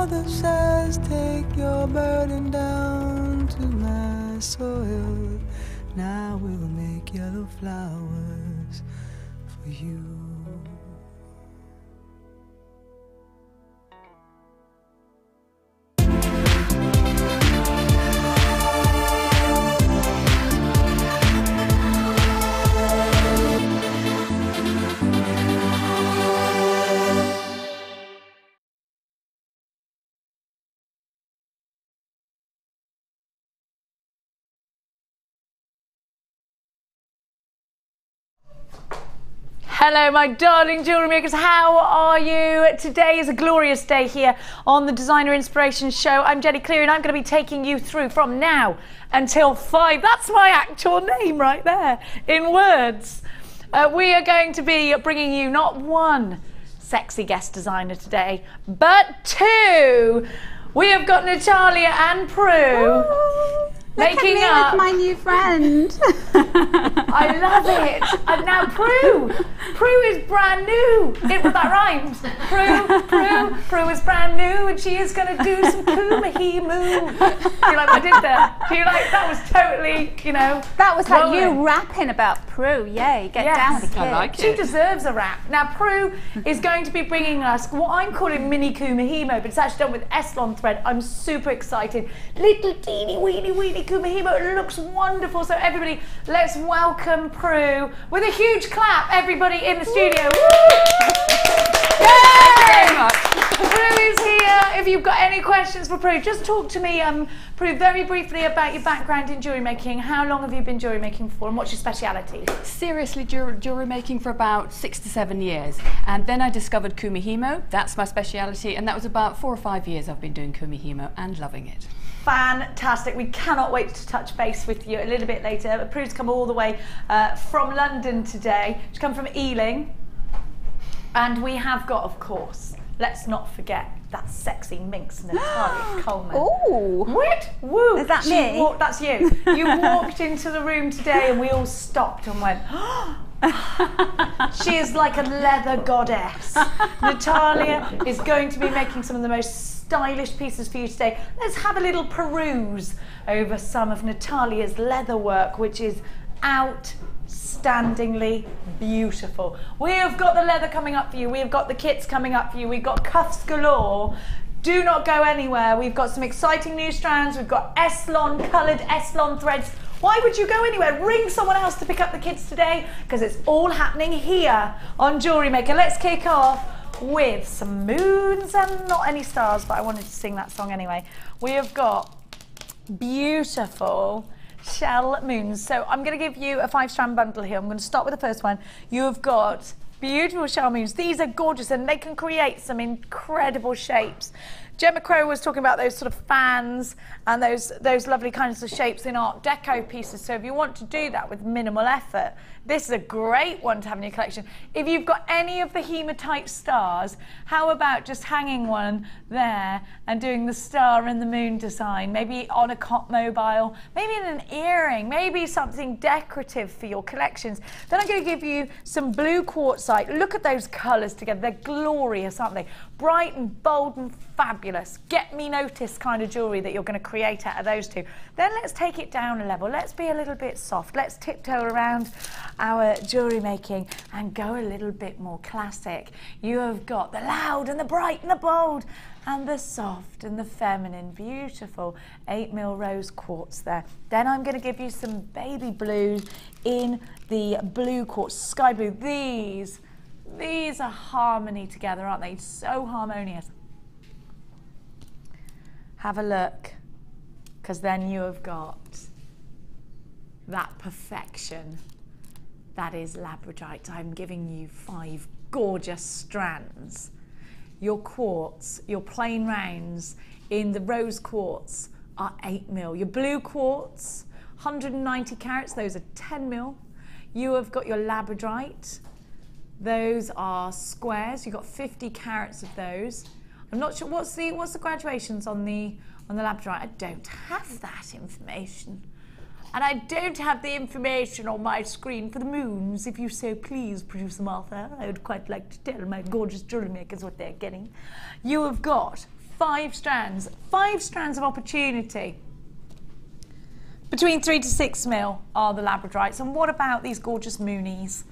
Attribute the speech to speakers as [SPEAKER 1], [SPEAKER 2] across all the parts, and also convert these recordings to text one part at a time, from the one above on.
[SPEAKER 1] mother says, take your burden down to my soil. Now we'll make yellow flowers for you.
[SPEAKER 2] Hello my darling jewellery makers, how are you? Today is a glorious day here on the Designer Inspiration Show. I'm Cleary and I'm going to be taking you through from now until 5. That's my actual name right there in words. We are going to be bringing you not one sexy guest designer today, but 2. We have got Natalia and Prue. Making
[SPEAKER 3] Look at me with my new friend.
[SPEAKER 2] I love it. And now Prue is brand new. That rhymes. Prue is brand new and she is going to do some Kumihimo. You like what I did there? Do you like that? Was totally, you know.
[SPEAKER 3] That was like you rapping about Prue. Yay, get down with the kids.
[SPEAKER 2] I like it. She deserves a rap. Now Prue is going to be bringing us what I'm calling mini Kumihimo, but it's actually done with Eslon thread. I'm super excited. Little teeny weeny Kumihimo. It looks wonderful. So everybody, let's welcome Prue with a huge clap. Everybody in the studio. Thank you very much. Prue is here. If you've got any questions for Prue, just talk to me, Prue, very briefly about your background in jewellery making. How long have you been jewellery making for and what's your speciality?
[SPEAKER 4] Seriously, jewellery making for about 6 to 7 years. And then I discovered Kumihimo. That's my speciality. And that was about 4 or 5 years I've been doing Kumihimo and loving it.
[SPEAKER 2] Fantastic. We cannot wait to touch base with you a little bit later. Prue's come all the way from London today. She's come from Ealing. And we have got, of course, let's not forget that sexy minx Natalia Coleman.
[SPEAKER 3] Ooh.
[SPEAKER 2] What? Woo.
[SPEAKER 3] Is that me?
[SPEAKER 2] That's you. You walked into the room today and we all stopped and went, she is like a leather goddess. Natalia is going to be making some of the most stylish pieces for you today. Let's have a little peruse over some of Natalia's leather work, which is outstandingly beautiful. We have got the leather coming up for you. We have got the kits coming up for you. We've got cuffs galore. Do not go anywhere. We've got some exciting new strands. We've got coloured Eslon threads. Why would you go anywhere? Ring someone else to pick up the kits today because it's all happening here on Jewellery Maker. Let's kick off with some moons and not any stars, but I wanted to sing that song anyway. We have got beautiful shell moons. So I'm going to give you a 5-strand bundle here. I'm going to start with the first one. You have got beautiful shell moons. These are gorgeous and they can create some incredible shapes. Gemma Crow was talking about those sort of fans and those lovely kinds of shapes in Art Deco pieces. So if you want to do that with minimal effort, this is a great one to have in your collection. If you've got any of the hematite stars, how about just hanging one there and doing the star and the moon design, maybe on a cot mobile, maybe in an earring, maybe something decorative for your collections. Then I'm going to give you some blue quartzite. Look at those colours together. They're glorious, aren't they? Bright and bold and fabulous. Get me noticed kind of jewellery that you're going to create out of those two. Then let's take it down a level. Let's be a little bit soft. Let's tiptoe around our jewellery making and go a little bit more classic. You have got the loud and the bright and the bold and the soft and the feminine. Beautiful 8mm rose quartz there. Then I'm going to give you some baby blues in the blue quartz, sky blue. These are harmony together, aren't they? So harmonious. Have a look, because then you have got that perfection. That is labradorite. I'm giving you 5 gorgeous strands. Your quartz, your plain rounds in the rose quartz are 8mm. Your blue quartz, 190 carats, those are 10mm. You have got your labradorite. Those are squares. You've got 50 carats of those. I'm not sure what's the graduations on the labradorite. I don't have that information. And I don't have the information on my screen for the moons. If you so please, Producer Martha, I would quite like to tell my gorgeous jewellery makers what they're getting. You have got 5 strands. 5 strands of opportunity. Between 3 to 6 mil are the labradorites. And what about these gorgeous moonies?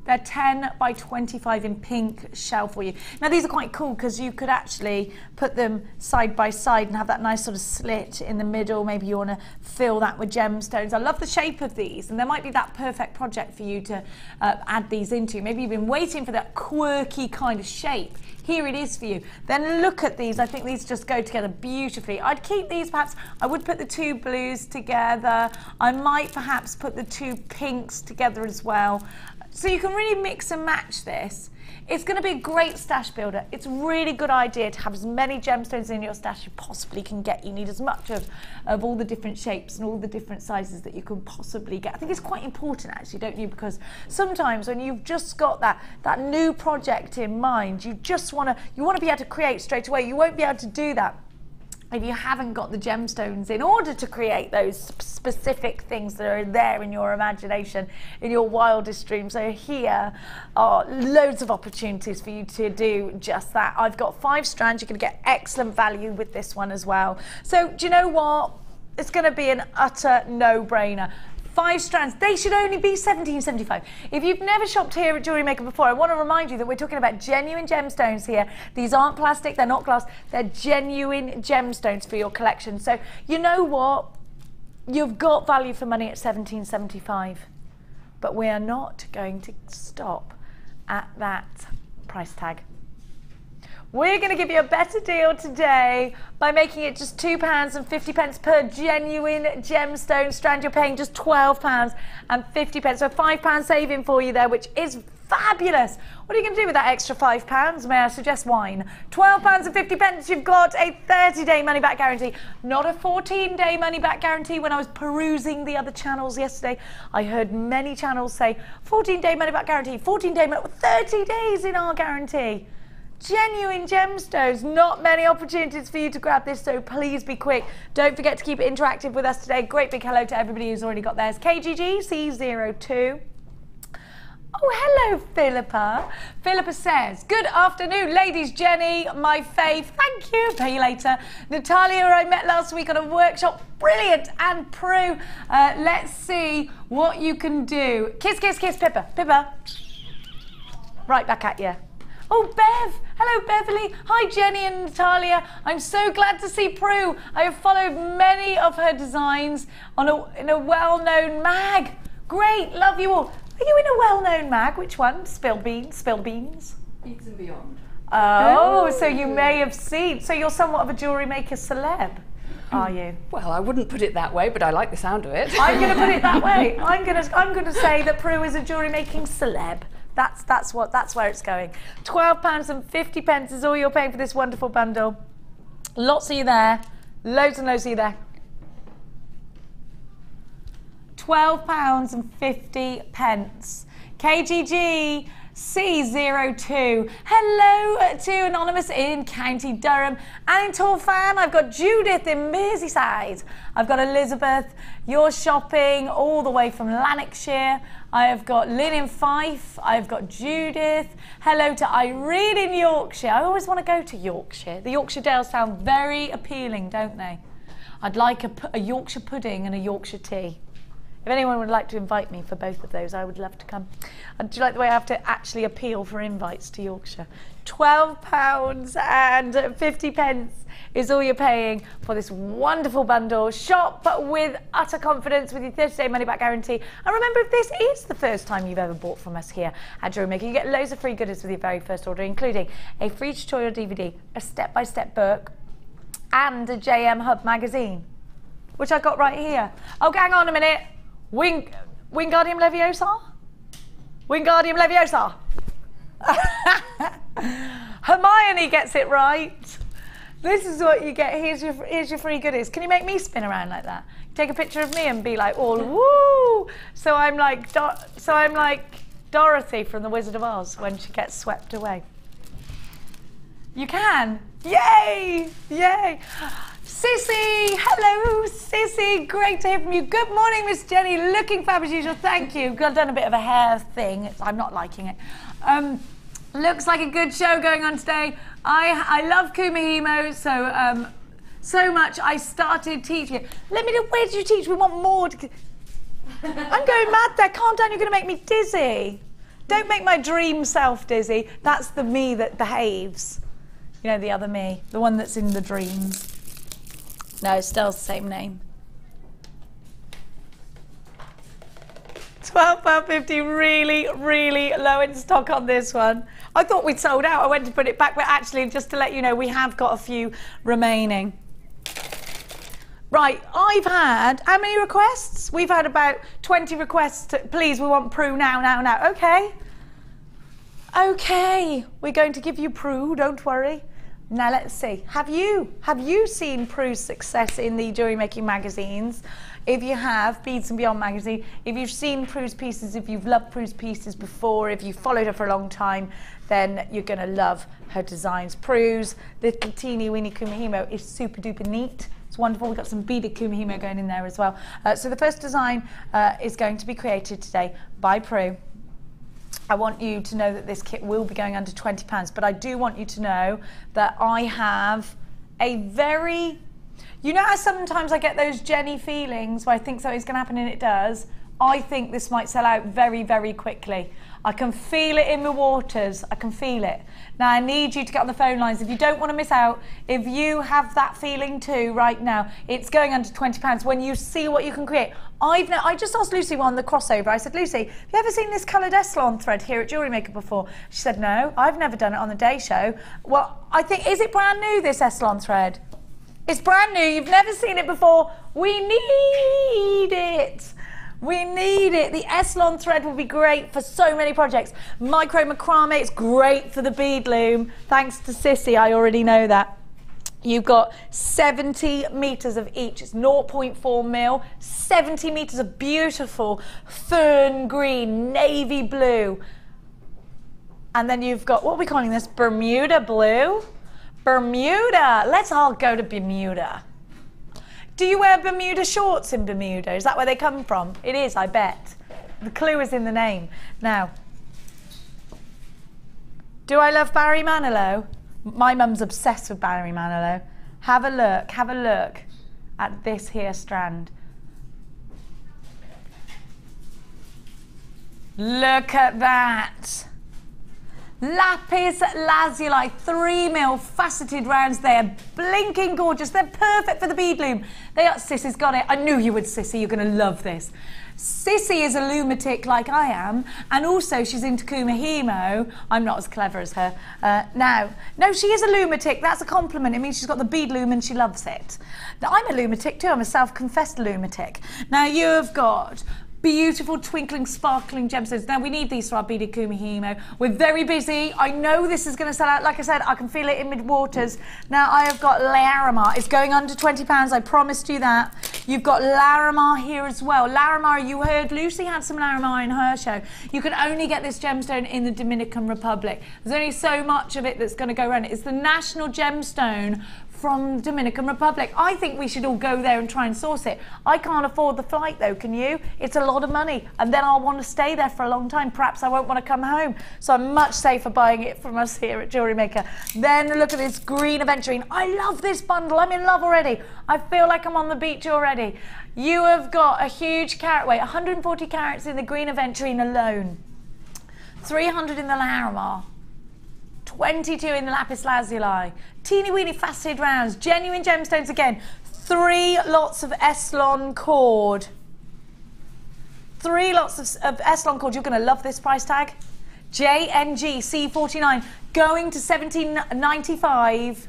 [SPEAKER 2] They're 10 by 25 in pink shell for you. Now these are quite cool because you could actually put them side by side and have that nice sort of slit in the middle. Maybe you want to fill that with gemstones. I love the shape of these, and there might be that perfect project for you to add these into. Maybe you've been waiting for that quirky kind of shape. Here it is for you. Then look at these. I think these just go together beautifully. I'd keep these perhaps. I would put the 2 blues together. I might perhaps put the 2 pinks together as well. So you can really mix and match this. It's going to be a great stash builder. It's a really good idea to have as many gemstones in your stash you possibly can get. You need as much of all the different shapes and all the different sizes that you can possibly get. I think it's quite important actually, don't you? Because sometimes when you've just got that new project in mind, you want to be able to create straight away. You won't be able to do that if you haven't got the gemstones in order to create those specific things that are there in your imagination, in your wildest dreams. So here are loads of opportunities for you to do just that. I've got 5 strands. You're going to get excellent value with this one as well. So do you know what? It's going to be an utter no-brainer. 5 strands, they should only be $17.75. If you've never shopped here at JewelleryMaker before, I want to remind you that we're talking about genuine gemstones here. These aren't plastic, they're not glass, they're genuine gemstones for your collection. So you know what? You've got value for money at $17.75, but we are not going to stop at that price tag. We're going to give you a better deal today by making it just £2.50 per genuine gemstone strand. You're paying just £12.50. So £5 saving for you there, which is fabulous. What are you going to do with that extra £5? May I suggest wine? £12.50. You've got a 30-day money-back guarantee, not a 14-day money-back guarantee. When I was perusing the other channels yesterday, I heard many channels say 14-day money-back guarantee, 14-day, 30 days in our guarantee. Genuine gemstones, not many opportunities for you to grab this, so please be quick. Don't forget to keep it interactive with us today. Great big hello to everybody who's already got theirs. KGG C02. Oh, hello, Philippa. Philippa says, good afternoon, ladies. Jenny, my fave. Thank you. Pay you later. Natalia, I met last week on a workshop. Brilliant. And Prue, let's see what you can do. Kiss, kiss, kiss, Pippa. Pippa. Right back at you. Oh, Bev. Hello, Beverly. Hi, Jenny and Natalia. I'm so glad to see Prue. I have followed many of her designs in a well-known mag. Great. Love you all. Are you in a well-known mag? Which one? Spill beans. Spill beans.
[SPEAKER 4] Beats and Beyond.
[SPEAKER 2] Oh, so you may have seen. So you're somewhat of a JewelleryMaker celeb, are you?
[SPEAKER 4] Well, I wouldn't put it that way, but I like the sound of it.
[SPEAKER 2] I'm going to put it that way. I'm going to say that Prue is a jewellery-making celeb. That's where it's going. £12.50 is all you're paying for this wonderful bundle. Lots of you there. Loads and loads of you there. £12.50. KGG C02. Hello to Anonymous in County Durham. And in Torfan, I've got Judith in Merseyside. I've got Elizabeth. You're shopping all the way from Lanarkshire. I have got Lynn in Fife. I've got Judith. Hello to Irene in Yorkshire. I always want to go to Yorkshire. The Yorkshire Dales sound very appealing, don't they? I'd like a Yorkshire pudding and a Yorkshire tea. If anyone would like to invite me for both of those, I would love to come. And do you like the way I have to actually appeal for invites to Yorkshire? £12.50 is all you're paying for this wonderful bundle. Shop with utter confidence with your 30-day money-back guarantee. And remember, if this is the first time you've ever bought from us here at JewelleryMaker, you get loads of free goodies with your very first order, including a free tutorial DVD, a step-by-step book, and a JM Hub magazine, which I got right here. Oh, hang on a minute. Wingardium Leviosa? Wingardium Leviosa. Hermione gets it right. This is what you get. Here's your free goodies. Can you make me spin around like that? Take a picture of me and be like all woo. So I'm like Dorothy from The Wizard of Oz when she gets swept away. You can. Yay! Yay! Sissy! Hello, Sissy. Great to hear from you. Good morning, Miss Jenny. Looking fab as usual. Thank you. I've done a bit of a hair thing. I'm not liking it. Looks like a good show going on today. I love Kumihimo so much. I started teaching it. Let me know, where did you teach? We want more. I'm going mad there. Calm down, you're going to make me dizzy. Don't make my dream self dizzy. That's the me that behaves. You know, the other me, the one that's in the dreams. No, still the same name. £12.50, really, really low in stock on this one. I thought we'd sold out. I went to put it back, but actually, just to let you know, we have got a few remaining. Right, I've had, how many requests? We've had about 20 requests. Please, we want Prue now. Okay. Okay, we're going to give you Prue, don't worry. Now let's see. Have you seen Prue's success in the jewellery making magazines? If you have, Beads and Beyond magazine, if you've seen Prue's pieces, if you've loved Prue's pieces before, if you've followed her for a long time, then you're going to love her designs. Prue's little teeny weeny Kumihimo is super duper neat. It's wonderful. We've got some beaded Kumihimo going in there as well. So the first design is going to be created today by Prue. I want you to know that this kit will be going under £20, but I do want you to know that I have a very, you know how sometimes I get those Jenny feelings where I think something's going to happen and it does? I think this might sell out very, very quickly. I can feel it in the waters. I can feel it. Now, I need you to get on the phone lines. If you don't want to miss out, if you have that feeling too right now, it's going under £20. When you see what you can create. I just asked Lucy on the crossover. I said, Lucy, have you ever seen this coloured Eslon thread here at JewelleryMaker before? She said, no, I've never done it on the day show. Well, I think, is it brand new, this Eslon thread? It's brand new. You've never seen it before. We need it. We need it. The Eslon thread will be great for so many projects. Micro macrame, it's great for the bead loom. Thanks to Sissy, I already know that. You've got 70 metres of each. It's 0.4 mil, 70 metres of beautiful fern green, navy blue. And then you've got, what are we calling this? Bermuda blue? Bermuda. Let's all go to Bermuda. Do you wear Bermuda shorts in Bermuda? Is that where they come from? It is, I bet. The clue is in the name. Now, do I love Barry Manilow? My mum's obsessed with Barry Manilow. Have a look at this here strand. Look at that. Lapis lazuli, 3mm faceted rounds there, blinking gorgeous. They're perfect for the bead loom. They are, Sissy's got it. I knew you would, Sissy. You're going to love this. Sissy is a lumatic like I am, and also she's into Kumihimo. I'm not as clever as her. No, she is a lumatic. That's a compliment. It means she's got the bead loom and she loves it. Now, I'm a lumatic too. I'm a self-confessed lumatic. Now, you've got beautiful twinkling, sparkling gemstones. Now, we need these for our beaded Kumihimo. We're very busy. I know this is going to sell out. Like I said, I can feel it in mid-waters. Now, I have got Larimar. It's going under £20. I promised you that. You've got Larimar here as well. Larimar, you heard Lucy had some Larimar in her show. You can only get this gemstone in the Dominican Republic. There's only so much of it that's going to go around. It's the national gemstone from the Dominican Republic. I think we should all go there and try and source it. I can't afford the flight though, can you? It's a lot of money, and then I'll want to stay there for a long time. Perhaps I won't want to come home. So I'm much safer buying it from us here at JewelleryMaker. Then look at this green aventurine. I love this bundle. I'm in love already. I feel like I'm on the beach already. You have got a huge carat weight, 140 carats in the green aventurine alone, 300 in the Larimar, 22 in the lapis lazuli, teeny weeny faceted rounds, genuine gemstones again, 3 lots of Eslon cord. 3 lots of Eslon cord. You're going to love this price tag. JNG C49 going to £17.95.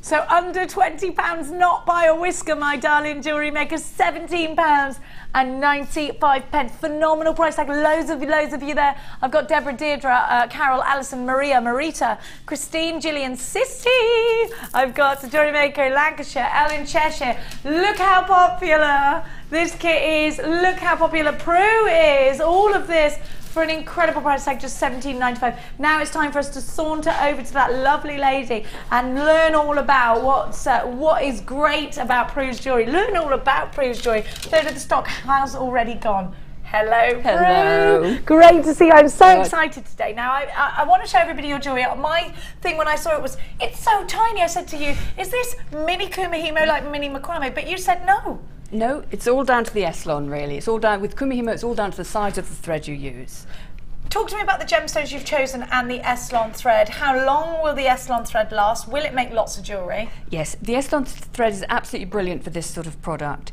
[SPEAKER 2] So under £20, not by a whisker, my darling JewelleryMaker. £17.95. Phenomenal price tag. Loads of you there. I've got Deborah, Deirdre, Carol, Alison, Maria, Marita, Christine, Gillian, Sissy. I've got JewelleryMaker, Lancashire, Ellen, Cheshire. Look how popular this kit is. Look how popular Prue is. All of this for an incredible price tag, just £17.95. Now it's time for us to saunter over to that lovely lady and learn all about what is great about Prue's jewellery. Learn all about Prue's jewellery. Third of the stock has already gone. Hello,
[SPEAKER 4] Hello.
[SPEAKER 2] Prue. Great to see you. I'm so excited today. Now, I want to show everybody your jewellery. My thing when I saw it was, it's so tiny. I said to you, is this mini Kumihimo like mini macrame? But you said no.
[SPEAKER 4] No, it's all down to the Eslon, really. It's all down, with Kumihimo, it's all down to the size of the thread you use.
[SPEAKER 2] Talk to me about the gemstones you've chosen and the Eslon thread. How long will the Eslon thread last? Will it make lots of jewellery?
[SPEAKER 4] Yes, the Eslon thread is absolutely brilliant for this sort of product.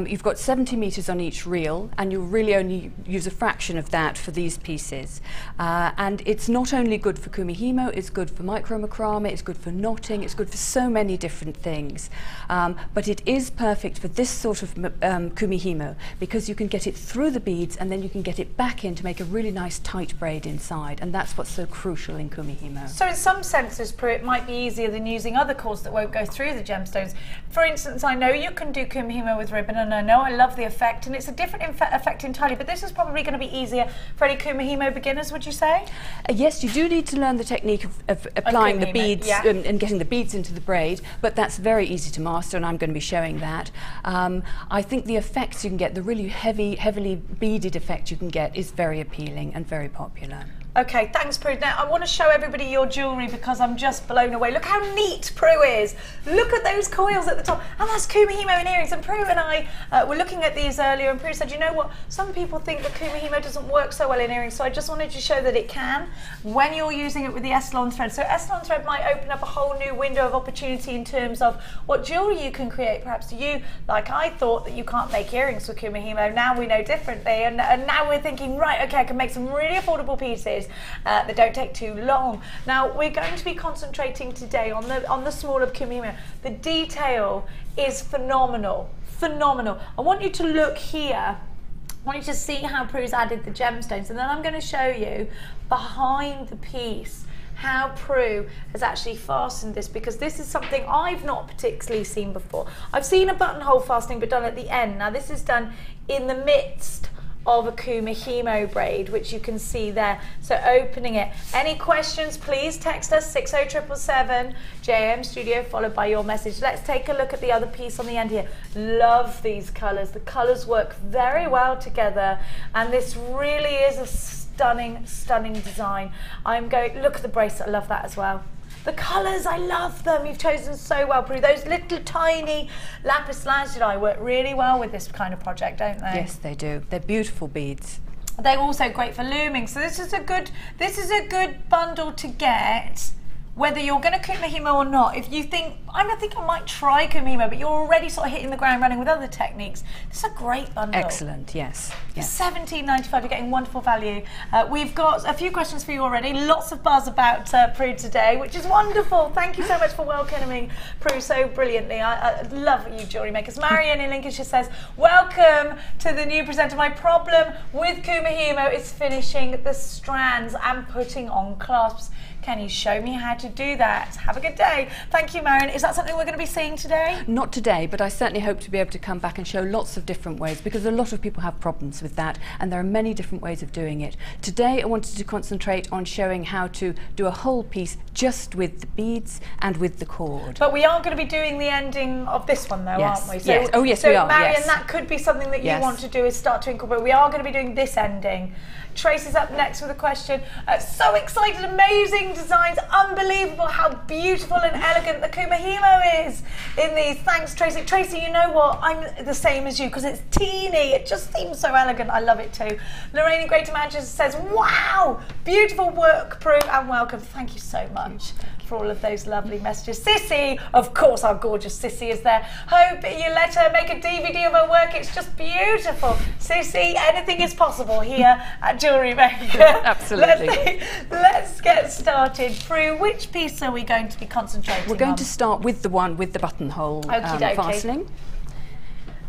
[SPEAKER 4] You've got 70 metres on each reel, and you'll really only use a fraction of that for these pieces. And it's not only good for Kumihimo, it's good for micro macrame, it's good for knotting, it's good for so many different things. But it is perfect for this sort of Kumihimo, because you can get it through the beads and then you can get it back in to make a really nice tight braid inside, and that's what's so crucial in Kumihimo.
[SPEAKER 2] So in some senses, Prue, it might be easier than using other cords that won't go through the gemstones. For instance, I know you can do Kumihimo with ribbon, and I know I love the effect, and it's a different effect entirely, but this is probably going to be easier for any Kumihimo beginners, would you say?
[SPEAKER 4] Yes, you do need to learn the technique of applying the beads,
[SPEAKER 2] yeah.
[SPEAKER 4] And getting the beads into the braid, but that's very easy to master, and I'm going to be showing that. I think the effects you can get, the really heavily beaded effect you can get, is very appealing and very popular.
[SPEAKER 2] Okay, thanks, Prue. Now, I want to show everybody your jewellery because I'm just blown away. Look how neat Prue is. Look at those coils at the top. And that's Kumihimo in earrings. And Prue and I were looking at these earlier, and Prue said, you know what, some people think that Kumihimo doesn't work so well in earrings, so I just wanted to show that it can when you're using it with the Eslon thread. So Eslon thread might open up a whole new window of opportunity in terms of what jewellery you can create. Perhaps you, like I thought, that you can't make earrings with Kumihimo. Now we know differently, and now we're thinking, right, okay, I can make some really affordable pieces that don't take too long. Now we're going to be concentrating today on the smaller Kumihimo. The detail is phenomenal, phenomenal. I want you to look here. I want you to see how Prue's added the gemstones, and then I'm going to show you behind the piece how Prue has actually fastened this, because this is something I've not particularly seen before. I've seen a buttonhole fastening but done at the end. Now this is done in the midst of a Kumihimo braid, which you can see there. So opening it. Any questions, please text us 60777 JM Studio, followed by your message. Let's take a look at the other piece on the end here. Love these colours. The colours work very well together, and this really is a stunning, stunning design. I'm going, look at the bracelet, I love that as well. The colours, I love them. You've chosen so well, Prue. Those little tiny lapis lazuli work really well with this kind of project, don't they?
[SPEAKER 4] Yes, they do. They're beautiful beads.
[SPEAKER 2] They're also great for looming. So this is a good bundle to get, whether you're going to Kumihimo or not. If you think, I think I might try Kumihimo, but you're already sort of hitting the ground running with other techniques, this is a great bundle.
[SPEAKER 4] Excellent, yes. Yes.
[SPEAKER 2] $17.95, you're getting wonderful value. We've got a few questions for you already. Lots of buzz about Prue today, which is wonderful. Thank you so much for welcoming Prue so brilliantly. I love you, jewellery makers. Marion in Lincolnshire says, welcome to the new presenter. My problem with Kumihimo is finishing the strands and putting on clasps. Can you show me how to do that? Have a good day. Thank you, Marion. Is that something we're going to be seeing today?
[SPEAKER 4] Not today, but I certainly hope to be able to come back and show lots of different ways, because a lot of people have problems with that, and there are many different ways of doing it. Today I wanted to concentrate on showing how to do a whole piece just with the beads and with the cord.
[SPEAKER 2] But we are going to be doing the ending of this one though,
[SPEAKER 4] yes.
[SPEAKER 2] aren't we? So,
[SPEAKER 4] yes. Oh yes,
[SPEAKER 2] so
[SPEAKER 4] we are.
[SPEAKER 2] Marion,
[SPEAKER 4] yes.
[SPEAKER 2] that could be something that you
[SPEAKER 4] yes.
[SPEAKER 2] want to do, is start to incorporate. We are going to be doing this ending. Tracy's up next with a question. So excited, amazing designs, unbelievable how beautiful and elegant the Kumihimo is in these. Thanks, Tracy. Tracy, you know what? I'm the same as you, because it's teeny. It just seems so elegant. I love it too. Lorraine in Greater Manchester says, wow, beautiful work, Prue, and welcome. Thank you so much for all of those lovely messages. Sissy, of course, our gorgeous Sissy is there. Hope you let her make a DVD of her work. It's just beautiful. Sissy, anything is possible here at JewelleryMaker.
[SPEAKER 4] Absolutely.
[SPEAKER 2] Let's get started. Prue, which piece are we going to be concentrating on?
[SPEAKER 4] We're going to start with the one with the buttonhole fastening.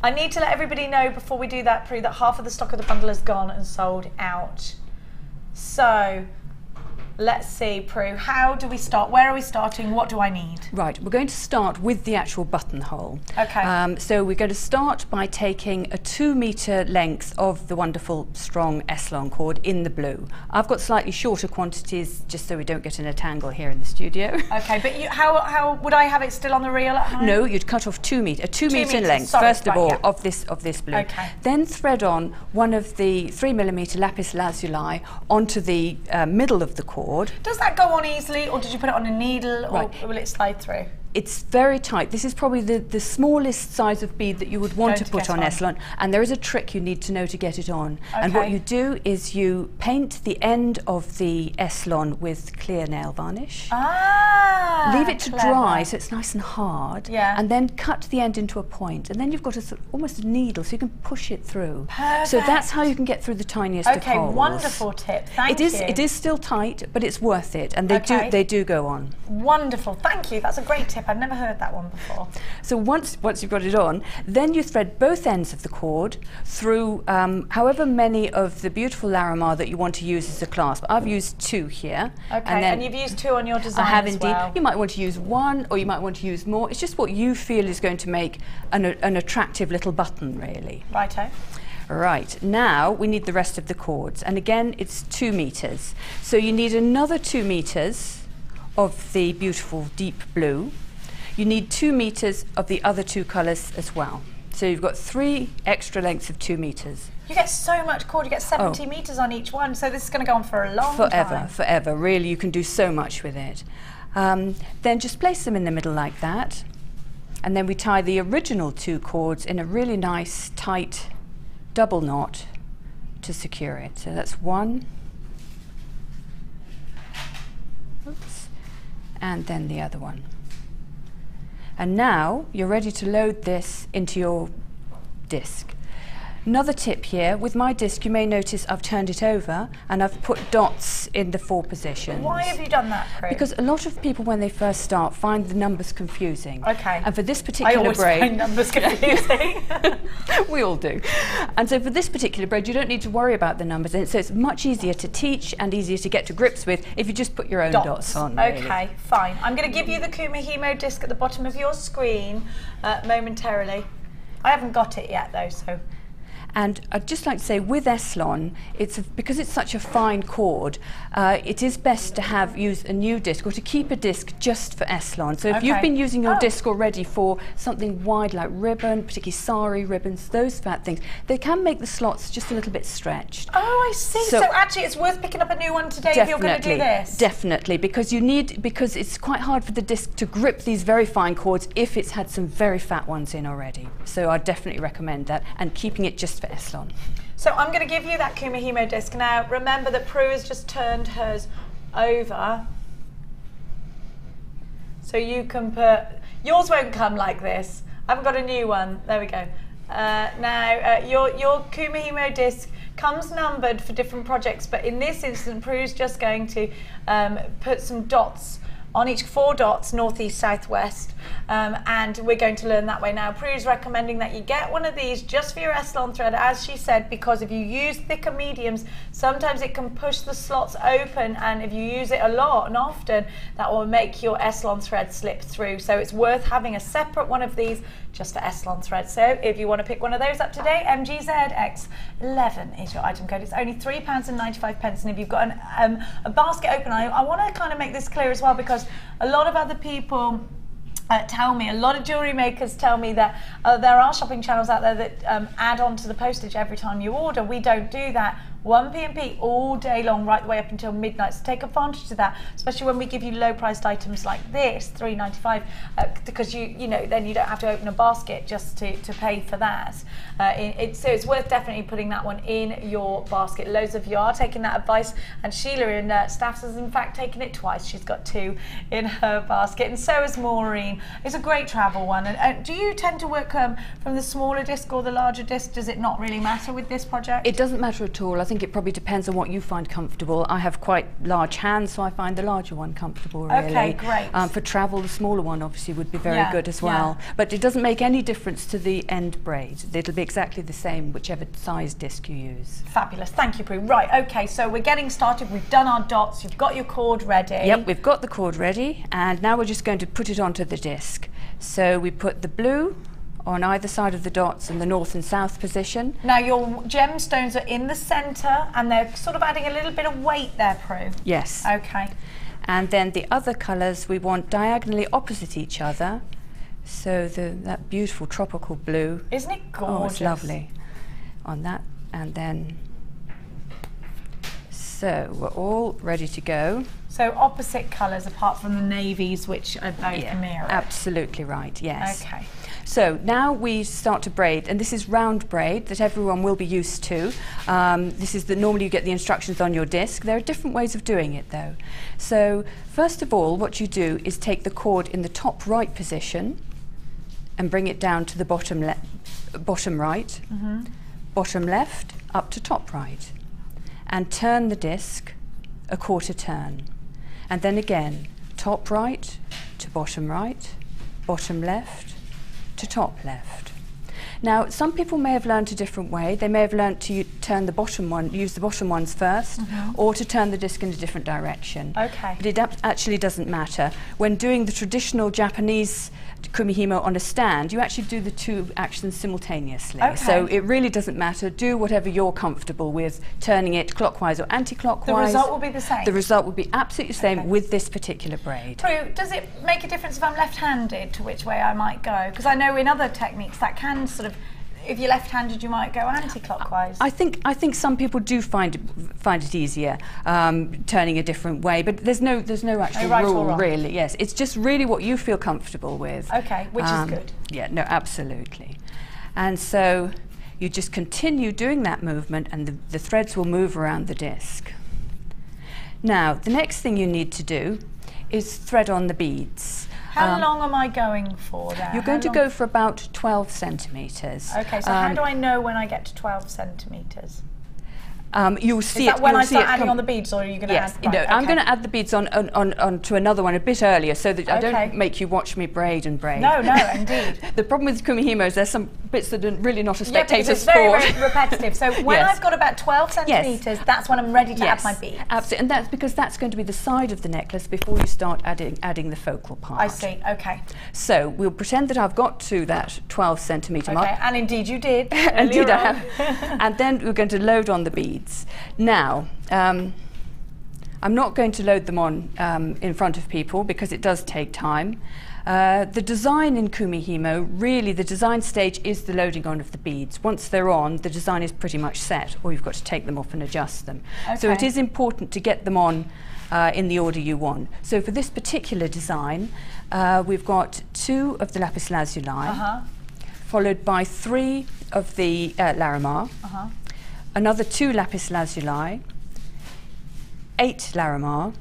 [SPEAKER 2] I need to let everybody know before we do that, Prue, that half of the stock of the bundle has gone and sold out. So Let's see, Prue, how do we start? Where are we starting? What do I need?
[SPEAKER 4] Right, we're going to start with the actual buttonhole.
[SPEAKER 2] Okay.
[SPEAKER 4] So we're going to start by taking a 2-metre length of the wonderful strong S-long cord in the blue. I've got slightly shorter quantities just so we don't get in a tangle here in the studio.
[SPEAKER 2] Okay, but how would I have it still on the reel at home?
[SPEAKER 4] No, you'd cut off 2 metre, a 2-metre length,
[SPEAKER 2] sorry,
[SPEAKER 4] first of
[SPEAKER 2] right,
[SPEAKER 4] all,
[SPEAKER 2] yeah.
[SPEAKER 4] of this blue.
[SPEAKER 2] Okay.
[SPEAKER 4] Then thread on one of the 3mm lapis lazuli onto the middle of the cord.
[SPEAKER 2] Does that go on easily, or did you put it on a needle, or will it slide through?
[SPEAKER 4] It's very tight. This is probably the smallest size of bead that you would want to put on S-long, and there is a trick you need to know to get it on.
[SPEAKER 2] Okay.
[SPEAKER 4] And what you do is you paint the end of the S-long with clear nail varnish.
[SPEAKER 2] Ah,
[SPEAKER 4] leave it to
[SPEAKER 2] clever.
[SPEAKER 4] dry so it's nice and hard,
[SPEAKER 2] Yeah.
[SPEAKER 4] and then cut the end into a point, and then you've got a sort of, almost a needle so you can push it through.
[SPEAKER 2] Perfect.
[SPEAKER 4] So that's how you can get through the tiniest of holes.
[SPEAKER 2] Okay, wonderful tip. Thank you.
[SPEAKER 4] It is still tight, but it's worth it, and they do go on.
[SPEAKER 2] Wonderful, thank you. That's a great tip. I've never heard that one before.
[SPEAKER 4] So once you've got it on, then you thread both ends of the cord through however many of the beautiful Larimar that you want to use as a clasp. I've used 2 here.
[SPEAKER 2] Okay, and you've used 2 on your design
[SPEAKER 4] I have
[SPEAKER 2] as
[SPEAKER 4] indeed.
[SPEAKER 2] well.
[SPEAKER 4] You might want to use 1, or you might want to use more. It's just what you feel is going to make an attractive little button, really.
[SPEAKER 2] Righto.
[SPEAKER 4] Right, now we need the rest of the cords, and again it's 2 meters. So you need another 2 meters of the beautiful deep blue. You need 2 meters of the other 2 colors as well. So you've got 3 extra lengths of 2 meters.
[SPEAKER 2] You get so much cord, you get 70 meters on each one, so this is going to go on for a long time.
[SPEAKER 4] Forever, really, you can do so much with it. Then just place them in the middle like that, and then we tie the original 2 cords in a really nice tight double knot to secure it. So that's 1, oops, and then the other one. And now you're ready to load this into your disc. Another tip here, with my disc you may notice I've turned it over and I've put dots in the 4 positions.
[SPEAKER 2] Why have you done that, Prue?
[SPEAKER 4] Because a lot of people when they first start find the numbers confusing.
[SPEAKER 2] Okay.
[SPEAKER 4] And for this particular
[SPEAKER 2] I always
[SPEAKER 4] braid,
[SPEAKER 2] find numbers confusing.
[SPEAKER 4] we all do. And so for this particular braid you don't need to worry about the numbers, and so it's much easier to teach and easier to get to grips with if you just put your own dots on. Really.
[SPEAKER 2] Okay, fine. I'm going to give you the Kumihimo disc at the bottom of your screen momentarily. I haven't got it yet though, so...
[SPEAKER 4] And I'd just like to say, with S-long, because it's such a fine cord, it is best to use a new disc, or to keep a disc just for S-long. So if you've been using your disc already for something wide like ribbon, particularly sari ribbons, those fat things, they can make the slots just a little bit stretched.
[SPEAKER 2] Oh, I see. So actually it's worth picking up a new one today if you're going to do this?
[SPEAKER 4] Definitely, because it's quite hard for the disc to grip these very fine cords if it's had some very fat ones in already. So I definitely recommend that, and keeping it just for S-long.
[SPEAKER 2] So I'm going to give you that Kumihimo disc. Now remember that Prue has just turned hers over. So you can put, yours won't come like this. I haven't got a new one. There we go. Your Kumihimo disc comes numbered for different projects, but in this instance Prue's just going to put some dots on each, 4 dots, north, east, south, west, and we're going to learn that way. Now, Prue's recommending that you get one of these just for your S-long thread, as she said, because if you use thicker mediums, sometimes it can push the slots open, and if you use it a lot and often, that will make your S-long thread slip through. So it's worth having a separate one of these just for S-long thread. So if you want to pick one of those up today, MGZX11 is your item code. It's only £3.95, and if you've got a basket open, I want to kind of make this clear as well, because a lot of other people tell me, a lot of jewellery makers tell me that there are shopping channels out there that add on to the postage every time you order. We don't do that. 1 p.m. all day long, right the way up until midnight. So take advantage of that, especially when we give you low-priced items like this, £3.95, because you know then you don't have to open a basket just to pay for that. So it's worth definitely putting that one in your basket. Loads of you are taking that advice, and Sheila in Staffs has in fact taken it twice. She's got 2 in her basket, and so has Maureen. It's a great travel one. And do you tend to work from the smaller disc or the larger disc? Does it not really matter with this project?
[SPEAKER 4] It doesn't matter at all. I think think it probably depends on what you find comfortable. I have quite large hands, so I find the larger one comfortable, really.
[SPEAKER 2] Okay, great.
[SPEAKER 4] For travel, the smaller one obviously would be very good as well. But it doesn't make any difference to the end braid. It'll be exactly the same, whichever size disc you use.
[SPEAKER 2] Fabulous. Thank you, Prue. Right, okay, so we're getting started. We've done our dots. You've got your cord ready.
[SPEAKER 4] Yep, we've got the cord ready, and now we're just going to put it onto the disc. So we put the blue on either side of the dots in the north and south position.
[SPEAKER 2] Now your gemstones are in the centre and they're sort of adding a little bit of weight there, Prue.
[SPEAKER 4] Yes.
[SPEAKER 2] Okay.
[SPEAKER 4] And then the other colours we want diagonally opposite each other. So that beautiful tropical blue.
[SPEAKER 2] Isn't it gorgeous?
[SPEAKER 4] Oh, it's lovely. On that, and then, so we're all ready to go.
[SPEAKER 2] So opposite colours apart from the navies, which are both mirrored.
[SPEAKER 4] Absolutely right, yes.
[SPEAKER 2] Okay.
[SPEAKER 4] So now we start to braid, and this is round braid that everyone will be used to. This is normally you get the instructions on your disc. There are different ways of doing it though. So first of all, what you do is take the cord in the top right position and bring it down to the bottom right, bottom left, up to top right, and turn the disc a quarter turn. And then again, top right to bottom right, bottom left, to top left. Now, some people may have learned a different way. They may have learned to turn the bottom one, use the bottom ones first, or to turn the disc in a different direction.
[SPEAKER 2] Okay.
[SPEAKER 4] But it actually doesn't matter. When doing the traditional Japanese Kumihimo on a stand, you actually do the two actions simultaneously.
[SPEAKER 2] Okay.
[SPEAKER 4] So it really doesn't matter. Do whatever you're comfortable with, turning it clockwise or anti-clockwise.
[SPEAKER 2] The result will be the same?
[SPEAKER 4] The result will be absolutely the same with this particular braid.
[SPEAKER 2] Prue, does it make a difference if I'm left-handed to which way I might go? Because I know in other techniques that can sort of, if you're left-handed, you might go anti-clockwise.
[SPEAKER 4] I think some people do find it easier turning a different way, but there's no actual
[SPEAKER 2] right or
[SPEAKER 4] rule
[SPEAKER 2] wrong.
[SPEAKER 4] really. Yes, it's just really what you feel comfortable with.
[SPEAKER 2] Okay, which is good.
[SPEAKER 4] Yeah, no, absolutely. And so you just continue doing that movement, and the threads will move around the disc. Now, the next thing you need to do is thread on the beads.
[SPEAKER 2] How long am I going for there?
[SPEAKER 4] You're going to go for about 12 centimetres.
[SPEAKER 2] Okay, so how do I know when I get to 12 centimetres?
[SPEAKER 4] You'll see
[SPEAKER 2] Is that
[SPEAKER 4] it.
[SPEAKER 2] when
[SPEAKER 4] you'll
[SPEAKER 2] I
[SPEAKER 4] see
[SPEAKER 2] start
[SPEAKER 4] it
[SPEAKER 2] adding
[SPEAKER 4] come-
[SPEAKER 2] on the beads, or are you going to
[SPEAKER 4] Yes,
[SPEAKER 2] add?
[SPEAKER 4] no,
[SPEAKER 2] Right,
[SPEAKER 4] I'm
[SPEAKER 2] okay.
[SPEAKER 4] going to add the beads on to another one a bit earlier, so that I
[SPEAKER 2] Okay.
[SPEAKER 4] don't make you watch me braid and braid.
[SPEAKER 2] No, no, indeed.
[SPEAKER 4] The problem with Kumihimo is there's some bits that are really not a
[SPEAKER 2] Yeah, because
[SPEAKER 4] spectator
[SPEAKER 2] it's
[SPEAKER 4] sport.
[SPEAKER 2] very, very repetitive. So when
[SPEAKER 4] Yes.
[SPEAKER 2] I've got about 12 centimetres, that's when I'm ready to add my beads.
[SPEAKER 4] Absolutely, and that's because that's going to be the side of the necklace before you start adding the focal part.
[SPEAKER 2] I see, okay.
[SPEAKER 4] So we'll pretend that I've got to that 12 centimetre mark.
[SPEAKER 2] Okay, and indeed you did.
[SPEAKER 4] Indeed
[SPEAKER 2] earlier
[SPEAKER 4] I
[SPEAKER 2] on.
[SPEAKER 4] have. And then we're going to load on the beads. Now, I'm not going to load them on in front of people because it does take time. The design in Kumihimo, really the design stage is the loading on of the beads. Once they're on, the design is pretty much set, or you've got to take them off and adjust them. So it
[SPEAKER 2] Okay.
[SPEAKER 4] is important to get them on in the order you want. So for this particular design, we've got 2 of the lapis lazuli, followed by 3 of the Larimar, another 2 lapis lazuli, 8 Larimar,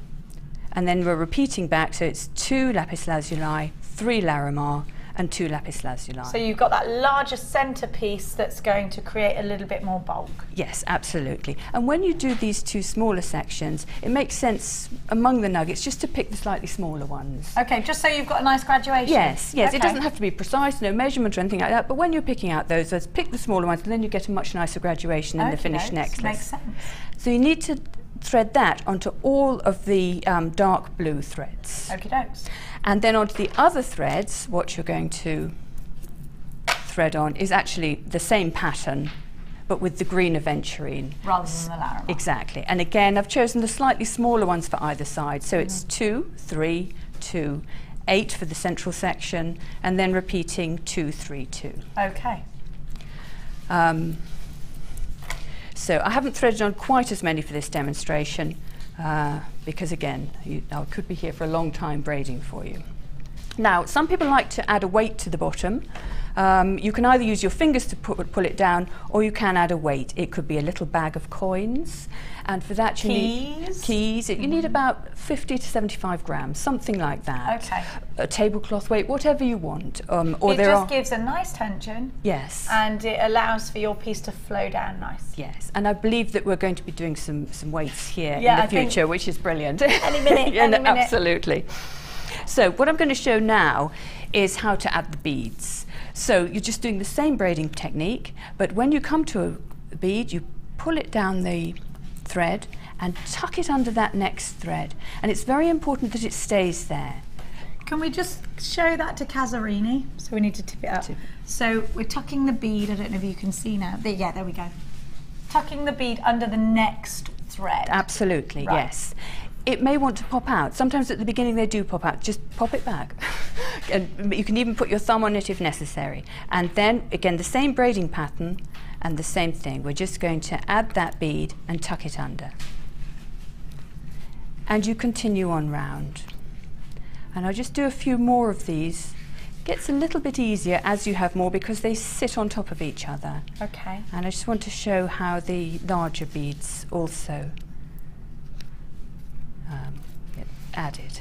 [SPEAKER 4] and then we're repeating back, so it's 2 lapis lazuli, 3 Larimar, and 2 lapis lazuli.
[SPEAKER 2] So you've got that larger centrepiece that's going to create a little bit more bulk.
[SPEAKER 4] Yes, absolutely. And when you do these 2 smaller sections, it makes sense among the nuggets just to pick the slightly smaller ones.
[SPEAKER 2] Okay, just so you've got a nice graduation.
[SPEAKER 4] Yes, yes. It
[SPEAKER 2] Okay.
[SPEAKER 4] doesn't have to be precise, no measurement or anything like that, but when you're picking out those, pick the smaller ones, and then you get a much nicer graduation in the finished
[SPEAKER 2] Okey-dokes,
[SPEAKER 4] necklace.
[SPEAKER 2] Makes sense.
[SPEAKER 4] So you need to thread that onto all of the dark blue threads.
[SPEAKER 2] Okie dokes.
[SPEAKER 4] And then onto the other threads, what you're going to thread on is actually the same pattern, but with the green aventurine.
[SPEAKER 2] Rather than the Larimar.
[SPEAKER 4] Exactly. And again, I've chosen the slightly smaller ones for either side. So it's 2, 3, 2, 8 for the central section, and then repeating 2, 3, 2.
[SPEAKER 2] Okay.
[SPEAKER 4] So I haven't threaded on quite as many for this demonstration because again, I could be here for a long time braiding for you. Now, some people like to add a weight to the bottom You can either use your fingers to pull it down, or you can add a weight. It could be a little bag of coins, and for that you need keys. You need about 50 to 75 grams, something like that.
[SPEAKER 2] Okay.
[SPEAKER 4] A tablecloth weight, whatever you want.
[SPEAKER 2] It just gives a nice tension.
[SPEAKER 4] Yes.
[SPEAKER 2] And it allows for your piece to flow down nice.
[SPEAKER 4] Yes, and I believe that we're going to be doing some weights here in the future, which is brilliant.
[SPEAKER 2] Any minute, any minute.
[SPEAKER 4] Absolutely. So what I'm going to show now is how to add the beads. So you're just doing the same braiding technique, but when you come to a bead, you pull it down the thread and tuck it under that next thread. And it's very important that it stays there.
[SPEAKER 2] Can we just show that to Casarini? So we need to tip it up. So we're tucking the bead, I don't know if you can see now. There we go. Tucking the bead under the next thread.
[SPEAKER 4] Absolutely,
[SPEAKER 2] right.
[SPEAKER 4] Yes. It may want to pop out. Sometimes at the beginning they do pop out. Just pop it back. And you can even put your thumb on it if necessary. And then, again, the same braiding pattern and the same thing. We're just going to add that bead and tuck it under. And you continue on round. And I'll just do a few more of these. It gets a little bit easier as you have more because they sit on top of each other.
[SPEAKER 2] Okay.
[SPEAKER 4] And I just want to show how the larger beads also get added.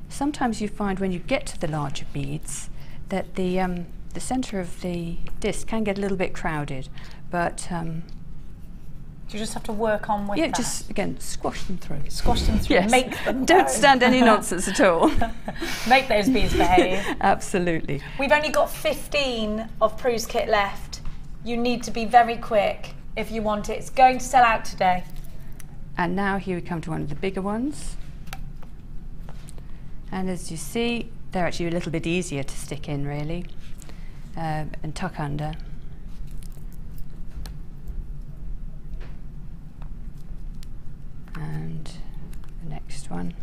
[SPEAKER 4] Sometimes you find when you get to the larger beads that the center of the disc can get a little bit crowded, but
[SPEAKER 2] you just have to work on with that.
[SPEAKER 4] Just again squash them through.
[SPEAKER 2] Squash them through.
[SPEAKER 4] Yes.
[SPEAKER 2] Make them
[SPEAKER 4] Don't
[SPEAKER 2] go.
[SPEAKER 4] stand any nonsense at all.
[SPEAKER 2] Make those beads behave.
[SPEAKER 4] Absolutely.
[SPEAKER 2] We've only got 15 of Prue's kit left. You need to be very quick if you want it. It's going to sell out today.
[SPEAKER 4] And now here we come to one of the bigger ones. And as you see, they're actually a little bit easier to stick in, really, and tuck under. And the next one.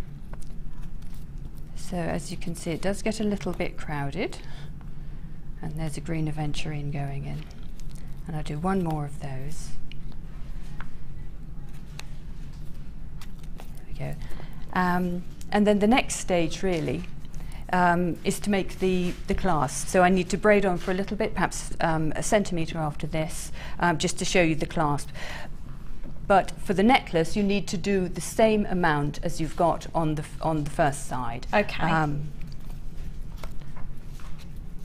[SPEAKER 4] So as you can see, it does get a little bit crowded. And there's a green aventurine going in. And I'll do one more of those. There we go. And then the next stage really is to make the clasp. So I need to braid on for a little bit, perhaps a centimetre after this, just to show you the clasp. But for the necklace, you need to do the same amount as you've got on the first side.
[SPEAKER 2] Okay.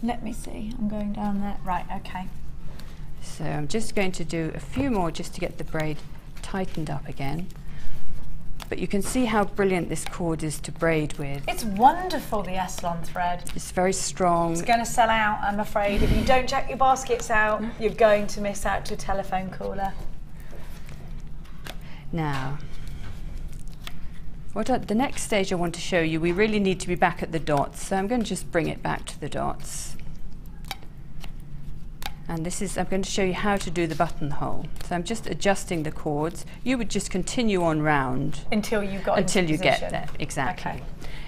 [SPEAKER 2] Let me see. I'm going down there. Right. Okay.
[SPEAKER 4] So I'm just going to do a few more just to get the braid tightened up again. But you can see how brilliant this cord is to braid with.
[SPEAKER 2] It's wonderful, the Eslon thread.
[SPEAKER 4] It's very strong.
[SPEAKER 2] It's going to sell out, I'm afraid. If you don't check your baskets out, you're going to miss out to a telephone caller.
[SPEAKER 4] Now, the next stage I want to show you, we really need to be back at the dots. So I'm going to just bring it back to the dots. And this is, I'm going to show you how to do the buttonhole. So I'm just adjusting the cords. You would just continue on round.
[SPEAKER 2] Until you got
[SPEAKER 4] Until you
[SPEAKER 2] position.
[SPEAKER 4] get there, exactly.
[SPEAKER 2] Okay.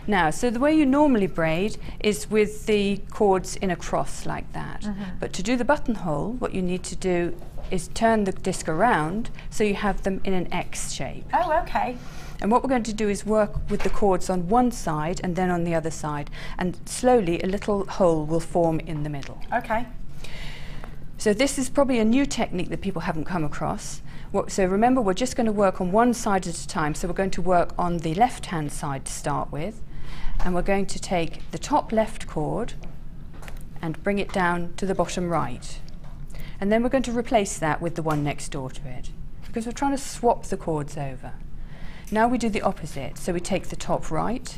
[SPEAKER 4] Now, so the way you normally braid is with the cords in a cross like that. But to do the buttonhole, what you need to do is turn the disc around so you have them in an X shape.
[SPEAKER 2] Oh, okay.
[SPEAKER 4] And what we're going to do is work with the cords on one side and then on the other side. And slowly a little hole will form in the middle.
[SPEAKER 2] Okay.
[SPEAKER 4] So this is probably a new technique that people haven't come across. So remember, we're just going to work on one side at a time. So we're going to work on the left-hand side to start with. And we're going to take the top left cord and bring it down to the bottom right. And then we're going to replace that with the one next door to it, because we're trying to swap the cords over. Now we do the opposite. So we take the top right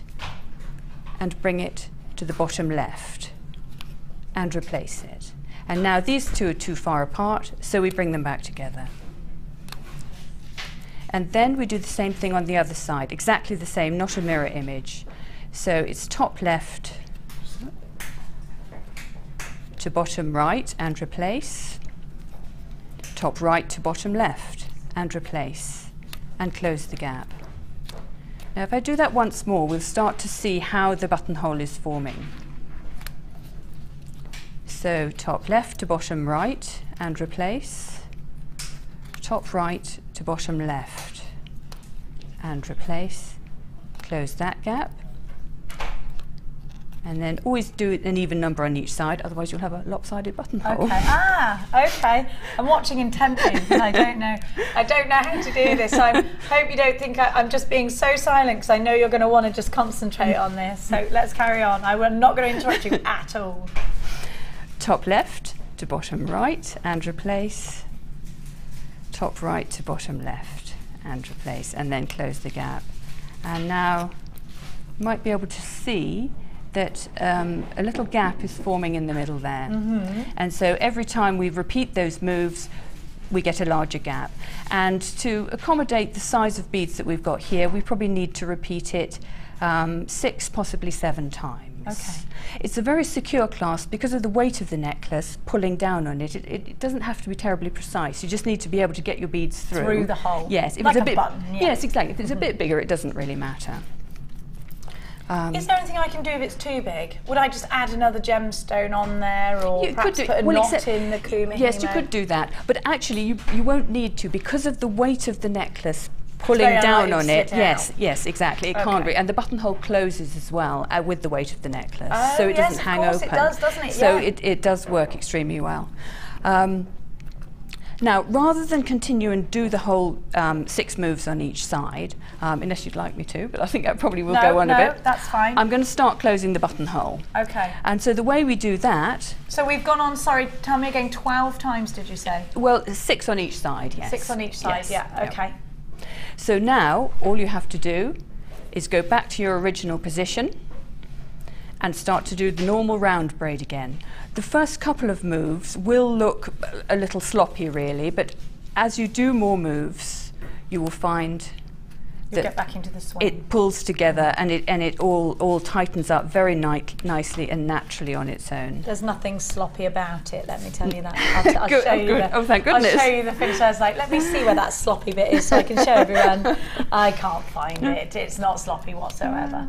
[SPEAKER 4] and bring it to the bottom left and replace it. And now these two are too far apart, so we bring them back together. And then we do the same thing on the other side, exactly the same, not a mirror image. So it's top left to bottom right and replace, top right to bottom left and replace, and close the gap. Now if I do that once more, we'll start to see how the buttonhole is forming. So top left to bottom right and replace, top right to bottom left and replace, close that gap, And then always do an even number on each side, otherwise you'll have a lopsided buttonhole.
[SPEAKER 2] Okay. Okay. I'm watching intently because I don't know how to do this. So I hope you don't think I'm just being so silent because I know you're going to want to just concentrate on this. So let's carry on. I'm not going to interrupt you at all.
[SPEAKER 4] Top left to bottom right and replace. Top right to bottom left and replace, and then close the gap. And now you might be able to see that a little gap is forming in the middle there. And so every time we repeat those moves, we get a larger gap. And to accommodate the size of beads that we've got here, we probably need to repeat it 6, possibly 7 times.
[SPEAKER 2] Okay.
[SPEAKER 4] It's a very secure clasp because of the weight of the necklace pulling down on it. It doesn't have to be terribly precise. You just need to be able to get your beads through
[SPEAKER 2] the hole.
[SPEAKER 4] Yes, if
[SPEAKER 2] like
[SPEAKER 4] it's
[SPEAKER 2] a
[SPEAKER 4] bit,
[SPEAKER 2] button. Yeah.
[SPEAKER 4] Yes, exactly. If it's a bit bigger, it doesn't really matter.
[SPEAKER 2] Is there anything I can do if it's too big? Would I just add another gemstone on there, or
[SPEAKER 4] You
[SPEAKER 2] perhaps
[SPEAKER 4] could do,
[SPEAKER 2] put a
[SPEAKER 4] well,
[SPEAKER 2] knot in the Kumihimo?
[SPEAKER 4] Yes, you could do that, but actually you won't need to because of the weight of the necklace pulling
[SPEAKER 2] very
[SPEAKER 4] down
[SPEAKER 2] unlikely
[SPEAKER 4] on
[SPEAKER 2] to
[SPEAKER 4] it.
[SPEAKER 2] slip
[SPEAKER 4] Yes,
[SPEAKER 2] out.
[SPEAKER 4] yes, exactly. It can't be, and the buttonhole closes as well with the weight of the necklace, so it doesn't hang open.
[SPEAKER 2] It does, doesn't it?
[SPEAKER 4] So
[SPEAKER 2] yeah.
[SPEAKER 4] it does work extremely well. Now, rather than continue and do the whole 6 moves on each side, unless you'd like me to, but I think I probably will go on a bit.
[SPEAKER 2] No, that's fine.
[SPEAKER 4] I'm going to start closing the buttonhole.
[SPEAKER 2] Okay.
[SPEAKER 4] And so the way we do that.
[SPEAKER 2] So we've gone on, sorry, tell me again, 12 times did you say?
[SPEAKER 4] Well, 6 on each side, yes.
[SPEAKER 2] 6 on each side,
[SPEAKER 4] Yes,
[SPEAKER 2] yeah, okay.
[SPEAKER 4] So now all you have to do is go back to your original position and start to do the normal round braid again. The first couple of moves will look a little sloppy really, but as you do more moves, you will find
[SPEAKER 2] You'll get back into the swing.
[SPEAKER 4] it pulls together and it all tightens up very nicely and naturally on its own.
[SPEAKER 2] There's nothing sloppy about it, let me tell you that. I'll
[SPEAKER 4] Good,
[SPEAKER 2] show you
[SPEAKER 4] good. Oh, thank goodness.
[SPEAKER 2] I'll show you the finish. I was like, let me see where that sloppy bit is so I can show everyone. I can't find it. It's not sloppy whatsoever.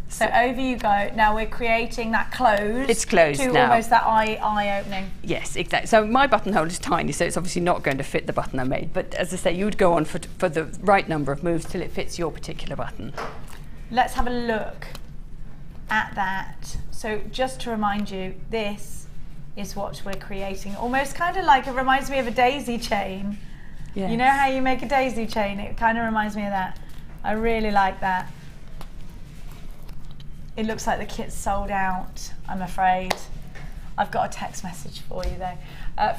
[SPEAKER 2] So over you go. Now we're creating that close.
[SPEAKER 4] It's closed
[SPEAKER 2] to
[SPEAKER 4] now.
[SPEAKER 2] almost that eye opening.
[SPEAKER 4] Yes, exactly. So my buttonhole is tiny, so it's obviously not going to fit the button I made. But as I say, you would go on for the right number of moves till it fits your particular button.
[SPEAKER 2] Let's have a look at that. So just to remind you, this is what we're creating. Almost kind of like, it reminds me of a daisy chain.
[SPEAKER 4] Yes.
[SPEAKER 2] You know how you make a daisy chain? It kind of reminds me of that. I really like that. It looks like the kit's sold out, I'm afraid. I've got a text message for you though.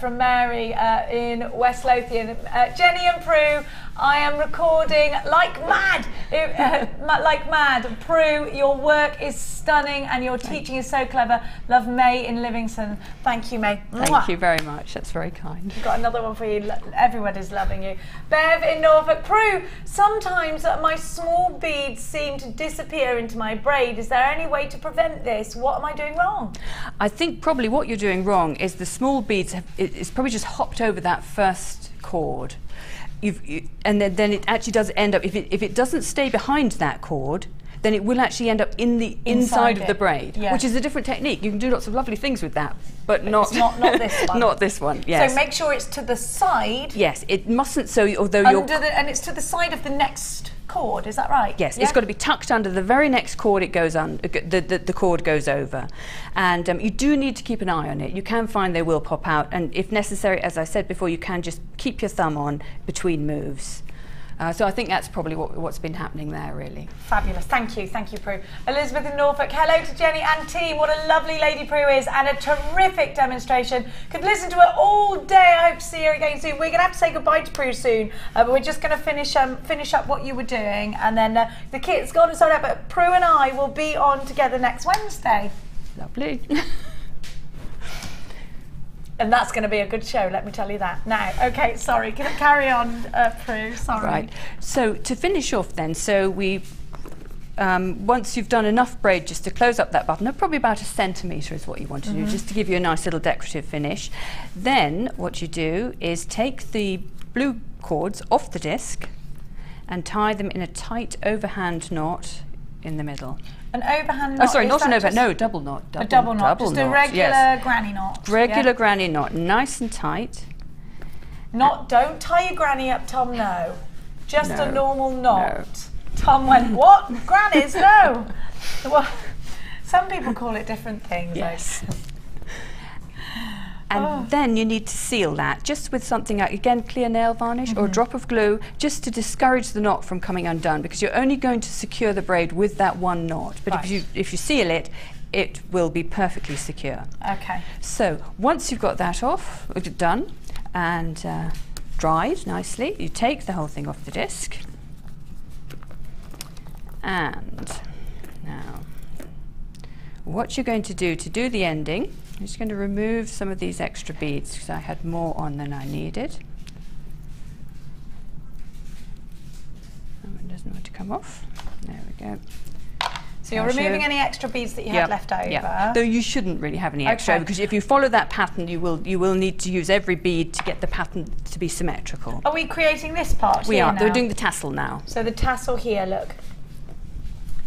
[SPEAKER 2] From Mary in West Lothian. Jenny and Prue, I am recording like mad. Like mad. Prue, your work is stunning and your teaching is so clever. Love, May in Livingston. Thank you, May.
[SPEAKER 4] Thank you very much. That's very kind.
[SPEAKER 2] Got another one for you. Everyone is loving you. Bev in Norfolk. Prue, sometimes my small beads seem to disappear into my braid. Is there any way to prevent this? What am I doing wrong?
[SPEAKER 4] I think probably what you're doing wrong is the small beads it's probably just hopped over that first cord. And then it actually does end up, if it doesn't stay behind that cord, then it will actually end up in the inside of the braid,
[SPEAKER 2] yeah.
[SPEAKER 4] which is a different technique. You can do lots of lovely things with that, but not
[SPEAKER 2] this one.
[SPEAKER 4] Not this one, yes.
[SPEAKER 2] So make sure it's to the side.
[SPEAKER 4] Yes, it mustn't, so although
[SPEAKER 2] and it's to the side of the next cord, is that right?
[SPEAKER 4] Yes,
[SPEAKER 2] yeah?
[SPEAKER 4] it's got to be tucked under the very next cord it goes on, the cord goes over. And you do need to keep an eye on it. You can find they will pop out, and if necessary, as I said before, you can just keep your thumb on between moves. So I think that's probably what's been happening there, really.
[SPEAKER 2] Fabulous. Thank you, Prue. Elizabeth in Norfolk. Hello to Jenny and team. What a lovely lady Prue is, and a terrific demonstration. Could listen to her all day. I hope to see her again soon. We're going to have to say goodbye to Prue soon, but we're just going to finish up what you were doing, and then the kit's gone and sold out. But Prue and I will be on together next Wednesday.
[SPEAKER 4] Lovely.
[SPEAKER 2] And that's going to be a good show, let me tell you that. Now, okay, sorry, can I carry on, Prue? Sorry.
[SPEAKER 4] Right. So to finish off then, so we once you've done enough braid just to close up that button, probably about 1 centimetre is what you want to do, just to give you a nice little decorative finish. Then what you do is take the blue cords off the disc and tie them in a tight overhand knot in the middle.
[SPEAKER 2] An overhand knot?
[SPEAKER 4] Oh, sorry, not an overhand, no, double knot.
[SPEAKER 2] A double knot, just a regular granny knot.
[SPEAKER 4] Regular granny knot, nice and tight.
[SPEAKER 2] Don't tie your granny up, Tom, no. Just a normal knot.
[SPEAKER 4] No.
[SPEAKER 2] Tom went, what? Grannies, no. Well, Some people call it different things.
[SPEAKER 4] Yes. And then you need to seal that just with something like, again, clear nail varnish or a drop of glue, just to discourage the knot from coming undone, because you're only going to secure the braid with that one knot. But if you seal it, it will be perfectly secure.
[SPEAKER 2] Okay.
[SPEAKER 4] So once you've got that off, done, and dried nicely, you take the whole thing off the disc. And now, what you're going to do the ending, I'm just going to remove some of these extra beads because I had more on than I needed. It doesn't want to come off. There we go.
[SPEAKER 2] So you're removing any extra beads that you had left over.
[SPEAKER 4] Yeah. Though you shouldn't really have any extra, because if you follow that pattern, you will need to use every bead to get the pattern to be symmetrical.
[SPEAKER 2] Are we creating this part?
[SPEAKER 4] We are.
[SPEAKER 2] Now?
[SPEAKER 4] They're doing the tassel now.
[SPEAKER 2] So the tassel here, look.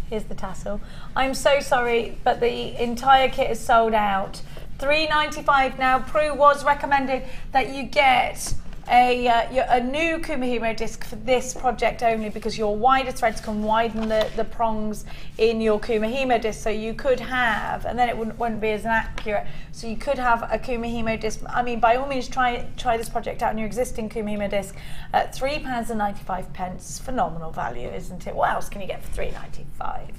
[SPEAKER 2] Here's the tassel. I'm so sorry, but the entire kit is sold out. $3.95 now. Prue was recommending that you get a new Kumihimo disc for this project only, because your wider threads can widen the prongs in your Kumihimo disc, so you could have, and then it wouldn't be as accurate, so you could have a Kumihimo disc. I mean, by all means try this project out on your existing Kumihimo disc at £3.95. Phenomenal value, isn't it? What else can you get for £3.95?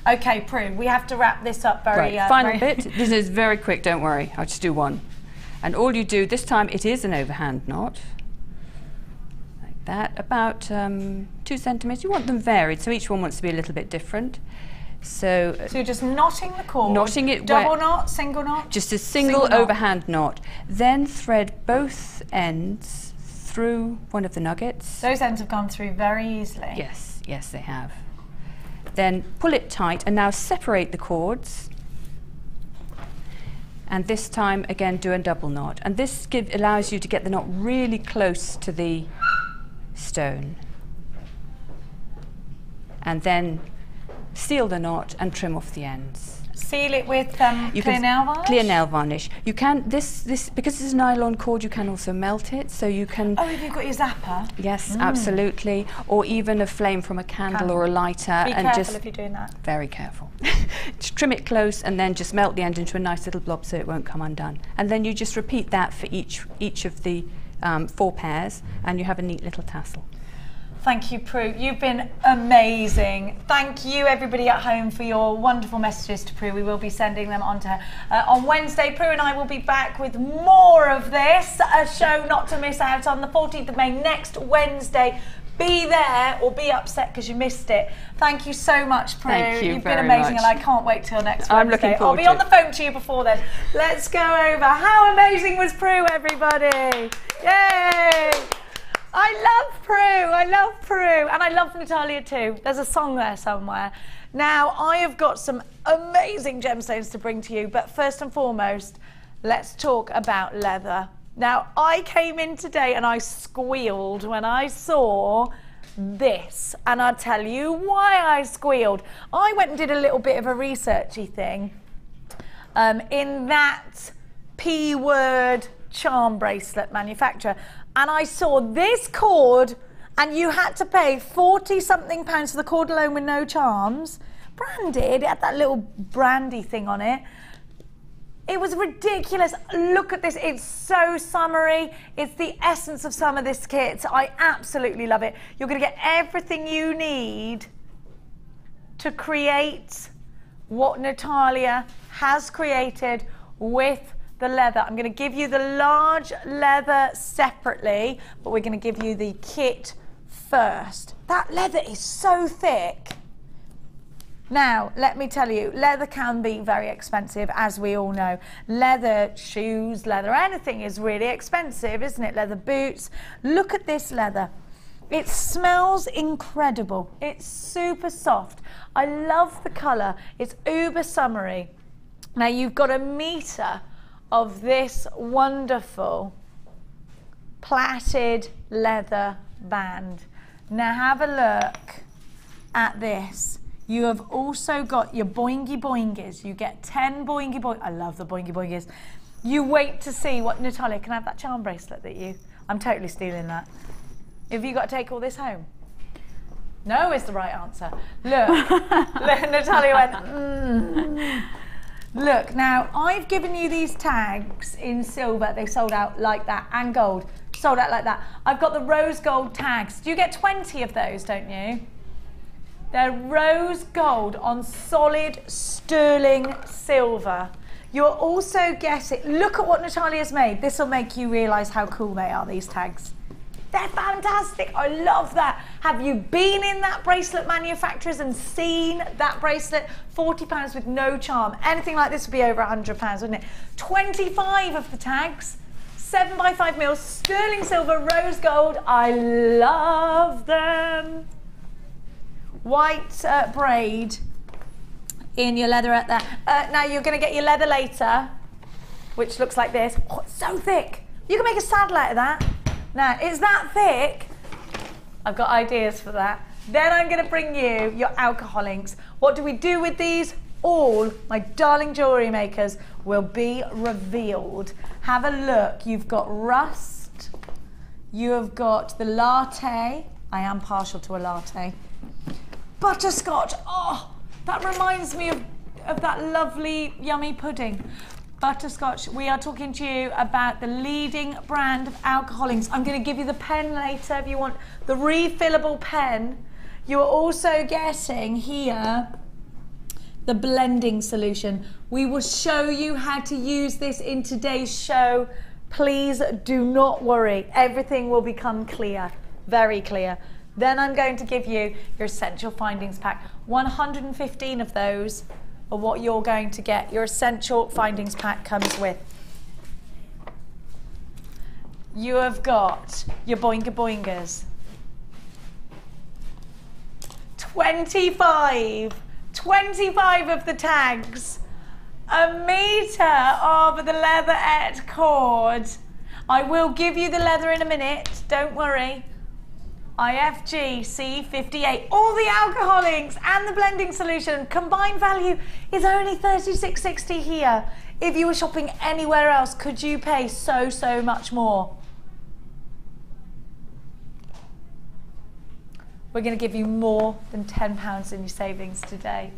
[SPEAKER 2] Okay, Prue, we have to wrap this up very...
[SPEAKER 4] Right, final bit. This is very quick, don't worry. I'll just do one. And all you do, this time it is an overhand knot. Like that, about 2 centimetres. You want them varied, so each one wants to be a little bit different. So
[SPEAKER 2] you're just knotting the cord.
[SPEAKER 4] Knotting it
[SPEAKER 2] double knot, single knot?
[SPEAKER 4] Just a single overhand knot. Then thread both ends through one of the nuggets.
[SPEAKER 2] Those ends have gone through very easily.
[SPEAKER 4] Yes, yes they have. Then pull it tight and now separate the cords. And this time again do a double knot. And this allows you to get the knot really close to the stone. And then seal the knot and trim off the ends.
[SPEAKER 2] Seal it with clear nail varnish?
[SPEAKER 4] Clear nail varnish. You can, this because it's a nylon cord, you can also melt it, so you can...
[SPEAKER 2] Oh, have you got your zapper?
[SPEAKER 4] Yes, absolutely. Or even a flame from a candle or a lighter.
[SPEAKER 2] Be careful if you're doing that. Very
[SPEAKER 4] careful. Just trim it close and then just melt the end into a nice little blob so it won't come undone. And then you just repeat that for each of the 4 pairs, and you have a neat little tassel.
[SPEAKER 2] Thank you, Prue. You've been amazing. Thank you, everybody at home, for your wonderful messages to Prue. We will be sending them on to her. On Wednesday, Prue and I will be back with more of this. A show not to miss out on the 14th of May, next Wednesday. Be there or be upset because you missed it. Thank you so much, Prue.
[SPEAKER 4] Thank you
[SPEAKER 2] You've been amazing, and I can't wait till next Wednesday.
[SPEAKER 4] I'm looking forward to it.
[SPEAKER 2] I'll be on the phone to you before then. Let's go over. How amazing was Prue, everybody? Yay! I love Prue, and I love Natalia too. There's a song there somewhere. Now, I have got some amazing gemstones to bring to you, but first and foremost, let's talk about leather. Now, I came in today and I squealed when I saw this, and I'll tell you why I squealed. I went and did a little bit of a researchy thing in that P-word charm bracelet manufacturer, and I saw this cord, and you had to pay £40-something for the cord alone with no charms, branded. It had that little brandy thing on it. It was ridiculous. Look at this. It's so summery. It's the essence of summer, this kit. I absolutely love it. You're going to get everything you need to create what Natalia has created with the leather. I'm going to give you the large leather separately, but we're going to give you the kit first. That leather is so thick. Now, let me tell you, leather can be very expensive, as we all know. Leather shoes, leather anything is really expensive, isn't it? Leather boots. Look at this leather. It smells incredible. It's super soft. I love the colour. It's uber summery. Now, you've got 1 metre of this wonderful plaited leather band. Now have a look at this. You have also got your boingy boingies. You get 10 boingy boingies. I love the boingy boingies. You wait to see what Natalia can I have that charm bracelet that I'm totally stealing that. Have you got to take all this home? No is the right answer. Look, Natalia went, Look, now I've given you these tags in silver. They sold out like that, and gold. Sold out like that. I've got the rose gold tags. Do you get 20 of those, don't you? They're rose gold on solid sterling silver. You're also getting, look at what Natalia's made. This will make you realise how cool they are, these tags. They're fantastic. I love that. Have you been in that bracelet manufacturers and seen that bracelet? £40 with no charm. Anything like this would be over £100, wouldn't it? 25 of the tags. 7x5 mils, sterling silver, rose gold. I love them. White braid in your leatherette there. Now you're going to get your leather later, which looks like this. Oh, it's so thick. You can make a saddle out of that. Now, it's that thick. I've got ideas for that. Then I'm going to bring you your alcohol inks. What do we do with these? All my darling jewellery makers will be revealed. Have a look. You've got rust. You have got the latte. I am partial to a latte. Butterscotch. Oh, that reminds me of that lovely, yummy pudding. Butterscotch. We are talking to you about the leading brand of alcohol inks. I'm going to give you the pen later if you want the refillable pen. You are also getting here the blending solution. We will show you how to use this in today's show. Please do not worry. Everything will become clear, very clear. Then I'm going to give you your essential findings pack. 115 of those are what you're going to get. Your essential findings pack comes with. You have got your boinga boingas. 25 of the tags. A metre of the leatherette cord. I will give you the leather in a minute, don't worry. IFG C58, all the alcohol inks and the blending solution. Combined value is only $36.60 here. If you were shopping anywhere else, could you pay so much more? We're going to give you more than £10 in your savings today.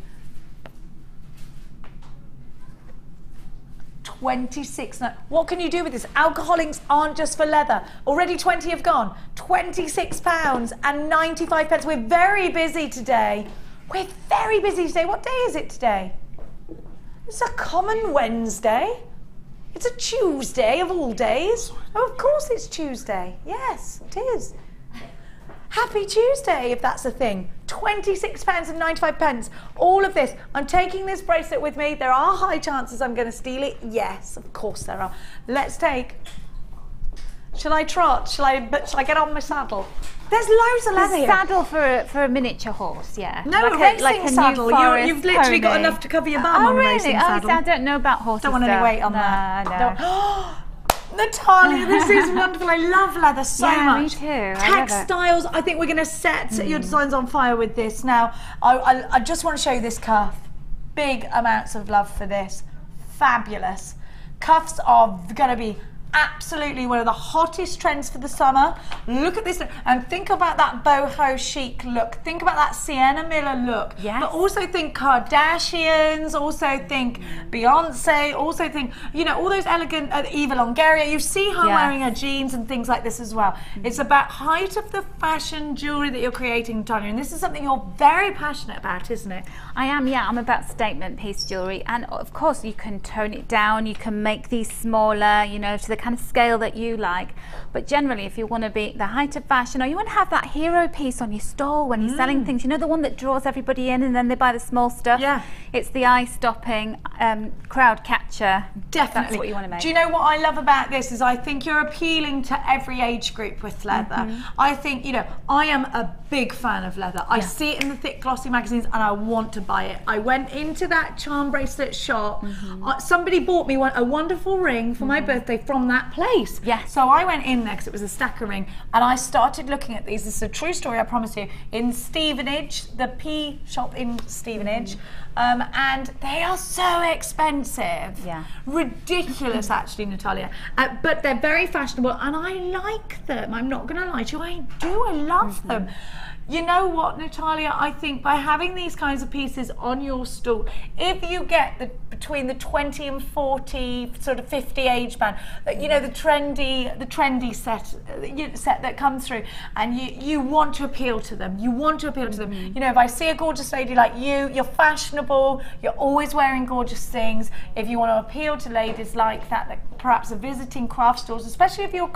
[SPEAKER 2] 26. What can you do with this? Alcohol inks aren't just for leather. Already 20 have gone. £26 and 95 pence. We're very busy today. We're very busy today. What day is it today? It's a common Wednesday. It's a Tuesday of all days. Oh, of course it's Tuesday. Yes, it is. Happy Tuesday, if that's a thing. £26 and 95 pence. All of this. I'm taking this bracelet with me. There are high chances I'm going to steal it. Yes, of course there are. Let's take. Shall I trot? Shall I get on my saddle? There's loads of leather here.
[SPEAKER 3] Saddle for a miniature horse, yeah.
[SPEAKER 2] No, like a racing saddle. You've literally got enough to cover your bum on a racing saddle.
[SPEAKER 3] I don't know about horses.
[SPEAKER 2] Don't want any weight on that.
[SPEAKER 3] No.
[SPEAKER 2] Natalia, this is wonderful. I love leather so much.
[SPEAKER 3] Me too.
[SPEAKER 2] Textiles, I think we're going to set your designs on fire with this. Now, I just want to show you this cuff. Big amounts of love for this. Fabulous. Cuffs are going to be absolutely one of the hottest trends for the summer. Look at this and think about that boho chic look. Think about that Sienna Miller look.
[SPEAKER 3] Yes.
[SPEAKER 2] But also think Kardashians, also think Beyonce, also think, you know, all those elegant Eva Longoria. You see her wearing her jeans and things like this as well. It's about height of the fashion jewellery that you're creating, Tanya, and this is something you're very passionate about, isn't it?
[SPEAKER 3] I am, yeah. I'm about statement piece jewellery, and of course you can tone it down, you can make these smaller, you know, to the kind of scale that you like. But generally, if you want to be the height of fashion, or you want to have that hero piece on your stall when you're selling things, you know, the one that draws everybody in and then they buy the small stuff. Yeah. It's the eye-stopping crowd catcher.
[SPEAKER 2] Definitely.
[SPEAKER 3] That's what you want to make.
[SPEAKER 2] Do you know what I love about this is I think you're appealing to every age group with leather. I think, you know, I am a big fan of leather. I see it in the thick glossy magazines and I want to buy it. I went into that charm bracelet shop. Somebody bought me a wonderful ring for my birthday from that place.
[SPEAKER 3] Yes.
[SPEAKER 2] So I went in there because it was a stacker ring and I started looking at these. This is a true story, I promise you. In Stevenage, the P shop in Stevenage. And they are so expensive.
[SPEAKER 3] Yeah.
[SPEAKER 2] Ridiculous, actually, Natalia. But they're very fashionable and I like them. I'm not going to lie to you. I do. I love them. You know what, Natalia? I think by having these kinds of pieces on your stall, if you get between the 20 and 40, sort of 50 age band, you know, the trendy set that comes through, and you want to appeal to them. You want to appeal to them. You know, if I see a gorgeous lady like you, you're fashionable, you're always wearing gorgeous things. If you want to appeal to ladies like that perhaps are visiting craft stores, especially if you're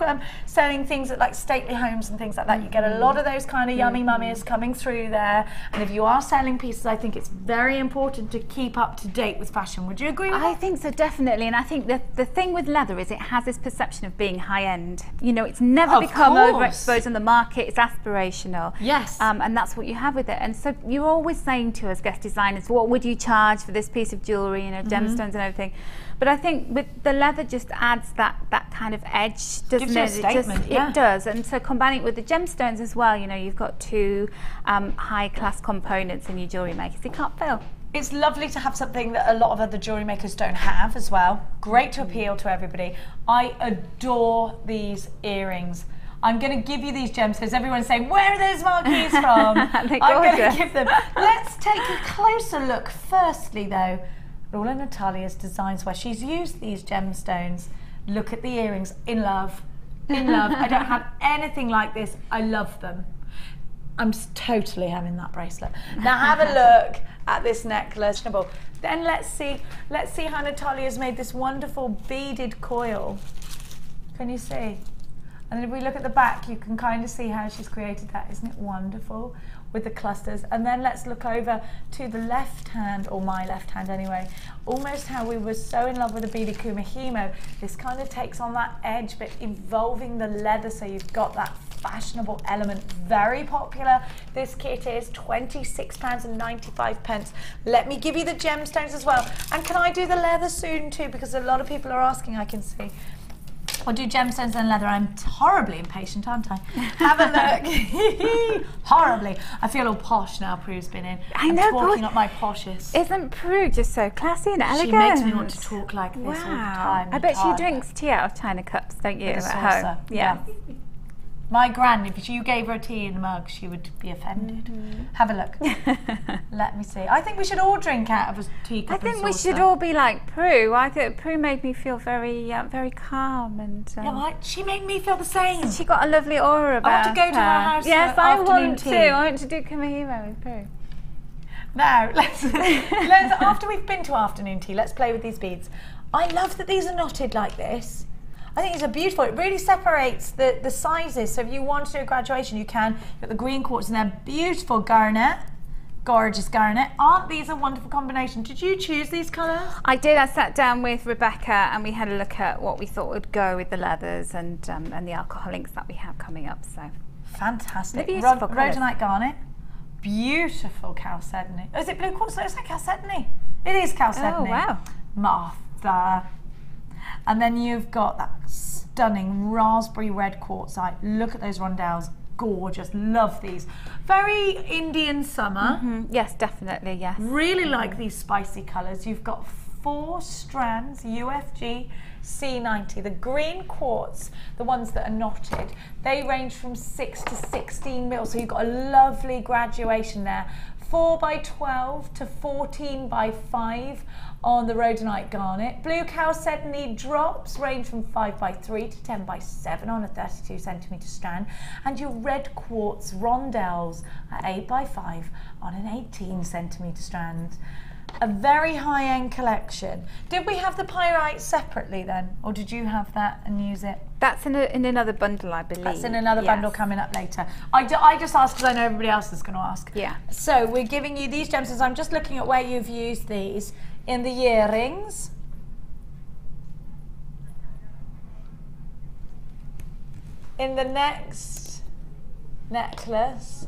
[SPEAKER 2] selling things at like stately homes and things like that, you get a lot of those kind of yummy mummies coming through there. And if you are selling pieces, I think it's very important to keep up to date with fashion. Would you agree with that?
[SPEAKER 3] I think so, definitely. And I think the thing with leather is it has this perception of being high end. You know, it's never become overexposed on the market. It's aspirational.
[SPEAKER 2] Yes.
[SPEAKER 3] And that's what you have with it. And so you're always saying to us guest designers, what would you charge for this piece of jewellery, you know, gemstones and everything. But I think with the leather just adds that kind of edge, doesn't
[SPEAKER 2] Gives you a statement,
[SPEAKER 3] It does. And so combining it with the gemstones as well, you know, you've got two high class components in your jewellery makers. You can't fail.
[SPEAKER 2] It's lovely to have something that a lot of other jewellery makers don't have as well. Great to appeal to everybody. I adore these earrings. I'm going to give you these gemstones. Everyone's saying, where are those marquees from? I'm going to give them. Let's take a closer look. Firstly, though, all of Natalia's designs where she's used these gemstones. Look at the earrings. In love. In love. I don't have anything like this. I love them. I'm totally having that bracelet. Now have a look at this necklace. Then let's see how Natalia's made this wonderful beaded coil. Can you see? And then if we look at the back, you can kind of see how she's created that. Isn't it wonderful? With the clusters. And then let's look over to the left hand, or my left hand anyway, almost how we were so in love with the beaded Kumihimo. This kind of takes on that edge, but involving the leather, so you've got that fashionable element. Very popular. This kit is £26.95. Let me give you the gemstones as well. And can I do the leather soon too? Because a lot of people are asking, I can see. I'll do gemstones and leather. I'm horribly impatient, aren't I? Have a look. Horribly. I feel all posh now Prue's been in. I'm talking up my poshes.
[SPEAKER 3] Isn't Prue just so classy and elegant?
[SPEAKER 2] She makes me want to talk like this all the time.
[SPEAKER 3] I bet she drinks tea out of china cups, don't you, at home?
[SPEAKER 2] Yeah. My gran, if you gave her a tea in a mug, she would be offended. Have a look. Let me see. I think we should all drink out of a teacup.
[SPEAKER 3] I think we should all be like Prue. I think Prue made me feel very, very calm, and
[SPEAKER 2] she made me feel the same.
[SPEAKER 3] She got a lovely aura about her.
[SPEAKER 2] I want to go to her house.
[SPEAKER 3] Yes,
[SPEAKER 2] for
[SPEAKER 3] I
[SPEAKER 2] afternoon
[SPEAKER 3] want
[SPEAKER 2] tea.
[SPEAKER 3] to. I want to do Kumihimo with Prue.
[SPEAKER 2] Now, let's after we've been to afternoon tea, let's play with these beads. I love that these are knotted like this. I think these are beautiful. It really separates the sizes. So if you want to do a graduation, you can. You've got the green quartz in there. Beautiful garnet. Gorgeous garnet. Aren't these a wonderful combination? Did you choose these colours?
[SPEAKER 3] I did. I sat down with Rebecca and we had a look at what we thought would go with the leathers and the alcoholics that we have coming up. So
[SPEAKER 2] fantastic.
[SPEAKER 3] Beautiful
[SPEAKER 2] rhodonite garnet. Beautiful chalcedony. Oh, is it blue quartz? Looks like chalcedony. It is chalcedony.
[SPEAKER 3] Oh, wow.
[SPEAKER 2] Martha. And then you've got that stunning raspberry red quartzite. Look at those rondelles. Gorgeous. Love these. Very Indian summer.
[SPEAKER 3] Yes, definitely, yes.
[SPEAKER 2] Really like these spicy colours. You've got 4 strands, UFG C90. The green quartz, the ones that are knotted, they range from 6 to 16 mils. So you've got a lovely graduation there. 4 by 12 to 14 by 5 on the rhodonite garnet. Blue chalcedony drops range from 5 by 3 to 10 by 7 on a 32 centimetre strand, and your red quartz rondelles are 8 by 5 on an 18 centimetre strand. A very high-end collection. Did we have the pyrite separately then, or did you have that and use it?
[SPEAKER 3] That's in another bundle, I believe.
[SPEAKER 2] That's in another bundle coming up later. I just asked because I know everybody else is going to ask.
[SPEAKER 3] Yeah.
[SPEAKER 2] So we're giving you these gemstones. I'm just looking at where you've used these. In the earrings, in the next necklace,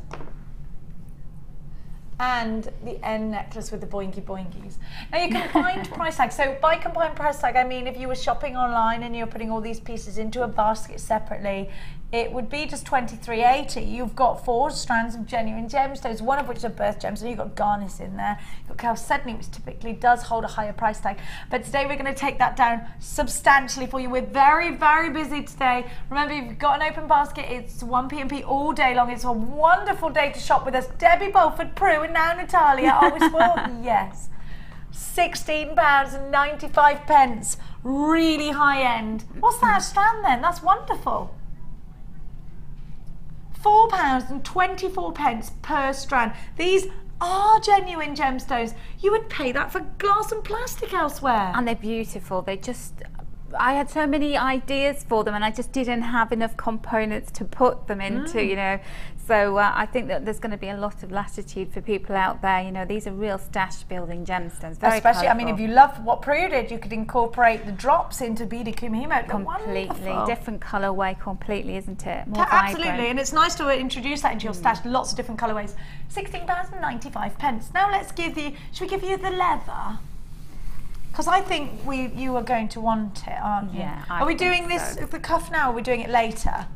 [SPEAKER 2] and the end necklace with the boingy boingies. Now your combined price tag, so by combined price tag I mean if you were shopping online and you're putting all these pieces into a basket separately, it would be just $23.80. You've got 4 strands of genuine gemstones, one of which are birth gems, so you've got garnet in there. You've got chalcedony, which typically does hold a higher price tag. But today we're going to take that down substantially for you. We're very, very busy today. Remember, you've got an open basket. It's 1 p.m. all day long. It's a wonderful day to shop with us. Debbie Bolford, Prue, and now Natalia. Are we spoiled? Yes. £16.95. Really high end. What's that strand then? That's wonderful. £4.24 per strand. These are genuine gemstones. You would pay that for glass and plastic elsewhere.
[SPEAKER 3] And they're beautiful. They just, I had so many ideas for them and I just didn't have enough components to put them into, you know. So I think that there's going to be a lot of latitude for people out there. You know, these are real stash building gemstones. Very
[SPEAKER 2] Especially,
[SPEAKER 3] colourful.
[SPEAKER 2] I mean, if you love what Prue did, you could incorporate the drops into beaded Kumihimo.
[SPEAKER 3] Completely different colourway, completely, isn't it? More
[SPEAKER 2] Absolutely,
[SPEAKER 3] vibrant.
[SPEAKER 2] and it's nice to introduce that into your stash. Lots of different colourways. £16.95. Now let's give you. Should we give you the leather? Because I think you are going to want it, aren't you?
[SPEAKER 3] Yeah.
[SPEAKER 2] Are we doing this the cuff now? Or are we doing it later?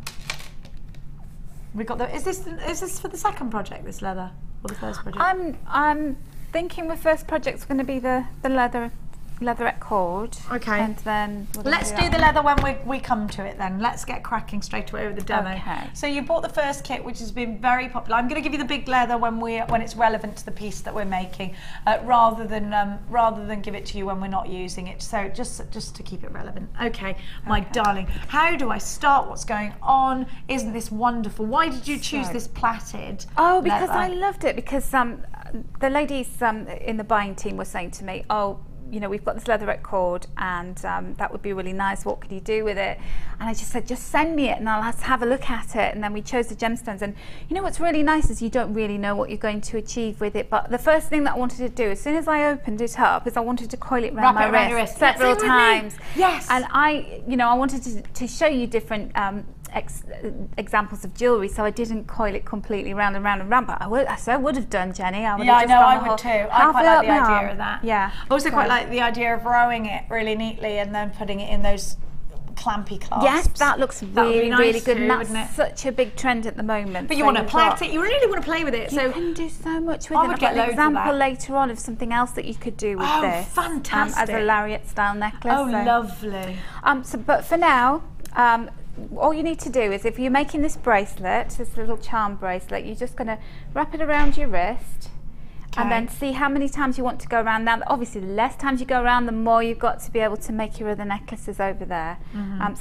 [SPEAKER 2] We got the. Is this for the second project? This leather or the first project?
[SPEAKER 3] I'm thinking the first project's going to be the leatherette cord.
[SPEAKER 2] Okay.
[SPEAKER 3] And then
[SPEAKER 2] let's do the leather when we come to it then. Let's get cracking straight away with the demo.
[SPEAKER 3] Okay.
[SPEAKER 2] So you bought the first kit, which has been very popular. I'm going to give you the big leather when it's relevant to the piece that we're making, rather than give it to you when we're not using it. So just to keep it relevant. Okay, my darling. How do I start? What's going on? Isn't this wonderful? Why did you choose this plaited?
[SPEAKER 3] Oh, because
[SPEAKER 2] leather?
[SPEAKER 3] I loved it. Because the ladies in the buying team were saying to me, oh, you know, we've got this leatherette cord and that would be really nice, what could you do with it? And I just said, just send me it and I'll have a look at it. And then we chose the gemstones, and you know what's really nice is you don't really know what you're going to achieve with it, but the first thing that I wanted to do as soon as I opened it up is I wanted to coil it around my wrist several times.
[SPEAKER 2] Yes.
[SPEAKER 3] And I wanted to show you different examples of jewellery, so I didn't coil it completely round and round and round, but I would have done, Jenny. I would have just
[SPEAKER 2] I would too. I quite like the idea of that.
[SPEAKER 3] Yeah.
[SPEAKER 2] I also quite like the idea of rowing it really neatly and then putting it in those clampy clasps.
[SPEAKER 3] Yes, that looks really,
[SPEAKER 2] nice
[SPEAKER 3] really good,
[SPEAKER 2] too,
[SPEAKER 3] and that's
[SPEAKER 2] wouldn't it?
[SPEAKER 3] such a big trend at the moment.
[SPEAKER 2] But you want to play it, you really want to play with it.
[SPEAKER 3] You
[SPEAKER 2] So
[SPEAKER 3] can do so much with
[SPEAKER 2] I
[SPEAKER 3] it.
[SPEAKER 2] would
[SPEAKER 3] I've
[SPEAKER 2] get
[SPEAKER 3] got an
[SPEAKER 2] loads of
[SPEAKER 3] example
[SPEAKER 2] that.
[SPEAKER 3] later on of something else that you could do with
[SPEAKER 2] Oh,
[SPEAKER 3] this.
[SPEAKER 2] fantastic.
[SPEAKER 3] As a lariat style necklace.
[SPEAKER 2] Oh,
[SPEAKER 3] so.
[SPEAKER 2] lovely.
[SPEAKER 3] But for now, all you need to do is, if you're making this bracelet, this little charm bracelet, you're just going to wrap it around your wrist. And then see how many times you want to go around. Now, obviously, the less times you go around, the more you've got to be able to make your other necklaces over there.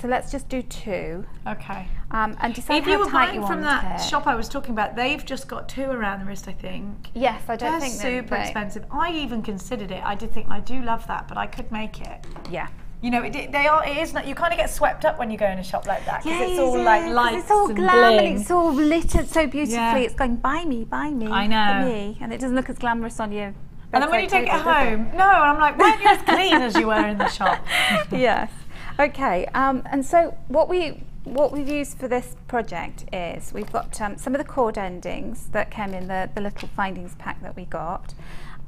[SPEAKER 3] So let's just do 2.
[SPEAKER 2] Okay.
[SPEAKER 3] And decide
[SPEAKER 2] If you
[SPEAKER 3] how
[SPEAKER 2] were
[SPEAKER 3] tight
[SPEAKER 2] buying
[SPEAKER 3] you
[SPEAKER 2] from
[SPEAKER 3] want
[SPEAKER 2] that
[SPEAKER 3] it.
[SPEAKER 2] shop I was talking about, they've just got 2 around the wrist, I think.
[SPEAKER 3] Yes, I don't
[SPEAKER 2] They're
[SPEAKER 3] think
[SPEAKER 2] super expensive. I even considered it. I did think I do love that, but I could make it.
[SPEAKER 3] Yeah.
[SPEAKER 2] You know, it is not. You kind of get swept up when you go in a shop like that because it's all like lights
[SPEAKER 3] it's all
[SPEAKER 2] and
[SPEAKER 3] glam
[SPEAKER 2] bling.
[SPEAKER 3] and it's all littered so beautifully.
[SPEAKER 2] Yeah.
[SPEAKER 3] It's going, buy me,
[SPEAKER 2] I know.
[SPEAKER 3] for me, and it doesn't look as glamorous on you.
[SPEAKER 2] And then when you take it home, no, and I'm like, weren't you as clean as you were in the shop?
[SPEAKER 3] Yes. Okay. And so what we've used for this project is we've got some of the cord endings that came in the little findings pack that we got.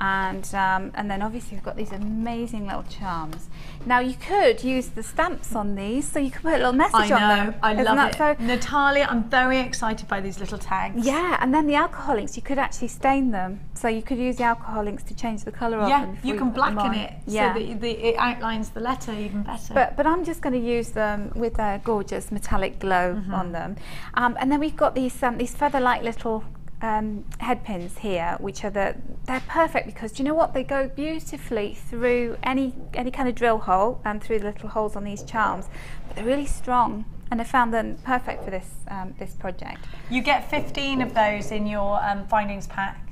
[SPEAKER 3] And then obviously we've got these amazing little charms. Now you could use the stamps on these, so you could put a little message on them.
[SPEAKER 2] I
[SPEAKER 3] Isn't
[SPEAKER 2] love
[SPEAKER 3] that
[SPEAKER 2] it.
[SPEAKER 3] so?
[SPEAKER 2] Natalia, I'm very excited by these little tags.
[SPEAKER 3] Yeah, and then the alcohol inks, you could actually stain them. So you could use the alcohol inks to change the colour of them.
[SPEAKER 2] Yeah, you can blacken it so that it outlines the letter even better.
[SPEAKER 3] But I'm just going to use them with their gorgeous metallic glow on them. And then we've got these feather-like little head pins here, which are they're perfect because do you know what, they go beautifully through any kind of drill hole and through the little holes on these charms, but they're really strong, and I found them perfect for this this project.
[SPEAKER 2] You get 15 of those in your findings pack.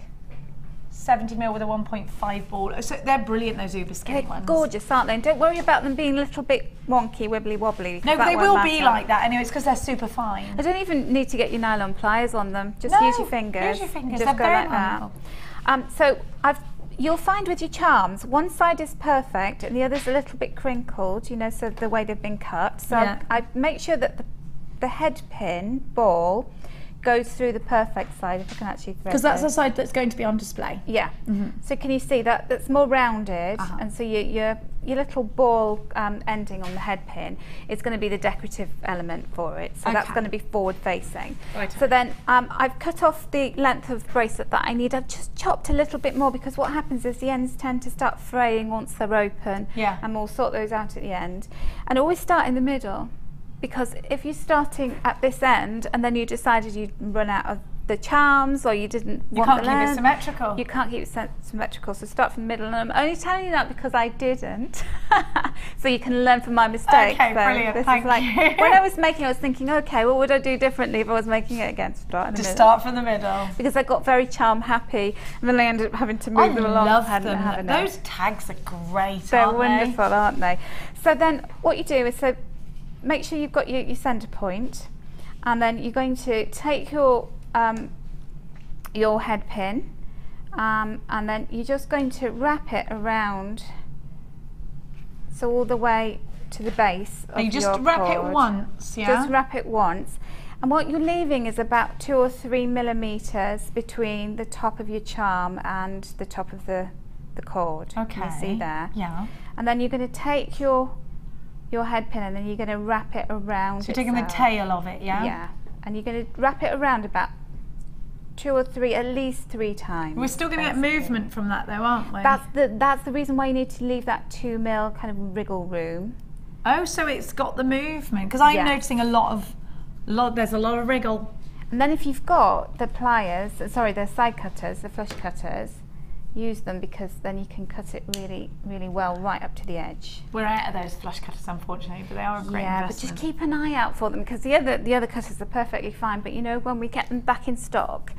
[SPEAKER 2] 70mm with a 1.5 ball. So they're brilliant, those uber skinny
[SPEAKER 3] They're
[SPEAKER 2] ones.
[SPEAKER 3] gorgeous, aren't they? And don't worry about them being a little bit wonky, wibbly wobbly.
[SPEAKER 2] No, but they will be like that anyway. It's because they're super fine.
[SPEAKER 3] I don't even need to get your nylon pliers on them. Just
[SPEAKER 2] No,
[SPEAKER 3] use your fingers.
[SPEAKER 2] use your fingers.
[SPEAKER 3] Just
[SPEAKER 2] They're
[SPEAKER 3] go
[SPEAKER 2] very
[SPEAKER 3] like that. So you'll find with your charms, one side is perfect and the other's a little bit crinkled, you know, so the way they've been cut. So
[SPEAKER 2] Yeah.
[SPEAKER 3] I make sure that the head pin ball goes through the perfect side, if I can actually thread
[SPEAKER 2] Because that's the
[SPEAKER 3] this.
[SPEAKER 2] side that's going to be on display.
[SPEAKER 3] Yeah. So can you see that that's more rounded, and so your little ball ending on the head pin is going to be the decorative element for it. So that's going to be forward facing.
[SPEAKER 2] Right.
[SPEAKER 3] So then I've cut off the length of the bracelet that I need. I've just chopped a little bit more because what happens is the ends tend to start fraying once they're open.
[SPEAKER 2] Yeah.
[SPEAKER 3] And we'll sort those out at the end. And always start in the middle, because if you're starting at this end and then you decided you'd run out of the charms, or you didn't want
[SPEAKER 2] can't
[SPEAKER 3] the
[SPEAKER 2] keep it
[SPEAKER 3] length,
[SPEAKER 2] symmetrical.
[SPEAKER 3] you can't keep it symmetrical, so start from the middle. And I'm only telling you that because I didn't, so you can learn from my mistakes.
[SPEAKER 2] Okay,
[SPEAKER 3] so
[SPEAKER 2] brilliant,
[SPEAKER 3] this
[SPEAKER 2] thank
[SPEAKER 3] is like,
[SPEAKER 2] you.
[SPEAKER 3] when I was making it, I was thinking, okay, what would I do differently if I was making it again? Start in the
[SPEAKER 2] Just
[SPEAKER 3] middle.
[SPEAKER 2] start from the middle.
[SPEAKER 3] Because I got very charm happy, and then I ended up having to move them along.
[SPEAKER 2] I love
[SPEAKER 3] hadn't
[SPEAKER 2] them.
[SPEAKER 3] had enough.
[SPEAKER 2] Those tags are great,
[SPEAKER 3] They're
[SPEAKER 2] aren't
[SPEAKER 3] wonderful, aren't they? So then what you do is, so make sure you've got your centre point, and then you're going to take your head pin, and then you're just going to wrap it around, so all the way to the base of
[SPEAKER 2] You just
[SPEAKER 3] your
[SPEAKER 2] wrap it
[SPEAKER 3] cord.
[SPEAKER 2] once, yeah?
[SPEAKER 3] Just wrap it once. And what you're leaving is about 2 or 3 millimeters between the top of your charm and the top of the cord.
[SPEAKER 2] Okay.
[SPEAKER 3] Can you see there?
[SPEAKER 2] Yeah.
[SPEAKER 3] And then you're going to take your head pin, and then you're going to wrap it around.
[SPEAKER 2] So you're taking the tail of it, yeah?
[SPEAKER 3] Yeah. And you're going to wrap it around about 2 or 3, at least 3 times.
[SPEAKER 2] We're still going to get
[SPEAKER 3] basically.
[SPEAKER 2] movement from that though, aren't we?
[SPEAKER 3] That's the reason why you need to leave that 2 mil kind of wriggle room.
[SPEAKER 2] Oh, so it's got the movement. Because I'm
[SPEAKER 3] Yeah.
[SPEAKER 2] noticing there's a lot of wriggle.
[SPEAKER 3] And then if you've got the pliers, sorry, the side cutters, the flush cutters, use them, because then you can cut it really, really well right up to the edge.
[SPEAKER 2] We're out of those flush cutters, unfortunately, but they are a great
[SPEAKER 3] Yeah, but
[SPEAKER 2] investment.
[SPEAKER 3] just keep an eye out for them, because the other cutters are perfectly fine. But you know, when we get them back in stock,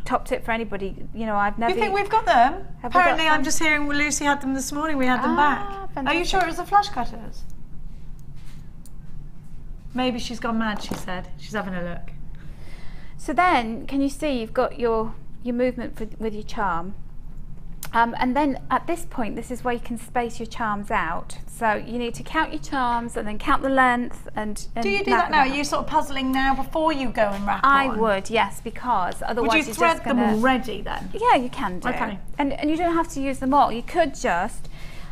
[SPEAKER 3] top tip for anybody, you know, I've never.
[SPEAKER 2] You think we've got them?
[SPEAKER 3] Have we got
[SPEAKER 2] Apparently, I'm
[SPEAKER 3] some?
[SPEAKER 2] just hearing Lucy had them this morning. We had them back. Are you
[SPEAKER 3] fantastic.
[SPEAKER 2] sure it was the flush cutters? Maybe she's gone mad, she said. She's having a look.
[SPEAKER 3] So then, can you see you've got your movement with your charm? And then at this point, this is where you can space your charms out. So you need to count your charms and then count the length. And
[SPEAKER 2] Do you do that now? Are you sort of puzzling now before you go and wrap
[SPEAKER 3] I
[SPEAKER 2] on?
[SPEAKER 3] would, yes, because otherwise
[SPEAKER 2] Would you
[SPEAKER 3] you're
[SPEAKER 2] thread
[SPEAKER 3] just
[SPEAKER 2] them
[SPEAKER 3] gonna,
[SPEAKER 2] already then?
[SPEAKER 3] Yeah, you can do.
[SPEAKER 2] Okay.
[SPEAKER 3] And you don't have to use them all. You could just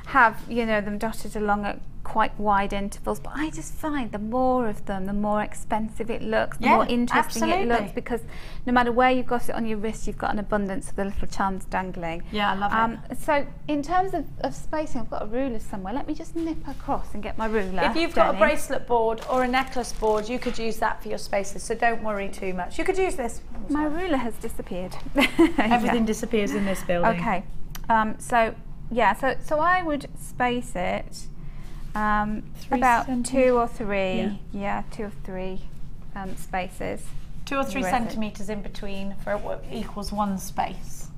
[SPEAKER 3] have, you know, them dotted along at quite wide intervals, but I just find the more of them, the more expensive it looks, the
[SPEAKER 2] Yeah,
[SPEAKER 3] more interesting it
[SPEAKER 2] absolutely.
[SPEAKER 3] looks, because no matter where you've got it on your wrist, you've got an abundance of the little charms dangling.
[SPEAKER 2] Yeah, I love it.
[SPEAKER 3] So in terms of spacing, I've got a ruler somewhere. Let me just nip across and get my ruler.
[SPEAKER 2] If you've got a
[SPEAKER 3] Jenny.
[SPEAKER 2] bracelet board or a necklace board, you could use that for your spaces, so don't worry too much. You could use this.
[SPEAKER 3] My ruler has disappeared.
[SPEAKER 2] Everything disappears in this building.
[SPEAKER 3] Okay, so yeah, so I would space it about 2 or 3. Yeah, 2 or 3 spaces.
[SPEAKER 2] 2 or 3
[SPEAKER 3] Worth it.
[SPEAKER 2] centimetres in between for what equals 1 space.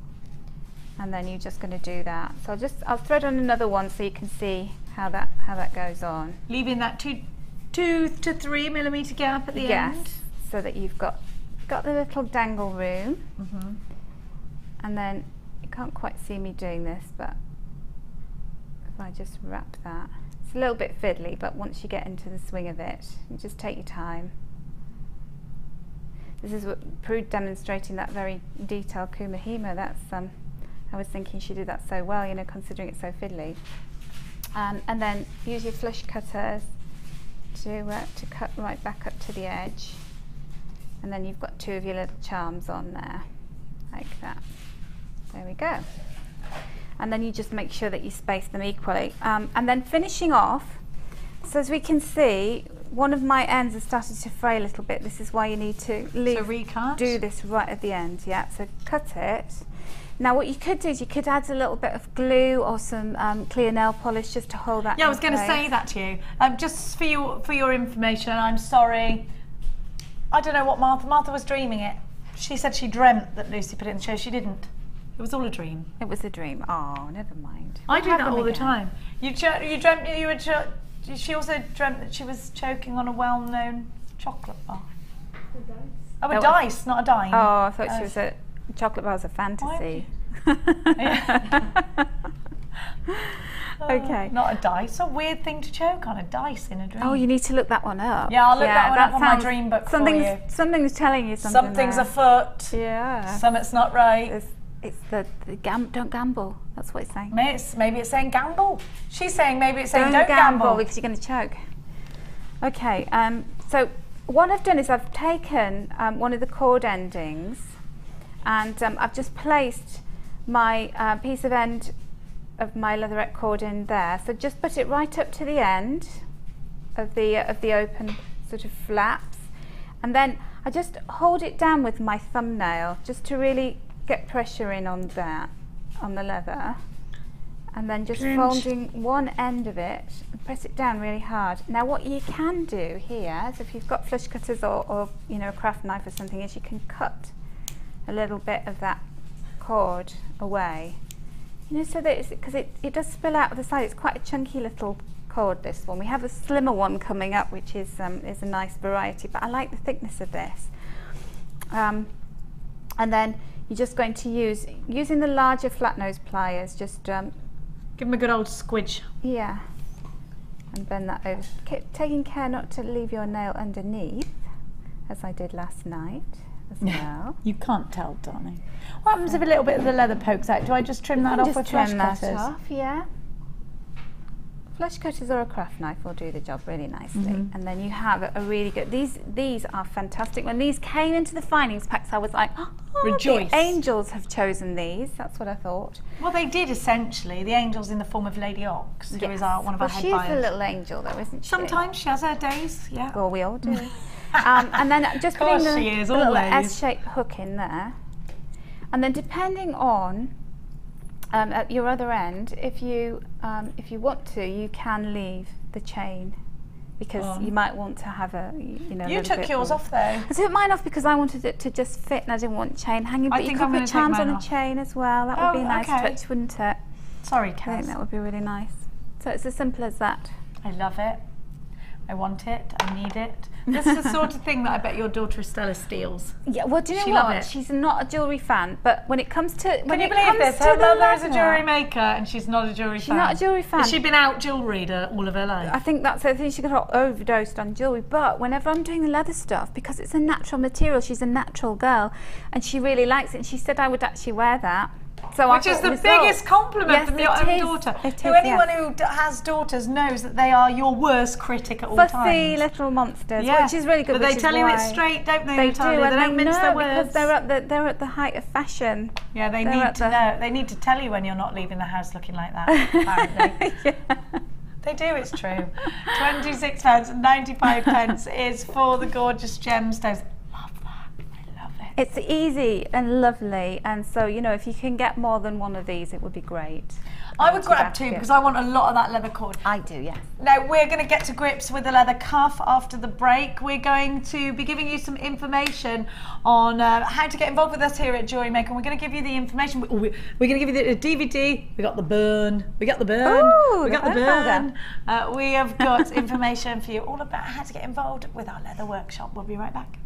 [SPEAKER 3] And then you're just going to do that. So I'll thread on another one so you can see how that goes on.
[SPEAKER 2] Leaving that 2 to 3 millimetre gap at the
[SPEAKER 3] Yes,
[SPEAKER 2] end.
[SPEAKER 3] so that you've got the little dangle room.
[SPEAKER 2] Mm-hmm.
[SPEAKER 3] And then you can't quite see me doing this, but if I just wrap that. It's a little bit fiddly, but once you get into the swing of it, you just take your time. This is what Prude demonstrating that very detailed Kumihimo. That's I was thinking she did that so well, you know, considering it's so fiddly. And then use your flush cutters to cut right back up to the edge. And then you've got 2 of your little charms on there, like that. There we go. And then you just make sure that you space them equally. And then finishing off, so as we can see, one of my ends has started to fray a little bit. This is why you need to do this right at the end. Yeah, so cut it. Now what you could do is you could add a little bit of glue or some clear nail polish just to hold that.
[SPEAKER 2] Yeah, I was going to say that to you. Just for your information, I'm sorry. I don't know what Martha was dreaming it. She said she dreamt that Lucy put it in the show. She didn't. It was all a dream.
[SPEAKER 3] It was a dream. Oh, never mind.
[SPEAKER 2] I do
[SPEAKER 3] We'll
[SPEAKER 2] that
[SPEAKER 3] have
[SPEAKER 2] all
[SPEAKER 3] them
[SPEAKER 2] the
[SPEAKER 3] again.
[SPEAKER 2] time. You dreamt you were. She also dreamt that she was choking on a well-known chocolate bar. Oh, a
[SPEAKER 3] That was-
[SPEAKER 2] dice, not a dime.
[SPEAKER 3] Oh, I thought she was a chocolate bar was a fantasy. Okay.
[SPEAKER 2] Not a dice. A weird thing to choke on, a dice in a dream.
[SPEAKER 3] Oh, you need to look that one up.
[SPEAKER 2] Yeah, I'll look that one up on my dream book for you.
[SPEAKER 3] Something's telling you something.
[SPEAKER 2] Something's
[SPEAKER 3] there.
[SPEAKER 2] afoot.
[SPEAKER 3] Yeah.
[SPEAKER 2] Something's not right.
[SPEAKER 3] It's the don't gamble. That's what it's saying.
[SPEAKER 2] Maybe it's saying gamble. She's saying maybe it's saying
[SPEAKER 3] Don't
[SPEAKER 2] gamble.
[SPEAKER 3] gamble because you're going to choke. Okay. So what I've done is I've taken one of the cord endings, and I've just placed my piece of end of my leatherette cord in there. So just put it right up to the end of the open sort of flaps, and then I just hold it down with my thumbnail just to really get pressure in on that, on the leather, and then just folding one end of it and press it down really hard. Now what you can do here is, if you've got flush cutters or you know, a craft knife or something, is you can cut a little bit of that cord away. You know, so that because it does spill out of the side. It's quite a chunky little cord, this one. We have a slimmer one coming up, which is a nice variety, but I like the thickness of this. And then you're just going to using the larger flat nose pliers, just
[SPEAKER 2] give them a good old squidge.
[SPEAKER 3] Yeah, and bend that over. Taking care not to leave your nail underneath, as I did last night as well.
[SPEAKER 2] You can't tell, darling. What happens if a little bit of the leather pokes out? Do I just trim that off with flush cutters?
[SPEAKER 3] Yeah. Flush cutters or a craft knife will do the job really nicely. And then you have a really good, these are fantastic. When these came into the findings packs, I was like, oh,
[SPEAKER 2] rejoice.
[SPEAKER 3] The angels have chosen these. That's what I thought.
[SPEAKER 2] Well, they did essentially. The angel's in the form of Lady Ox, who is one of our head buyers.
[SPEAKER 3] She's a little angel though, isn't she?
[SPEAKER 2] Sometimes she has her days, yeah.
[SPEAKER 3] Well, we all do. And then just putting the little S-shaped hook in there. And then depending on at your other end, if you want to, you can leave the chain, because you might want to have a, you know.
[SPEAKER 2] You took yours off though.
[SPEAKER 3] I took mine off because I wanted it to just fit, and I didn't want chain hanging. But you could put charms on a chain as well. That would be a nice touch, wouldn't it?
[SPEAKER 2] Sorry,
[SPEAKER 3] Kaz. I think that would be really nice. So it's as simple as that.
[SPEAKER 2] I love it. I want it. I need it. This is the sort of thing that I bet your daughter Estella steals.
[SPEAKER 3] Yeah, well, do you know what? She's not a jewellery fan, but when it comes to
[SPEAKER 2] Can you believe this? Her mother is a jewellery maker and she's not a jewellery fan.
[SPEAKER 3] She's not a jewellery fan.
[SPEAKER 2] Has she been out jewelleried all of her life?
[SPEAKER 3] I think that's the thing. She got overdosed on jewellery. But whenever I'm doing the leather stuff, because it's a natural material, she's a natural girl, and she really likes it. And she said I would actually wear that. So
[SPEAKER 2] which is the biggest compliment from your own daughter. Anyone who has daughters knows that they are your worst critic at all times.
[SPEAKER 3] Fussy little monsters, which is really good.
[SPEAKER 2] But they tell you it straight, don't they, Natalia?
[SPEAKER 3] They
[SPEAKER 2] don't mince their words.
[SPEAKER 3] Because they're at the height of fashion.
[SPEAKER 2] Yeah, they need to know. They need to tell you when you're not leaving the house looking like that, apparently. They do, it's true. £26.95 is for the gorgeous gemstones.
[SPEAKER 3] It's easy and lovely, and so, you know, if you can get more than one of these, it would be great.
[SPEAKER 2] I would grab two because I want a lot of that leather cord.
[SPEAKER 3] I do, yes.
[SPEAKER 2] Now, we're going to get to grips with the leather cuff after the break. We're going to be giving you some information on how to get involved with us here at JewelleryMaker. We're going to give you the information. We're going to give you the DVD. We got the burn. We got the burn.
[SPEAKER 3] Ooh,
[SPEAKER 2] we got the burn. We have got information for you all about how to get involved with our leather workshop. We'll be right back.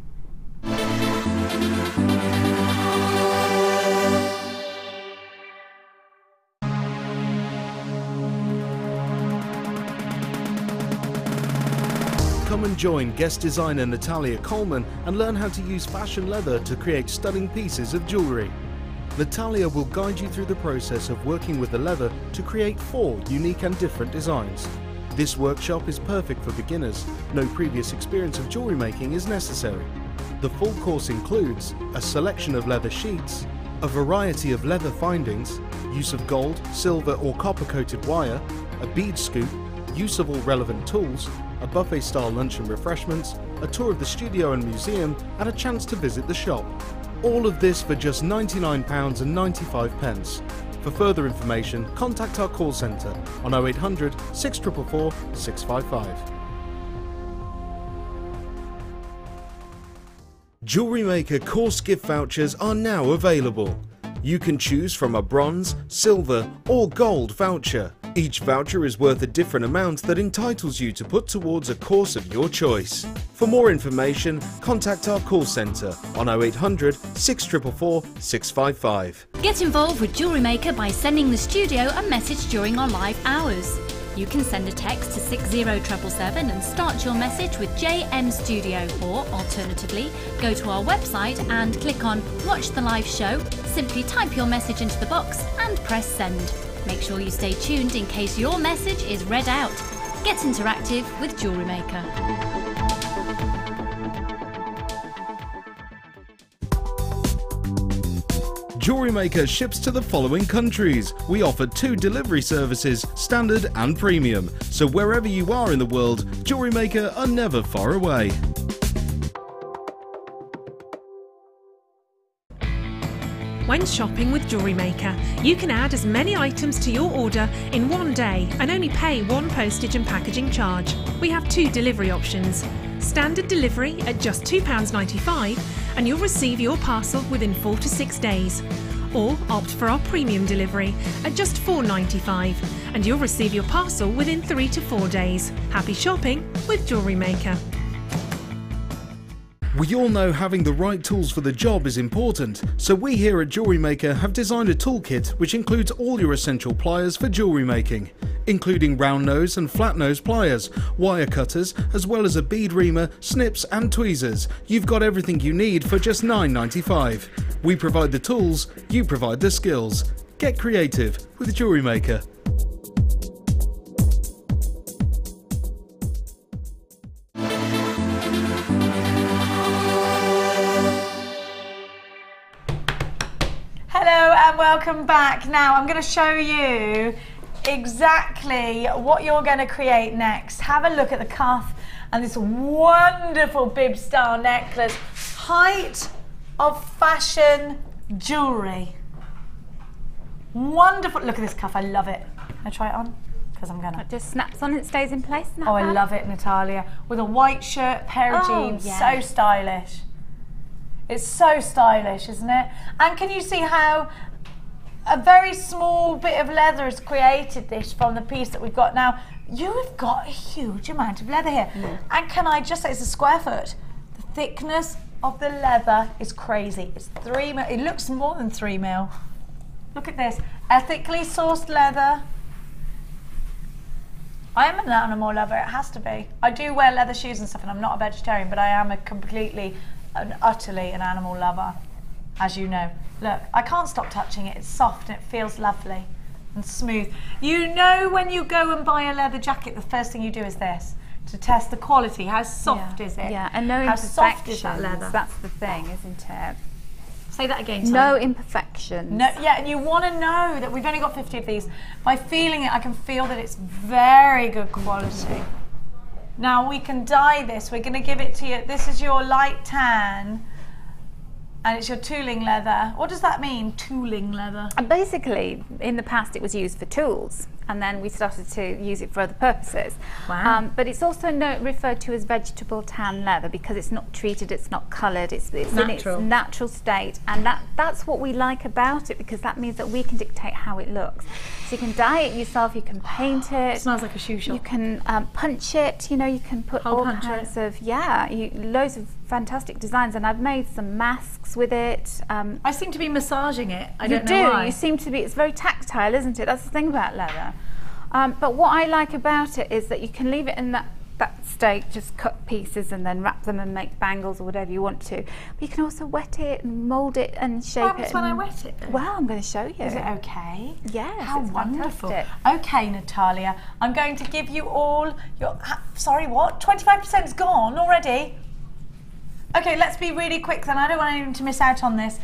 [SPEAKER 5] Come and join guest designer Natalia Coleman and learn how to use fashion leather to create stunning pieces of jewellery. Natalia will guide you through the process of working with the leather to create 4 unique and different designs. This workshop is perfect for beginners. No previous experience of jewellery making is necessary. The full course includes a selection of leather sheets, a variety of leather findings, use of gold, silver or copper coated wire, a bead scoop, use of all relevant tools, a buffet style lunch and refreshments, a tour of the studio and museum, and a chance to visit the shop. All of this for just £99.95. For further information, contact our call centre on 0800 644 655. JewelleryMaker course gift vouchers are now available. You can choose from a bronze, silver or gold voucher. Each voucher is worth a different amount that entitles you to put towards a course of your choice. For more information, contact our call centre on 0800 644 655.
[SPEAKER 6] Get involved with JewelleryMaker by sending the studio a message during our live hours. You can send a text to 60777 and start your message with JM Studio, or alternatively, go to our website and click on Watch the Live Show, simply type your message into the box and press send. Make sure you stay tuned in case your message is read out. Get interactive with JewelleryMaker.
[SPEAKER 5] JewelleryMaker ships to the following countries. We offer 2 delivery services, standard and premium. So wherever you are in the world, JewelleryMaker are never far away.
[SPEAKER 7] When shopping with JewelleryMaker, you can add as many items to your order in one day and only pay 1 postage and packaging charge. We have 2 delivery options. Standard delivery at just £2.95 and you'll receive your parcel within 4 to 6 days. Or opt for our premium delivery at just £4.95 and you'll receive your parcel within 3 to 4 days. Happy shopping with JewelleryMaker.
[SPEAKER 5] We all know having the right tools for the job is important, so we here at JewelleryMaker have designed a toolkit which includes all your essential pliers for jewellery making, including round nose and flat nose pliers, wire cutters, as well as a bead reamer, snips and tweezers. You've got everything you need for just £9.95. We provide the tools, you provide the skills. Get creative with JewelleryMaker.
[SPEAKER 2] Hello and welcome back. Now I'm going to show you exactly what you're going to create next. Have a look at the cuff and this wonderful bib style necklace. Height of fashion jewellery. Wonderful. Look at this cuff, I love it. Can I try it on? Because I'm going to.
[SPEAKER 3] It just snaps on and stays in place.
[SPEAKER 2] Oh, I love it, Natalia. With a white shirt, pair of jeans,
[SPEAKER 3] yeah.
[SPEAKER 2] So stylish. It's so stylish, isn't it? And can you see how a very small bit of leather has created this from the piece that we've got now? You've got a huge amount of leather here. Mm. And can I just say, it's a square foot. The thickness of the leather is crazy. It's 3 mil. It looks more than 3 mil. Look at this. Ethically sourced leather. I am an animal lover, it has to be. I do wear leather shoes and stuff and I'm not a vegetarian, but I am utterly an animal lover, as you know. Look, I can't stop touching it. It's soft and it feels lovely and smooth. You know, when you go and buy a leather jacket, the first thing you do is this, to test the quality. How soft is it?
[SPEAKER 3] Yeah, and no
[SPEAKER 2] How
[SPEAKER 3] imperfections.
[SPEAKER 2] soft is that leather?
[SPEAKER 3] That's the thing, isn't it?
[SPEAKER 2] Say that again, Tom.
[SPEAKER 3] No imperfections.
[SPEAKER 2] No, yeah, and you want to know that we've only got 50 of these. By feeling it, I can feel that it's very good quality. Now we can dye this. We're going to give it to you. This is your light tan, and it's your tooling leather. What does that mean, tooling leather?
[SPEAKER 3] And basically, in the past, it was used for tools, and then we started to use it for other purposes.
[SPEAKER 2] Wow.
[SPEAKER 3] But it's also referred to as vegetable tan leather because it's not treated, it's not coloured, it's
[SPEAKER 2] natural.
[SPEAKER 3] in its natural state, and that's what we like about it, because that means that we can dictate how it looks. So you can dye it yourself, you can paint it.
[SPEAKER 2] It smells like a shoe shop.
[SPEAKER 3] You can punch it, you know, you can put all kinds of, loads of fantastic designs, and I've made some masks with it.
[SPEAKER 2] I seem to be massaging it. I don't
[SPEAKER 3] know
[SPEAKER 2] why.
[SPEAKER 3] You seem to be. It's very tactile, isn't it? That's the thing about leather. But what I like about it is that you can leave it in that state, just cut pieces and then wrap them and make bangles or whatever you want to. But you can also wet it and mould it and shape it.
[SPEAKER 2] What happens when I wet it?
[SPEAKER 3] Well, I'm going to show you.
[SPEAKER 2] Is it okay?
[SPEAKER 3] Yes.
[SPEAKER 2] How
[SPEAKER 3] it's
[SPEAKER 2] wonderful.
[SPEAKER 3] fantastic.
[SPEAKER 2] Okay, Natalia, I'm going to give you all your. Sorry, what? 25%'s gone already? Okay, let's be really quick then. I don't want anyone to miss out on this.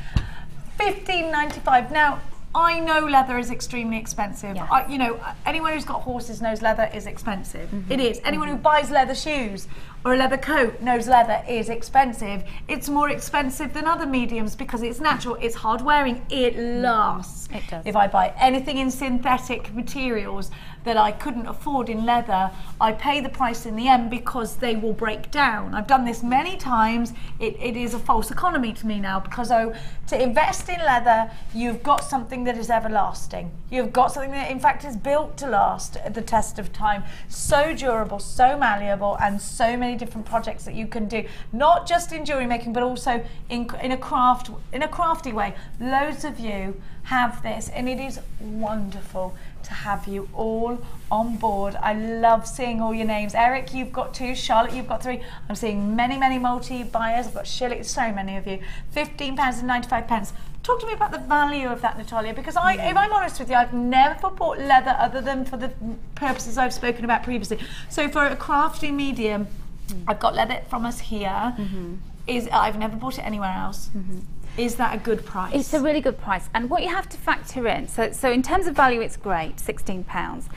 [SPEAKER 2] $15.95. Now, I know leather is extremely expensive.
[SPEAKER 3] Yeah.
[SPEAKER 2] You know, anyone who's got horses knows leather is expensive. It is. Anyone who buys leather shoes or a leather coat knows leather is expensive. It's more expensive than other mediums because it's natural, it's hard wearing, it lasts.
[SPEAKER 3] It does.
[SPEAKER 2] If I buy anything in synthetic materials that I couldn't afford in leather, I pay the price in the end because they will break down. I've done this many times. It is a false economy to me now, because to invest in leather, you've got something that is everlasting. You've got something that in fact is built to last the test of time. So durable, so malleable, and so many different projects that you can do, not just in jewellery making but also in a crafty way. Loads of you have this, and it is wonderful to have you all on board. I love seeing all your names. Eric, you've got 2. Charlotte, you've got 3. I'm seeing many multi-buyers. I've got Shirley, so many of you. £15.95. Talk to me about the value of that, Natalia, because if I'm honest with you, I've never bought leather other than for the purposes I've spoken about previously. So for a crafty medium, I've got leather from us here. I've never bought it anywhere else. Is that a good price?
[SPEAKER 3] It's a really good price, and what you have to factor in, so in terms of value it's great, £16.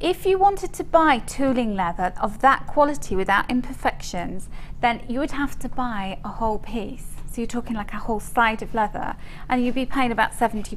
[SPEAKER 3] If you wanted to buy tooling leather of that quality without imperfections, then you would have to buy a whole piece. So you're talking like a whole side of leather, and you'd be paying about £70.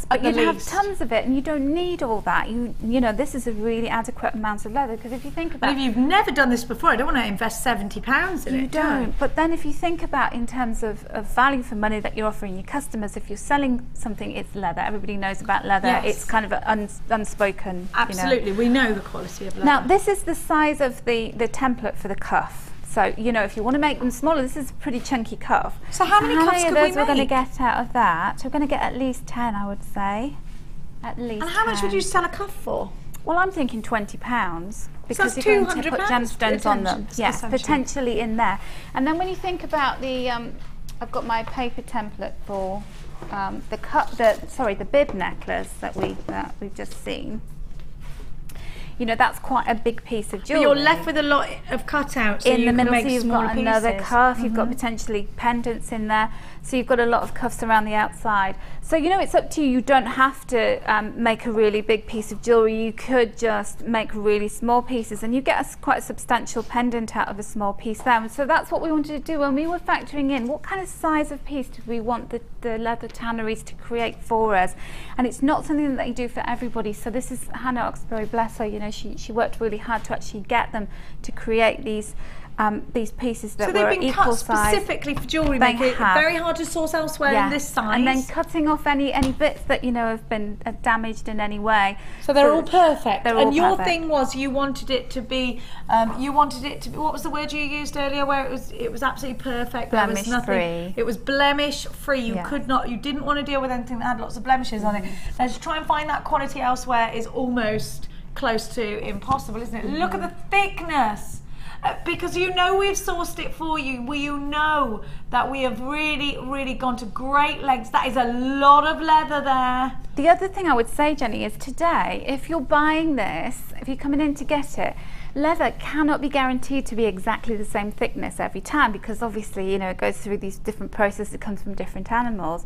[SPEAKER 3] But you'd have tons of it, and you don't need all that. You know, this is a really adequate amount of leather, because if you think about,
[SPEAKER 2] but if you've never done this before, I don't want to invest £70 in it.
[SPEAKER 3] You don't. But then if you think about in terms of value for money that you're offering your customers, if you're selling something, it's leather. Everybody knows about leather.
[SPEAKER 2] Yes.
[SPEAKER 3] It's kind of an unspoken.
[SPEAKER 2] Absolutely, you know. We know the quality of leather.
[SPEAKER 3] Now this is the size of the template for the cuff. So, you know, if you want to make them smaller, this is a pretty chunky cuff.
[SPEAKER 2] So how many cuffs
[SPEAKER 3] of
[SPEAKER 2] could
[SPEAKER 3] those
[SPEAKER 2] we
[SPEAKER 3] we're going to
[SPEAKER 2] make?
[SPEAKER 3] get out of that? We're going to get at least 10, I would say. At least.
[SPEAKER 2] And how
[SPEAKER 3] 10.
[SPEAKER 2] much would you sell a cuff for?
[SPEAKER 3] Well, I'm thinking £20, because
[SPEAKER 2] So
[SPEAKER 3] you're going to put gemstones on them. Yes,
[SPEAKER 2] essentially.
[SPEAKER 3] potentially in there. And then when you think about the, I've got my paper template for the bib necklace that we've just seen. You know, that's quite a big piece of jewellery.
[SPEAKER 2] But you're left with a lot of cutouts. So
[SPEAKER 3] in the middle, so you've got
[SPEAKER 2] pieces.
[SPEAKER 3] another cuff, you've got potentially pendants in there, so you've got a lot of cuffs around the outside. So, you know, it's up to you. You don't have to make a really big piece of jewellery. You could just make really small pieces, and you get quite a substantial pendant out of a small piece there. And so that's what we wanted to do when we were factoring in what kind of size of piece did we want the leather tanneries to create for us. And it's not something that they do for everybody. So this is Hannah Oxbury, bless her, you know, she worked really hard to actually get them to create these pieces that were equal size. So they've been cut
[SPEAKER 2] specifically for jewellery making. Very hard to source elsewhere in this size.
[SPEAKER 3] And then cutting off any bits that, you know, have been damaged in any way.
[SPEAKER 2] So they're all perfect.
[SPEAKER 3] They're all
[SPEAKER 2] and your
[SPEAKER 3] perfect.
[SPEAKER 2] thing was you wanted it to be, what was the word you used earlier, where it was absolutely perfect?
[SPEAKER 3] Blemish
[SPEAKER 2] there was nothing,
[SPEAKER 3] free.
[SPEAKER 2] It was blemish free. You didn't want to deal with anything that had lots of blemishes on it. Now to try and find that quality elsewhere is almost close to impossible, isn't it? Look at the thickness. Because you know we've sourced it for you. You know that we have really gone to great lengths. That is a lot of leather there.
[SPEAKER 3] The other thing I would say, Jenny, is today, if you're buying this, if you're coming in to get it, leather cannot be guaranteed to be exactly the same thickness every time, because obviously, you know, it goes through these different processes. It comes from different animals.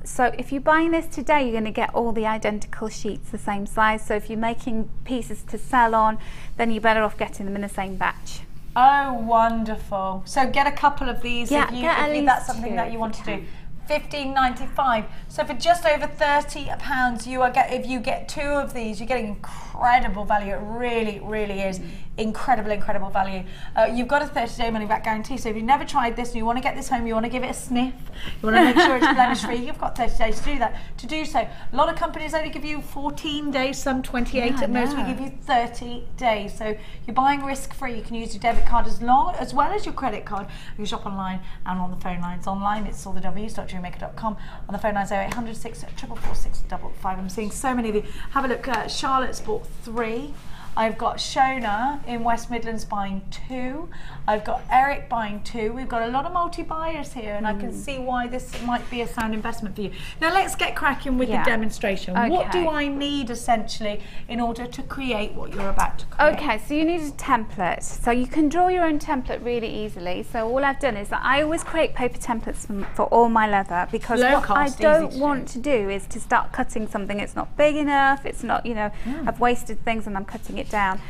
[SPEAKER 3] So if you're buying this today, you're going to get all the identical sheets the same size. So if you're making pieces to sell on, then you're better off getting them in the same batch.
[SPEAKER 2] Oh, wonderful. So get a couple of these if that's something that you want to do. £15.95. So for just over £30, if you get 2 of these, you're getting incredible value. It really is incredible value. You've got a 30-day money-back guarantee. So if you've never tried this and you want to get this home, you want to give it a sniff, you want to make sure it's blemish-free, you've got 30 days to do that. To do so, a lot of companies only give you 14 days, some 28 at most. We give you 30 days. So you're buying risk-free. You can use your debit card as well as your credit card. You can shop online and on the phone lines. Online, it's all the w's.jewellerymaker.com. On the phone lines, 0800 644 655. I'm seeing so many of you. Have a look. Charlotte's bought 3. I've got Shona in West Midlands buying 2. I've got Eric buying 2. We've got a lot of multi-buyers here, and I can see why this might be a sound investment for you. Now let's get cracking with the demonstration.
[SPEAKER 3] Okay.
[SPEAKER 2] What do I need essentially in order to create what you're about to create?
[SPEAKER 3] Okay, so you need a template. So you can draw your own template really easily. So all I've done is that I always create paper templates for all my leather, because what I don't want to do is to start cutting something. It's not big enough, it's not, you know, I've wasted things and I'm cutting it it down.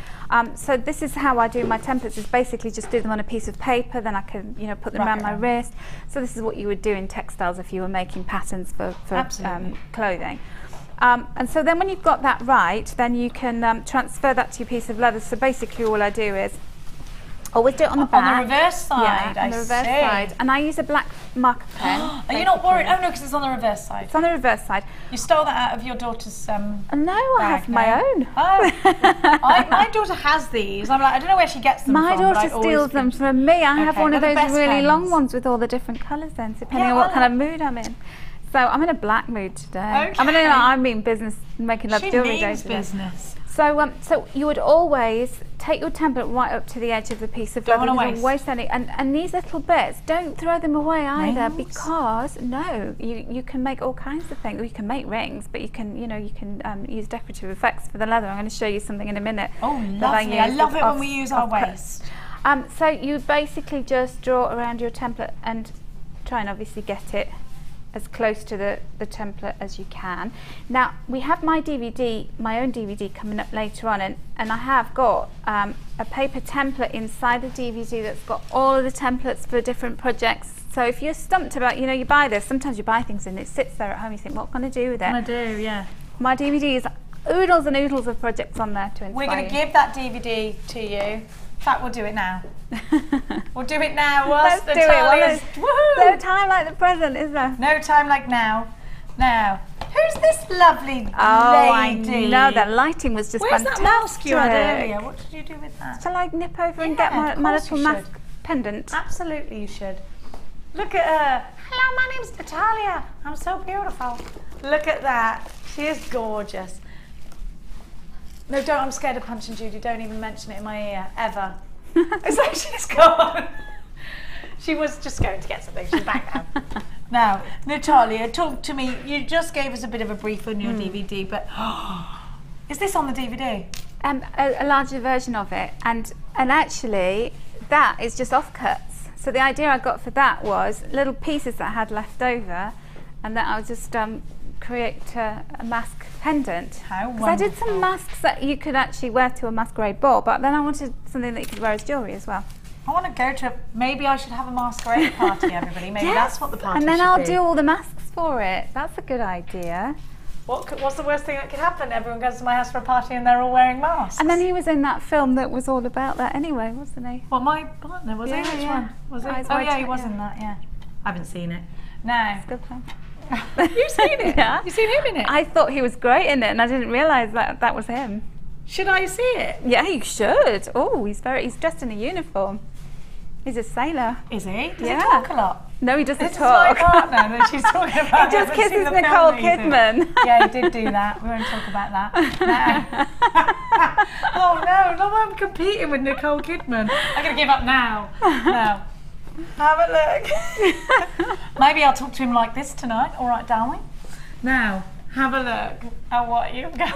[SPEAKER 3] So this is how I do my templates, is basically just do them on a piece of paper, then I can, you know, put them around my wrist. So this is what you would do in textiles if you were making patterns for clothing. And so then when you've got that right, then you can transfer that to your piece of leather. So basically all I do is always do it on the back.
[SPEAKER 2] On the reverse side,
[SPEAKER 3] yeah, on the reverse side. And I use a black marker pen.
[SPEAKER 2] Are you not worried? Oh no, because it's on the reverse side.
[SPEAKER 3] It's on the reverse side.
[SPEAKER 2] You stole that out of your daughter's
[SPEAKER 3] No, I have my own.
[SPEAKER 2] Oh, my daughter has these. I'm like, I don't know where she gets them
[SPEAKER 3] my
[SPEAKER 2] from.
[SPEAKER 3] My daughter steals them from me. I have one of those really
[SPEAKER 2] pens.
[SPEAKER 3] long ones with all the different colours in, depending on what kind of mood I'm in. So I'm in a black mood today.
[SPEAKER 2] Okay.
[SPEAKER 3] I mean business, making love jewellery days.
[SPEAKER 2] Business.
[SPEAKER 3] So, so you would always take your template right up to the edge of the piece of leather. Don't waste any. And these little bits, don't throw them away either, because you can make all kinds of things. You can make rings, but you can use decorative effects for the leather. I'm going to show you something in a minute.
[SPEAKER 2] Oh, lovely! I love it when we use our waste.
[SPEAKER 3] So you basically just draw around your template and try and obviously get it as close to the template as you can. Now we have my DVD, my own DVD coming up later on, and I have got a paper template inside the DVD that's got all of the templates for different projects. So if you're stumped about, you buy this, sometimes you buy things and it sits there at home, you think, what can I do with it?
[SPEAKER 2] I do, yeah.
[SPEAKER 3] My DVD is oodles and oodles of projects on there to inspire
[SPEAKER 2] We're going to give that DVD to you. In fact, we'll do it now. We'll do it now.
[SPEAKER 3] Let's do it. No time like the present, is there?
[SPEAKER 2] No time like now. Now, who's this lovely lady?
[SPEAKER 3] I know, the lighting was just fantastic.
[SPEAKER 2] Where's that mask you had earlier? What did you do with that?
[SPEAKER 3] Shall I nip over and get my little mask pendant?
[SPEAKER 2] Absolutely, you should. Look at her. Hello, my name's Natalia. I'm so beautiful. Look at that. She is gorgeous. No, don't. I'm scared of Punch and Judy. Don't even mention it in my ear, ever. It's like she's gone. She was just going to get something. She's back now. Now, Natalia, talk to me. You just gave us a bit of a brief on your DVD, but is this on the DVD?
[SPEAKER 3] A larger version of it, and actually, that is just offcuts. So the idea I got for that was little pieces that I had left over, and that I would just create a mask pendant.
[SPEAKER 2] How wonderful.
[SPEAKER 3] Because I did some masks that you could actually wear to a masquerade ball, but then I wanted something that you could wear as jewellery as well.
[SPEAKER 2] I want to go to, maybe I should have a masquerade party, everybody. Maybe that's what the party should be.
[SPEAKER 3] And then I'll do all the masks for it. That's a good idea.
[SPEAKER 2] What's the worst thing that could happen? Everyone goes to my house for a party and they're all wearing masks.
[SPEAKER 3] And then he was in that film that was all about that anyway, wasn't he?
[SPEAKER 2] Well, my partner, was he? Which one? Was he? Oh yeah, he was in that, yeah. I haven't seen it. No.
[SPEAKER 3] It's good fun.
[SPEAKER 2] You've seen it?
[SPEAKER 3] Yeah.
[SPEAKER 2] You've seen him in it?
[SPEAKER 3] I thought he was great in it, and I didn't realise that was him.
[SPEAKER 2] Should I see it?
[SPEAKER 3] Yeah, you should. Oh, he's dressed in a uniform. He's a sailor.
[SPEAKER 2] Is he? Does he talk a lot?
[SPEAKER 3] No, he doesn't
[SPEAKER 2] talk.
[SPEAKER 3] This
[SPEAKER 2] is my partner that she's talking about.
[SPEAKER 3] He just kisses Nicole Kidman.
[SPEAKER 2] Yeah, he did do that. We won't talk about that. No. Oh no, not when I'm competing with Nicole Kidman. I'm going to give up now. No. Have a look. Maybe I'll talk to him like this tonight. All right, darling. Now, have a look at what you've got.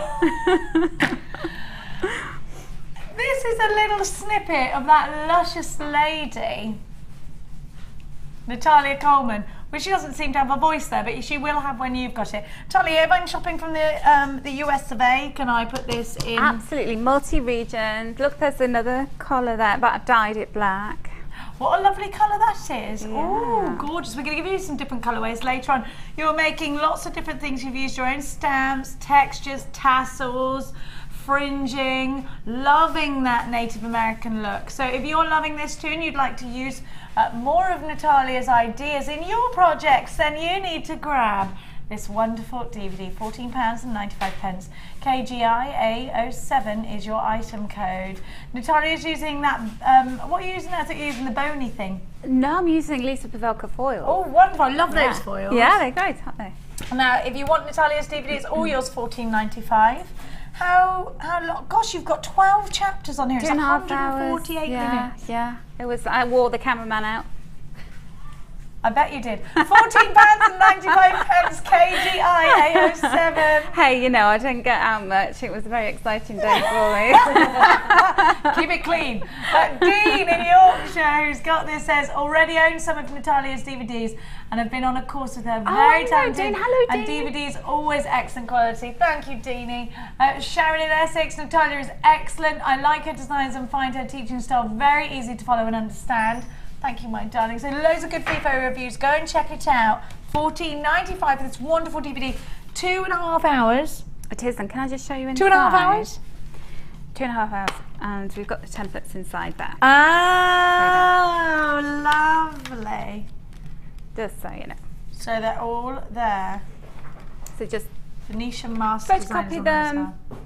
[SPEAKER 2] This is a little snippet of that luscious lady, Natalia Coleman. Well, she doesn't seem to have a voice there, but she will have when you've got it. Natalia, if I'm shopping from the US of A, can I put this in?
[SPEAKER 3] Absolutely, multi-region. Look, there's another collar there, but I've dyed it black.
[SPEAKER 2] What a lovely colour that is.
[SPEAKER 3] Yeah.
[SPEAKER 2] Oh, gorgeous. We're going to give you some different colourways later on. You're making lots of different things. You've used your own stamps, textures, tassels, fringing, loving that Native American look. So if you're loving this too and you'd like to use more of Natalia's ideas in your projects, then you need to grab this wonderful DVD, £14.95. KGIA07 is your item code. Natalia's using that, what are you using? I think you're using the bony thing.
[SPEAKER 3] No, I'm using Lisa Pavelka foil.
[SPEAKER 2] Oh, wonderful. I love those foils.
[SPEAKER 3] Yeah, they're great, aren't they?
[SPEAKER 2] Now, if you want Natalia's DVD, it's all yours, £14.95. How long? Gosh, you've got 12 chapters on here. It's 148 minutes.
[SPEAKER 3] Yeah. It was. I wore the cameraman out.
[SPEAKER 2] I bet you did. £14.95. KGI 807.
[SPEAKER 3] Hey, hey, you know, I didn't get out much. It was a very exciting day for me.
[SPEAKER 2] Keep it clean. Dean in Yorkshire, who's got this, says, already own some of Natalia's DVDs and have been on a course with her. Very talented.
[SPEAKER 3] Dean. Hello,
[SPEAKER 2] and
[SPEAKER 3] Dean.
[SPEAKER 2] DVDs always excellent quality. Thank you, Deanie. Sharon in Essex, Natalia is excellent. I like her designs and find her teaching style very easy to follow and understand. Thank you, my darling. So loads of good FIFA reviews. Go and check it out. $14.95 for this wonderful DVD. 2.5 hours.
[SPEAKER 3] It is, and can I just show you inside?
[SPEAKER 2] 2.5 hours?
[SPEAKER 3] 2.5 hours, and we've got the templates inside there.
[SPEAKER 2] Oh, lovely.
[SPEAKER 3] Just so you know.
[SPEAKER 2] So they're all there.
[SPEAKER 3] So just
[SPEAKER 2] Venetian master designs
[SPEAKER 3] photocopy
[SPEAKER 2] on there as
[SPEAKER 3] them.
[SPEAKER 2] well.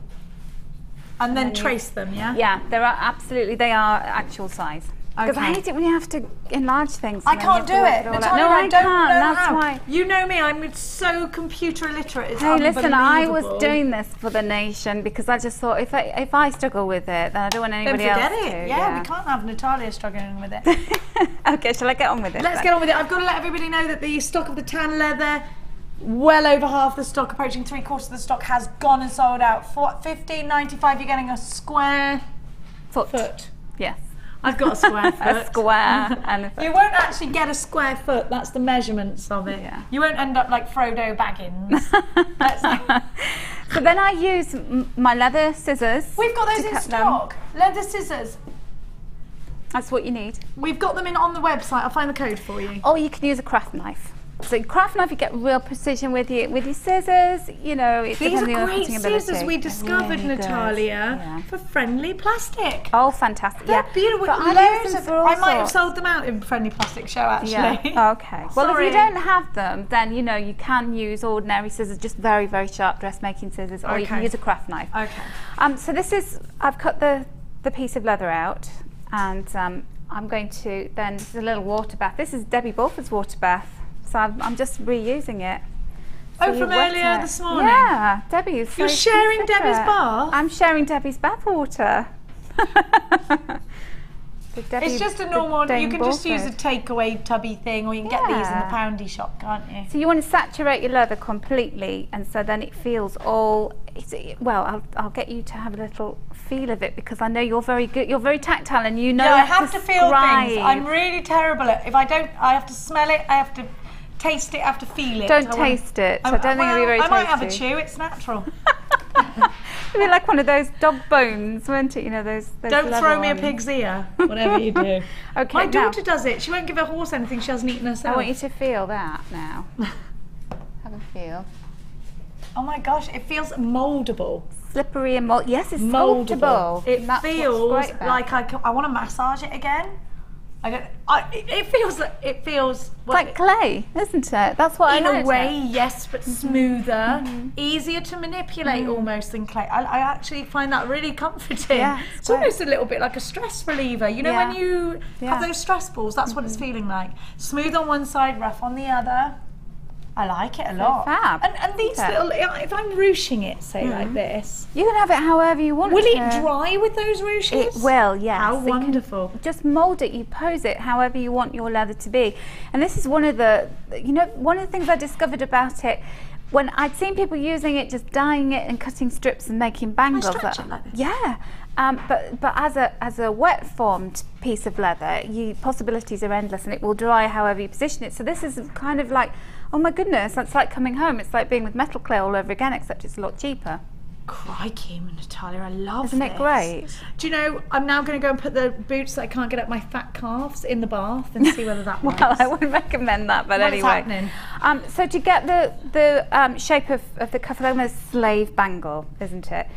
[SPEAKER 2] And then
[SPEAKER 3] And then
[SPEAKER 2] trace them, yeah?
[SPEAKER 3] Yeah, they are absolutely, they are actual size. Because I
[SPEAKER 2] Okay.
[SPEAKER 3] hate it when you have to enlarge things.
[SPEAKER 2] I
[SPEAKER 3] and then you
[SPEAKER 2] can't do
[SPEAKER 3] have to work
[SPEAKER 2] it.
[SPEAKER 3] all out.
[SPEAKER 2] Natalia,
[SPEAKER 3] No, I
[SPEAKER 2] don't
[SPEAKER 3] can't.
[SPEAKER 2] know
[SPEAKER 3] That's
[SPEAKER 2] how.
[SPEAKER 3] why.
[SPEAKER 2] You know me, I'm so computer illiterate. It's
[SPEAKER 3] Hey, listen, I was
[SPEAKER 2] unbelievable.
[SPEAKER 3] doing this for the nation because I just thought if I struggle with it, then I don't want
[SPEAKER 2] Then
[SPEAKER 3] anybody
[SPEAKER 2] forget
[SPEAKER 3] else
[SPEAKER 2] it.
[SPEAKER 3] to.
[SPEAKER 2] Yeah, we can't have Natalia struggling with it.
[SPEAKER 3] Okay, shall I get on with it?
[SPEAKER 2] Let's get on with it. I've got to let everybody know that the stock of the tan leather, well over half the stock, approaching 3/4 of the stock, has gone and sold out. For $15.95, you're getting a square foot.
[SPEAKER 3] Yes.
[SPEAKER 2] I've got a square foot.
[SPEAKER 3] A square and a foot.
[SPEAKER 2] You won't actually get a square foot. That's the measurements of it.
[SPEAKER 3] Yeah.
[SPEAKER 2] You won't end up like Frodo Baggins.
[SPEAKER 3] So then I use my leather scissors.
[SPEAKER 2] We've got those
[SPEAKER 3] to
[SPEAKER 2] in
[SPEAKER 3] cut
[SPEAKER 2] stock. Leather scissors.
[SPEAKER 3] That's what you need.
[SPEAKER 2] We've got them in on the website. I'll find the code for you.
[SPEAKER 3] Or you can use a craft knife. So craft knife, you get real precision with your scissors. You know, it's
[SPEAKER 2] These are
[SPEAKER 3] depending on
[SPEAKER 2] great
[SPEAKER 3] cutting ability.
[SPEAKER 2] scissors we discovered,
[SPEAKER 3] Really good.
[SPEAKER 2] Natalia,
[SPEAKER 3] Yeah.
[SPEAKER 2] for friendly plastic.
[SPEAKER 3] Oh, fantastic!
[SPEAKER 2] They're
[SPEAKER 3] yeah,
[SPEAKER 2] beautiful.
[SPEAKER 3] But I use
[SPEAKER 2] Loads
[SPEAKER 3] them
[SPEAKER 2] of,
[SPEAKER 3] for all
[SPEAKER 2] I might have
[SPEAKER 3] sorts.
[SPEAKER 2] sold them out in friendly plastic show actually.
[SPEAKER 3] Yeah. Okay. Well, if
[SPEAKER 2] Sorry.
[SPEAKER 3] you don't have them, then you know you can use ordinary scissors, just very, very sharp dressmaking scissors, or you can
[SPEAKER 2] Okay.
[SPEAKER 3] use a craft knife.
[SPEAKER 2] Okay.
[SPEAKER 3] So this is, I've cut the piece of leather out, and I'm going to then, this is a little water bath. This is Debbie Bulford's water bath, so I'm just reusing it. So
[SPEAKER 2] Oh,
[SPEAKER 3] you
[SPEAKER 2] from
[SPEAKER 3] wet
[SPEAKER 2] earlier
[SPEAKER 3] it.
[SPEAKER 2] this morning?
[SPEAKER 3] Yeah, Debbie is so
[SPEAKER 2] You're sharing
[SPEAKER 3] considerate.
[SPEAKER 2] Debbie's bath?
[SPEAKER 3] I'm sharing Debbie's bath water. So Debbie,
[SPEAKER 2] It's just a
[SPEAKER 3] the
[SPEAKER 2] normal, you
[SPEAKER 3] Dame
[SPEAKER 2] can just use a
[SPEAKER 3] Bulford.
[SPEAKER 2] takeaway tubby thing, or you can get these in the
[SPEAKER 3] Yeah.
[SPEAKER 2] poundy shop, can't you?
[SPEAKER 3] So you want to saturate your leather completely, and so then it feels all. Well, I'll get you to have a little feel of it because I know you're very good. You're very tactile, and you know.
[SPEAKER 2] Yeah, I
[SPEAKER 3] how
[SPEAKER 2] have to feel things.
[SPEAKER 3] describe.
[SPEAKER 2] I'm really terrible at. If I don't, I have to smell it. I have to taste it. I have to feel it.
[SPEAKER 3] Don't
[SPEAKER 2] I want-
[SPEAKER 3] taste it. So I don't think it'll be very
[SPEAKER 2] I might have a
[SPEAKER 3] tasty.
[SPEAKER 2] chew. It's natural.
[SPEAKER 3] It'd be like one of those dog bones, won't it? You know those.
[SPEAKER 2] Don't
[SPEAKER 3] leather
[SPEAKER 2] throw me a
[SPEAKER 3] ones.
[SPEAKER 2] pig's ear. Whatever you do.
[SPEAKER 3] Okay.
[SPEAKER 2] My
[SPEAKER 3] now,
[SPEAKER 2] daughter does it. She won't give a horse anything she hasn't eaten
[SPEAKER 3] I
[SPEAKER 2] herself.
[SPEAKER 3] want you to feel that now. Have a feel.
[SPEAKER 2] Oh my gosh, it feels mouldable.
[SPEAKER 3] Slippery and mold. Yes, it's
[SPEAKER 2] Mouldable.
[SPEAKER 3] sculptable.
[SPEAKER 2] It
[SPEAKER 3] That's what's
[SPEAKER 2] feels
[SPEAKER 3] great about
[SPEAKER 2] like
[SPEAKER 3] it.
[SPEAKER 2] I want to massage it again. I don't. It feels. It feels
[SPEAKER 3] It's like clay, isn't it? That's what
[SPEAKER 2] in
[SPEAKER 3] I
[SPEAKER 2] a
[SPEAKER 3] liked
[SPEAKER 2] way,
[SPEAKER 3] it.
[SPEAKER 2] yes, but smoother, easier to manipulate almost than clay. I actually find that really comforting.
[SPEAKER 3] Yeah,
[SPEAKER 2] it's
[SPEAKER 3] great.
[SPEAKER 2] almost a little bit like a stress reliever. You know,
[SPEAKER 3] Yeah.
[SPEAKER 2] when you have
[SPEAKER 3] Yeah.
[SPEAKER 2] those stress balls, that's what it's feeling like. Smooth on one side, rough on the other. I like it a lot.
[SPEAKER 3] fab,
[SPEAKER 2] And these
[SPEAKER 3] isn't it?
[SPEAKER 2] little, if I'm ruching it, say like this,
[SPEAKER 3] You can have it however you want.
[SPEAKER 2] will
[SPEAKER 3] to.
[SPEAKER 2] it dry with those ruches?
[SPEAKER 3] It will, yes.
[SPEAKER 2] How
[SPEAKER 3] So you can
[SPEAKER 2] wonderful.
[SPEAKER 3] just mould it, you pose it however you want your leather to be. And this is one of the, one of the things I discovered about it when I'd seen people using it, just dyeing it and cutting strips and making bangles.
[SPEAKER 2] stretch it like this?
[SPEAKER 3] Yeah. But as a wet formed piece of leather, possibilities are endless, and it will dry however you position it. So this is kind of like, oh my goodness, that's like coming home. It's like being with metal clay all over again, except it's a lot cheaper.
[SPEAKER 2] Crikey, Natalia, I love
[SPEAKER 3] Isn't it
[SPEAKER 2] this.
[SPEAKER 3] great?
[SPEAKER 2] Do you know, I'm now going to go and put the boots that I can't get up my fat calves in the bath and see whether that works.
[SPEAKER 3] Well, I wouldn't recommend that, but
[SPEAKER 2] What's
[SPEAKER 3] anyway.
[SPEAKER 2] happening?
[SPEAKER 3] So to get the shape of the cuff, like a slave bangle, isn't it?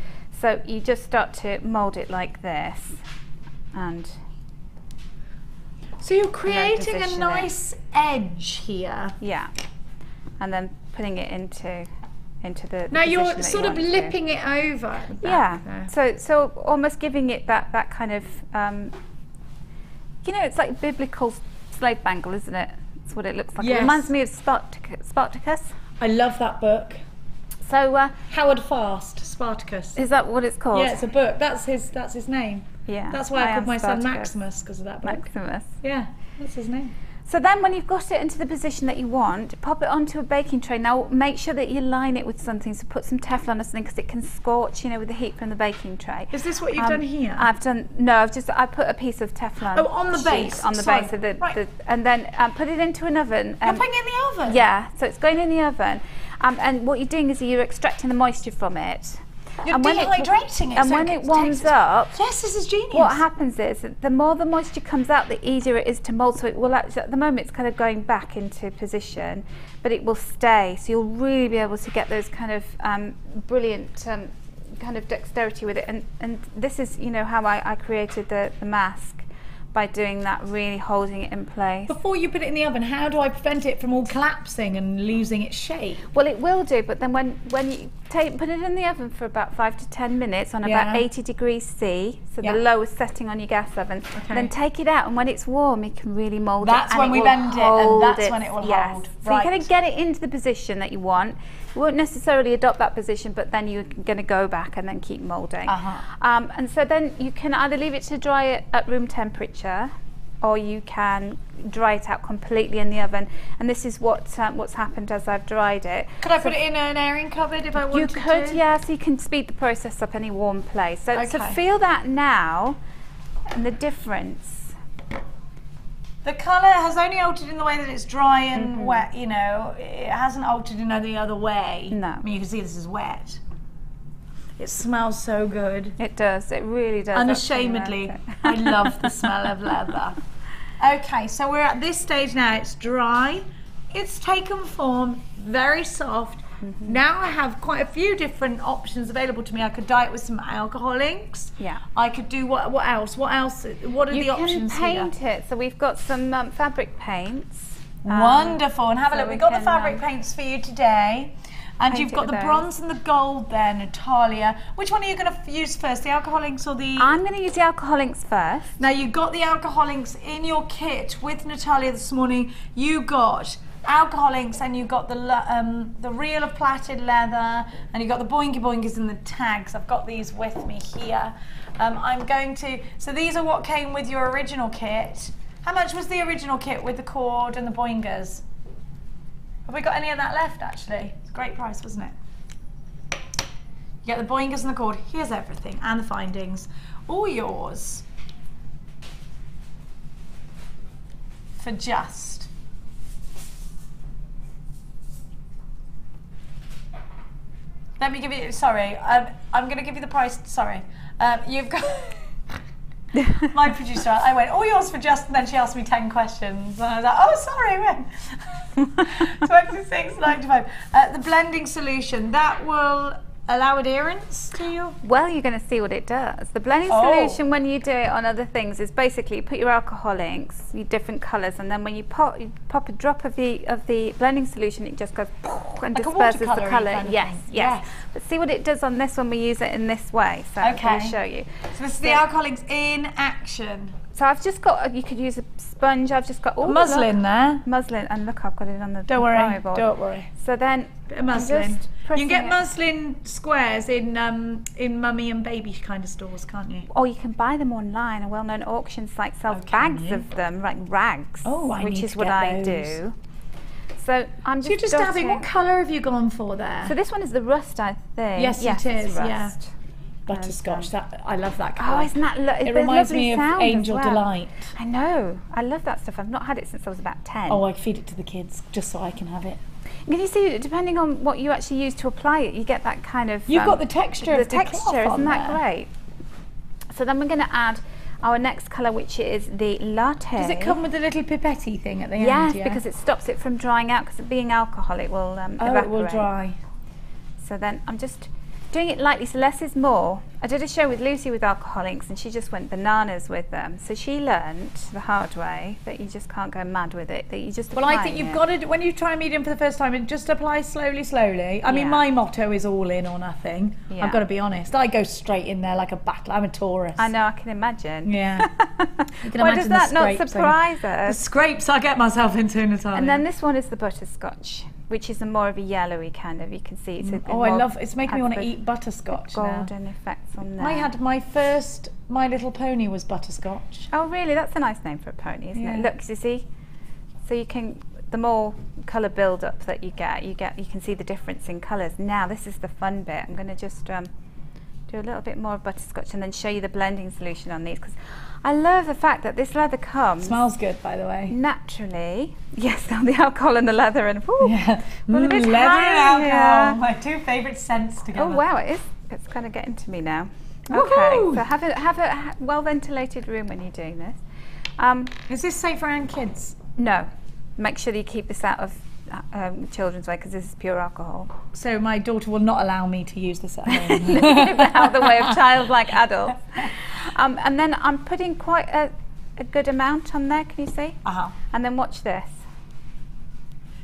[SPEAKER 3] So you just start to mould it like this, and
[SPEAKER 2] So you're creating a
[SPEAKER 3] position it.
[SPEAKER 2] nice edge here.
[SPEAKER 3] yeah, and then putting it into the.
[SPEAKER 2] Now you're
[SPEAKER 3] position that
[SPEAKER 2] sort
[SPEAKER 3] you
[SPEAKER 2] of
[SPEAKER 3] want to.
[SPEAKER 2] lipping it over at the back
[SPEAKER 3] Yeah.
[SPEAKER 2] there.
[SPEAKER 3] So almost giving it that kind of. It's like biblical slave bangle, isn't it? That's what it looks like.
[SPEAKER 2] Yes.
[SPEAKER 3] It reminds me of Spartacus.
[SPEAKER 2] I love that book.
[SPEAKER 3] So
[SPEAKER 2] Howard Fast, Spartacus.
[SPEAKER 3] is that what it's called?
[SPEAKER 2] Yeah, it's a book. That's his name.
[SPEAKER 3] Yeah.
[SPEAKER 2] That's why I
[SPEAKER 3] am
[SPEAKER 2] called my son
[SPEAKER 3] Spartacus.
[SPEAKER 2] Maximus, because of that book.
[SPEAKER 3] Maximus.
[SPEAKER 2] Yeah, that's his name.
[SPEAKER 3] So then when you've got it into the position that you want, pop it onto a baking tray. Now make sure that you line it with something, so put some Teflon or something, because it can scorch, you know, with the heat from the baking tray.
[SPEAKER 2] Is this what you've done here?
[SPEAKER 3] I put a piece of Teflon.
[SPEAKER 2] Oh, on the base.
[SPEAKER 3] On the base of and then put it into an oven.
[SPEAKER 2] You're putting it in the oven?
[SPEAKER 3] Yeah, so it's going in the oven. And what you're doing is you're extracting the moisture from it.
[SPEAKER 2] You're dehydrating it.
[SPEAKER 3] And when it warms up,
[SPEAKER 2] yes, this is genius.
[SPEAKER 3] What happens is that the more the moisture comes out, the easier it is to mould. So it will actually, at the moment, it's kind of going back into position, but it will stay. So you'll really be able to get those kind of brilliant kind of dexterity with it. And this is, you know, how I created the mask, by doing that, really holding it in place.
[SPEAKER 2] Before you put it in the oven, how do I prevent it from all collapsing and losing its shape?
[SPEAKER 3] Well, it will do, but then when you put it in the oven for about 5 to 10 minutes on about 80 degrees C, so the lowest setting on your gas oven, then take it out, and when it's warm, you can really mould it.
[SPEAKER 2] That's when we bend it, and that's when it will hold.
[SPEAKER 3] So you kind of get it into the position that you want. You won't necessarily adopt that position, but then you're going to go back and then keep moulding. And so then you can either leave it to dry at room temperature, or you can dry it out completely in the oven. And this is what's happened as I've dried it.
[SPEAKER 2] Could I put it in an airing cupboard if I wanted to?
[SPEAKER 3] You could, yeah, so you can speed the process up any warm place. So feel that now, and the difference.
[SPEAKER 2] The colour has only altered in the way that it's dry and wet, you know. It hasn't altered in any other way.
[SPEAKER 3] No.
[SPEAKER 2] I mean, you can see this is wet. It smells so good.
[SPEAKER 3] It does, it really does.
[SPEAKER 2] Unashamedly, I love the smell of leather. Okay, so we're at this stage now. It's dry, it's taken form, very soft. Now I have quite a few different options available to me. I could dye it with some alcohol inks.
[SPEAKER 3] Yeah.
[SPEAKER 2] I could do what else? What else? What are the options here?
[SPEAKER 3] You can paint it. So we've got some fabric paints.
[SPEAKER 2] Wonderful. And have a look. We've got the fabric paints for you today. And you've got the bronze and the gold there, Natalia. Which one are you going to use first, the alcohol inks or the...
[SPEAKER 3] I'm going to use the alcohol inks first.
[SPEAKER 2] Now, you got the alcohol inks in your kit with Natalia this morning. You got alcohol inks, and you got the reel of plaited leather, and you got the boinky boinkers and the tags. I've got these with me here. I'm going to... So these are what came with your original kit. How much was the original kit with the cord and the boingers? Have we got any of that left, actually? It's a great price, wasn't it? You get the boingers and the cord. Here's everything, and the findings. All yours for just let me give you, sorry, I'm going to give you the price, sorry. You've got... My producer, I went, all yours for just, and then she asked me 10 questions. And I was like, oh, sorry, when? $26.95. The blending solution, that will allow adherence to you?
[SPEAKER 3] Well, you're going to see what it does. The blending solution, when you do it on other things, is basically you put your alcohol inks, your different colours, and then when you pop a drop of the blending solution, it just goes and
[SPEAKER 2] like
[SPEAKER 3] disperses the
[SPEAKER 2] colour.
[SPEAKER 3] colour. Yes. But see what it does on this when we use it in this way. So I'm going to show you.
[SPEAKER 2] So this is the alcohol inks in action.
[SPEAKER 3] So I've just got, you could use a sponge, I've just got all
[SPEAKER 2] muslin there.
[SPEAKER 3] Muslin, and look, I've got it on the
[SPEAKER 2] Don't worry,
[SPEAKER 3] board.
[SPEAKER 2] don't worry.
[SPEAKER 3] So then,
[SPEAKER 2] bit of muslin. You can get
[SPEAKER 3] it.
[SPEAKER 2] muslin squares in mummy and baby kind of stores, can't you?
[SPEAKER 3] Or you can buy them online. A well-known auction site sells bags of them, like rags, which is what I do. So I'm just.
[SPEAKER 2] So you're just dabbing. What colour have you gone for there?
[SPEAKER 3] So this one is the rust, I think.
[SPEAKER 2] Yes, it is.
[SPEAKER 3] Rust.
[SPEAKER 2] Yeah. Butterscotch. That I love that colour.
[SPEAKER 3] Oh, isn't that lovely?
[SPEAKER 2] It reminds me of Angel Delight.
[SPEAKER 3] I know. I love that stuff. I've not had it since I was about 10.
[SPEAKER 2] Oh, I feed it to the kids just so I can have it.
[SPEAKER 3] Can you see, depending on what you actually use to apply it, you get that kind of...
[SPEAKER 2] You've got the texture of the
[SPEAKER 3] texture, isn't that great? So then we're going to add our next colour, which is the latte.
[SPEAKER 2] Does it come with a little pipette thing at the end?
[SPEAKER 3] Yes, because it stops it from drying out, because being alcohol, it will evaporate.
[SPEAKER 2] It will dry.
[SPEAKER 3] So then I'm just doing it lightly, so less is more. I did a show with Lucy with alcohol inks, and she just went bananas with them. So she learned the hard way that you just can't go mad with it, that you just apply.
[SPEAKER 2] Well, I think you've got to, when you try a medium for the first time, just apply slowly, slowly. I mean, my motto is all in or nothing. I've got to be honest. I go straight in there like a battle. I'm a Taurus.
[SPEAKER 3] I know, I can imagine.
[SPEAKER 2] Yeah. You can
[SPEAKER 3] Why does that not surprise us?
[SPEAKER 2] The scrapes I get myself into, Natalia.
[SPEAKER 3] And then this one is the butterscotch, which is a more of a yellowy kind of, you can see. It's
[SPEAKER 2] I love it. It's making me want to eat butterscotch now.
[SPEAKER 3] Golden effects on there.
[SPEAKER 2] I had my first My Little Pony was butterscotch.
[SPEAKER 3] Oh really? That's a nice name for a pony, isn't it? Look, you see, So you can, the more colour build up that you can see the difference in colours. Now this is the fun bit. I'm going to just do a little bit more of butterscotch and then show you the blending solution on these, because I love the fact that this leather comes.
[SPEAKER 2] Smells good, by the way.
[SPEAKER 3] Naturally. Yes, the alcohol and the leather and
[SPEAKER 2] yeah.
[SPEAKER 3] leather and
[SPEAKER 2] alcohol. My two favourite scents together.
[SPEAKER 3] Oh wow, it's kind of getting to me now. Okay, so have a well ventilated room when you're doing this.
[SPEAKER 2] Is this safe around kids?
[SPEAKER 3] No. Make sure that you keep this out of children's way, because this is pure alcohol.
[SPEAKER 2] So my daughter will not allow me to use this at home.
[SPEAKER 3] Keep it out of the way of childlike adults. And then I'm putting quite a good amount on there, can you see? And then watch this.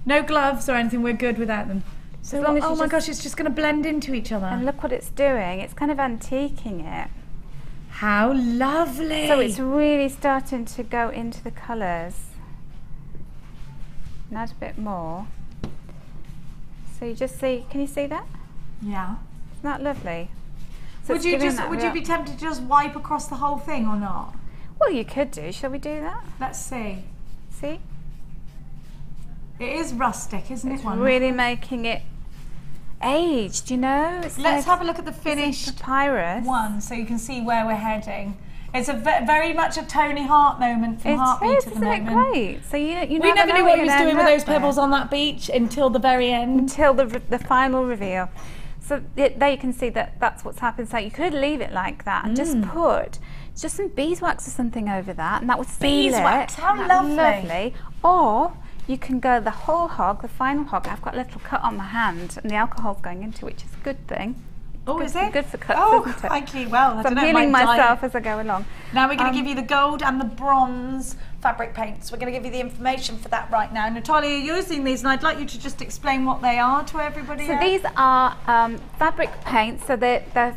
[SPEAKER 2] No gloves or anything, we're good without them. So, oh my gosh, it's just going to blend into each other.
[SPEAKER 3] And look what it's doing. It's kind of antiquing it.
[SPEAKER 2] How lovely.
[SPEAKER 3] So it's really starting to go into the colours. And add a bit more. So you just see, can you see that?
[SPEAKER 2] Yeah.
[SPEAKER 3] Isn't that lovely? So
[SPEAKER 2] would you be tempted to just wipe across the whole thing or not?
[SPEAKER 3] Well, you could do. Shall we do that?
[SPEAKER 2] Let's see.
[SPEAKER 3] See?
[SPEAKER 2] It is rustic, isn't it?
[SPEAKER 3] It's really making it aged, you know?
[SPEAKER 2] Let's have a look at the finished
[SPEAKER 3] papyrus
[SPEAKER 2] one so you can see where we're heading. It's a very much a Tony Hart moment from Heartbeat at the moment.
[SPEAKER 3] Isn't it great? So you
[SPEAKER 2] we never knew what he was doing with those pebbles on that beach until the very end.
[SPEAKER 3] Until the final reveal. So there you can see that that's what's happened. So you could leave it like that and just put just some beeswax or something over that, and that would seal
[SPEAKER 2] beeswax.
[SPEAKER 3] it.
[SPEAKER 2] How lovely.
[SPEAKER 3] Or you can go the whole hog, the final hog. I've got a little cut on my hand and the alcohol's going into it, which is a good thing.
[SPEAKER 2] Oh, is it?
[SPEAKER 3] Good for cuts, isn't it?
[SPEAKER 2] Crikey. Well,
[SPEAKER 3] so I'm healing myself as I go along.
[SPEAKER 2] Now we're going to give you the gold and the bronze fabric paints. We're going to give you the information for that right now. Natalia, you're using these, and I'd like you to just explain what they are to everybody.
[SPEAKER 3] So these are fabric paints. So they're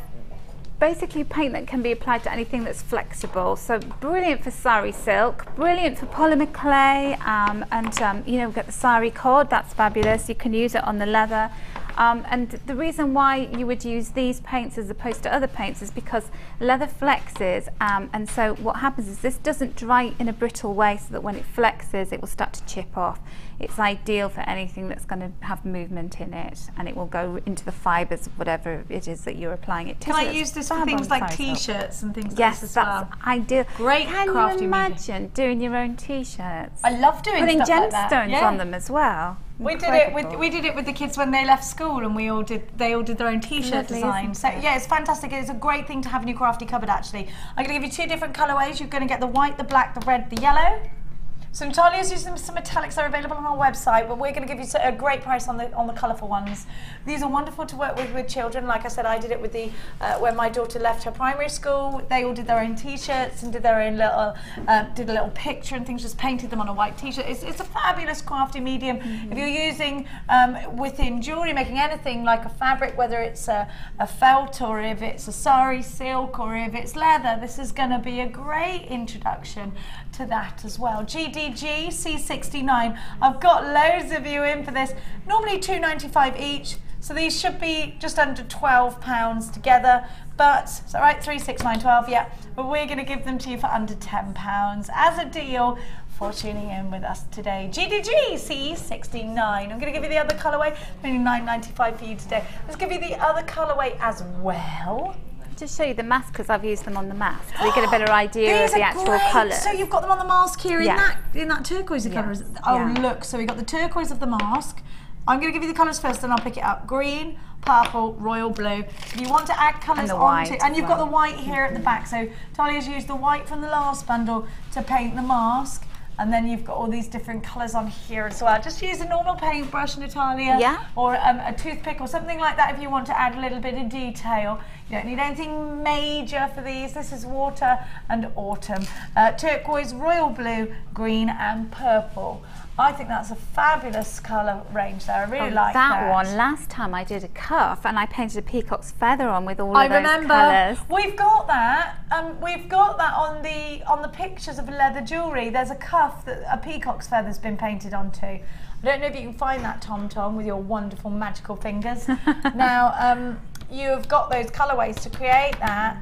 [SPEAKER 3] basically paint that can be applied to anything that's flexible. So brilliant for sari silk, brilliant for polymer clay, and you know, we've got the sari cord. That's fabulous. You can use it on the leather. And the reason why you would use these paints as opposed to other paints is because leather flexes, and so what happens is this doesn't dry in a brittle way, so that when it flexes it will start to chip off. It's ideal for anything that's going to have movement in it, and it will go into the fibres of whatever it is that you're applying it to.
[SPEAKER 2] Can I use this for things like t-shirts and things like this as well?
[SPEAKER 3] Yes, that's ideal.
[SPEAKER 2] Great crafty
[SPEAKER 3] Can you imagine doing your own t-shirts?
[SPEAKER 2] I love doing
[SPEAKER 3] putting
[SPEAKER 2] stuff like that.
[SPEAKER 3] gemstones on them as well.
[SPEAKER 2] We did it with the kids when they left school, and they all did their own t-shirt design. So yeah, it's fantastic. It's a great thing to have in your crafty cupboard. Actually, I'm going to give you two different colorways. You're going to get the white, the black, the red, the yellow. So Natalia's using some metallics. They're available on our website, but we're going to give you a great price on the colourful ones. These are wonderful to work with children. Like I said, I did it with the when my daughter left her primary school. They all did their own t-shirts and did their own little did a little picture and things. Just painted them on a white t-shirt. It's a fabulous crafty medium. If you're using within jewellery making anything like a fabric, whether it's a felt or if it's a sari silk or if it's leather, this is going to be a great introduction to that as well. GDG C69. I've got loads of you in for this. Normally $2.95 each, so these should be just under £12 together. But is that right? 3, 6, 9, 12. Yeah, but we're going to give them to you for under £10 as a deal for tuning in with us today. GDG C69. I'm going to give you the other colourway. Only $9.95 for you today. Let's give you the other colourway as well.
[SPEAKER 3] Just show you the mask, because I've used them on the mask, so you get a better idea of the actual colours.
[SPEAKER 2] So you've got them on the mask here in that turquoise colour. Oh look, so we've got the turquoise of the mask. I'm going to give you the colours first, and I'll pick it up. Green, purple, royal blue. If you want to add colours onto, and you've got the white here at the back. So Talia's used the white from the last bundle to paint the mask. And then you've got all these different colours on here as well. Just use a normal paintbrush, Natalia, or a toothpick or something like that if you want to add a little bit of detail. You don't need anything major for these. This is water and autumn. Turquoise, royal blue, green and purple. I think that's a fabulous colour range there. I really like that.
[SPEAKER 3] That one, last time I did a cuff and I painted a peacock's feather on with all of those colours.
[SPEAKER 2] We've got that. We've got that on the pictures of Leather Jewellery. There's a cuff that a peacock's feather's been painted onto. I don't know if you can find that, Tom, with your wonderful magical fingers. Now, you've got those colourways to create that.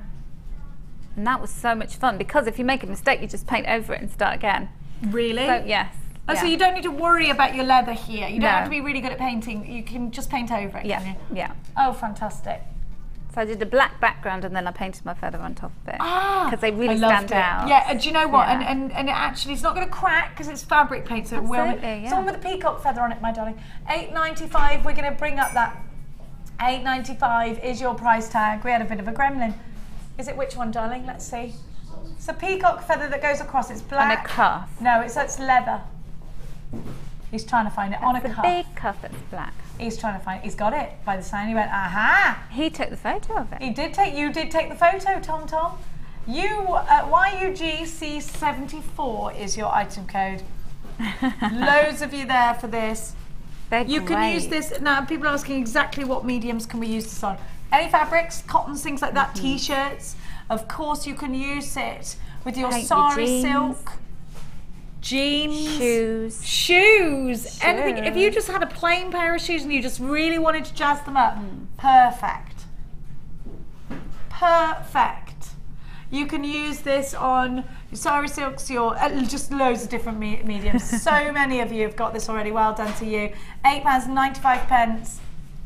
[SPEAKER 3] And that was so much fun, because if you make a mistake, you just paint over it and start again.
[SPEAKER 2] Really?
[SPEAKER 3] So, yes.
[SPEAKER 2] Oh, so you don't need to worry about your leather here. You don't have to be really good at painting. You can just paint over it, can you?
[SPEAKER 3] Yeah.
[SPEAKER 2] Oh, fantastic.
[SPEAKER 3] So I did a black background and then I painted my feather on top of it. Because they really
[SPEAKER 2] I loved
[SPEAKER 3] stand out.
[SPEAKER 2] Yeah, do you know what?
[SPEAKER 3] Yeah.
[SPEAKER 2] And it actually, it's not going to crack because it's fabric paint, so it will.
[SPEAKER 3] Absolutely, yeah.
[SPEAKER 2] Someone with a peacock feather on it, my darling. $8.95, we're going to bring up that. $8.95 is your price tag. We had a bit of a gremlin. Is it which one, darling? Let's see. It's a peacock feather that goes across. It's black.
[SPEAKER 3] And a cuff.
[SPEAKER 2] No, it's leather. He's trying to find it on a cuff.
[SPEAKER 3] The big cuff that's black.
[SPEAKER 2] He's trying to find it. He's got it by the sign. He went, aha!
[SPEAKER 3] He took the photo of it.
[SPEAKER 2] You did take the photo, Tom. YUGC74 is your item code. Loads of you there for this. You can use this. Now, people are asking exactly what mediums can we use this on. Any fabrics, cottons, things like that, t-shirts. Of course, you can use it with your sari silk. Jeans. Shoes. Anything. If you just had a plain pair of shoes and you just really wanted to jazz them up, perfect. You can use this on your sari silks, just loads of different mediums. So many of you have got this already. Well done to you. £8.95.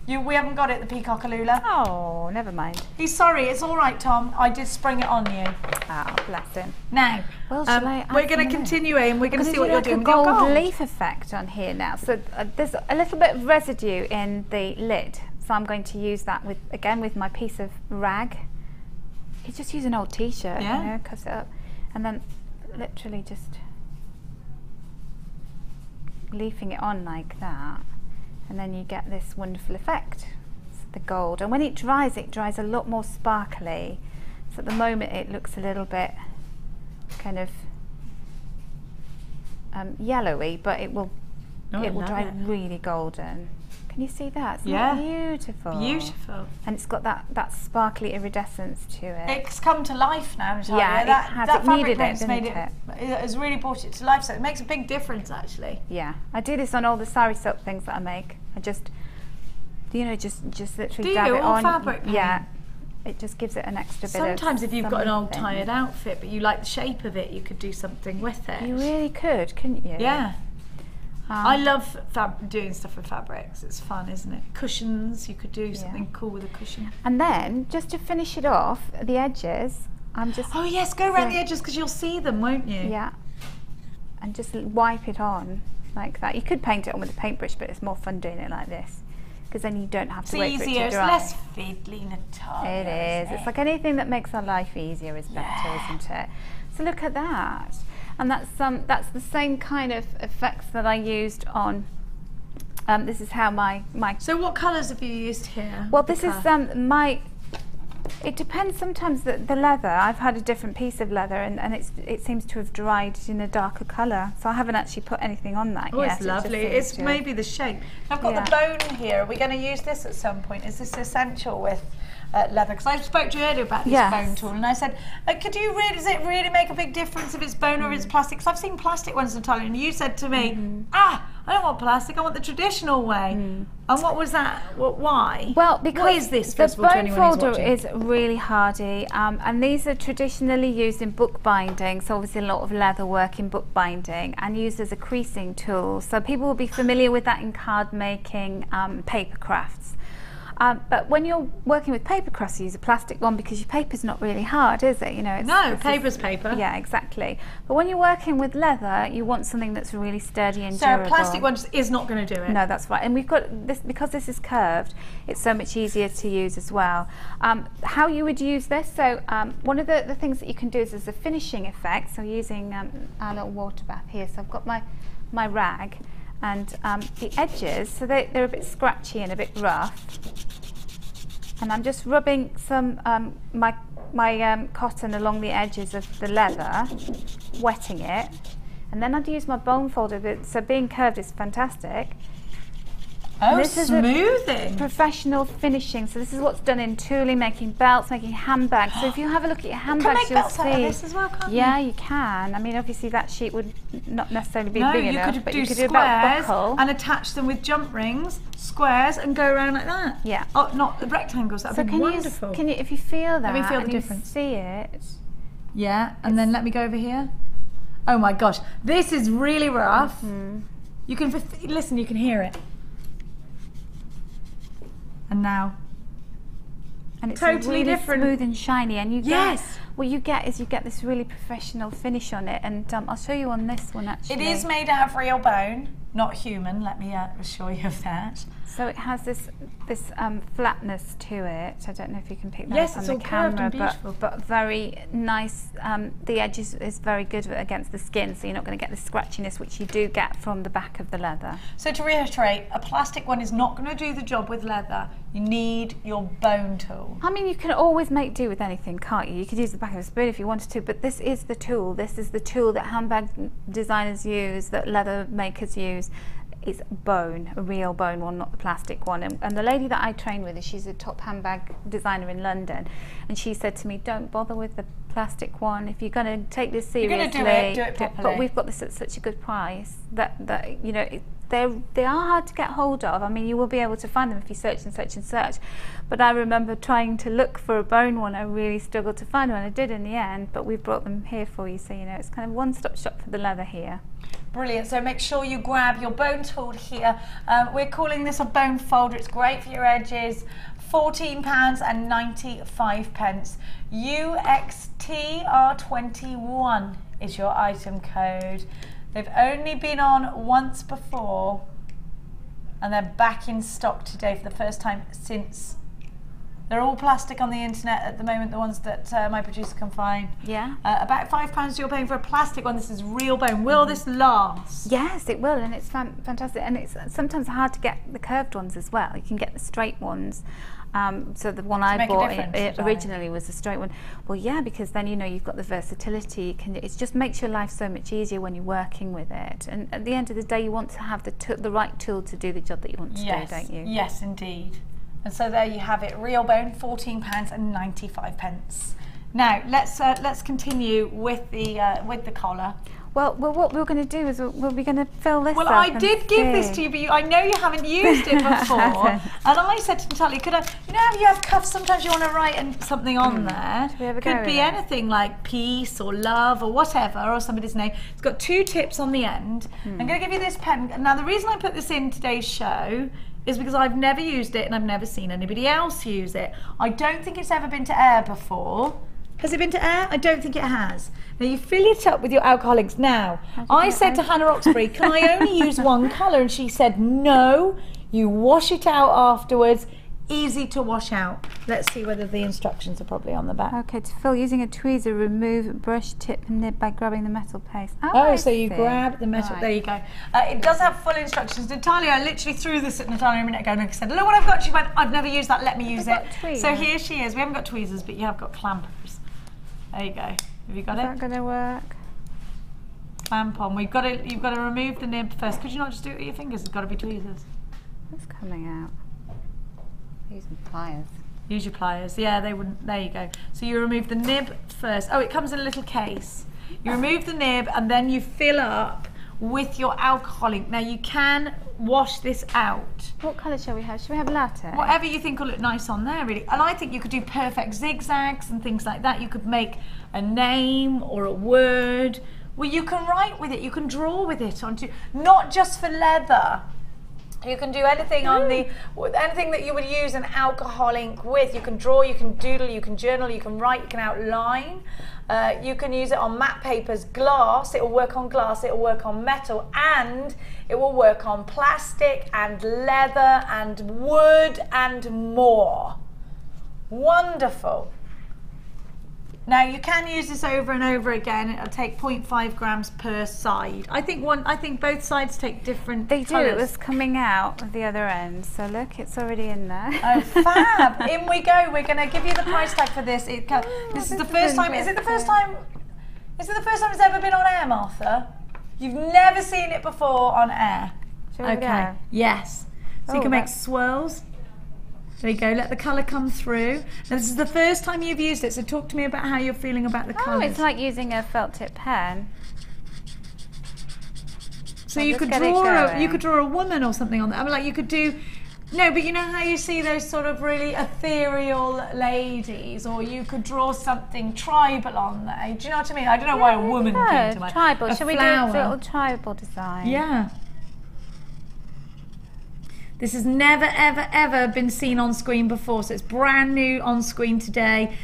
[SPEAKER 2] We haven't got it, the peacockalula.
[SPEAKER 3] Oh, never mind.
[SPEAKER 2] He's sorry. It's all right, Tom. I did spring it on you.
[SPEAKER 3] Oh, bless him.
[SPEAKER 2] Now, we're going to continue and we're going to see what you're doing with your
[SPEAKER 3] gold leaf effect on here now. So there's a little bit of residue in the lid. So I'm going to use that with my piece of rag. You just use an old t-shirt, cut it up, and then literally just leafing it on like that, and then you get this wonderful effect. It's the gold, and when it dries a lot more sparkly. So at the moment it looks a little bit kind of yellowy, but it will dry really golden. Can you see that? It's beautiful.
[SPEAKER 2] Beautiful.
[SPEAKER 3] And it's got that sparkly iridescence to it.
[SPEAKER 2] It's come to life now, Natalia.
[SPEAKER 3] Yeah,
[SPEAKER 2] that fabric paint's
[SPEAKER 3] made
[SPEAKER 2] it has really brought it to life, so it makes a big difference actually.
[SPEAKER 3] Yeah, I do this on all the sari silk things that I make. I just, just literally dab it on.
[SPEAKER 2] Fabric paint?
[SPEAKER 3] Yeah, it just gives it an extra bit of
[SPEAKER 2] Sometimes if you've got an old tired outfit, but you like the shape of it, you could do something with it.
[SPEAKER 3] You really could, couldn't you?
[SPEAKER 2] Yeah. I love doing stuff with fabrics. It's fun, isn't it? Cushions, you could do something cool with a cushion.
[SPEAKER 3] And then, just to finish it off, the edges, I'm just...
[SPEAKER 2] Oh yes, go around the edges because you'll see them, won't you?
[SPEAKER 3] Yeah. And just wipe it on like that. You could paint it on with a paintbrush, but it's more fun doing it like this. Because then you don't have to wait for it to dry.
[SPEAKER 2] It's less fiddly, Natalia.
[SPEAKER 3] It is. It's like anything that makes our life easier is better, isn't it? So look at that. And that's the same kind of effects that I used on. This is how my.
[SPEAKER 2] So what colours have you used here?
[SPEAKER 3] Well, this is my. It depends. Sometimes the leather. I've had a different piece of leather, and it seems to have dried in a darker colour. So I haven't actually put anything on that yet.
[SPEAKER 2] Oh, it's lovely. It's maybe the shape. I've got the bone here. Are we going to use this at some point? Is this essential with leather? Because I spoke to you earlier about this bone tool, and I said, does it really make a big difference if it's bone or if it's plastic? Because I've seen plastic ones, Natalia, and you said to me, I don't want plastic, I want the traditional way. And what was that? Why?
[SPEAKER 3] Well, because
[SPEAKER 2] what is this,
[SPEAKER 3] the bone folder is really hardy, and these are traditionally used in bookbinding, so obviously a lot of leather work in bookbinding, and used as a creasing tool. So people will be familiar with that in card making, paper crafts. But when you're working with paper crafts, you use a plastic one because your paper's not really hard, is it?
[SPEAKER 2] No, paper's paper.
[SPEAKER 3] Yeah, exactly. But when you're working with leather, you want something that's really sturdy and durable.
[SPEAKER 2] So a plastic one just is not going to do it?
[SPEAKER 3] No, that's right. And we've got this, because this is curved, it's so much easier to use as well. How you would use this, so one of the things that you can do is as a finishing effect, so using our little water bath here. So I've got my rag, and the edges, so they're a bit scratchy and a bit rough. And I'm just rubbing some my cotton along the edges of the leather, wetting it, and then I'd use my bone folder. So being curved is fantastic.
[SPEAKER 2] Oh,
[SPEAKER 3] this
[SPEAKER 2] smoothing!
[SPEAKER 3] Is professional finishing. So this is what's done in tooling, making belts, making handbags. So if you have a look at your handbags, you'll see.
[SPEAKER 2] Can make belts out of this as well, can't you?
[SPEAKER 3] Yeah, you can. I mean, obviously that sheet would not necessarily be big enough, but you could do a
[SPEAKER 2] squares
[SPEAKER 3] belt buckle
[SPEAKER 2] and attach them with jump rings, squares, and go around like that.
[SPEAKER 3] Yeah.
[SPEAKER 2] Oh, not the rectangles. That'd be wonderful.
[SPEAKER 3] Can you, if you feel that,
[SPEAKER 2] let me feel the
[SPEAKER 3] and
[SPEAKER 2] difference.
[SPEAKER 3] You see it.
[SPEAKER 2] Yeah, and then let me go over here. Oh my gosh, this is really rough. You can listen, you can hear it. And now,
[SPEAKER 3] and it's
[SPEAKER 2] totally
[SPEAKER 3] really
[SPEAKER 2] different,
[SPEAKER 3] smooth and shiny. And you
[SPEAKER 2] yes.
[SPEAKER 3] get, what you get is you get this really professional finish on it. And I'll show you on this one actually.
[SPEAKER 2] It is made out of real bone, not human. Let me assure you of that.
[SPEAKER 3] So it has this flatness to it. I don't know if you can pick that
[SPEAKER 2] Yes,
[SPEAKER 3] up on
[SPEAKER 2] it's
[SPEAKER 3] the
[SPEAKER 2] all curved
[SPEAKER 3] camera,
[SPEAKER 2] and beautiful.
[SPEAKER 3] but very nice. The edge is very good against the skin, so you're not going to get the scratchiness which you do get from the back of the leather.
[SPEAKER 2] So to reiterate, a plastic one is not going to do the job with leather. You need your bone tool.
[SPEAKER 3] I mean, you can always make do with anything, can't you? You could use the back of a spoon if you wanted to, but this is the tool. This is the tool that handbag designers use, that leather makers use. It's bone, a real bone one, not the plastic one. And the lady that I train with, she's a top handbag designer in London, and she said to me, don't bother with the plastic one. If you're going to take this seriously,
[SPEAKER 2] you're going to do it properly.
[SPEAKER 3] But we've got this at such a good price that you know, they are hard to get hold of. I mean, you will be able to find them if you search and search and search. But I remember trying to look for a bone one. I really struggled to find one. I did in the end, but we've brought them here for you, so you know, it's kind of one-stop shop for the leather here.
[SPEAKER 2] Brilliant, so make sure you grab your bone tool here. We're calling this a bone folder. It's great for your edges. £14.95. UXTR21 is your item code. They've only been on once before, and they're back in stock today for the first time since. They're all plastic on the internet at the moment, the ones that my producer can find.
[SPEAKER 3] Yeah.
[SPEAKER 2] About £5 you're paying for a plastic one. This is real bone. Will this last?
[SPEAKER 3] Yes, it will, and it's fantastic. And it's sometimes hard to get the curved ones as well. You can get the straight ones. So the one I bought originally was a straight one. Well, yeah, because then you know you've got the versatility. It just makes your life so much easier when you're working with it. And at the end of the day, you want to have the right tool to do the job that you want to do, don't you?
[SPEAKER 2] Yes, indeed. And so there you have it, real bone, £14.95. Now let's continue with the collar.
[SPEAKER 3] Well, what we're going to do is we're going to fill this up.
[SPEAKER 2] Well, I did give this to you, but I know you haven't used it before. And I said to Natalia, could I, you know how you have cuffs, sometimes you want to write something on there. Could be anything like peace or love or whatever, or somebody's name. It's got 2 tips on the end. I'm going to give you this pen. Now, the reason I put this in today's show is because I've never used it and I've never seen anybody else use it. I don't think it's ever been to air before. Has it been to air? I don't think it has. Now you fill it up with your alcoholics. Now, I said to Hannah Roxbury, can I only use one colour? And she said, no, you wash it out afterwards. Easy to wash out. Let's see whether the instructions are probably on the back.
[SPEAKER 3] Okay, to fill, using a tweezer, remove brush tip and nib by grabbing the metal paste.
[SPEAKER 2] Oh, so you grab the metal, there you go. It does have full instructions. Natalia, I literally threw this at Natalia a minute ago and I said, look what I've got. She went, I've never used that, let me use it. So here she is. We haven't got tweezers, but you have got clampers. There you go. Have you got it?
[SPEAKER 3] Is that going to work?
[SPEAKER 2] Clamp on. You've got to remove the nib first. Could you not just do it with your fingers? It's got to be tweezers.
[SPEAKER 3] It's coming out. Use my pliers.
[SPEAKER 2] Use your pliers. Yeah, they wouldn't. There you go. So you remove the nib first. Oh, it comes in a little case. You remove the nib and then you fill up with your alcoholic. Now you can wash this out.
[SPEAKER 3] What colour shall we have? Shall we have latte?
[SPEAKER 2] Whatever you think will look nice on there, really. And I think you could do perfect zigzags and things like that. You could make a name or a word. Well, you can write with it. You can draw with it onto, not just for leather. You can do anything on anything that you would use an alcohol ink with. You can draw, you can doodle, you can journal, you can write, you can outline. You can use it on matte papers, glass. It will work on glass, it will work on metal, and it will work on plastic and leather and wood and more. Wonderful. Now you can use this over and over again. It'll take 0.5 grams per side. I think both sides take different
[SPEAKER 3] They do.
[SPEAKER 2] colours.
[SPEAKER 3] It was coming out of the other end. So look, it's already in there.
[SPEAKER 2] Oh, fab! In we go. We're going to give you the price tag for this. This is the first time. Is it the first time? Is it the first time it's ever been on air, Martha? You've never seen it before on air.
[SPEAKER 3] Shall we go?
[SPEAKER 2] Yes. So you can make swirls. There you go, let the colour come through. Now this is the first time you've used it, so talk to me about how you're feeling about the colours.
[SPEAKER 3] Oh, it's like using a felt tip pen.
[SPEAKER 2] So you could draw a woman or something on that. I mean, like you could do No, but you know how you see those sort of really ethereal ladies, or you could draw something tribal on there. Do you know what I mean? I don't know why a woman came to mind.
[SPEAKER 3] Tribal. Shall we do a
[SPEAKER 2] flower.
[SPEAKER 3] little tribal design?
[SPEAKER 2] Yeah. This has never, ever, ever been seen on screen before, so it's brand new on screen today.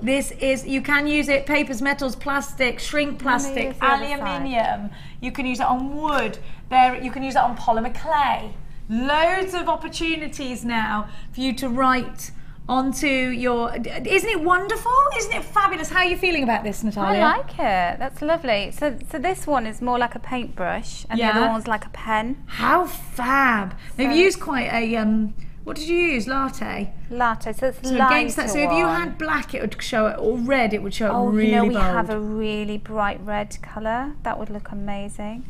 [SPEAKER 2] This is, you can use it, papers, metals, plastic, shrink plastic, aluminium. You can use it on wood. You can use it on polymer clay. Loads of opportunities now for you to write onto your, isn't it wonderful? Isn't it fabulous? How are you feeling about this, Natalia?
[SPEAKER 3] I like it. That's lovely. So this one is more like a paintbrush, and the other one's like a pen.
[SPEAKER 2] How fab! They've used quite a what did you use? Latte.
[SPEAKER 3] Latte. So it's
[SPEAKER 2] against that. So if you had black, it would show it, or red, it would show it really
[SPEAKER 3] you know, we
[SPEAKER 2] bold.
[SPEAKER 3] have a really bright red colour. That would look amazing.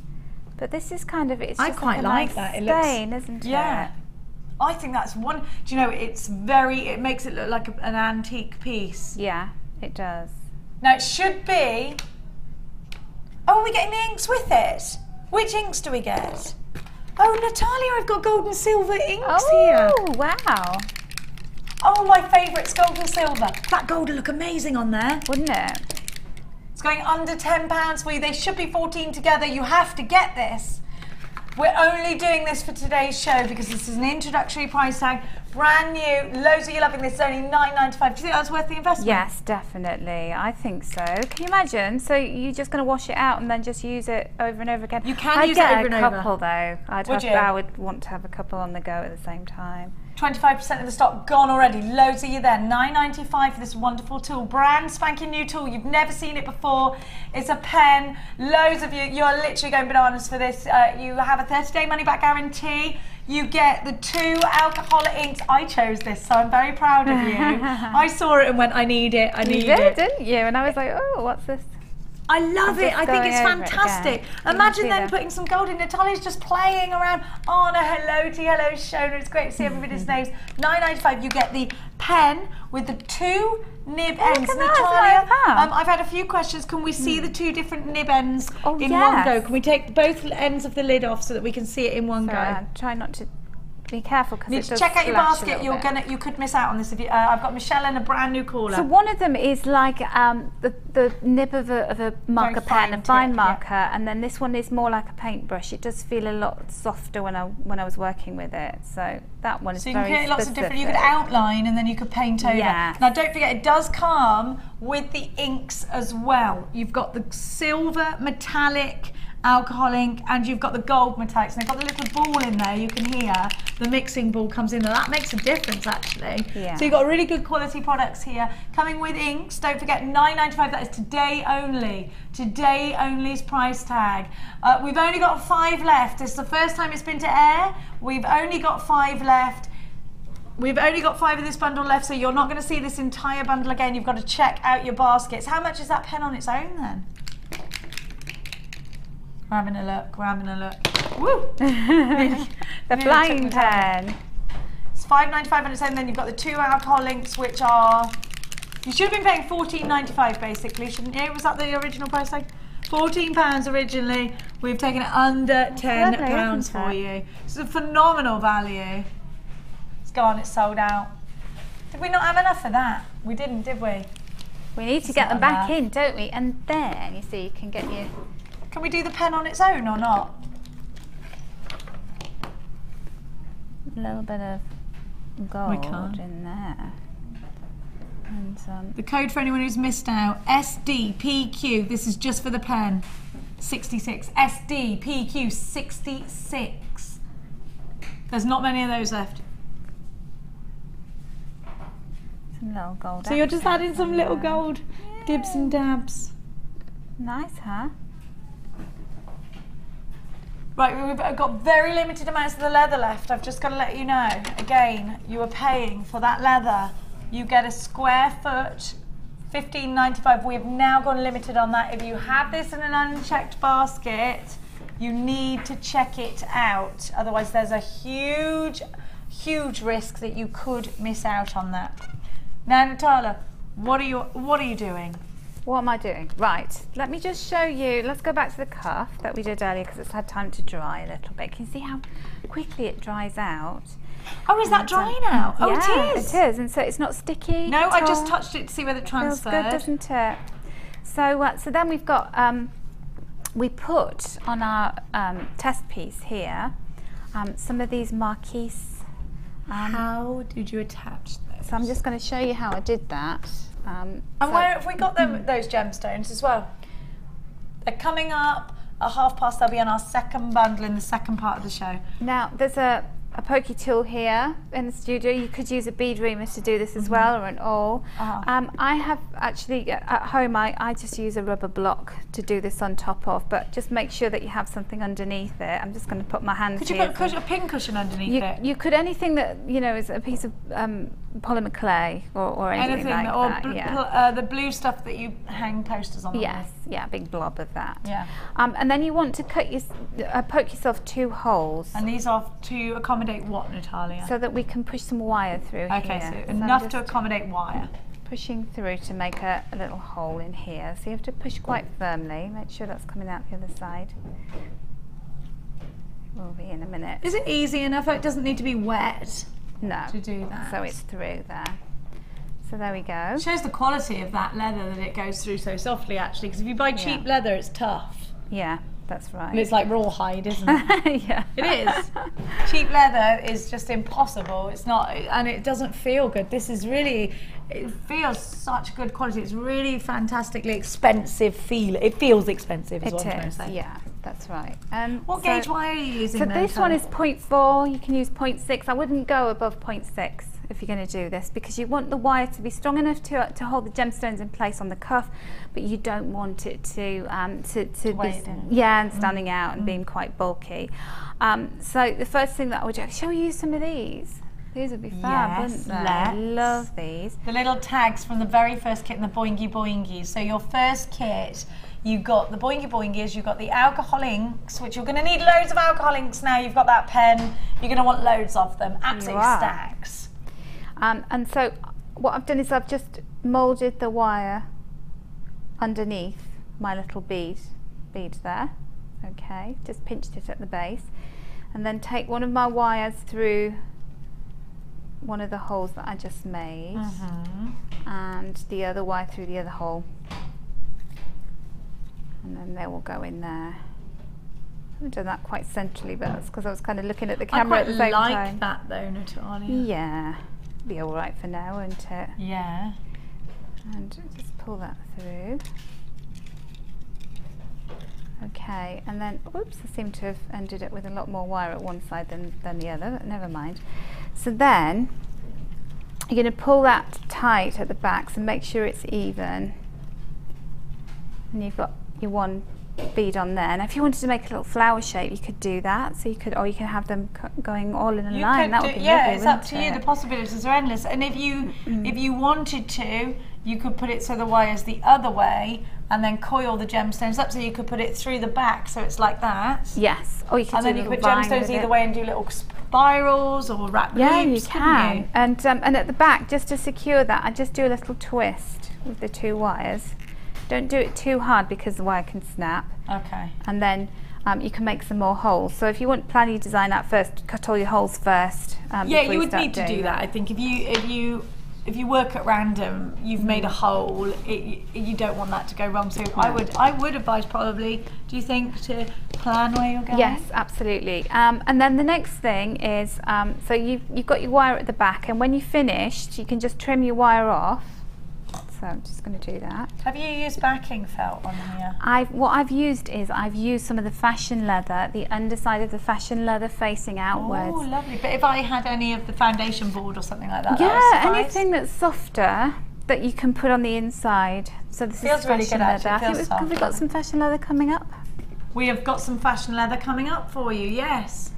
[SPEAKER 3] But this is kind of, it's just
[SPEAKER 2] I quite like that.
[SPEAKER 3] It stain, isn't it?
[SPEAKER 2] Yeah. I think that's one. Do you know, it's very, it makes it look like an antique piece.
[SPEAKER 3] Yeah, it does.
[SPEAKER 2] Now it should be, oh, are we getting the inks with it? Which inks do we get? Oh, Natalia, I've got gold and silver inks here.
[SPEAKER 3] Oh, wow.
[SPEAKER 2] Oh, my favourite's gold and silver. That gold will look amazing on there.
[SPEAKER 3] Wouldn't it?
[SPEAKER 2] It's going under £10 for you. They should be 14 together. You have to get this. We're only doing this for today's show because this is an introductory price tag, brand new, loads of you loving this, it's only $9.95. Do you think that's worth the investment?
[SPEAKER 3] Yes, definitely. I think so. Can you imagine? So you're just going to wash it out and then just use it over and over again?
[SPEAKER 2] You can use it over and over.
[SPEAKER 3] I'd get a couple though.
[SPEAKER 2] I
[SPEAKER 3] would want to have a couple on the go at the same time.
[SPEAKER 2] 25% of the stock gone already. Loads of you there. $9.95 for this wonderful tool. Brand spanking new tool. You've never seen it before. It's a pen. Loads of you, you're literally going bananas for this. You have a 30-day money-back guarantee. You get the 2 alcohol inks. I chose this, so I'm very proud of you. I saw it and went, I need it, I need it.
[SPEAKER 3] You did, didn't you? And I was like, oh, what's this?
[SPEAKER 2] I love it. I think it's fantastic. Imagine then putting some gold in. Natalia's just playing around. Anna, hello to you. Hello, Shona. It's great to see everybody's names. $9.95. You get the pen with the 2 nib ends. Natalia, I've had a few questions. Can we see the 2 different nib ends in one go? Can we take both ends of the lid off so that we can see it in one go?
[SPEAKER 3] Try not to. Be careful because it does
[SPEAKER 2] check out your basket.
[SPEAKER 3] Bit.
[SPEAKER 2] You could miss out on this. If you, I've got Michelle and a brand new caller.
[SPEAKER 3] So one of them is like the nib of a marker pen, a fine marker, and then this one is more like a paintbrush. It does feel a lot softer when I was working with it. So that one is very specific. So you can create lots of different. You could outline and then you could paint over. Yes.
[SPEAKER 2] Now don't forget, it does come with the inks as well. You've got the silver metallic alcohol ink and you've got the gold metallics, and they've got the little ball in there. You can hear the mixing ball comes in there. That makes a difference actually.
[SPEAKER 3] Yeah.
[SPEAKER 2] So you've got really good quality products here coming with inks. Don't forget $9.95. That is today only. Today only's price tag. We've only got 5 left. It's the first time it's been to air. We've only got 5 left. We've only got 5 of this bundle left, so you're not going to see this entire bundle again. You've got to check out your baskets. How much is that pen on its own then? We're having a look, we're having a look. Woo!
[SPEAKER 3] The flying pen.
[SPEAKER 2] It's $5.95 on its own, then you've got the 2 alcohol inks, which are, you should have been paying $14.95 basically, shouldn't you? Was that the original price tag? £14 originally. We've taken it under £10 for you. It's a phenomenal value. It's gone, it's sold out. Did we not have enough for that? We didn't, did we?
[SPEAKER 3] We need to get them back in, don't we? And then, you see, you can get your...
[SPEAKER 2] Can we do the pen on its own or not?
[SPEAKER 3] A little bit of gold in there. And,
[SPEAKER 2] the code for anyone who's missed out, SDPQ, this is just for the pen, 66. SDPQ 66. There's not many of those left.
[SPEAKER 3] Some little gold.
[SPEAKER 2] So you're just adding some little gold dibs and dabs.
[SPEAKER 3] Nice, huh?
[SPEAKER 2] Right, we've got very limited amounts of the leather left. I've just got to let you know, again, you are paying for that leather. You get a square foot, $15.95. We have now gone limited on that. If you have this in an unchecked basket, you need to check it out. Otherwise, there's a huge, huge risk that you could miss out on that. Now, Natalia, what are you doing?
[SPEAKER 3] What am I doing? Right, let me just show you. Let's go back to the cuff that we did earlier because it's had time to dry a little bit. Can you see how quickly it dries out?
[SPEAKER 2] Oh, is that dry now? Oh,
[SPEAKER 3] yeah,
[SPEAKER 2] it is.
[SPEAKER 3] It is, and so it's not sticky.
[SPEAKER 2] No,
[SPEAKER 3] at
[SPEAKER 2] I just
[SPEAKER 3] all.
[SPEAKER 2] touched it to see whether it
[SPEAKER 3] Feels
[SPEAKER 2] transferred.
[SPEAKER 3] good, doesn't it? So, so then we've got, we put on our test piece here some of these marquise.
[SPEAKER 2] How did you attach those?
[SPEAKER 3] So I'm just going to show you how I did that.
[SPEAKER 2] And where have we got them, those gemstones as well? They're coming up at 30:30. They'll be on our second bundle in the second part of the show.
[SPEAKER 3] Now, there's a pokey tool here in the studio. You could use a bead reamer to do this as well, or an awl. I have actually, at home, I just use a rubber block to do this on top of, but just make sure that you have something underneath it. I'm just going to put my hand
[SPEAKER 2] Could
[SPEAKER 3] here.
[SPEAKER 2] you put a pin cushion underneath it?
[SPEAKER 3] You could, anything that, you know, is a piece of polymer clay or anything like that.
[SPEAKER 2] The blue stuff that you hang posters on.
[SPEAKER 3] Yes, yeah, a big blob of that.
[SPEAKER 2] Yeah.
[SPEAKER 3] And then you want to cut poke yourself 2 holes.
[SPEAKER 2] And these are to accommodate what, Natalia?
[SPEAKER 3] So that we can push some wire through here.
[SPEAKER 2] Okay, so
[SPEAKER 3] I'm
[SPEAKER 2] enough
[SPEAKER 3] just
[SPEAKER 2] to accommodate wire.
[SPEAKER 3] pushing through to make a little hole in here. So you have to push quite firmly. Make sure that's coming out the other side. We'll be in a minute.
[SPEAKER 2] Is it easy enough? It doesn't need to be wet
[SPEAKER 3] No.
[SPEAKER 2] to do that.
[SPEAKER 3] So it's through there. So there we go.
[SPEAKER 2] It shows the quality of that leather that it goes through so softly, actually, because if you buy cheap leather, it's tough.
[SPEAKER 3] Yeah, that's right.
[SPEAKER 2] And it's like rawhide, isn't it?
[SPEAKER 3] Yeah.
[SPEAKER 2] It is. Cheap leather is just impossible. It's not, and it doesn't feel good. This is really, it feels such good quality. It's really fantastically expensive feel. It feels expensive, is what I'm trying to say.
[SPEAKER 3] Yeah, that's right.
[SPEAKER 2] What gauge wire are you using?
[SPEAKER 3] So
[SPEAKER 2] then,
[SPEAKER 3] this one is 0.4. You can use 0.6. I wouldn't go above 0.6 if you're going to do this, because you want the wire to be strong enough to hold the gemstones in place on the cuff, but you don't want it to be and standing out and being quite bulky. So the first thing that I would do, shall we use some of these? These would be fab, wouldn't they? I love these.
[SPEAKER 2] The little tags from the very first kit and the boingy boingies. So your first kit, you got the boingy boingies, you've got the alcohol inks, which you're going to need loads of alcohol inks now. You've got that pen, you're going to want loads of them, absolutely stacks.
[SPEAKER 3] And so what I've done is I've just moulded the wire underneath my little bead there. Okay, just pinched it at the base, and then take one of my wires through one of the holes that I just made, and the other wire through the other hole, and then they will go in there. I haven't done that quite centrally, but that's because I was kind of looking at the camera at the same time.
[SPEAKER 2] I quite like that though, Natalia.
[SPEAKER 3] Yeah, be all right for now, won't it?
[SPEAKER 2] Yeah.
[SPEAKER 3] And just pull that through. Okay, and then, oops, I seem to have ended up with a lot more wire at one side than the other, but never mind. So then, you're going to pull that tight at the back, so make sure it's even. And you've got your one bead on there. Now if you wanted to make a little flower shape, you could do that. So you could, or you can have them going all in a line. That would be lovely,
[SPEAKER 2] it's up to you. The possibilities are endless. And if you wanted to, you could put it so the wire's the other way, and then coil the gemstones up, so you could put it through the back, so it's like that.
[SPEAKER 3] Yes. Or you could.
[SPEAKER 2] And then you put gemstones either way and do little spirals or wrap loops.
[SPEAKER 3] Yeah, you can. You? And at the back, just to secure that, I just do a little twist with the 2 wires. Don't do it too hard because the wire can snap. Okay. And then you can make some more holes. So if you want to plan your design out first, cut all your holes first.
[SPEAKER 2] Yeah, you would need to do that. I think if you work at random, you've made a hole. You don't want that to go wrong. So no. I would advise probably. Do you think to plan where you're going?
[SPEAKER 3] Yes, absolutely. And then the next thing is so you've got your wire at the back, and when you're finished, you can just trim your wire off. So I'm just going to do that.
[SPEAKER 2] Have you used backing felt on here?
[SPEAKER 3] What I've used some of the fashion leather, the underside of the fashion leather facing outwards.
[SPEAKER 2] Oh, lovely. But if I had any of the foundation board or something like that,
[SPEAKER 3] yeah, anything that's softer that you can put on the inside. So this
[SPEAKER 2] feels
[SPEAKER 3] is
[SPEAKER 2] really
[SPEAKER 3] fashion
[SPEAKER 2] good,
[SPEAKER 3] leather.
[SPEAKER 2] actually.
[SPEAKER 3] Have we got some fashion leather coming up?
[SPEAKER 2] We have got some fashion leather coming up for you, yes.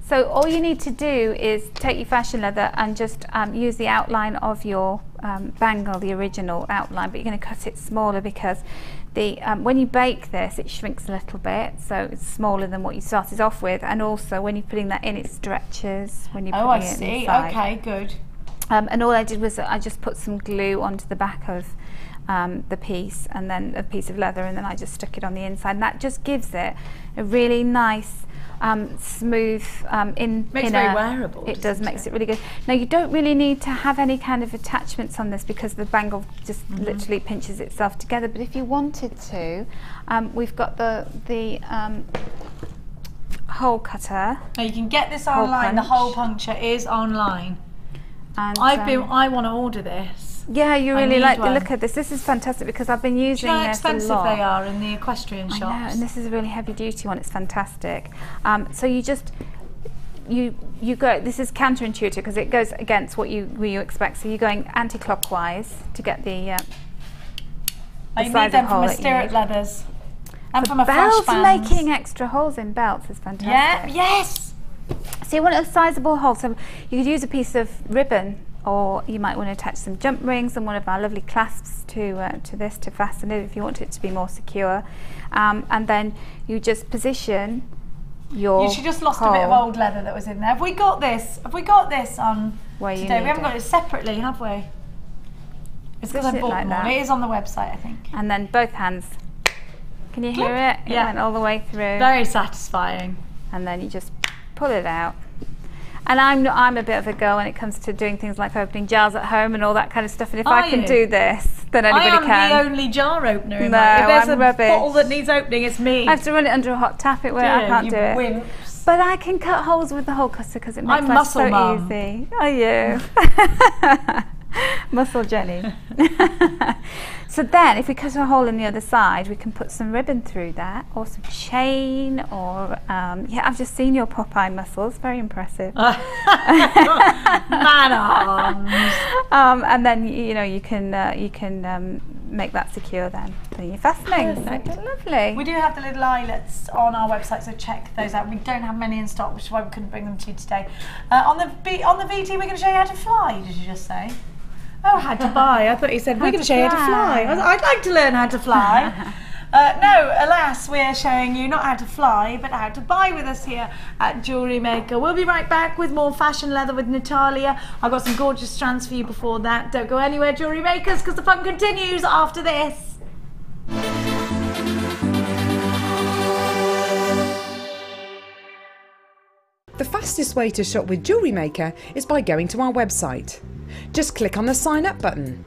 [SPEAKER 3] So all you need to do is take your fashion leather and just use the outline of your bangle, the original outline, but you're going to cut it smaller because when you bake this, it shrinks a little bit, so it's smaller than what you started off with, and also when you're putting that in, it stretches when you're putting it inside.
[SPEAKER 2] Okay, good.
[SPEAKER 3] And all I did was I just put some glue onto the back of the piece, and then a piece of leather, and then I just stuck it on the inside, and that just gives it a really nice smooth
[SPEAKER 2] Makes it very wearable.
[SPEAKER 3] It does, makes it really good. Now you don't really need to have any kind of attachments on this because the bangle just literally pinches itself together. But if you wanted to, we've got the hole cutter.
[SPEAKER 2] Now you can get this online. The hole puncture is online.
[SPEAKER 3] And
[SPEAKER 2] I want to order this.
[SPEAKER 3] Yeah, you really like the look of this. This is fantastic because I've been using
[SPEAKER 2] Do you know how
[SPEAKER 3] this
[SPEAKER 2] expensive
[SPEAKER 3] a lot.
[SPEAKER 2] they are in the equestrian shops?
[SPEAKER 3] I know, and this is a really heavy duty one. It's fantastic. So you just you go. This is counterintuitive because it goes against what you expect. So you're going anti-clockwise to get the
[SPEAKER 2] I need them from a stirrup leathers and from a
[SPEAKER 3] belts.
[SPEAKER 2] flash
[SPEAKER 3] Making extra holes in belts is fantastic.
[SPEAKER 2] Yeah. Yes.
[SPEAKER 3] So you want a sizable hole. So you could use a piece of ribbon, or you might want to attach some jump rings and one of our lovely clasps to this to fasten it if you want it to be more secure. And then you just position your
[SPEAKER 2] She just lost a bit of old leather that was in there. Have we got this? Have we got this on
[SPEAKER 3] Where
[SPEAKER 2] today? We haven't got it separately, have we? It's because I bought
[SPEAKER 3] like
[SPEAKER 2] them all. It is on the website, I think.
[SPEAKER 3] And then both hands. Can you hear it? It
[SPEAKER 2] Yeah.
[SPEAKER 3] went all the way through.
[SPEAKER 2] Very satisfying.
[SPEAKER 3] And then you just pull it out. And I'm a bit of a girl when it comes to doing things like opening jars at home and all that kind of stuff. And if I can do this, then anybody can.
[SPEAKER 2] I am the only jar opener in
[SPEAKER 3] No,
[SPEAKER 2] my. If there's
[SPEAKER 3] I'm
[SPEAKER 2] a
[SPEAKER 3] rubbish.
[SPEAKER 2] bottle that needs opening, it's me.
[SPEAKER 3] I have to run it under a hot tap. I can't do it.
[SPEAKER 2] Wimps.
[SPEAKER 3] But I can cut holes with the hole cutter because it makes
[SPEAKER 2] I'm
[SPEAKER 3] life
[SPEAKER 2] muscle
[SPEAKER 3] so
[SPEAKER 2] mum.
[SPEAKER 3] easy. Are you? Muscle Jenny. So then if we cut a hole in the other side, we can put some ribbon through that, or some chain, or yeah, I've just seen your Popeye muscles, very impressive.
[SPEAKER 2] Man arms.
[SPEAKER 3] And then you can make that secure then. Then you're fastening. So lovely.
[SPEAKER 2] We do have the little eyelets on our website, so check those out. We don't have many in stock, which is why we couldn't bring them to you today. On the VT, we're going to show you how to fly. Did you just say? Oh, how to buy. I thought you said we're going to show you how to fly. I'd like to learn how to fly. No, alas, we're showing you not how to fly, but how to buy with us here at Jewellery Maker. We'll be right back with more fashion leather with Natalia. I've got some gorgeous strands for you before that. Don't go anywhere, Jewellery Makers, because the fun continues after this.
[SPEAKER 8] The fastest way to shop with Jewellery Maker is by going to our website. Just click on the sign up button.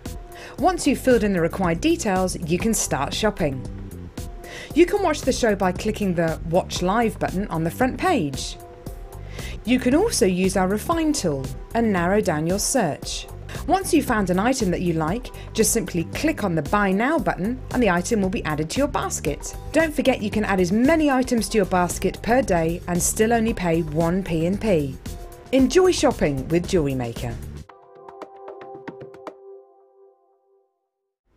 [SPEAKER 8] Once you've filled in the required details, you can start shopping. You can watch the show by clicking the Watch Live button on the front page. You can also use our Refine tool and narrow down your search. Once you've found an item that you like, just simply click on the Buy Now button and the item will be added to your basket. Don't forget you can add as many items to your basket per day and still only pay 1 P&P. Enjoy shopping with Jewellery Maker.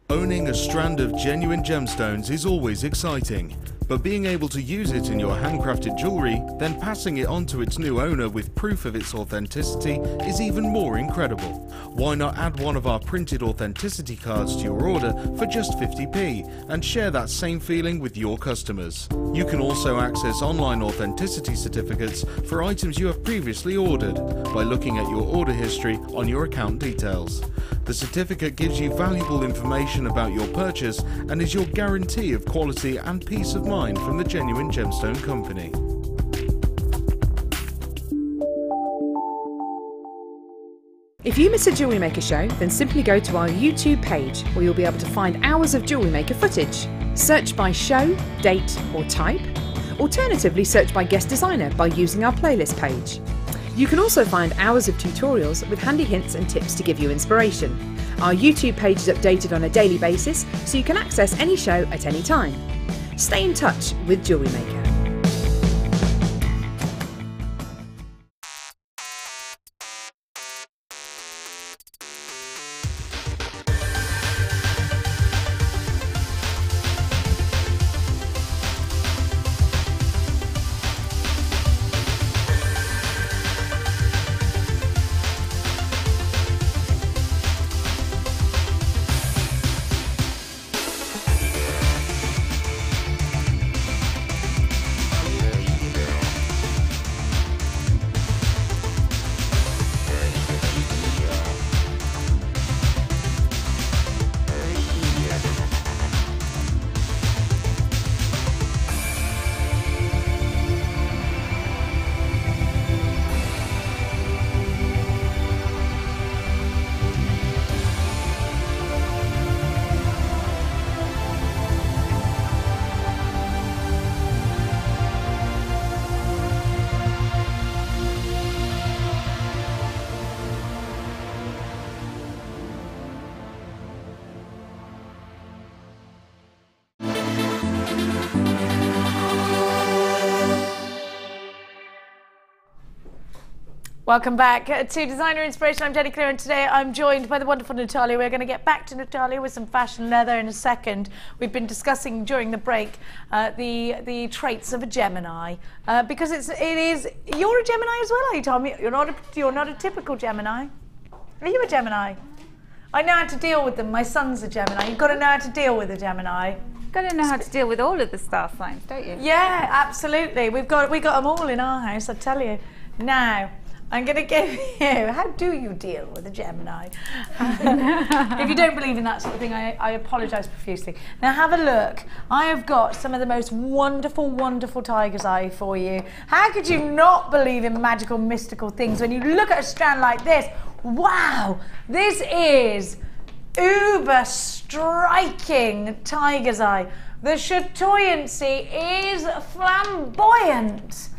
[SPEAKER 5] Owning a strand of genuine gemstones is always exciting, but being able to use it in your handcrafted jewellery, then passing it on to its new owner with proof of its authenticity is even more incredible. Why not add one of our printed authenticity cards to your order for just 50p and share that same feeling with your customers? You can also access online authenticity certificates for items you have previously ordered by looking at your order history on your account details. The certificate gives you valuable information about your purchase and is your guarantee of quality and peace of mind from the genuine gemstone company.
[SPEAKER 8] If you miss a Jewellery Maker show, then simply go to our YouTube page where you'll be able to find hours of Jewellery Maker footage. Search by show, date or type. Alternatively, search by guest designer by using our playlist page. You can also find hours of tutorials with handy hints and tips to give you inspiration. Our YouTube page is updated on a daily basis, so you can access any show at any time. Stay in touch with Jewellery Maker.
[SPEAKER 2] Welcome back to Designer Inspiration. I'm Jenny Cleary, and today I'm joined by the wonderful Natalia. We're going to get back to Natalia with some fashion leather in a second. We've been discussing during the break the traits of a Gemini because it is. You're a Gemini as well, are you, Tommy? You're not a typical Gemini. Are you a Gemini? I know how to deal with them. My son's a Gemini. You've got to know how to deal with a Gemini.
[SPEAKER 3] Got to know how to deal with all of the star signs, don't you?
[SPEAKER 2] Yeah, absolutely. We got them all in our house, I tell you. Now, I'm going to give you, how do you deal with a Gemini? If you don't believe in that sort of thing, I apologise profusely. Now have a look. I have got some of the most wonderful, wonderful tiger's eye for you. How could you not believe in magical, mystical things when you look at a strand like this? Wow, this is uber striking tiger's eye. The chatoyancy is flamboyant.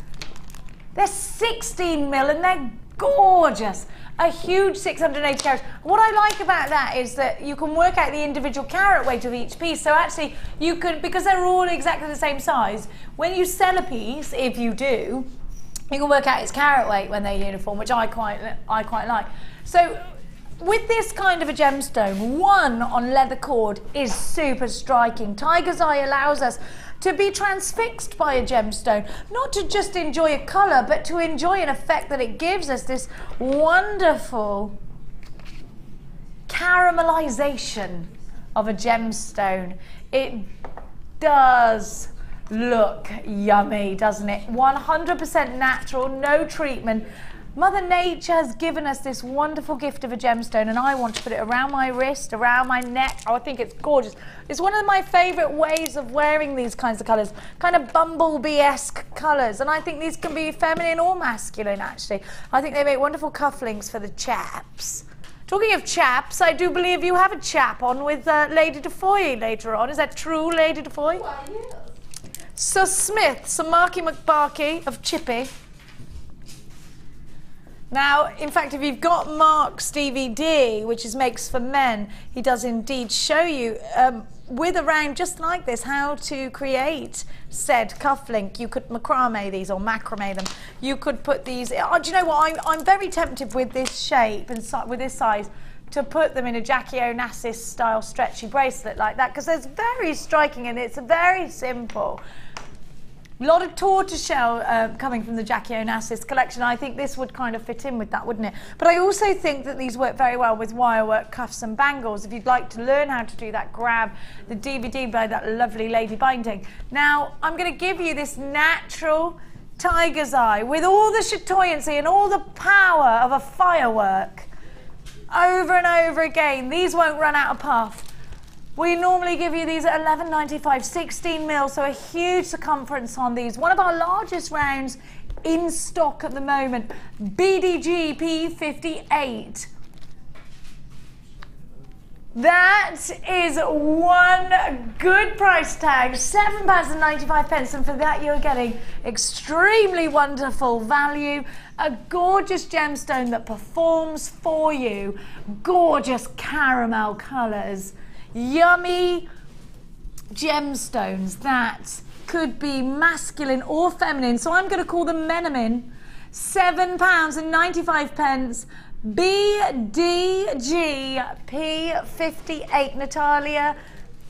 [SPEAKER 2] They're 16 mil and they're gorgeous. A huge 680 carats. What I like about that is that you can work out the individual carat weight of each piece. So actually you can, because they're all exactly the same size, when you sell a piece, if you do, you can work out its carat weight when they're uniform, which I quite like. So with this kind of a gemstone, one on leather cord is super striking. Tiger's eye allows us to be transfixed by a gemstone, not to just enjoy a colour, but to enjoy an effect that it gives us, this wonderful caramelization of a gemstone. It does look yummy, doesn't it? 100% natural, no treatment. Mother Nature has given us this wonderful gift of a gemstone, and I want to put it around my wrist, around my neck. Oh, I think it's gorgeous. It's one of my favourite ways of wearing these kinds of colours, kind of bumblebee-esque colours, and I think these can be feminine or masculine, actually. I think they make wonderful cufflinks for the chaps. Talking of chaps, I do believe you have a chap on with Lady Defoy later on. Is that true, Lady Defoy?
[SPEAKER 9] Why, yes.
[SPEAKER 2] Sir Smith, Sir Marky McBarky of Chippy. Now, in fact, if you've got Mark's DVD, which is Makes for Men, he does indeed show you with a round just like this how to create said cufflink. You could macrame these or macrame them. You could put these, do you know what, I'm very tempted with this shape and with this size to put them in a Jackie Onassis style stretchy bracelet like that, because it's very striking and it's very simple. A lot of tortoiseshell coming from the Jackie Onassis collection. I think this would kind of fit in with that, wouldn't it? But I also think that these work very well with wirework cuffs and bangles. If you'd like to learn how to do that, grab the DVD by that lovely lady binding. Now, I'm going to give you this natural tiger's eye with all the chatoyancy and all the power of a firework. Over and over again. These won't run out of puff. We normally give you these at $11.95, 16 mil, so a huge circumference on these. One of our largest rounds in stock at the moment, BDG P58. That is one good price tag, £7.95, and for that you're getting extremely wonderful value, a gorgeous gemstone that performs for you, gorgeous caramel colours. Yummy gemstones that could be masculine or feminine. So I'm going to call them Menemin. £7.95. BDG P58. Natalia,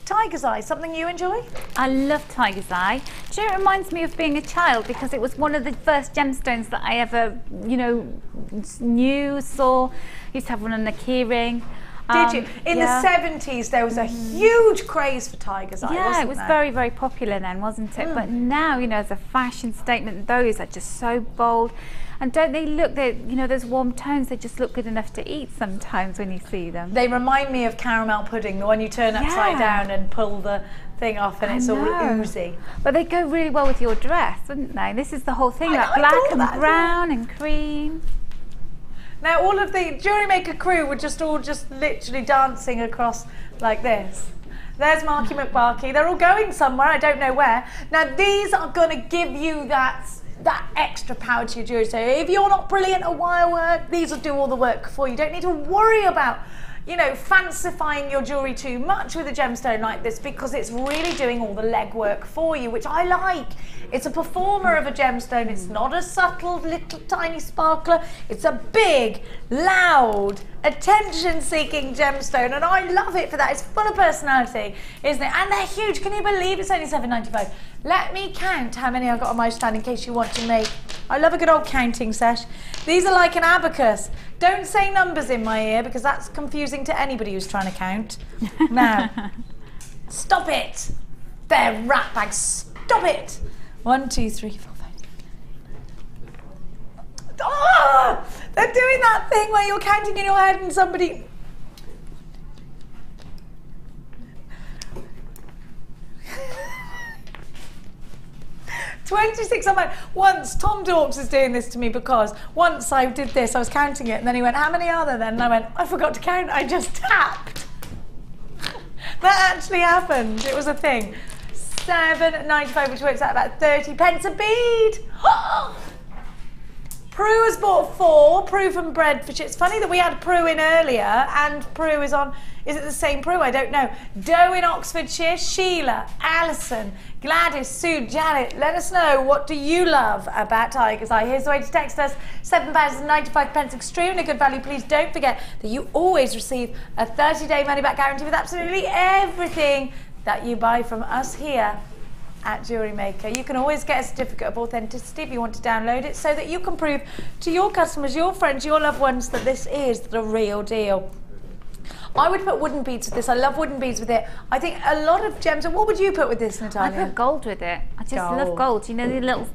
[SPEAKER 2] tiger's eye, something you enjoy?
[SPEAKER 3] I love tiger's eye. Do you know, it reminds me of being a child because it was one of the first gemstones that I ever, saw. Used to have one on the keyring.
[SPEAKER 2] Did you? In the 70s, there was a huge craze for tiger's eye, wasn't
[SPEAKER 3] it was
[SPEAKER 2] there?
[SPEAKER 3] very, very popular then, wasn't it? But now, as a fashion statement, those are just so bold. And don't they look, those warm tones, they just look good enough to eat sometimes when you see them.
[SPEAKER 2] They remind me of caramel pudding, the one you turn upside down and pull the thing off and it's all oozy.
[SPEAKER 3] But they go really well with your dress, wouldn't they? This is the whole thing, like black and brown and cream.
[SPEAKER 2] Now all of the JewelleryMaker crew were just literally dancing across like this. There's Marky McBarky. They're all going somewhere, I don't know where. Now these are going to give you that extra power to your jewellery. So if you're not brilliant at wire work, these will do all the work for you. You don't need to worry about you know, fancifying your jewellery too much with a gemstone like this, because it's really doing all the legwork for you, which I like. It's a performer of a gemstone. It's not a subtle little tiny sparkler. It's a big, loud, attention-seeking gemstone, and I love it for that. It's full of personality, isn't it? And they're huge. Can you believe it's only $7.95? Let me count how many I've got on my stand in case you want to make. I love a good old counting sesh. These are like an abacus. Don't say numbers in my ear, because that's confusing to anybody who's trying to count. Now, stop it. They're rat bags. Stop it. 1, 2, 3, 4, 5. Oh, they're doing that thing where you're counting in your head and somebody... $26 on my... Once, Tom Dorks is doing this to me, because once I did this, I was counting it, and then he went, how many are there then? And I went, I forgot to count, I just tapped. That actually happened. It was a thing. $7.95, which works out about 30 pence a bead. Prue has bought 4, Prue from Breadfast. It's funny that we had Prue in earlier, and Prue is on, is it the same Prue? I don't know. Doe in Oxfordshire, Sheila, Alison, Gladys, Sue, Janet. Let us know, what do you love about Tiger's Eye? Here's the way to text us, £7.95, extremely good value. Please don't forget that you always receive a 30-day money-back guarantee with absolutely everything that you buy from us here at JewelleryMaker. You can always get a certificate of authenticity if you want to download it, so that you can prove to your customers, your friends, your loved ones that this is the real deal. I would put wooden beads with this. I love wooden beads with it. I think a lot of gems. And what would you put with this, Natalia?
[SPEAKER 3] I put gold with it. I just love gold. You know the little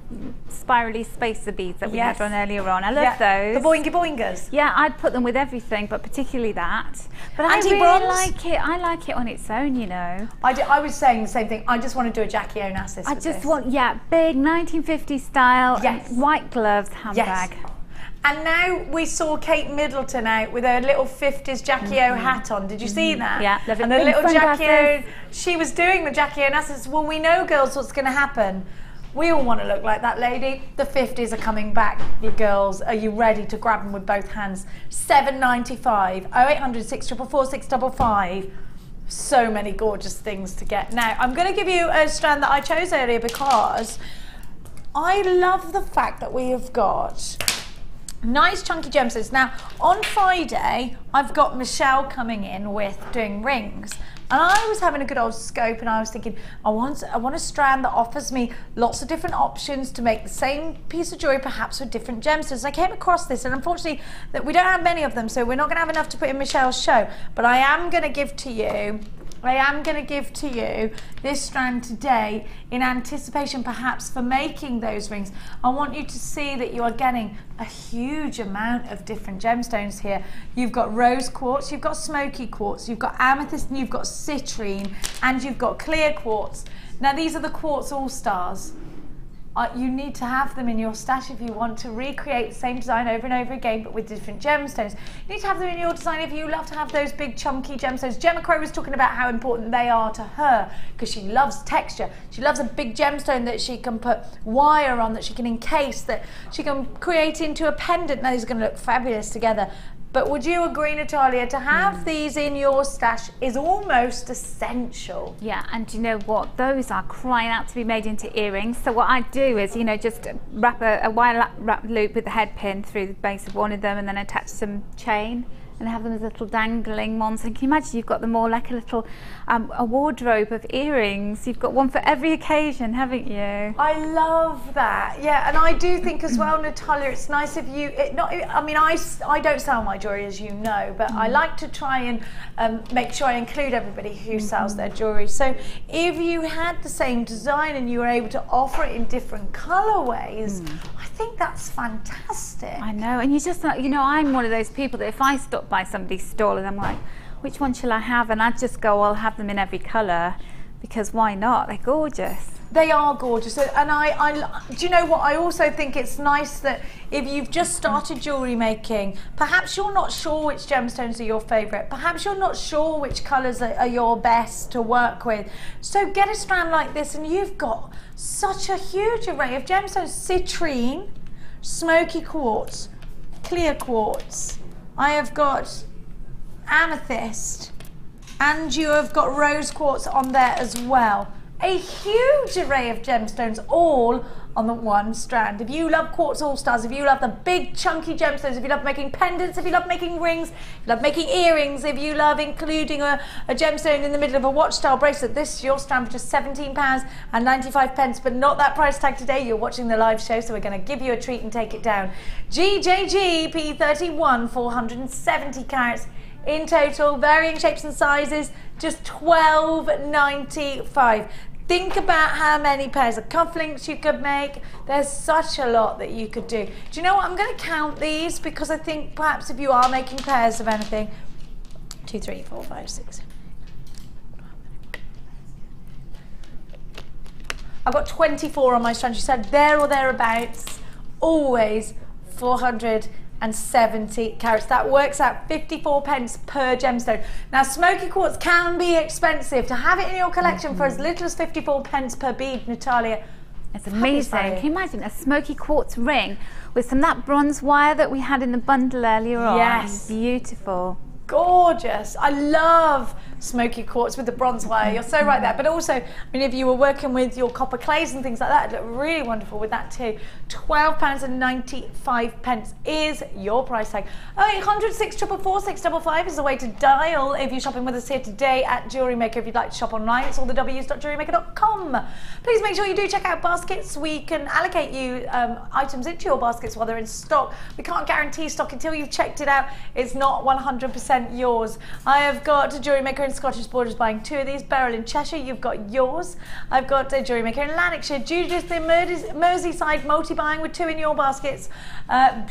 [SPEAKER 3] spirally spacer beads that we had on earlier on. I love those.
[SPEAKER 2] The boingy boingers.
[SPEAKER 3] Yeah, I'd put them with everything, but particularly that. But I really like it. I like it on its own, you know.
[SPEAKER 2] I was saying the same thing. I just want to do a Jackie Onassis.
[SPEAKER 3] I just want, big 1950s style, white gloves, handbag.
[SPEAKER 2] Yes. And now we saw Kate Middleton out with her little 50s Jackie O hat on. Did you see that?
[SPEAKER 3] Yeah.
[SPEAKER 2] And the little Jackie O, she was doing the Jackie Onassis. Well, we know, girls, what's going to happen. We all want to look like that lady. The 50s are coming back, you girls. Are you ready to grab them with both hands? $7.95, 0800 644 655. So many gorgeous things to get. Now, I'm going to give you a strand that I chose earlier, because I love the fact that we have got nice chunky gemstones. Now, on Friday, I've got Michelle coming in with doing rings. And I was having a good old scope, and I was thinking, I want a strand that offers me lots of different options to make the same piece of jewelry, perhaps with different gemstones. I came across this, and unfortunately, that we don't have many of them, so we're not going to have enough to put in Michelle's show. But I am going to give to you this strand today in anticipation perhaps for making those rings. I want you to see that you are getting a huge amount of different gemstones here. You've got rose quartz, you've got smoky quartz, you've got amethyst, and you've got citrine, and you've got clear quartz. Now, these are the quartz all-stars. You need to have them in your stash if you want to recreate the same design over and over again, but with different gemstones. You need to have them in your design if you love to have those big chunky gemstones. Gemma Crow was talking about how important they are to her, because she loves texture. She loves a big gemstone that she can put wire on, that she can encase, that she can create into a pendant. Now, these are going to look fabulous together. But would you agree, Natalia, to have these in your stash is almost essential?
[SPEAKER 3] Yeah, and do you know what? Those are crying out to be made into earrings. So what I do is, you know, just wrap a wire wrap loop with the head pin through the base of one of them, and then attach some chain and have them as little dangling ones. And can you imagine, you've got them all like a little a wardrobe of earrings. You've got one for every occasion, haven't you?
[SPEAKER 2] I love that. Yeah, and I do think as well, Natalia, it's nice if you, I don't sell my jewellery, as you know, but I like to try and make sure I include everybody who sells their jewellery. So if you had the same design and you were able to offer it in different colourways, I think that's fantastic.
[SPEAKER 3] I know, and you just, you know, I'm one of those people that if I stop by somebody's stall and I'm like, which one shall I have? And I'd just go, I'll have them in every colour, because why not? They're gorgeous.
[SPEAKER 2] They are gorgeous. And do you know what? I also think it's nice that if you've just started jewellery making, perhaps you're not sure which gemstones are your favourite. Perhaps you're not sure which colours are your best to work with. So get a strand like this and you've got such a huge array of gemstones. Citrine, smoky quartz, clear quartz. I have got amethyst, and you have got rose quartz on there as well. A huge array of gemstones all on the one strand. If you love quartz all-stars, if you love the big chunky gemstones, if you love making pendants, if you love making rings, if you love making earrings, if you love including a gemstone in the middle of a watch style bracelet, this is your strand for just £17.95, but not that price tag today. You're watching the live show, so we're going to give you a treat and take it down. GJG P31, 470 carats in total, varying shapes and sizes, just £12.95. Think about how many pairs of cufflinks you could make. There's such a lot that you could do. Do you know what? I'm going to count these because I think perhaps if you are making pairs of anything, 2, 3, 4, 5, 6. I've got 24 on my strand. You said there or thereabouts, always 470 carats. That works out 54 pence per gemstone. Now, smoky quartz can be expensive. To have it in your collection for as little as 54 pence per bead, Natalia,
[SPEAKER 3] it's amazing. Can you imagine a smoky quartz ring with some of that bronze wire that we had in the bundle earlier on?
[SPEAKER 2] Yes.
[SPEAKER 3] Beautiful.
[SPEAKER 2] Gorgeous. I love smoky quartz with the bronze wire. You're so right there. But also, I mean, if you were working with your copper clays and things like that, it'd look really wonderful with that too. £12.95 is your price tag. 0800 644 655 is the way to dial if you're shopping with us here today at JewelleryMaker. If you'd like to shop online, it's all the w's.jewellerymaker.com. Please make sure you do check out baskets. We can allocate you items into your baskets while they're in stock. We can't guarantee stock until you've checked it out. It's not 100% yours. I have got a JewelleryMaker in Scottish Borders buying 2 of these. Beryl in Cheshire, you've got yours. I've got a JewelleryMaker in Lanarkshire. Judith in Merseyside, multi-buying with 2 in your baskets.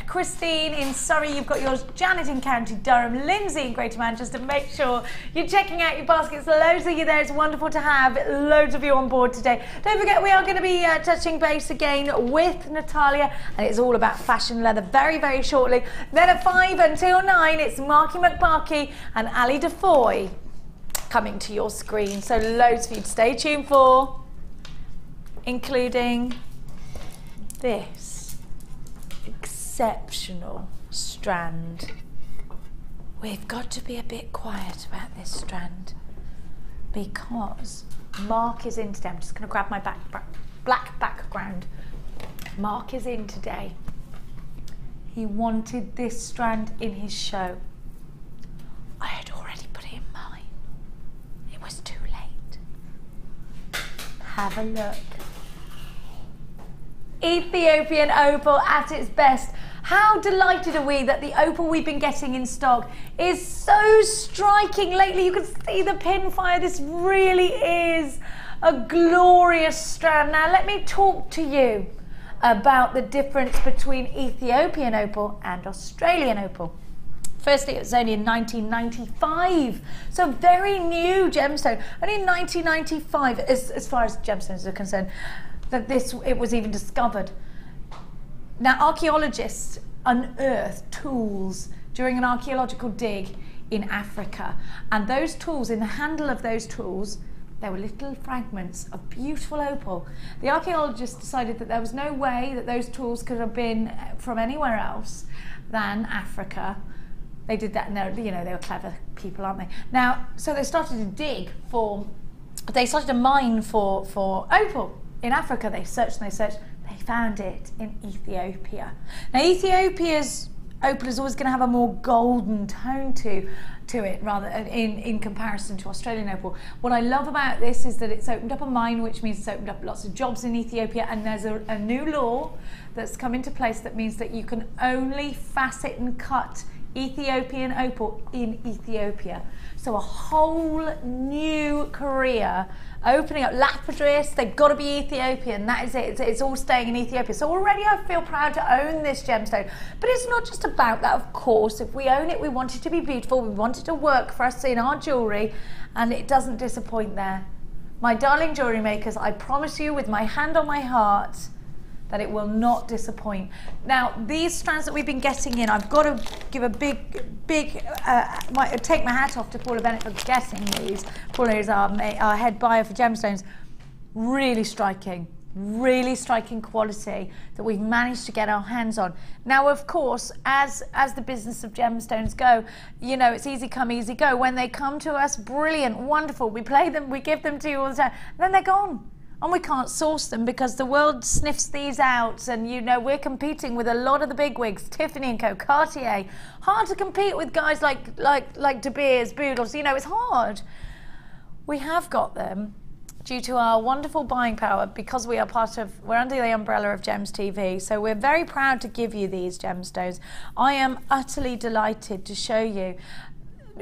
[SPEAKER 2] Christine in Surrey, you've got yours. Janet in County Durham. Lindsay in Greater Manchester. Make sure you're checking out your baskets. Loads of you there. It's wonderful to have loads of you on board today. Don't forget, we are going to be touching base again with Natalia, and it's all about fashion leather very, very shortly. Then at 5 until 9, it's Marky McBarky and Ali Defoy coming to your screen. So loads for you to stay tuned for, including this exceptional strand. We've got to be a bit quiet about this strand because Mark is in today. I'm just going to grab my black background. Mark is in today. He wanted this strand in his show. I had already put it in mine. It was too late. Have a look. Ethiopian opal at its best. How delighted are we that the opal we've been getting in stock is so striking lately. You can see the pin fire. This really is a glorious strand. Now let me talk to you about the difference between Ethiopian opal and Australian opal. Firstly, it was only in 1995, so very new gemstone. Only in 1995, as far as gemstones are concerned, that it was even discovered. Now, archaeologists unearthed tools during an archaeological dig in Africa, and those tools, in the handle of those tools, there were little fragments of beautiful opal. The archaeologists decided that there was no way that those tools could have been from anywhere else than Africa. They did that, and they were clever people, aren't they? Now, so they started to dig they started to mine for opal in Africa. They searched and they searched. They found it in Ethiopia. Now, Ethiopia's opal is always going to have a more golden tone to it, rather in comparison to Australian opal. What I love about this is that it's opened up a mine, which means it's opened up lots of jobs in Ethiopia, and there's a new law that's come into place that means that you can only facet and cut Ethiopian opal in Ethiopia. So a whole new career opening up. Lapidus, they've got to be Ethiopian. That is it. It's all staying in Ethiopia. So already I feel proud to own this gemstone. But it's not just about that, of course. If we own it, we want it to be beautiful. We want it to work for us in our jewellery, and it doesn't disappoint there. My darling jewellery makers, I promise you with my hand on my heart that it will not disappoint. Now, these strands that we've been getting in, I've got to give a big, take my hat off to Paula Bennett for getting these. Paula is our head buyer for gemstones. Really striking, really striking quality that we've managed to get our hands on. Now, of course, as the business of gemstones go, you know, it's easy come, easy go. When they come to us, brilliant, wonderful, we play them, we give them to you all the time, and then they're gone. And we can't source them because the world sniffs these out, and you know, we're competing with a lot of the big wigs, Tiffany & Co, Cartier. Hard to compete with guys like De Beers, Boodles, you know, it's hard. We have got them due to our wonderful buying power, because we're under the umbrella of Gems TV. So we're very proud to give you these gemstones. I am utterly delighted to show you.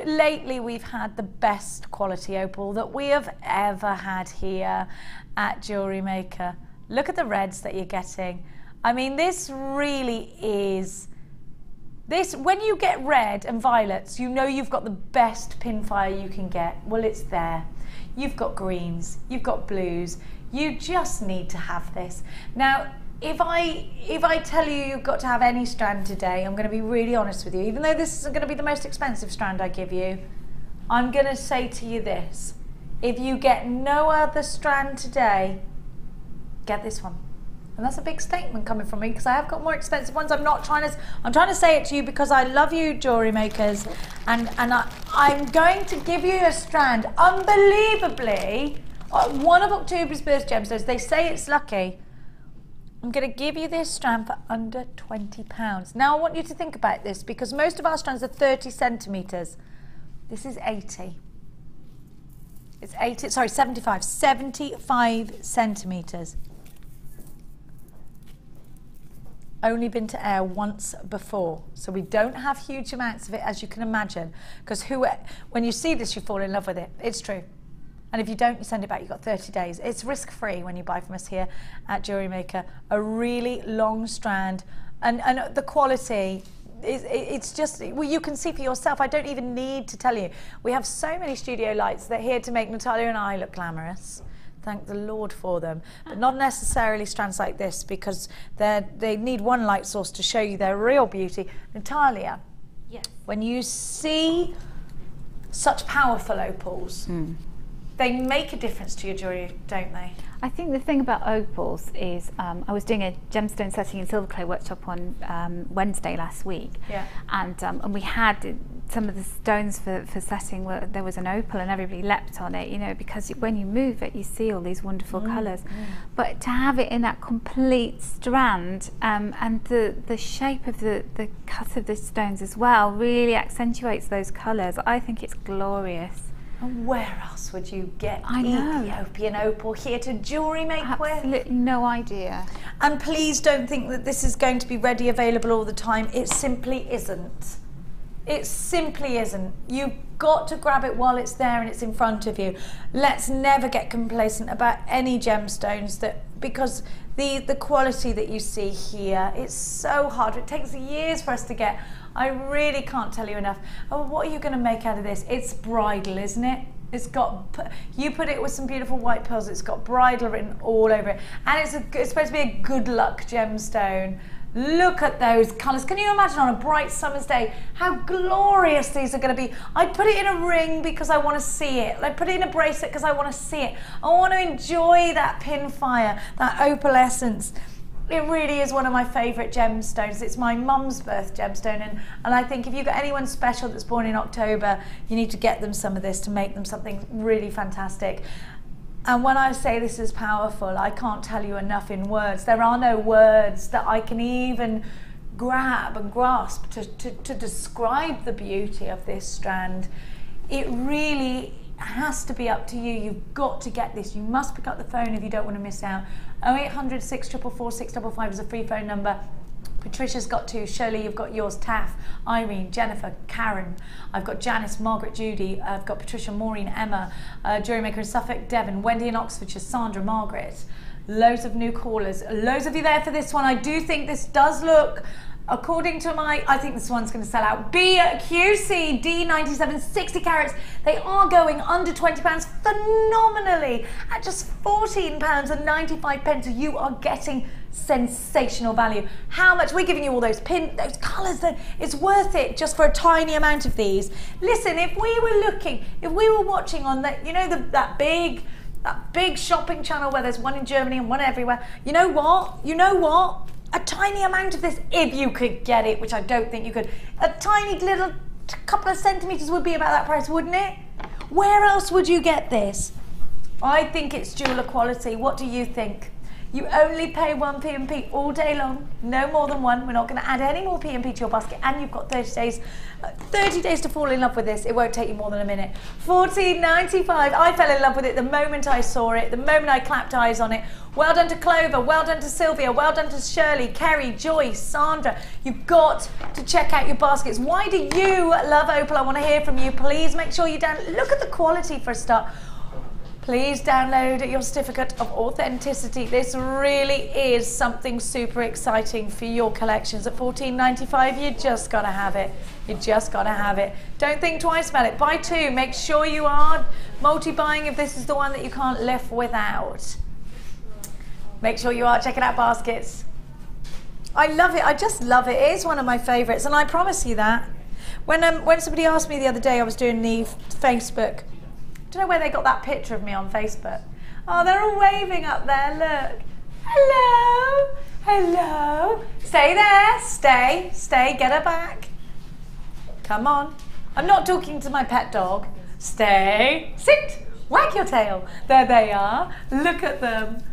[SPEAKER 2] Lately, we've had the best quality opal that we have ever had here at JewelleryMaker. Look at the reds that you're getting. I mean, this really is, when you get red and violets, you know you've got the best pinfire you can get. Well, it's there. You've got greens, you've got blues. You just need to have this. Now, if I tell you you've got to have any strand today, I'm going to be really honest with you. Even though this isn't going to be the most expensive strand I give you, I'm going to say to you this. If you get no other strand today, get this one. And that's a big statement coming from me, because I have got more expensive ones. I'm trying to say it to you because I love you, jewellery makers, and I'm going to give you a strand. Unbelievably, one of October's birth gemstones, they say it's lucky. I'm going to give you this strand for under £20. Now I want you to think about this, because most of our strands are 30 centimetres. This is 80. It's 80, sorry, 75 centimetres. Only been to air once before, so we don't have huge amounts of it, as you can imagine, because when you see this, you fall in love with it. It's true. And if you don't, you send it back. You've got 30 days. It's risk-free when you buy from us here at JewelleryMaker. A really long strand, and the quality, it's just, well, you can see for yourself. I don't even need to tell you. We have so many studio lights that are here to make Natalia and I look glamorous. Thank the Lord for them, but not necessarily strands like this, because they need one light source to show you their real beauty. Natalia,
[SPEAKER 3] yes.
[SPEAKER 2] When you see such powerful opals, they make a difference to your jewellery, don't they?
[SPEAKER 3] I think the thing about opals is, I was doing a gemstone setting in silver clay workshop on Wednesday last week,
[SPEAKER 2] yeah.
[SPEAKER 3] And we had some of the stones for setting where there was an opal, and everybody leapt on it, you know, because when you move it, you see all these wonderful colours. But to have it in that complete strand, and the shape of the cut of the stones as well really accentuates those colours. I think it's glorious.
[SPEAKER 2] And where else would you get Ethiopian opal here to jewellery make with?
[SPEAKER 3] Absolutely no idea.
[SPEAKER 2] And please don't think that this is going to be ready, available all the time. It simply isn't. It simply isn't. You've got to grab it while it's there and it's in front of you. Let's never get complacent about any gemstones, because the quality that you see here, it's so hard. It takes years for us to get. I really can't tell you enough. Oh, what are you going to make out of this? It's bridal, isn't it? It's got, you put it with some beautiful white pearls, it's got bridal written all over it. And it's supposed to be a good luck gemstone. Look at those colours. Can you imagine on a bright summer's day how glorious these are going to be? I'd put it in a ring because I want to see it. I'd put it in a bracelet because I want to see it. I want to enjoy that pinfire, that opalescence. It really is one of my favourite gemstones. It's my mum's birth gemstone, and I think if you've got anyone special that's born in October, you need to get them some of this to make them something really fantastic. And when I say this is powerful, I can't tell you enough in words. There are no words that I can even grab and grasp to describe the beauty of this strand. It really has to be up to you. You've got to get this. You must pick up the phone if you don't want to miss out. 0800 644 655 is a free phone number. Patricia's got two. Shirley, you've got yours. Taff, Irene, Jennifer, Karen. I've got Janice, Margaret, Judy. I've got Patricia, Maureen, Emma, JewelleryMaker in Suffolk, Devon, Wendy in Oxfordshire, Sandra, Margaret. Loads of new callers. Loads of you there for this one. I do think this does look, according to I think this one's going to sell out. BQC D97 60 carats. They are going under £20 phenomenally at just £14.95. You are getting sensational value. How much? We're giving you all those those colours. That it's worth it just for a tiny amount of these. Listen, if we were watching on that, you know, that big that big shopping channel where there's one in Germany and one everywhere. You know what? You know what? A tiny amount of this, if you could get it, which I don't think you could, a tiny little couple of centimetres would be about that price, wouldn't it? Where else would you get this? I think it's jeweller quality. What do you think? You only pay one P&P all day long, no more than one. We're not going to add any more P&P to your basket, and you've got 30 days to fall in love with this. It won't take you more than a minute. $14.95. I fell in love with it the moment I saw it, the moment I clapped eyes on it. Well done to Clover, well done to Sylvia, well done to Shirley, Kerry, Joyce, Sandra. You've got to check out your baskets. Why do you love Opal? I want to hear from you. Please make sure you look at the quality for a start. Please download your certificate of authenticity. This really is something super exciting for your collections. At $14.95, you just gotta have it. You just gotta have it. Don't think twice about it. Buy two. Make sure you are multi-buying if this is the one that you can't live without. Make sure you are checking out baskets. I love it. I just love it. It is one of my favorites, and I promise you that. When somebody asked me the other day, I was doing the Facebook. I don't know where they got that picture of me on Facebook. Oh, they're all waving up there, look. Hello, hello. Stay there, stay, get her back. Come on. I'm not talking to my pet dog. Stay, sit, wag your tail. There they are, look at them.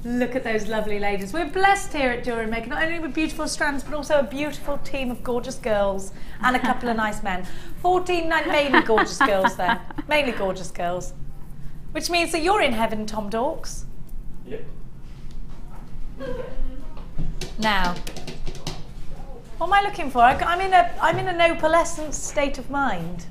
[SPEAKER 2] Look at those lovely ladies. We're blessed here at JewelleryMaker, not only with beautiful strands, but also a beautiful team of gorgeous girls and a couple of nice men. 14, mainly gorgeous girls there. Mainly gorgeous girls. Which means that you're in heaven, Tom Dorks.
[SPEAKER 9] Yep.
[SPEAKER 2] Now, what am I looking for? I'm in an opalescent state of mind.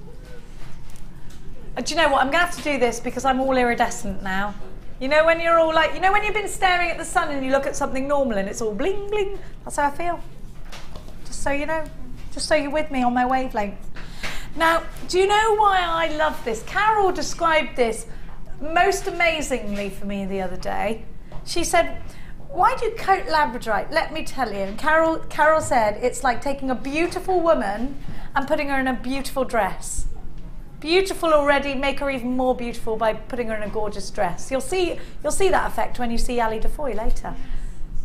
[SPEAKER 2] Do you know what? I'm going to have to do this because I'm all iridescent now. You know when you're all like, you know when you've been staring at the sun and you look at something normal and it's all bling bling? That's how I feel. Just so you know. Just so you're with me on my wavelength. Now, do you know why I love this? Carol described this most amazingly for me the other day. She said, why do you coat labradorite? Let me tell you. And Carol said, it's like taking a beautiful woman and putting her in a beautiful dress. Beautiful already, make her even more beautiful by putting her in a gorgeous dress. You'll see that effect when you see Ali Defoy later.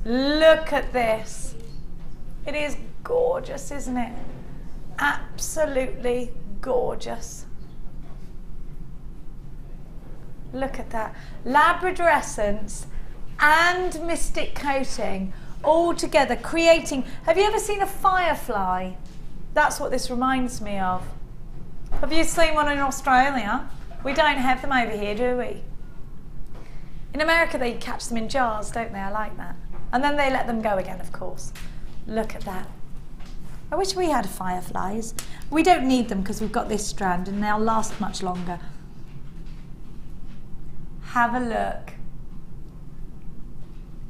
[SPEAKER 2] Look at this. It is gorgeous, isn't it? Absolutely gorgeous. Look at that. Labrador essence and mystic coating all together, creating... Have you ever seen a firefly? That's what this reminds me of. Have you seen one in Australia? We don't have them over here, do we? In America, they catch them in jars, don't they? I like that. And then they let them go again, of course. Look at that. I wish we had fireflies. We don't need them because we've got this strand and they'll last much longer. Have a look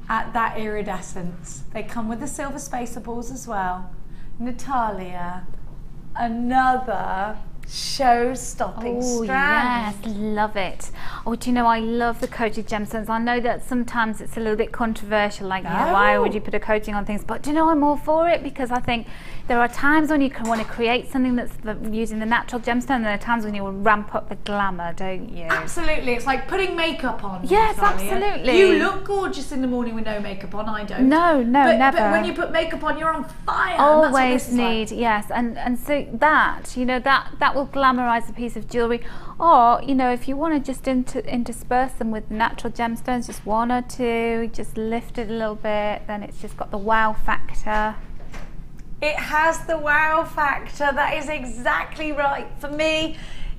[SPEAKER 2] at that iridescence. They come with the silver spacer balls as well. Natalia, another show-stopping strand.
[SPEAKER 3] Yes, love it. Oh, do you know, I love the coated gemstones. I know that sometimes it's a little bit controversial, like, you know, why would you put a coating on things? But do you know, I'm all for it because I think there are times when you can want to create something that's using the natural gemstone, and there are times when you will ramp up the glamour, don't you?
[SPEAKER 2] Absolutely. It's like putting makeup on.
[SPEAKER 3] Yes,
[SPEAKER 2] Natalia.
[SPEAKER 3] absolutely.
[SPEAKER 2] You look gorgeous in the morning with no makeup on. I don't.
[SPEAKER 3] No, never.
[SPEAKER 2] But when you put makeup on, you're on fire.
[SPEAKER 3] Always need, yes. And so that, you know, that will glamorize a piece of jewellery. Or, you know, if you want to just intersperse them with natural gemstones, just one or two, just lift it a little bit, then it's just got the wow factor.
[SPEAKER 2] It has the wow factor. That is exactly right. For me,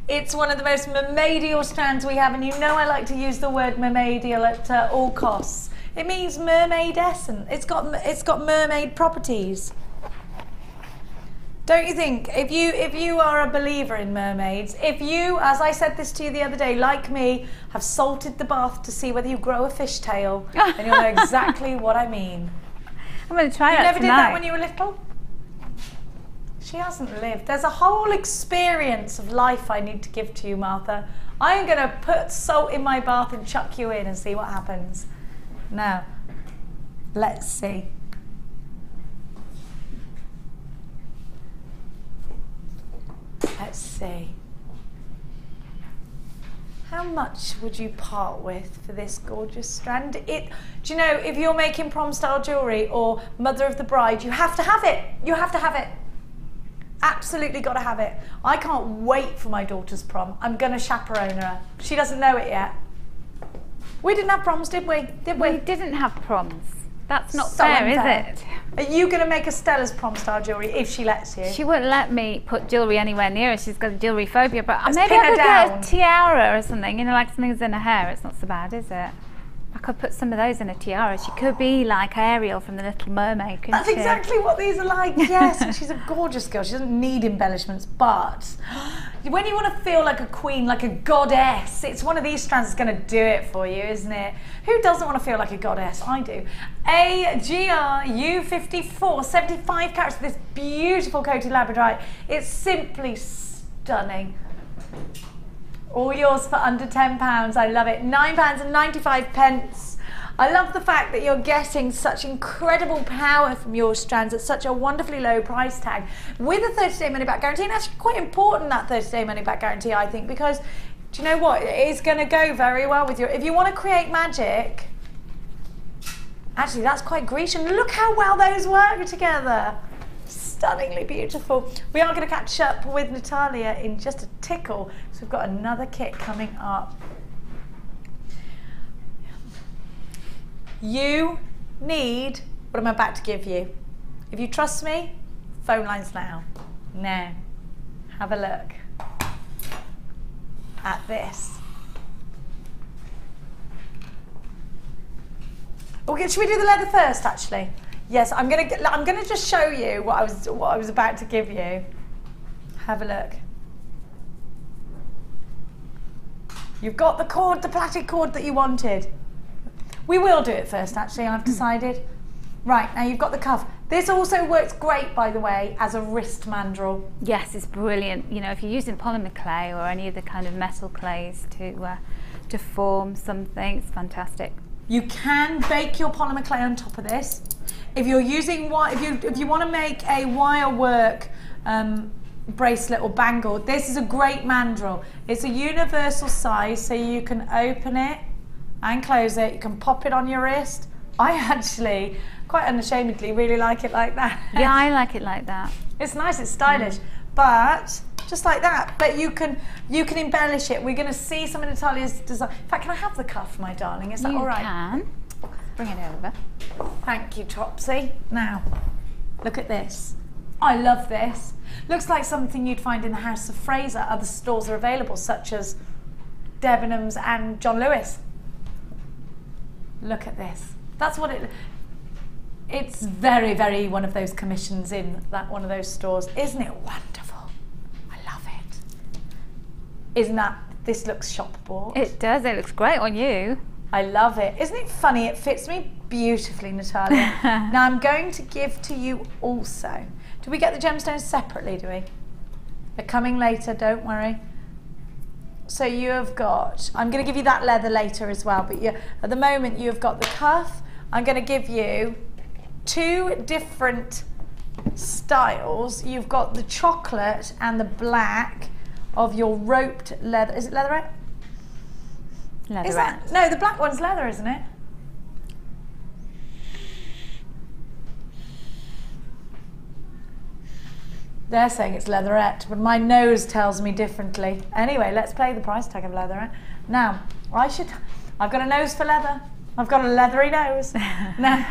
[SPEAKER 2] it's one of the most mermaidial strands we have, and you know I like to use the word mermaidial at all costs. It means mermaid-escent. It's got mermaid properties. Don't you think? If you are a believer in mermaids, if you, as I said this to you the other day, like me, have salted the bath to see whether you grow a fishtail, then you'll know exactly what I mean.
[SPEAKER 3] I'm going to try
[SPEAKER 2] that.
[SPEAKER 3] You
[SPEAKER 2] never
[SPEAKER 3] tonight.
[SPEAKER 2] did that when you were little? She hasn't lived. There's a whole experience of life I need to give to you, Martha. I'm going to put salt in my bath and chuck you in and see what happens. Now, let's see. Let's see. How much would you part with for this gorgeous strand? Do you know, if you're making prom style jewellery or mother of the bride, you have to have it. You have to have it. Absolutely got to have it. I can't wait for my daughter's prom. I'm going to chaperone her. She doesn't know it yet. We didn't have proms, did we? Did we?
[SPEAKER 3] We didn't have proms. That's not
[SPEAKER 2] So
[SPEAKER 3] fair,
[SPEAKER 2] unfair.
[SPEAKER 3] is it?
[SPEAKER 2] Are you going to make a Stella's prom style jewellery if she lets you?
[SPEAKER 3] She wouldn't let me put jewellery anywhere near her. She's got a jewellery phobia. But
[SPEAKER 2] Let's
[SPEAKER 3] maybe
[SPEAKER 2] pin
[SPEAKER 3] I
[SPEAKER 2] her
[SPEAKER 3] could
[SPEAKER 2] down.
[SPEAKER 3] get a tiara or something. You know, like something's in her hair. It's not so bad, is it? I could put some of those in a tiara. She could be like Ariel from The Little Mermaid, couldn't
[SPEAKER 2] That's
[SPEAKER 3] she?
[SPEAKER 2] exactly what these are like, yes. And she's a gorgeous girl. She doesn't need embellishments, but when you want to feel like a queen, like a goddess, it's one of these strands that's going to do it for you, isn't it? Who doesn't want to feel like a goddess? I do. AGR-U54, 75 carats, this beautiful coated labradorite. It's simply stunning. All yours for under £10. I love it. £9.95. I love the fact that you're getting such incredible power from your strands at such a wonderfully low price tag with a 30-day money-back guarantee. And actually quite important, that 30-day money-back guarantee, I think, because do you know what? It is going to go very well with your... If you want to create magic, actually that's quite Grecian. Look how well those work together. Stunningly beautiful. We are going to catch up with Natalia in just a tickle, so we've got another kit coming up. You need what I'm about to give you. If you trust me, phone lines now. Now, have a look at this. Okay, should we do the leather first, actually? Yes, I'm gonna just show you what I was about to give you. Have a look. You've got the cord, the plaited cord that you wanted. We will do it first, actually, I've decided. Right, now you've got the cuff. This also works great, by the way, as a wrist mandrel.
[SPEAKER 3] Yes, it's brilliant. You know, if you're using polymer clay or any of the kind of metal clays to form something, it's fantastic.
[SPEAKER 2] You can bake your polymer clay on top of this. If you're using if you want to make a wire work bracelet or bangle, this is a great mandrel. It's a universal size, so you can open it and close it. You can pop it on your wrist. I actually, quite unashamedly, really like it like that.
[SPEAKER 3] Yeah, I like it like that.
[SPEAKER 2] It's nice, it's stylish, but just like that. But you can embellish it. We're going to see some of Natalia's design. In fact, can I have the cuff, my darling? Is that all right?
[SPEAKER 3] You can. Bring it over.
[SPEAKER 2] Thank you, Topsy. Now, look at this. I love this. Looks like something you'd find in the House of Fraser. Other stores are available, such as Debenhams and John Lewis. Look at this. That's what it's very, very one of those commissions in that one of those stores. Isn't it wonderful? I love it. Isn't that, this looks shop bought.
[SPEAKER 3] It does, it looks great on you.
[SPEAKER 2] I love it. Isn't it funny? It fits me beautifully, Natalia. Now I'm going to give to you also. Do we get the gemstones separately, do we? They're coming later, don't worry. So you have got, I'm going to give you that leather later as well, but at the moment you have got the cuff. I'm going to give you two different styles. You've got the chocolate and the black of your roped leather. Is it leatherette?
[SPEAKER 3] Leatherette.
[SPEAKER 2] No, the black one's leather, isn't it? They're saying it's leatherette, but my nose tells me differently. Anyway, let's play the price tag of leatherette. Now, I've got a nose for leather. I've got a leathery nose. Now,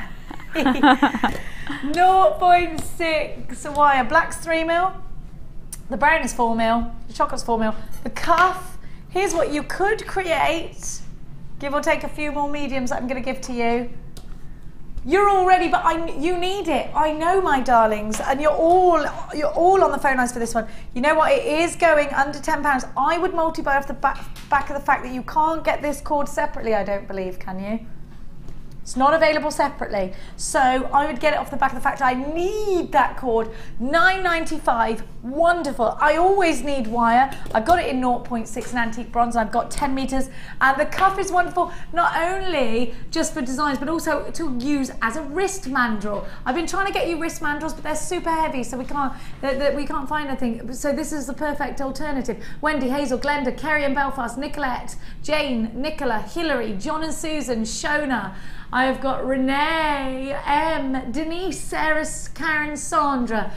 [SPEAKER 2] 0.6 wire. Black's 3mm. The brown is 4mm. The chocolate's 4mm. The cuff, here's what you could create. Give or take a few more mediums that I'm going to give to you. You're all ready, but you need it. I know, my darlings, and you're all on the phone lines for this one. You know what? It is going under £10. I would multiply off the back of the fact that you can't get this cord separately. I don't believe, can you? It's not available separately. So I would get it off the back of the fact I need that cord. £9.95 Wonderful. I always need wire. I've got it in 0.6 in antique bronze. I've got 10 meters, and the cuff is wonderful, not only just for designs, but also to use as a wrist mandrel. I've been trying to get you wrist mandrels, but they're super heavy, so we can't find anything. So this is the perfect alternative. Wendy, Hazel, Glenda, Kerry and Belfast, Nicolette, Jane, Nicola, Hilary, John and Susan, Shona. I have got Renee, M, Denise, Sarah, Karen, Sandra,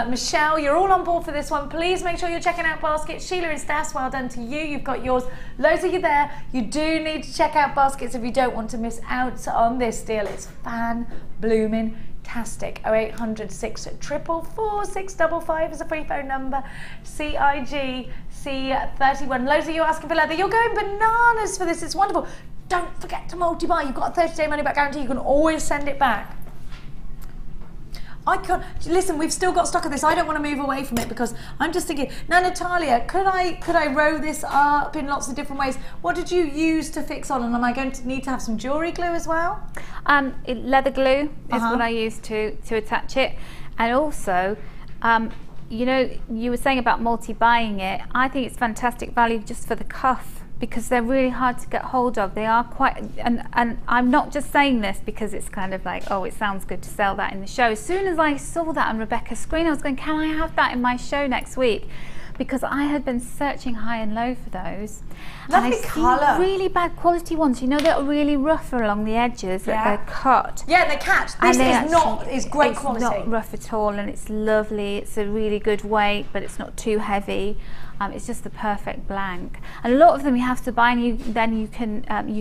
[SPEAKER 2] Michelle. You're all on board for this one. Please make sure you're checking out baskets. Sheila and Stas, well done to you. You've got yours. Loads of you there. You do need to check out baskets if you don't want to miss out on this deal. It's fan-blooming-tastic. 0800 644 655 is a free phone number. CIG C31. Loads of you asking for leather. You're going bananas for this. It's wonderful. Don't forget to multi-buy. You've got a 30-day money-back guarantee. You can always send it back. I can't, listen, we've still got stock of this. I don't want to move away from it because I'm just thinking, now Natalia, could I row this up in lots of different ways? What did you use to fix on? And am I going to need to have some jewellery glue as well?
[SPEAKER 3] Leather glue is what I use to attach it. And also, you know, you were saying about multi-buying it. I think it's fantastic value just for the cuff, because they're really hard to get hold of. They are quite, and I'm not just saying this because it's kind of like, oh, it sounds good to sell that in the show. As soon as I saw that on Rebecca's screen, I was going, can I have that in my show next week? Because I had been searching high and low for those.
[SPEAKER 2] Lovely colour.
[SPEAKER 3] Really bad quality ones. You know, they're really rougher along the edges, that they're cut.
[SPEAKER 2] Yeah, they catch. This is great quality.
[SPEAKER 3] It's not rough at all, and it's lovely. It's a really good weight, but it's not too heavy. It's just the perfect blank. And a lot of them you have to buy, and you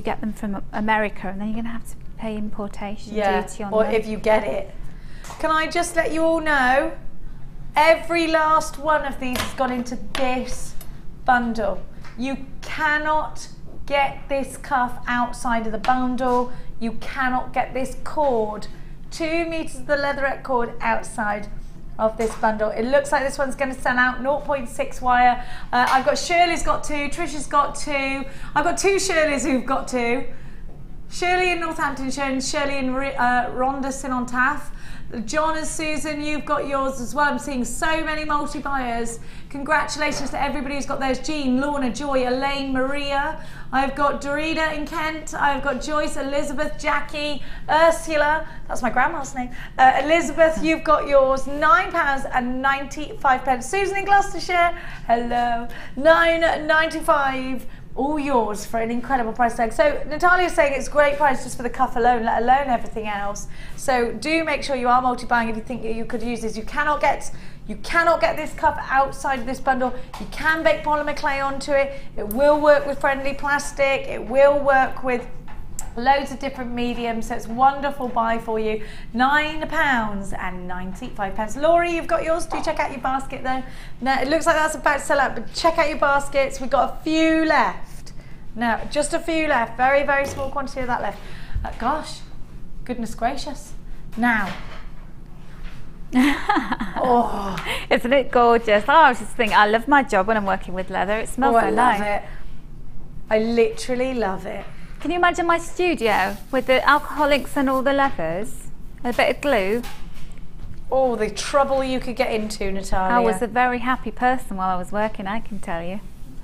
[SPEAKER 3] get them from America, and then you're going to have to pay importation duty on them.
[SPEAKER 2] Or if you get it. Can I just let you all know, every last one of these has gone into this bundle. You cannot get this cuff outside of the bundle. You cannot get this cord, 2 meters of the leatherette cord outside of this bundle. It looks like this one's going to sell out 0.6 wire. I've got Shirley's got 2, Trisha's got 2. I've got 2 Shirleys who've got 2. Shirley in Northamptonshire and Shirley in Rhondda Sinon Taff. John and Susan, you've got yours as well. I'm seeing so many multi-buyers. Congratulations to everybody who's got theirs. Jean, Lorna, Joy, Elaine, Maria. I've got Dorita in Kent. I've got Joyce, Elizabeth, Jackie, Ursula. That's my grandma's name. Elizabeth, you've got yours. £9.95. Susan in Gloucestershire. Hello. £9.95. All yours for an incredible price tag. So Natalia's saying it's a great price just for the cuff alone, let alone everything else. So do make sure you are multi-buying if you think you could use this. You cannot get this cuff outside of this bundle. You can bake polymer clay onto it. It will work with friendly plastic. It will work with loads of different mediums, so it's a wonderful buy for you. £9.95. Laurie, you've got yours. Do check out your basket though. Now it looks like that's about to sell out, but check out your baskets. We've got a few left. Now, just a few left. Very, very small quantity of that left. Gosh, goodness gracious. Now. Oh,
[SPEAKER 3] isn't it gorgeous? Oh, I was just thinking, I love my job when I'm working with leather. It smells so nice.
[SPEAKER 2] I love it. I literally love it.
[SPEAKER 3] Can you imagine my studio with the alcoholics and all the leathers, a bit of glue?
[SPEAKER 2] Oh, the trouble you could get into, Natalia.
[SPEAKER 3] I was a very happy person while I was working, I can tell you.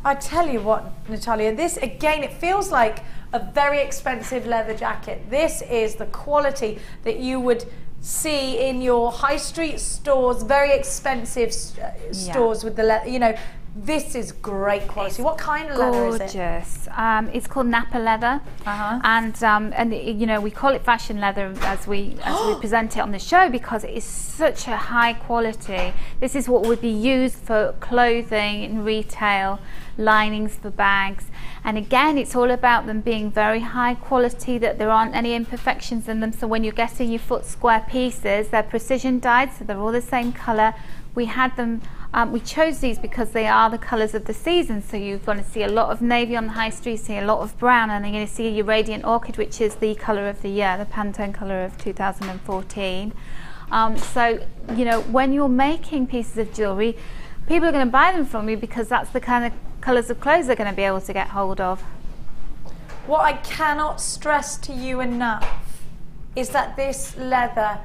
[SPEAKER 2] I tell you what, Natalia, this again, it feels like a very expensive leather jacket. This is the quality that you would see in your high street stores, very expensive stores with the leather, you know. This is great quality. It's what kind of leather is it?
[SPEAKER 3] Gorgeous. It's called Napa leather, and you know, we call it fashion leather as we present it on the show because it is such a high quality. This is what would be used for clothing in retail, linings for bags, and again, it's all about them being very high quality, that there aren't any imperfections in them. So when you're getting your foot square pieces, they're precision dyed, so they're all the same color. We had them. We chose these because they are the colours of the season, so you're going to see a lot of navy on the high street, see a lot of brown, and you're going to see your radiant orchid, which is the colour of the year, the Pantone colour of 2014. So, you know, when you're making pieces of jewellery, people are going to buy them from you because that's the kind of colours of clothes they're going to be able to get hold of.
[SPEAKER 2] What I cannot stress to you enough is that this leather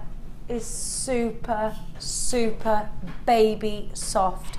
[SPEAKER 2] is super, super baby soft.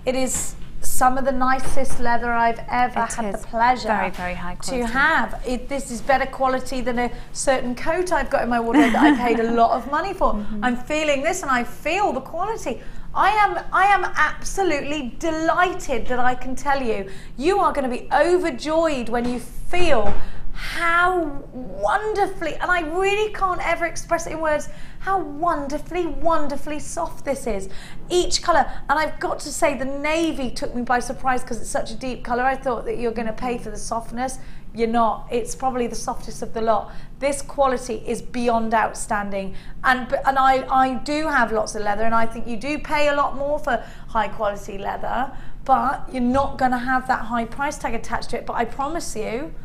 [SPEAKER 2] It is some of the nicest leather I've ever had the pleasure
[SPEAKER 3] very high quality
[SPEAKER 2] to have. This is better quality than a certain coat I've got in my wardrobe that I paid a lot of money for. I'm feeling this and I feel the quality. I am absolutely delighted that I can tell you, you are going to be overjoyed when you feel how wonderfully, and I really can't ever express it in words, how wonderfully, wonderfully soft this is. Each colour, and I've got to say the navy took me by surprise because it's such a deep colour. I thought that you're going to pay for the softness. You're not. It's probably the softest of the lot. This quality is beyond outstanding. And I do have lots of leather, and I think you do pay a lot more for high quality leather, but you're not going to have that high price tag attached to it. But I promise you,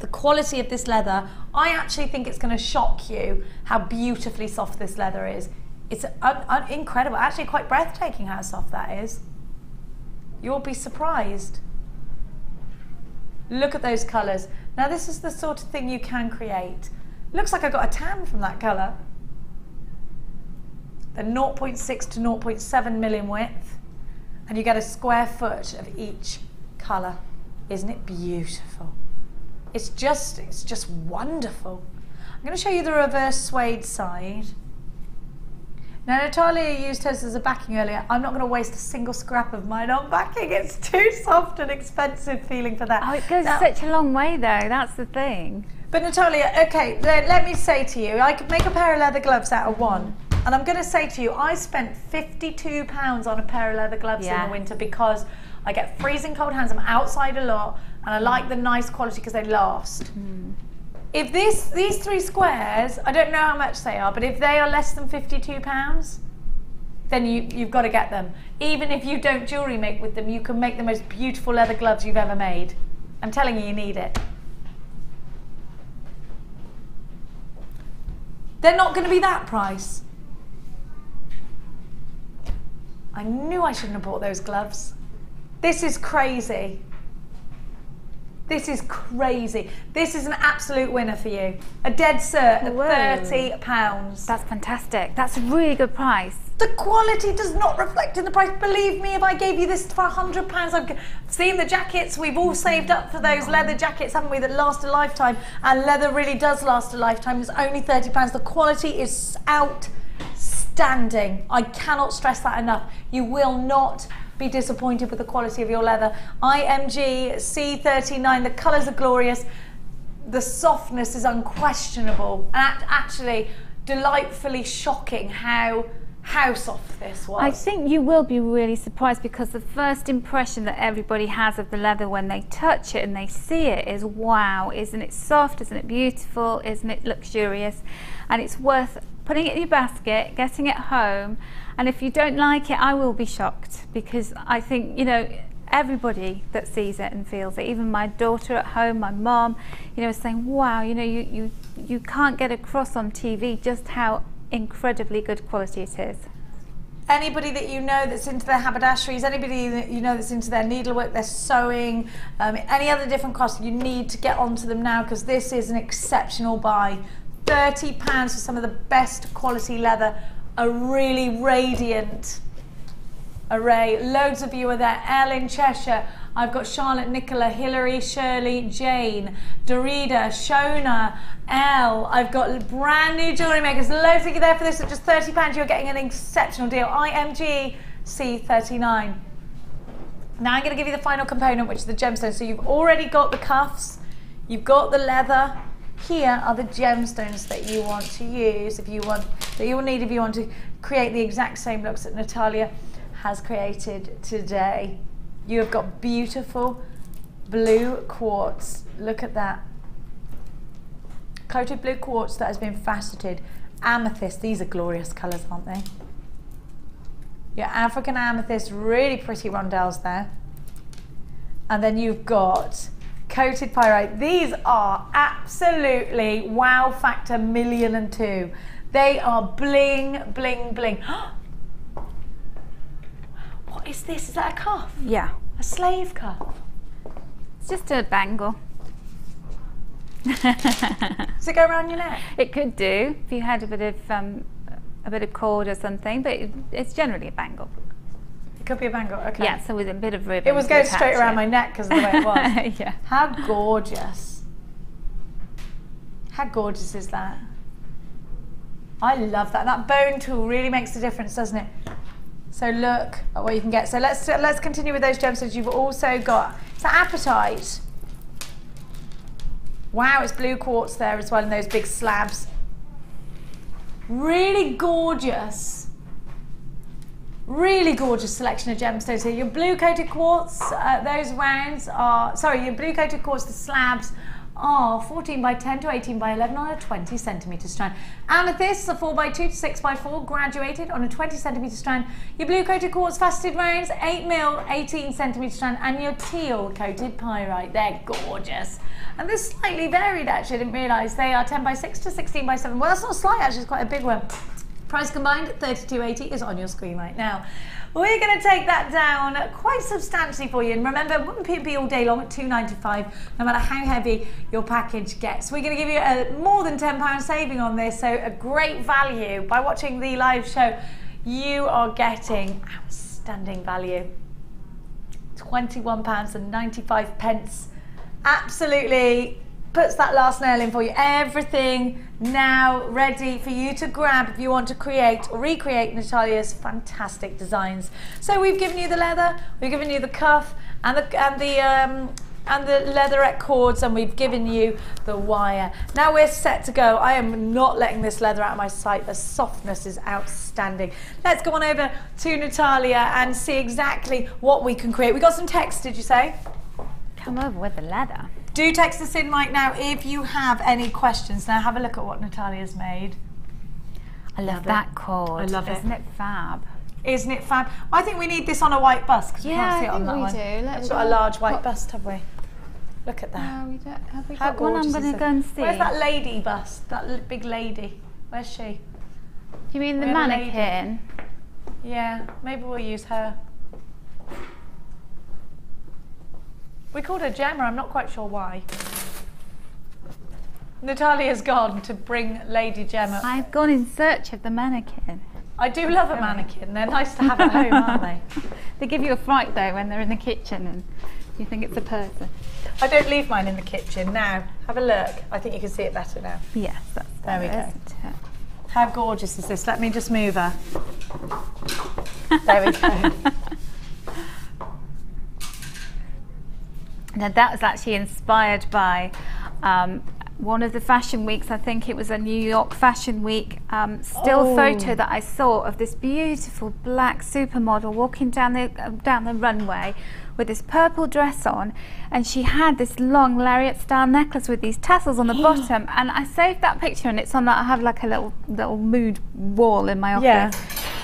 [SPEAKER 2] the quality of this leather, I actually think it's going to shock you how beautifully soft this leather is. It's incredible, actually quite breathtaking how soft that is. You'll be surprised. Look at those colours. Now this is the sort of thing you can create. Looks like I got a tan from that colour. They're 0.6 to 0.7 mil in width, and you get a square foot of each colour. Isn't it beautiful? It's just wonderful. I'm going to show you the reverse suede side. Now Natalia used hers as a backing earlier. I'm not going to waste a single scrap of mine on backing. It's too soft and expensive feeling for that.
[SPEAKER 3] Oh, it goes such a long way though, that's the thing.
[SPEAKER 2] But Natalia, okay, let me say to you, I could make a pair of leather gloves out of one. And I'm going to say to you, I spent £52 on a pair of leather gloves in the winter because I get freezing cold hands, I'm outside a lot, and I like the nice quality because they last. If these 3 squares, I don't know how much they are, but if they are less than £52, then you've got to get them. Even if you don't jewellery make with them, you can make the most beautiful leather gloves you've ever made. I'm telling you, you need it. They're not going to be that price. I knew I shouldn't have bought those gloves. This is crazy. This is crazy. This is an absolute winner for you. A dead cert at £30.
[SPEAKER 3] That's fantastic. That's a really good price.
[SPEAKER 2] The quality does not reflect in the price. Believe me, if I gave you this for £100, I've seen the jackets. We've all saved up for those leather jackets, haven't we, that last a lifetime. And leather really does last a lifetime. It's only £30. The quality is outstanding. I cannot stress that enough. You will not be disappointed with the quality of your leather. IMG C39, the colours are glorious, the softness is unquestionable, and actually delightfully shocking how soft this was.
[SPEAKER 3] I think you will be really surprised because the first impression that everybody has of the leather when they touch it and they see it is, wow, isn't it soft, isn't it beautiful, isn't it luxurious? And it's worth putting it in your basket, getting it home. And if you don't like it, I will be shocked, because I think, you know, everybody that sees it and feels it, even my daughter at home, my mom, you know, is saying, wow, you know, you can't get across on TV just how incredibly good quality it is.
[SPEAKER 2] Anybody that you know that's into their haberdasheries, anybody that you know that's into their needlework, their sewing, any other different crafts, you need to get onto them now, because this is an exceptional buy. £30 for some of the best quality leather, a really radiant array. Loads of you are there. Elle in Cheshire. I've got Charlotte, Nicola, Hilary, Shirley, Jane, Dorida, Shona, Elle. I've got brand new jewellery makers. Loads of you there for this at just £30. You're getting an exceptional deal. IMG C39. Now I'm going to give you the final component, which is the gemstone. So you've already got the cuffs, you've got the leather. Here are the gemstones that you want to use, if you want, that you will need if you want to create the exact same looks that Natalia has created today. You have got beautiful blue quartz. Look at that. Coated blue quartz that has been faceted. Amethyst, these are glorious colours, aren't they? Your African amethyst, really pretty rondelles there. And then you've got coated pyrite. These are absolutely wow factor 1,000,002. They are bling, bling, bling. What is this? Is that a cuff?
[SPEAKER 3] Yeah.
[SPEAKER 2] A slave cuff?
[SPEAKER 3] It's just a bangle.
[SPEAKER 2] Does it go around your neck?
[SPEAKER 3] It could do if you had a bit of cord or something, but it's generally a bangle.
[SPEAKER 2] It could be a bangle, okay.
[SPEAKER 3] Yeah, so with a bit of ribbon.
[SPEAKER 2] It was going straight around my neck because of the way it was.
[SPEAKER 3] Yeah.
[SPEAKER 2] How gorgeous. How gorgeous is that? I love that. That bone tool really makes a difference, doesn't it? So look at what you can get. So let's continue with those gemstones. You've also got, it's Appetite. Wow, it's blue quartz there as well in those big slabs. Really gorgeous. Really gorgeous selection of gemstones here. Your blue coated quartz, those rounds are, sorry, your blue coated quartz, the slabs are 14 by 10 to 18 by 11 on a 20 centimetre strand. Amethysts are 4 by 2 to 6 by 4 graduated on a 20 centimetre strand. Your blue coated quartz faceted rounds 8 mil 18 centimetre strand, and your teal coated pyrite. They're gorgeous. And they're slightly varied actually, I didn't realise. They are 10 by 6 to 16 by 7. Well, that's not slight actually, it's quite a big one. Price combined at $32.80 is on your screen right now. We're going to take that down quite substantially for you. And remember, 1P all day long at $2.95, no matter how heavy your package gets. We're going to give you a more than £10 saving on this, so a great value. By watching the live show, you are getting outstanding value. £21.95. Absolutely puts that last nail in for you. Everything now ready for you to grab if you want to create or recreate Natalia's fantastic designs. So we've given you the leather, we've given you the cuff and the leatherette cords, and we've given you the wire. Now we're set to go. I am not letting this leather out of my sight. The softness is outstanding. Let's go on over to Natalia and see exactly what we can create. We got some text, did you say?
[SPEAKER 3] Come over with the leather.
[SPEAKER 2] Do text us in right now if you have any questions. Now have a look at what Natalia's made.
[SPEAKER 3] I love that cord.
[SPEAKER 2] I love it.
[SPEAKER 3] Isn't it fab?
[SPEAKER 2] Isn't it fab? Well, I think we need this on a white bust because we can't see it on that one.
[SPEAKER 3] Yeah,
[SPEAKER 2] We've got a large white bust, have we? Look at that.
[SPEAKER 3] No, we don't. Have we
[SPEAKER 2] How
[SPEAKER 3] got one? I'm
[SPEAKER 2] gorgeous
[SPEAKER 3] going
[SPEAKER 2] is
[SPEAKER 3] to
[SPEAKER 2] it?
[SPEAKER 3] go and see.
[SPEAKER 2] Where's that lady bust? That big lady. Where's she?
[SPEAKER 3] You mean the
[SPEAKER 2] We have a lady.
[SPEAKER 3] mannequin?
[SPEAKER 2] Yeah, maybe we'll use her. We called her Gemma, I'm not quite sure why. Natalia's gone to bring Lady Gemma.
[SPEAKER 3] I've gone in search of the mannequin.
[SPEAKER 2] I do love a mannequin. They're nice to have at home, aren't they?
[SPEAKER 3] They give you a fright though when they're in the kitchen and you think it's a person.
[SPEAKER 2] I don't leave mine in the kitchen. Now, have a look. I think you can see it better now.
[SPEAKER 3] Yes, that's
[SPEAKER 2] There we go.
[SPEAKER 3] isn't it?
[SPEAKER 2] How gorgeous is this? Let me just move her. There we go.
[SPEAKER 3] Now that was actually inspired by one of the fashion weeks. I think it was a New York Fashion Week still photo that I saw of this beautiful black supermodel walking down the runway with this purple dress on, and she had this long lariat style necklace with these tassels on the bottom, and I saved that picture, and it's on that. I have like a little mood wall in my office.
[SPEAKER 2] Yeah.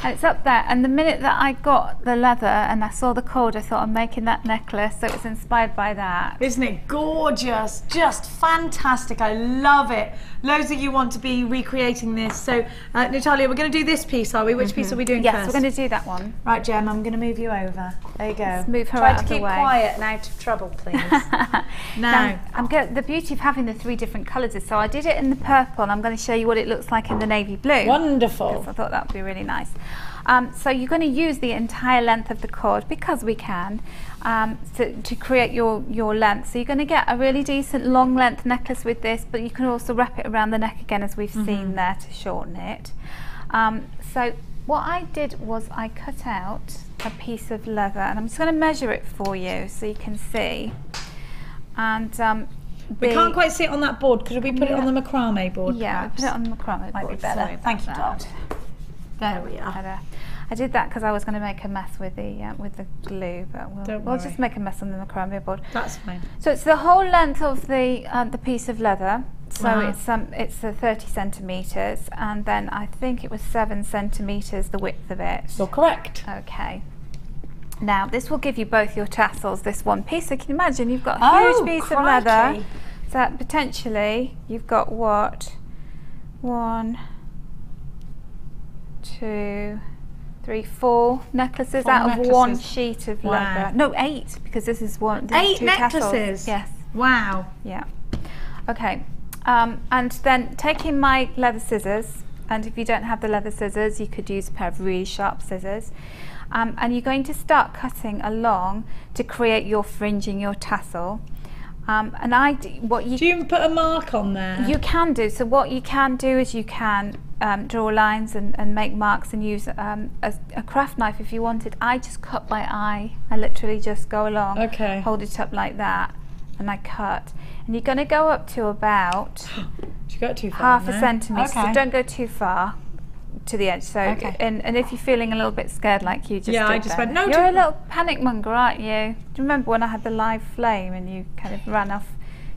[SPEAKER 3] And it's up there, and the minute that I got the leather and I saw the cord, I thought I'm making that necklace, so it was inspired by that.
[SPEAKER 2] Isn't it gorgeous? Just fantastic. I love it. Loads of you want to be recreating this. So, Natalia, we're going to do this piece, are we? Which piece are we doing
[SPEAKER 3] Yes,
[SPEAKER 2] first?
[SPEAKER 3] we're going to do that one.
[SPEAKER 2] Right, Gem, I'm going to move you over. There you go.
[SPEAKER 3] Let's move her
[SPEAKER 2] Try
[SPEAKER 3] out
[SPEAKER 2] to
[SPEAKER 3] of the
[SPEAKER 2] keep
[SPEAKER 3] way.
[SPEAKER 2] quiet and out of trouble, please.
[SPEAKER 3] Now, the beauty of having the 3 different colours is, so I did it in the purple, and I'm going to show you what it looks like in the navy blue.
[SPEAKER 2] Wonderful.
[SPEAKER 3] Yes, I thought that would be really nice. So you're going to use the entire length of the cord, because we can, to create your length. So you're going to get a really decent long length necklace with this, but you can also wrap it around the neck again, as we've seen there, to shorten it. So what I did was I cut out a piece of leather, and I'm just going to measure it for you so you can see. And
[SPEAKER 2] we can't quite see it on that board. Could we put it on the macrame board?
[SPEAKER 3] Yeah,
[SPEAKER 2] perhaps?
[SPEAKER 3] put it on the macrame
[SPEAKER 2] Might
[SPEAKER 3] board.
[SPEAKER 2] be better.
[SPEAKER 3] Sorry
[SPEAKER 2] Thank you,
[SPEAKER 3] about
[SPEAKER 2] Dot.
[SPEAKER 3] that.
[SPEAKER 2] There we are.
[SPEAKER 3] I did that because I was going to make a mess with the glue, but we'll just make a mess on the macrame board.
[SPEAKER 2] That's fine.
[SPEAKER 3] So it's the whole length of the piece of leather. So
[SPEAKER 2] Wow.
[SPEAKER 3] it's 30 centimetres, and then I think it was 7 centimetres the width of it.
[SPEAKER 2] You're correct.
[SPEAKER 3] Okay. Now this will give you both your tassels, this one piece. So can you imagine you've got a huge piece of leather.
[SPEAKER 2] crikey.
[SPEAKER 3] So potentially you've got what? 1, 2, 3, 4 necklaces
[SPEAKER 2] 4
[SPEAKER 3] out of one
[SPEAKER 2] necklaces.
[SPEAKER 3] sheet of
[SPEAKER 2] Wow.
[SPEAKER 3] leather. No, 8, because this is one. This is
[SPEAKER 2] 8
[SPEAKER 3] 2 tassels.
[SPEAKER 2] necklaces?
[SPEAKER 3] Yes.
[SPEAKER 2] Wow.
[SPEAKER 3] Yeah. Okay, and then taking my leather scissors, and if you don't have the leather scissors, you could use a pair of really sharp scissors. And you're going to start cutting along to create your fringing, your tassel.
[SPEAKER 2] Do you put a mark on there?
[SPEAKER 3] You can do. So what you can do is you can draw lines and make marks and use a craft knife if you wanted. I just cut by eye. I literally just go along, hold it up like that, and I cut. And you're going to go up to about
[SPEAKER 2] you go too far,
[SPEAKER 3] half a centimetre. So don't go too far to the edge. So and if you're feeling a little bit scared like you just
[SPEAKER 2] I just went, no,
[SPEAKER 3] you're a little panic monger, aren't you? Do you remember when I had the live flame and you kind of ran off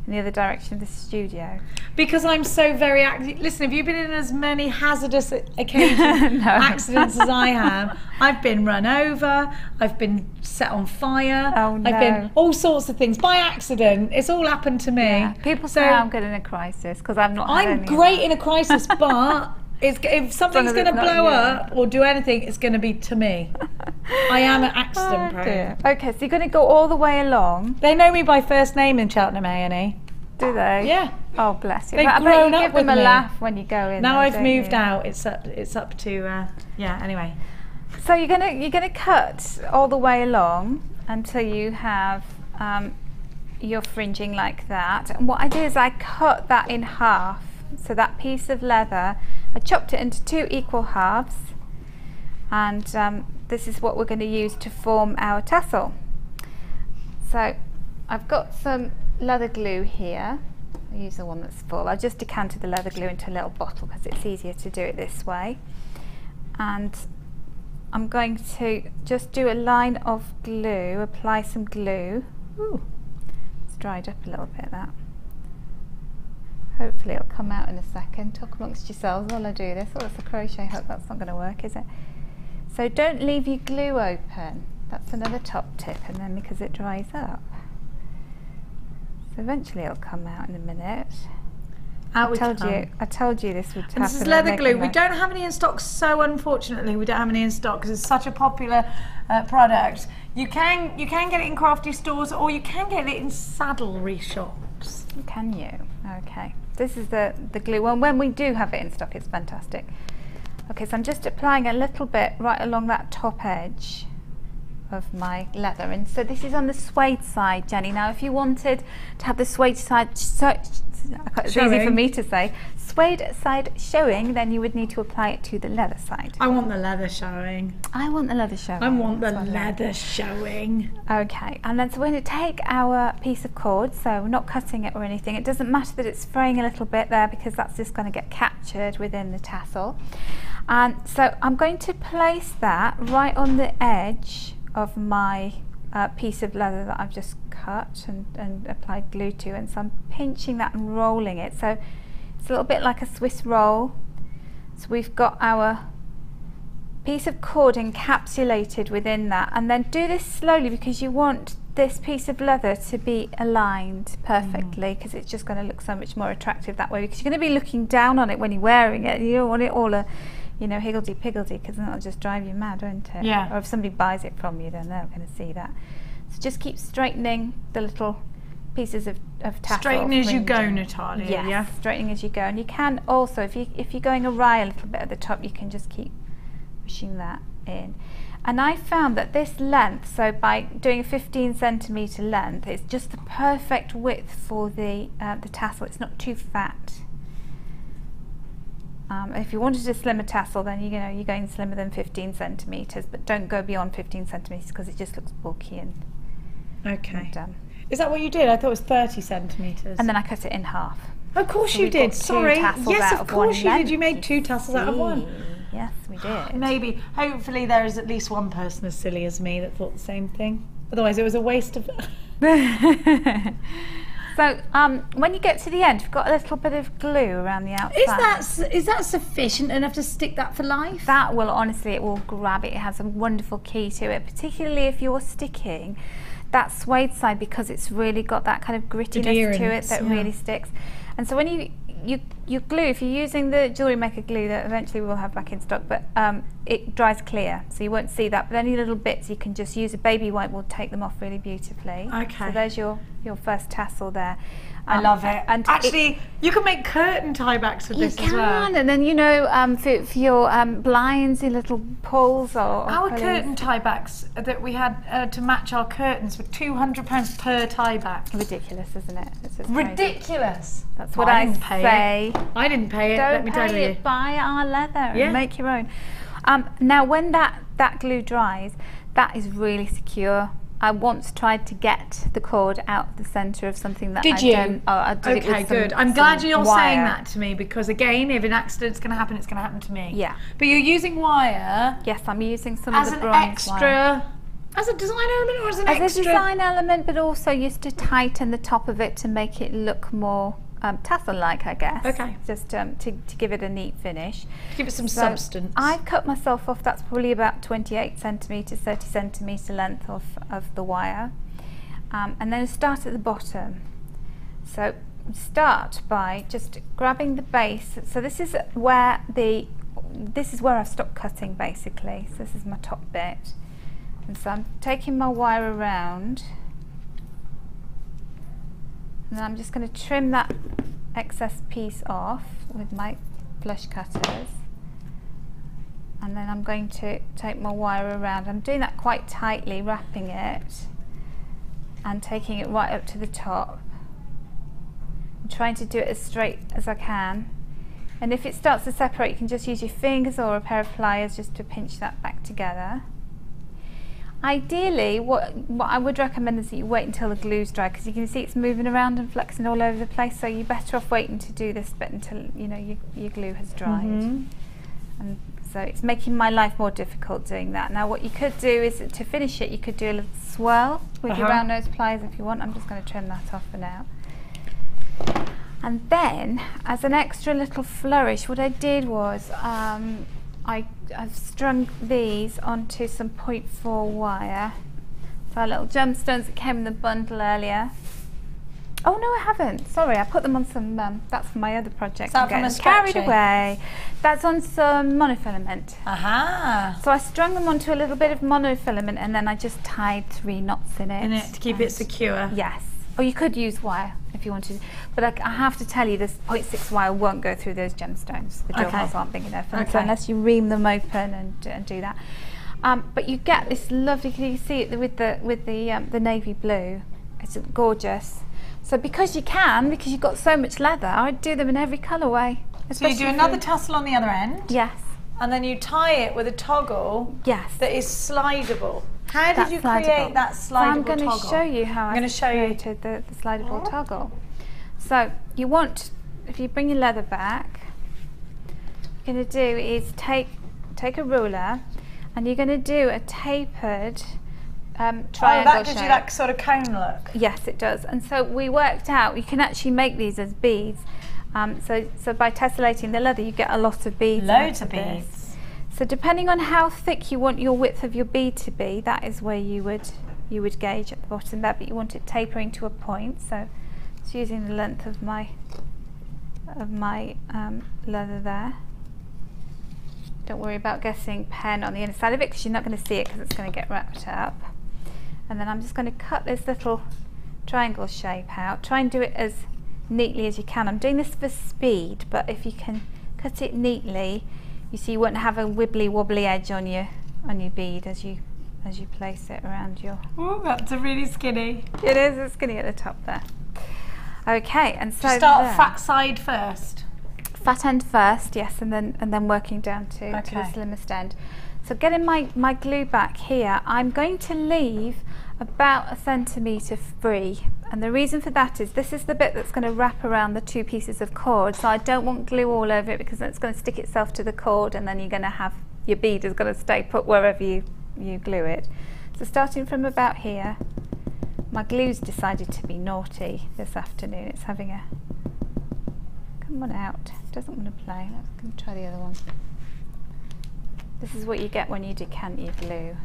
[SPEAKER 3] in the other direction of the studio?
[SPEAKER 2] Because I'm so very active. Listen, have you been in as many hazardous occasions, accidents as I have? I've been run over, I've been set on fire, I've been all sorts of things by accident. It's all happened to me.
[SPEAKER 3] Yeah. People say I'm good in a crisis because I'm not.
[SPEAKER 2] I'm great in a crisis, but if something's going to blow up or do anything, it's going to be to me. I am an accident prone.
[SPEAKER 3] Okay, so you're going to go all the way along.
[SPEAKER 2] They know me by first name in Cheltenham A&E.
[SPEAKER 3] Do they?
[SPEAKER 2] Yeah.
[SPEAKER 3] Oh, bless you.
[SPEAKER 2] They've
[SPEAKER 3] I bet
[SPEAKER 2] grown
[SPEAKER 3] you
[SPEAKER 2] up
[SPEAKER 3] give them
[SPEAKER 2] with
[SPEAKER 3] a
[SPEAKER 2] me.
[SPEAKER 3] laugh when you go in.
[SPEAKER 2] Now
[SPEAKER 3] though,
[SPEAKER 2] I've
[SPEAKER 3] don't
[SPEAKER 2] moved
[SPEAKER 3] you?
[SPEAKER 2] out. It's up to anyway.
[SPEAKER 3] So you're gonna cut all the way along until you have your fringing like that. And what I do is I cut that in half. So that piece of leather, I chopped it into 2 equal halves, and this is what we're going to use to form our tassel. So I've got some leather glue here. I'll use the one that's full. I've just decanted the leather glue into a little bottle because it's easier to do it this way. And I'm going to just do a line of glue, apply some glue. Ooh, it's dried up a little bit, that. Hopefully it'll come out in a second. Talk amongst yourselves while I do this. Oh, it's a crochet hook. That's not going to work, is it? So don't leave your glue open. That's another top tip, and then because it dries up. So eventually it'll come out in a minute. I told you this would happen.
[SPEAKER 2] And this is leather glue. We don't have any in stock, so unfortunately we don't have any in stock because it's such a popular product. You can get it in crafty stores, or you can get it in saddlery shops.
[SPEAKER 3] Can you? Okay. This is the glue. Well, when we do have it in stock, it's fantastic. Okay, so I'm just applying a little bit right along that top edge of my leather. And so this is on the suede side, Jenny. Now, if you wanted to have the suede side, it's easy for me to say, suede side showing, then you would need to apply it to the leather side.
[SPEAKER 2] I want the leather showing.
[SPEAKER 3] I want the leather showing.
[SPEAKER 2] I want the leather showing.
[SPEAKER 3] Okay, and then so we're going to take our piece of cord, so we're not cutting it or anything. It doesn't matter that it's fraying a little bit there because that's just going to get captured within the tassel. And so I'm going to place that right on the edge of my piece of leather that I've just cut and applied glue to, and so I'm pinching that and rolling it. So it's a little bit like a Swiss roll. So we've got our piece of cord encapsulated within that, and then do this slowly because you want this piece of leather to be aligned perfectly because it's just going to look so much more attractive that way, because you're going to be looking down on it when you're wearing it. You don't want it all higgledy-piggledy, because then it'll just drive you mad, won't it?
[SPEAKER 2] Yeah.
[SPEAKER 3] Or if somebody buys it from you, then they're going to see that. So just keep straightening the little pieces of tassel.
[SPEAKER 2] Straightening as you go, Natalia.
[SPEAKER 3] Yes,
[SPEAKER 2] yeah?
[SPEAKER 3] straightening as you go. And you can also, if you're going awry a little bit at the top, you can just keep pushing that in. And I found that this length, so by doing a 15 centimetre length, it's just the perfect width for the tassel. It's not too fat. If you wanted a slimmer tassel, then you're going slimmer than 15 centimetres, but don't go beyond 15 centimetres because it just looks bulky and.
[SPEAKER 2] Okay. Is that what you did? I thought it was 30 centimetres.
[SPEAKER 3] And then I cut it in half.
[SPEAKER 2] Of course you did. Sorry. Yes, of course you did. You made 2 tassels out of one.
[SPEAKER 3] Yes, we did.
[SPEAKER 2] Maybe. Hopefully there is at least one person as silly as me that thought the same thing. Otherwise it was a waste of...
[SPEAKER 3] So when you get to the end, you've got a little bit of glue around the outside.
[SPEAKER 2] Is that sufficient enough to stick that for life?
[SPEAKER 3] That will, honestly, it will grab it. It has a wonderful key to it, particularly if you're sticking that suede side, because it's really got that kind of grittiness to it that really sticks. And so when you glue, if you're using the JewelleryMaker glue that eventually we'll have back in stock, but it dries clear, so you won't see that, but any little bits you can just use a baby wipe, will take them off really beautifully.
[SPEAKER 2] Okay.
[SPEAKER 3] So there's your first tassel there.
[SPEAKER 2] I love it.
[SPEAKER 3] And
[SPEAKER 2] actually, you can make curtain tiebacks with this as well.
[SPEAKER 3] You can, and then you know, for your blinds, your little pulls or
[SPEAKER 2] our
[SPEAKER 3] pulleys.
[SPEAKER 2] curtain tiebacks that we had to match our curtains were £200 per tieback.
[SPEAKER 3] Ridiculous, isn't it? It's just
[SPEAKER 2] ridiculous.
[SPEAKER 3] Crazy. That's what I say.
[SPEAKER 2] I didn't pay it.
[SPEAKER 3] Don't
[SPEAKER 2] let me tell
[SPEAKER 3] pay
[SPEAKER 2] you.
[SPEAKER 3] it. Buy our leather
[SPEAKER 2] Yeah.
[SPEAKER 3] and make your own. Now, when that glue dries, that is really secure. I once tried to get the cord out of the centre of something that
[SPEAKER 2] Did
[SPEAKER 3] I
[SPEAKER 2] you?
[SPEAKER 3] done. Oh, I did it
[SPEAKER 2] Okay,
[SPEAKER 3] with
[SPEAKER 2] good.
[SPEAKER 3] some,
[SPEAKER 2] I'm glad you're
[SPEAKER 3] wire.
[SPEAKER 2] saying that to me, because again, if an accident's going to happen, it's going to happen to me.
[SPEAKER 3] Yeah.
[SPEAKER 2] But you're using wire
[SPEAKER 3] Yes, I'm using some
[SPEAKER 2] as
[SPEAKER 3] of the
[SPEAKER 2] an
[SPEAKER 3] bronze
[SPEAKER 2] extra,
[SPEAKER 3] wire.
[SPEAKER 2] as a design element, or as an
[SPEAKER 3] As
[SPEAKER 2] extra?
[SPEAKER 3] a design element, but also used to tighten the top of it to make it look more tassel-like, I guess.
[SPEAKER 2] Okay.
[SPEAKER 3] Just to give it a neat finish.
[SPEAKER 2] Give it some
[SPEAKER 3] So
[SPEAKER 2] substance.
[SPEAKER 3] I've cut myself off. That's probably about 28 centimetres, 30 centimetre length of the wire. And then start at the bottom. So start by just grabbing the base. So this is where I've stopped cutting, basically. So this is my top bit. And so I'm taking my wire around, and I'm just going to trim that excess piece off with my flush cutters. And then I'm going to take my wire around. I'm doing that quite tightly, wrapping it and taking it right up to the top. I'm trying to do it as straight as I can. And if it starts to separate, you can just use your fingers or a pair of pliers just to pinch that back together. Ideally, what I would recommend is that you wait until the glue's dry, because you can see it's moving around and flexing all over the place, so you're better off waiting to do this bit until your glue has dried. And so it's making my life more difficult doing that. Now what you could do is, to finish it, you could do a little swirl with your round nose pliers if you want. I'm just going to trim that off for now. And then, as an extra little flourish, what I did was I've strung these onto some 0.4 wire. So our little gemstones that came in the bundle earlier. Oh no, I haven't. Sorry, I put them on some. That's my other project.
[SPEAKER 2] Is that
[SPEAKER 3] I'm
[SPEAKER 2] from a
[SPEAKER 3] getting carried
[SPEAKER 2] scratching?
[SPEAKER 3] away. That's on some monofilament.
[SPEAKER 2] Aha.
[SPEAKER 3] So I strung them onto a little bit of monofilament, and then I just tied 3 knots in it.
[SPEAKER 2] In it to keep it secure.
[SPEAKER 3] Yes. Or you could use wire if you wanted, but I have to tell you, this 0.6 wire won't go through those gemstones. The drill holes aren't big enough, and so unless you ream them open and do that. But you get this lovely. Can you see it with the navy blue? It's gorgeous. So because you've got so much leather, I'd do them in every colourway.
[SPEAKER 2] So you do another tassel on the other end.
[SPEAKER 3] Yes.
[SPEAKER 2] And then you tie it with a toggle.
[SPEAKER 3] Yes.
[SPEAKER 2] That is slidable. How did you
[SPEAKER 3] slidable.
[SPEAKER 2] create that slidable
[SPEAKER 3] so I'm going
[SPEAKER 2] toggle?
[SPEAKER 3] to show you how I
[SPEAKER 2] created
[SPEAKER 3] created the slidable toggle. So you want, if you bring your leather back, what you're going to do is take a ruler, and you're going to do a tapered triangle
[SPEAKER 2] that gives
[SPEAKER 3] shape.
[SPEAKER 2] you that sort of cone look.
[SPEAKER 3] Yes, it does. And so we worked out you can actually make these as beads. So by tessellating the leather, you get a lot of beads.
[SPEAKER 2] Loads of
[SPEAKER 3] this.
[SPEAKER 2] beads.
[SPEAKER 3] So depending on how thick you want your width of your bead to be, that is where you would gauge at the bottom there. But you want it tapering to a point. So it's using the length of my leather there. Don't worry about getting pen on the inner side of it, because you're not going to see it because it's going to get wrapped up. And then I'm just going to cut this little triangle shape out. Try and do it as neatly as you can. I'm doing this for speed, but if you can cut it neatly, you see you won't have a wibbly wobbly edge on your bead as you place it around your.
[SPEAKER 2] Oh, that's a really skinny.
[SPEAKER 3] It is, it's skinny at the top there. Okay, and so
[SPEAKER 2] Start
[SPEAKER 3] there.
[SPEAKER 2] fat side first.
[SPEAKER 3] Fat end first, yes, and then working down to the slimmest end. So getting my glue back here, I'm going to leave about 1 centimetre free, and the reason for that is this is the bit that's going to wrap around the 2 pieces of cord, so I don't want glue all over it, because it's going to stick itself to the cord, and then you're going to have your bead is going to stay put wherever you glue it. So starting from about here, my glue's decided to be naughty this afternoon. It's having a come on out, it doesn't want to play. Let's try the other one. This is what you get when you decant your glue.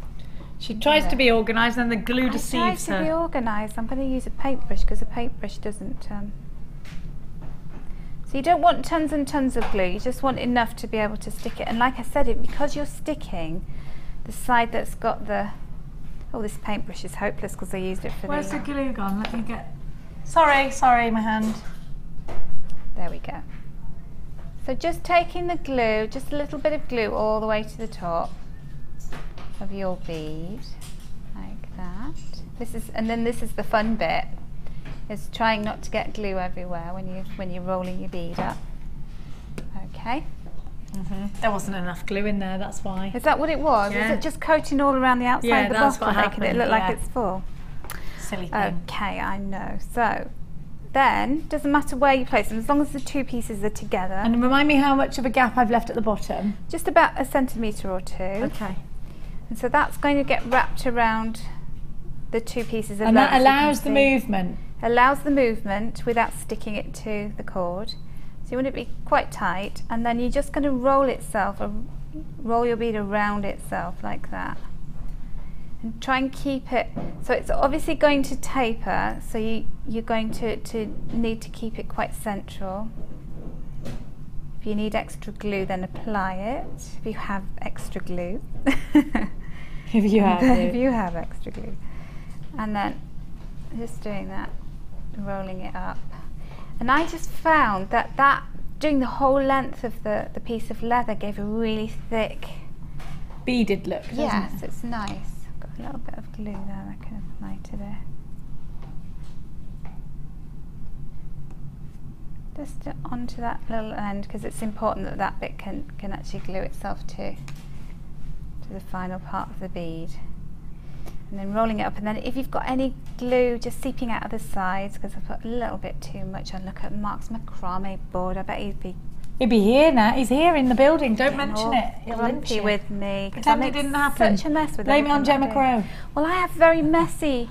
[SPEAKER 2] She tries to be organised, and the glue deceives her.
[SPEAKER 3] I try to be organised. I'm going to use a paintbrush because a paintbrush doesn't. So you don't want tons and tons of glue, you just want enough to be able to stick it. And like I said, because you're sticking the side that's got the, oh, this paintbrush is hopeless because I used it for
[SPEAKER 2] Where's the glue gone? Let me get, sorry, my hand.
[SPEAKER 3] There we go. So just taking the glue, just a little bit of glue all the way to the top of your bead, like that. And then this is the fun bit, is trying not to get glue everywhere when you're rolling your bead up. Okay.
[SPEAKER 2] There wasn't enough glue in there, that's why.
[SPEAKER 3] Is that what it was?
[SPEAKER 2] Yeah.
[SPEAKER 3] Is it just coating all around the outside of the bottle, making it look like it's full?
[SPEAKER 2] Silly thing.
[SPEAKER 3] Okay, I know. So then, doesn't matter where you place them, as long as the two pieces are together.
[SPEAKER 2] And remind me how much of a gap I've left at the bottom.
[SPEAKER 3] Just about 1 centimetre or 2.
[SPEAKER 2] Okay.
[SPEAKER 3] And so that's going to get wrapped around the two pieces of
[SPEAKER 2] and
[SPEAKER 3] leather.
[SPEAKER 2] that allows the movement.
[SPEAKER 3] Allows the movement without sticking it to the cord. So you want it to be quite tight, and then you're just going to roll your bead around itself like that. And try and keep it, so it's obviously going to taper, so you're going to need to keep it quite central. If you need extra glue, then apply it, if you have extra glue.
[SPEAKER 2] If you have it.
[SPEAKER 3] If you have extra glue. And then just doing that, rolling it up. And I just found that doing the whole length of the piece of leather gave a really thick
[SPEAKER 2] beaded look, doesn't
[SPEAKER 3] yes,
[SPEAKER 2] it?
[SPEAKER 3] it's nice. Got a little bit of glue there I can apply to there. Just onto that little end, because it's important that bit can actually glue itself to the final part of the bead. And then rolling it up, and then if you've got any glue just seeping out of the sides, because I've put a little bit too much on. Look at Mark's macrame board. I bet he'd be
[SPEAKER 2] here now. He's here in the building. Don't mention it. He'll lynch
[SPEAKER 3] grumpy
[SPEAKER 2] you.
[SPEAKER 3] with me.
[SPEAKER 2] Pretend it didn't happen.
[SPEAKER 3] Such a mess with
[SPEAKER 2] Blame it on
[SPEAKER 3] everything
[SPEAKER 2] Gemma
[SPEAKER 3] I do.
[SPEAKER 2] Crow.
[SPEAKER 3] Well, I have very messy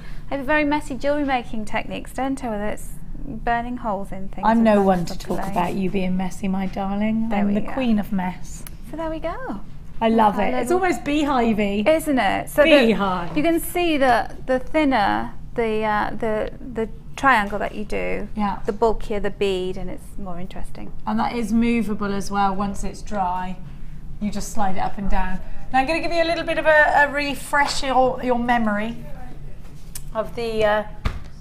[SPEAKER 3] jewellery making techniques, don't I? Whether it's burning holes in things.
[SPEAKER 2] I'm
[SPEAKER 3] and
[SPEAKER 2] no
[SPEAKER 3] that
[SPEAKER 2] one to
[SPEAKER 3] sort of
[SPEAKER 2] talk
[SPEAKER 3] thing.
[SPEAKER 2] about you being messy, my darling.
[SPEAKER 3] There
[SPEAKER 2] I'm
[SPEAKER 3] we
[SPEAKER 2] the
[SPEAKER 3] go.
[SPEAKER 2] queen of mess.
[SPEAKER 3] So there we go.
[SPEAKER 2] I love
[SPEAKER 3] That
[SPEAKER 2] it. It's
[SPEAKER 3] little-
[SPEAKER 2] almost beehivey.
[SPEAKER 3] Isn't it? So
[SPEAKER 2] Beehive.
[SPEAKER 3] you can see the thinner the triangle that you do,
[SPEAKER 2] Yeah.
[SPEAKER 3] the bulkier the bead, and it's more interesting.
[SPEAKER 2] And that is movable as well once it's dry. You just slide it up and down. Now I'm going to give you a little bit of a refresh your memory of the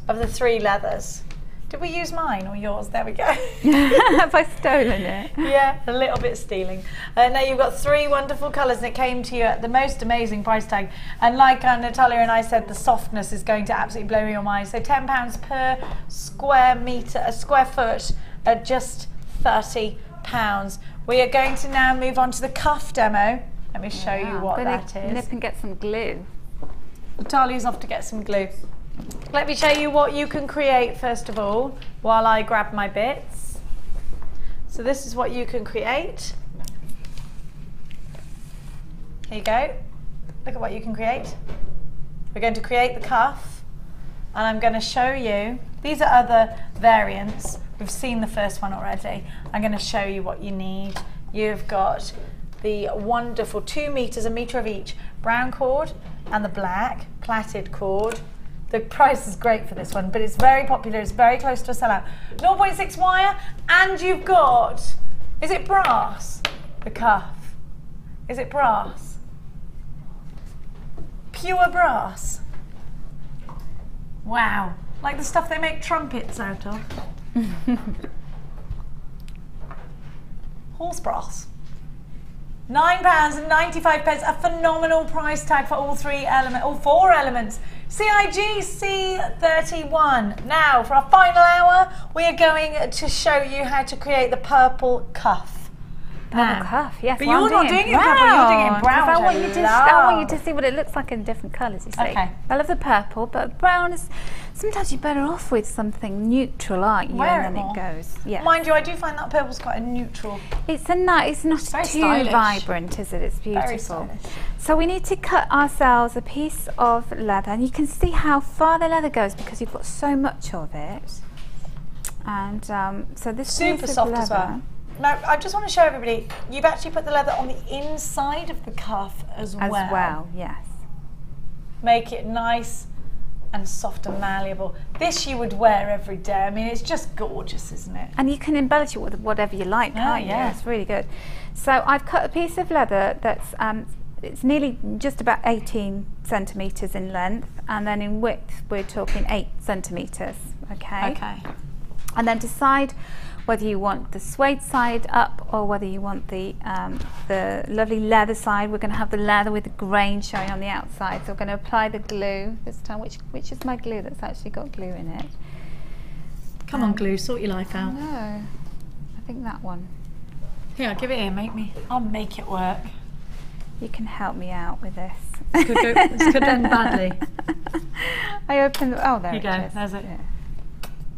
[SPEAKER 2] 3 leathers. Did we use mine or yours? There we go.
[SPEAKER 3] Have I stolen it?
[SPEAKER 2] Yeah, a little bit stealing. Now you've got 3 wonderful colours, and it came to you at the most amazing price tag. And like Natalia and I said, the softness is going to absolutely blow your mind. So £10 per square foot at just £30. We are going to now move on to the cuff demo. Let me show you what that is.
[SPEAKER 3] Nip and get some glue.
[SPEAKER 2] Natalia's off to get some glue. Let me show you what you can create first of all, while I grab my bits. So this is what you can create. Here you go. Look at what you can create. We're going to create the cuff, and I'm going to show you, these are other variants. We've seen the first one already. I'm going to show you what you need. You've got the wonderful 2 meters, a meter of each, brown cord and the black plaited cord. The price is great for this one, but it's very popular. It's very close to a sellout. 0.6 wire, and you've got, is it brass? The cuff. Is it brass? Pure brass. Wow. Like the stuff they make trumpets out of. Horse brass. £9.95, a phenomenal price tag for all 4 elements. CIG C31. Now, for our final hour, we are going to show you how to create the purple cuff.
[SPEAKER 3] Purple cuff, yes.
[SPEAKER 2] But
[SPEAKER 3] well,
[SPEAKER 2] you're not
[SPEAKER 3] I'm
[SPEAKER 2] doing it in purple, you're doing it in brown,
[SPEAKER 3] 'cause I
[SPEAKER 2] which
[SPEAKER 3] want
[SPEAKER 2] I
[SPEAKER 3] you to
[SPEAKER 2] love.
[SPEAKER 3] I want you to see what it looks like in different colours, you see.
[SPEAKER 2] Okay.
[SPEAKER 3] I love the purple, but brown is, sometimes you're better off with something neutral, aren't you?
[SPEAKER 2] Wear
[SPEAKER 3] and
[SPEAKER 2] it
[SPEAKER 3] then
[SPEAKER 2] more.
[SPEAKER 3] it goes. Yeah.
[SPEAKER 2] Mind you, I do find that purple's quite a neutral.
[SPEAKER 3] It's a nice, it's not
[SPEAKER 2] It's very
[SPEAKER 3] too
[SPEAKER 2] stylish.
[SPEAKER 3] vibrant, is it? It's
[SPEAKER 2] Very
[SPEAKER 3] beautiful.
[SPEAKER 2] stylish.
[SPEAKER 3] So we need to cut ourselves a piece of leather, and you can see how far the leather goes because you've got so much of it. And so this
[SPEAKER 2] Super
[SPEAKER 3] piece of
[SPEAKER 2] soft
[SPEAKER 3] leather,
[SPEAKER 2] as well. Now, I just want to show everybody, you've actually put the leather on the inside of the cuff as well.
[SPEAKER 3] As well, yes.
[SPEAKER 2] Make it nice and soft and malleable. This you would wear every day. I mean, it's just gorgeous, isn't it?
[SPEAKER 3] And you can embellish it with whatever you like, can't you?
[SPEAKER 2] Yeah.
[SPEAKER 3] It's really good. So I've cut a piece of leather that's it's nearly just about 18 centimetres in length, and then in width we're talking 8 centimetres. Okay.
[SPEAKER 2] Okay.
[SPEAKER 3] And then decide whether you want the suede side up or whether you want the lovely leather side. We're going to have the leather with the grain showing on the outside. So we're going to apply the glue this time. Which is my glue that's actually got glue in it?
[SPEAKER 2] Come on, glue, sort your life out.
[SPEAKER 3] No, I think that one.
[SPEAKER 2] Here, give it here, I'll make it work.
[SPEAKER 3] You can help me out with this.
[SPEAKER 2] This could end badly.
[SPEAKER 3] I opened the, oh there
[SPEAKER 2] Here you
[SPEAKER 3] it
[SPEAKER 2] go,
[SPEAKER 3] is.
[SPEAKER 2] there's it.
[SPEAKER 3] Yeah.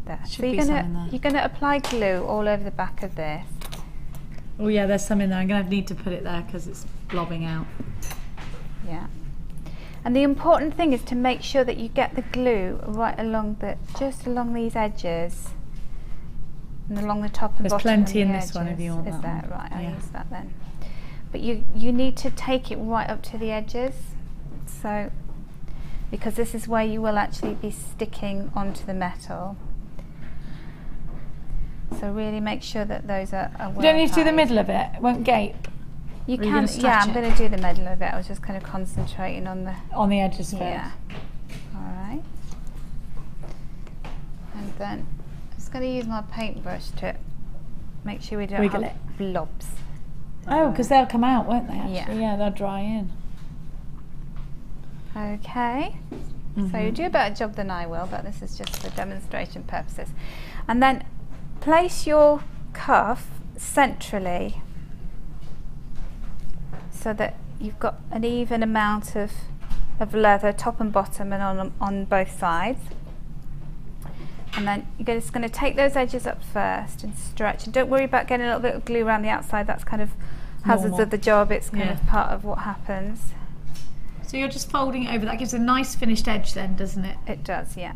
[SPEAKER 3] There.
[SPEAKER 2] Should
[SPEAKER 3] So
[SPEAKER 2] be some in
[SPEAKER 3] you're gonna apply glue all over the back of this.
[SPEAKER 2] Oh yeah, there's some in there. I'm going to need to put it there because it's blobbing out.
[SPEAKER 3] Yeah. And the important thing is to make sure that you get the glue right along just along these edges and along the top and
[SPEAKER 2] There's
[SPEAKER 3] bottom.
[SPEAKER 2] plenty
[SPEAKER 3] of
[SPEAKER 2] in
[SPEAKER 3] the
[SPEAKER 2] this one if you want
[SPEAKER 3] edges. Is
[SPEAKER 2] that
[SPEAKER 3] that
[SPEAKER 2] one.
[SPEAKER 3] right? I'll
[SPEAKER 2] Yeah.
[SPEAKER 3] use that then. But you need to take it right up to the edges, so because this is where you will actually be sticking onto the metal. So really make sure that those are well
[SPEAKER 2] You don't need to do the
[SPEAKER 3] tied.
[SPEAKER 2] middle of it. It won't gape.
[SPEAKER 3] You
[SPEAKER 2] Or are you
[SPEAKER 3] can,
[SPEAKER 2] gonna
[SPEAKER 3] yeah,
[SPEAKER 2] stretch
[SPEAKER 3] I'm
[SPEAKER 2] it?
[SPEAKER 3] going to do the middle of it. I was just kind of concentrating on the,
[SPEAKER 2] On the edges first.
[SPEAKER 3] yeah. All right. And then I'm just going to use my paintbrush to make sure we don't
[SPEAKER 2] Wiggle
[SPEAKER 3] have blobs.
[SPEAKER 2] Oh, because they'll come out, won't they, actually?
[SPEAKER 3] Yeah.
[SPEAKER 2] Yeah, they'll dry in.
[SPEAKER 3] Okay. So you do a better job than I will, but this is just for demonstration purposes. And then place your cuff centrally so that you've got an even amount of leather, top and bottom, and on both sides. And then you're just going to take those edges up first and stretch. And don't worry about getting a little bit of glue around the outside. That's kind of hazards
[SPEAKER 2] Normal.
[SPEAKER 3] of the job. It's kind
[SPEAKER 2] Yeah.
[SPEAKER 3] of part of what happens.
[SPEAKER 2] So you're just folding it over. That gives a nice finished edge then, doesn't it?
[SPEAKER 3] It does, yeah.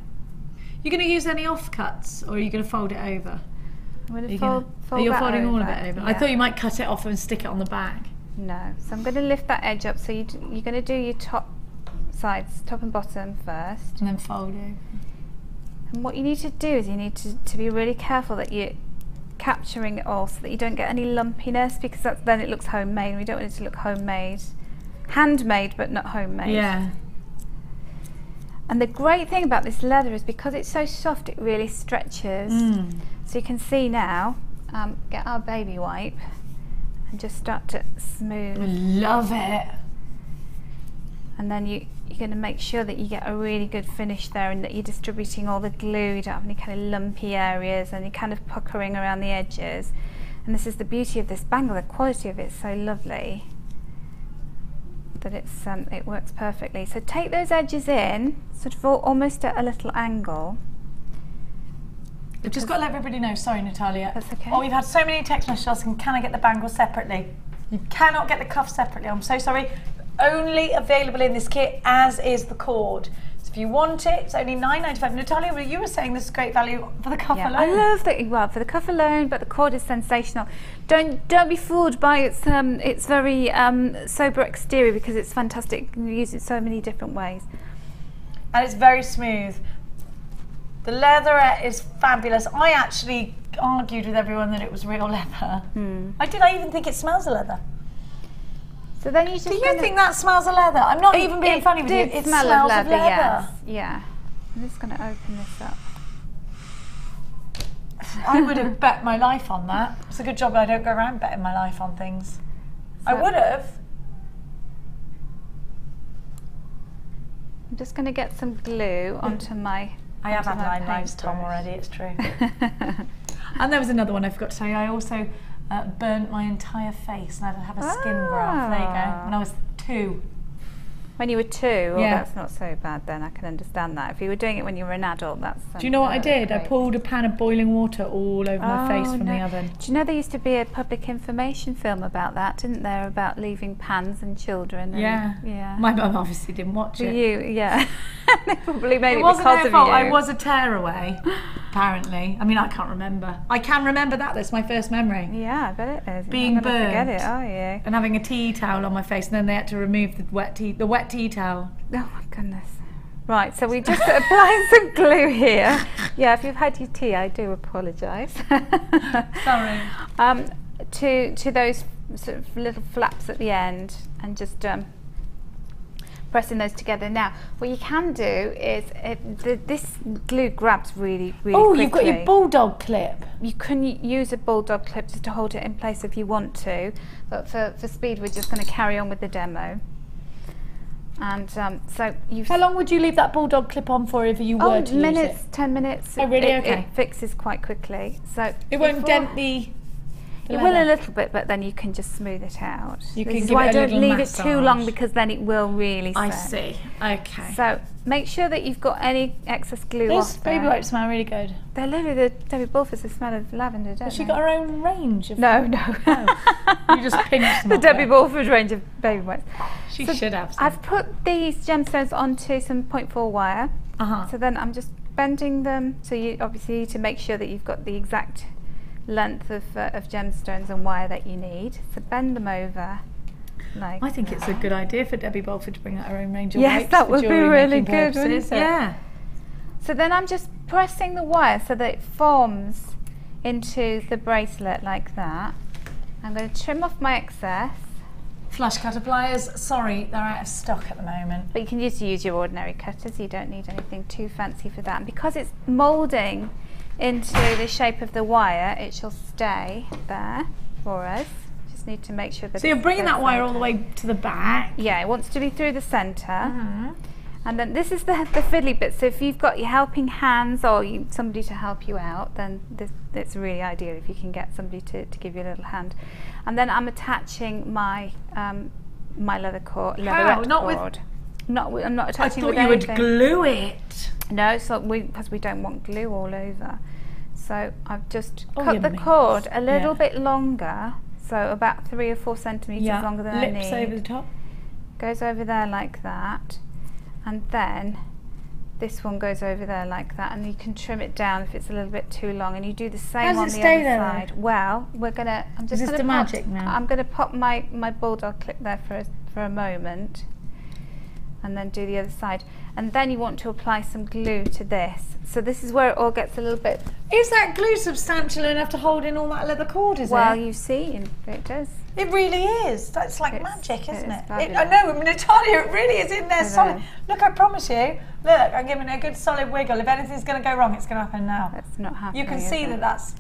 [SPEAKER 2] You're going to use any offcuts, or are you going to fold it over?
[SPEAKER 3] I'm going
[SPEAKER 2] Are
[SPEAKER 3] to
[SPEAKER 2] you
[SPEAKER 3] fold
[SPEAKER 2] you're
[SPEAKER 3] that
[SPEAKER 2] folding all of
[SPEAKER 3] over,
[SPEAKER 2] it over. I
[SPEAKER 3] yeah.
[SPEAKER 2] thought you might cut it off and stick it on the back.
[SPEAKER 3] No. So I'm going to lift that edge up. So you're going to do your top sides, top and bottom first.
[SPEAKER 2] And then fold it.
[SPEAKER 3] And what you need to do is you need to be really careful that you're capturing it all so that you don't get any lumpiness, because then it looks homemade, and we don't want it to look homemade. Handmade, but not homemade.
[SPEAKER 2] Yeah.
[SPEAKER 3] And the great thing about this leather is because it's so soft, it really stretches. So you can see now, get our baby wipe and just start to smooth.
[SPEAKER 2] Love it.
[SPEAKER 3] And then you're going to make sure that you get a really good finish there, and that you're distributing all the glue, you don't have any kind of lumpy areas, and you're kind of puckering around the edges. And this is the beauty of this bangle, the quality of it is so lovely that it works perfectly. So take those edges in, sort of almost at a little angle.
[SPEAKER 2] I've just got to let everybody know, sorry Natalia.
[SPEAKER 3] That's okay.
[SPEAKER 2] Oh, we've had so many text messages asking, can I get the bangle separately? You cannot get the cuff separately, I'm so sorry. Only available in this kit, as is the cord. So if you want it, it's only $9.95. Natalia, you were saying this is great value for the cuff alone.
[SPEAKER 3] I love that. Well, for the cuff alone, but the cord is sensational. Don't be fooled by its very sober exterior, because it's fantastic. You can use it so many different ways.
[SPEAKER 2] And it's very smooth. The leatherette is fabulous. I actually argued with everyone that it was real leather. I even think it smells of leather.
[SPEAKER 3] So then you just.
[SPEAKER 2] Do you think that smells of leather? I'm not even being funny with you. It
[SPEAKER 3] smells
[SPEAKER 2] smells
[SPEAKER 3] of
[SPEAKER 2] of
[SPEAKER 3] leather.
[SPEAKER 2] leather.
[SPEAKER 3] Yes. Yeah. I'm just going to open this up.
[SPEAKER 2] I would have bet my life on that. It's a good job I don't go around betting my life on things. I would have.
[SPEAKER 3] I'm just going to get some glue onto my.
[SPEAKER 2] I have had
[SPEAKER 3] onto my
[SPEAKER 2] 9 lives, Tom,
[SPEAKER 3] paintbrush.
[SPEAKER 2] already, it's true. And there was another one I forgot to tell you. I also burnt my entire face and I had to have a skin graft. There you go. When I was 2.
[SPEAKER 3] When you were 2, well,
[SPEAKER 2] Yeah.
[SPEAKER 3] that's not so bad then. I can understand that. If you were doing it when you were an adult, that's.
[SPEAKER 2] Do you know what I did? I
[SPEAKER 3] great.
[SPEAKER 2] poured a pan of boiling water all over my face from the oven.
[SPEAKER 3] Do you know there used to be a public information film about that, didn't there? About leaving pans and children. And,
[SPEAKER 2] Yeah.
[SPEAKER 3] Yeah.
[SPEAKER 2] My mum obviously didn't watch
[SPEAKER 3] For
[SPEAKER 2] it.
[SPEAKER 3] you, yeah. They probably made it,
[SPEAKER 2] It wasn't
[SPEAKER 3] because
[SPEAKER 2] their
[SPEAKER 3] of
[SPEAKER 2] fault.
[SPEAKER 3] you.
[SPEAKER 2] I was a tearaway, apparently. I mean, I can't remember. I can remember that. That's my first memory.
[SPEAKER 3] Yeah, I bet it is.
[SPEAKER 2] Being
[SPEAKER 3] You're not gonna forget
[SPEAKER 2] burnt.
[SPEAKER 3] it, are you?
[SPEAKER 2] And having a tea towel on my face, and then they had to remove the wet tea towel.
[SPEAKER 3] Oh my goodness. Right, so we just applying some glue here. Yeah, if you've had your tea, I do apologise.
[SPEAKER 2] Sorry.
[SPEAKER 3] To those sort of little flaps at the end, and just pressing those together. Now, what you can do is, this glue grabs really quickly.
[SPEAKER 2] Oh, you've got your bulldog clip.
[SPEAKER 3] You can use a bulldog clip just to hold it in place if you want to, but for speed we're just going to carry on with the demo. And so you.
[SPEAKER 2] How long would you leave that bulldog clip on for if you were to use
[SPEAKER 3] minutes,
[SPEAKER 2] it?
[SPEAKER 3] 10 minutes.
[SPEAKER 2] Oh, really? Okay.
[SPEAKER 3] It fixes quite quickly. So
[SPEAKER 2] it won't dent the
[SPEAKER 3] it will a little bit, but then you can just smooth it out.
[SPEAKER 2] You
[SPEAKER 3] this
[SPEAKER 2] can
[SPEAKER 3] is
[SPEAKER 2] give
[SPEAKER 3] why
[SPEAKER 2] it a
[SPEAKER 3] I don't
[SPEAKER 2] little
[SPEAKER 3] leave
[SPEAKER 2] massage.
[SPEAKER 3] it too long, because then it will really set.
[SPEAKER 2] I see. Okay.
[SPEAKER 3] So make sure that you've got any excess glue
[SPEAKER 2] Those
[SPEAKER 3] off
[SPEAKER 2] baby
[SPEAKER 3] there.
[SPEAKER 2] wipes smell really good.
[SPEAKER 3] They're literally the Debbie Bullfors, the smell of lavender, don't
[SPEAKER 2] Has she
[SPEAKER 3] they?
[SPEAKER 2] got her own range of...
[SPEAKER 3] No.
[SPEAKER 2] You just pinch them
[SPEAKER 3] The
[SPEAKER 2] off
[SPEAKER 3] Debbie
[SPEAKER 2] it.
[SPEAKER 3] Bullfors range of baby wipes.
[SPEAKER 2] She
[SPEAKER 3] So
[SPEAKER 2] should have some.
[SPEAKER 3] I've put these gemstones onto some 0.4 wire. So then I'm just bending them. So you obviously need to make sure that you've got the exact length of gemstones and wire that you need. So bend them over like
[SPEAKER 2] I think it's a good idea for Debbie Bolford to bring out her own range of
[SPEAKER 3] Yes,
[SPEAKER 2] wipes
[SPEAKER 3] that
[SPEAKER 2] for
[SPEAKER 3] would be
[SPEAKER 2] jewellery
[SPEAKER 3] really
[SPEAKER 2] making
[SPEAKER 3] good,
[SPEAKER 2] purposes.
[SPEAKER 3] wouldn't it?
[SPEAKER 2] Yeah.
[SPEAKER 3] So then I'm just pressing the wire so that it forms into the bracelet like that. I'm going to trim off my excess.
[SPEAKER 2] Flush cutter pliers, sorry, they're out of stock at the moment.
[SPEAKER 3] But you can just use your ordinary cutters, you don't need anything too fancy for that. And because it's moulding into the shape of the wire, it shall stay there for us. Just need to make sure that
[SPEAKER 2] So you're bringing that wire all the way to the back?
[SPEAKER 3] Yeah, it wants to be through the centre. And then this is the fiddly bit, so if you've got your helping hands or somebody to help you out, then it's really ideal if you can get somebody to give you a little hand. And then I'm attaching my my leatherette cord.
[SPEAKER 2] I'm
[SPEAKER 3] not attaching with
[SPEAKER 2] I thought you would
[SPEAKER 3] anything.
[SPEAKER 2] glue it.
[SPEAKER 3] No, so because we don't want glue all over. So I've just cut
[SPEAKER 2] you
[SPEAKER 3] the
[SPEAKER 2] minx.
[SPEAKER 3] cord a little bit longer, so about 3 or 4 centimetres longer than I need.
[SPEAKER 2] Lips over the top.
[SPEAKER 3] Goes over there like that, and then this one goes over there like that, and you can trim it down if it's a little bit too long, and you do the same on the other side. Well, I'm just
[SPEAKER 2] Is this the magic now?
[SPEAKER 3] I'm gonna pop my bulldog clip there for a moment, and then do the other side. And then you want to apply some glue to this. So this is where it all gets a little bit...
[SPEAKER 2] Is that glue substantial enough to hold in all that leather cord, is
[SPEAKER 3] Well,
[SPEAKER 2] it?
[SPEAKER 3] you see, it does.
[SPEAKER 2] It really is. That's like
[SPEAKER 3] It's-
[SPEAKER 2] magic, isn't
[SPEAKER 3] it's
[SPEAKER 2] it?
[SPEAKER 3] fabulous.
[SPEAKER 2] I know, Natalia, it really is in there
[SPEAKER 3] It
[SPEAKER 2] solid.
[SPEAKER 3] is.
[SPEAKER 2] Look, I promise you. Look, I'm giving it a good solid wiggle. If anything's going to go wrong, it's going to happen now.
[SPEAKER 3] That's not happening.
[SPEAKER 2] You can
[SPEAKER 3] is
[SPEAKER 2] see
[SPEAKER 3] it?
[SPEAKER 2] that that's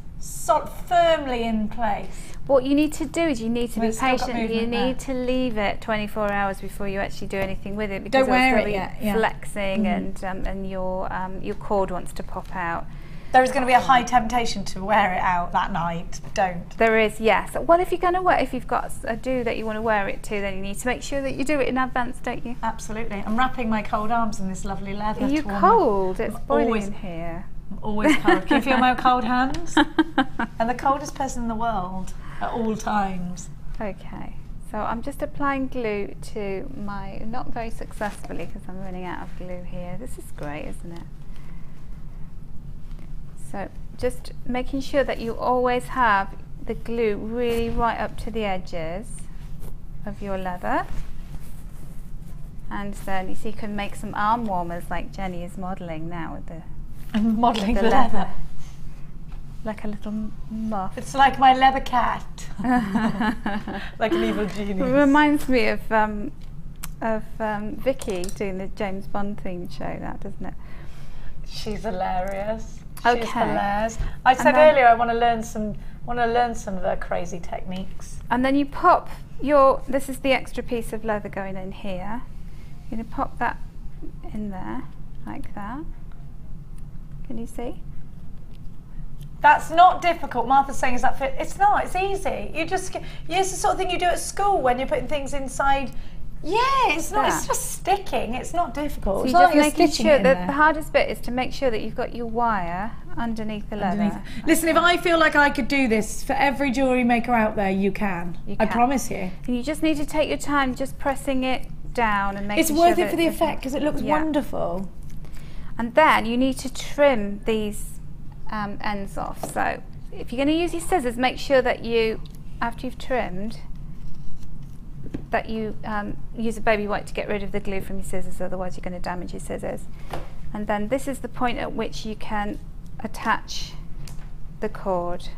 [SPEAKER 2] firmly in place.
[SPEAKER 3] What you need to do is you need to
[SPEAKER 2] Well,
[SPEAKER 3] be
[SPEAKER 2] it's still got
[SPEAKER 3] patient. You
[SPEAKER 2] movement
[SPEAKER 3] need
[SPEAKER 2] there.
[SPEAKER 3] to leave it 24 hours before you actually do anything with it, because
[SPEAKER 2] Don't wear
[SPEAKER 3] it'll
[SPEAKER 2] it
[SPEAKER 3] be
[SPEAKER 2] yet, yeah.
[SPEAKER 3] flexing and your cord wants to pop out.
[SPEAKER 2] There is going to be a high temptation to wear it out that night. Don't.
[SPEAKER 3] There is, yes. Well, if you've got a do that you want to wear it to, then you need to make sure that you do it in advance, don't you?
[SPEAKER 2] Absolutely. I'm wrapping my cold arms in this lovely leather.
[SPEAKER 3] Are you
[SPEAKER 2] to warm
[SPEAKER 3] cold? It's
[SPEAKER 2] I'm
[SPEAKER 3] boiling
[SPEAKER 2] always-
[SPEAKER 3] in here.
[SPEAKER 2] I'm always cold. Can you feel my cold hands? I'm the coldest person in the world at all times.
[SPEAKER 3] Okay, so I'm just applying glue to my, not very successfully because I'm running out of glue here. This is great, isn't it? So just making sure that you always have the glue really right up to the edges of your leather. And then you see you can make some arm warmers like Jenny is modelling now with the
[SPEAKER 2] I'm modelling
[SPEAKER 3] the
[SPEAKER 2] the leather.
[SPEAKER 3] like a little muff.
[SPEAKER 2] It's like my leather cat. Like an evil
[SPEAKER 3] It
[SPEAKER 2] genius.
[SPEAKER 3] reminds me of Vicky doing the James Bond themed show, that, doesn't it?
[SPEAKER 2] She's hilarious. She's
[SPEAKER 3] Okay.
[SPEAKER 2] hilarious. I said
[SPEAKER 3] then-
[SPEAKER 2] earlier I want to learn some of the crazy techniques.
[SPEAKER 3] And then you pop this is the extra piece of leather going in here. You're going to pop that in there like that. Can you see?
[SPEAKER 2] That's not difficult. Martha's saying, is that fit? It's not, it's easy. It's the sort of thing you do at school when you're putting things inside. Yeah, it's not, it's just sticking. It's not difficult.
[SPEAKER 3] So
[SPEAKER 2] It's
[SPEAKER 3] you're
[SPEAKER 2] not
[SPEAKER 3] just
[SPEAKER 2] like
[SPEAKER 3] making
[SPEAKER 2] stitching
[SPEAKER 3] sure
[SPEAKER 2] it in
[SPEAKER 3] that
[SPEAKER 2] there.
[SPEAKER 3] the hardest bit is to make sure that you've got your wire underneath the leather.
[SPEAKER 2] Listen, if I feel like I could do this for every jewellery maker out there, you can.
[SPEAKER 3] You
[SPEAKER 2] I
[SPEAKER 3] can.
[SPEAKER 2] promise you.
[SPEAKER 3] And you just need to take your time just pressing it down and making
[SPEAKER 2] It's
[SPEAKER 3] sure
[SPEAKER 2] worth
[SPEAKER 3] that
[SPEAKER 2] it for the
[SPEAKER 3] it's-
[SPEAKER 2] effect because it looks
[SPEAKER 3] Yeah.
[SPEAKER 2] wonderful.
[SPEAKER 3] And then you need to trim these ends off. So if you're going to use your scissors, make sure that you, after you've trimmed, that you use a baby wipe to get rid of the glue from your scissors, otherwise you're going to damage your scissors. And then this is the point at which you can attach the cord.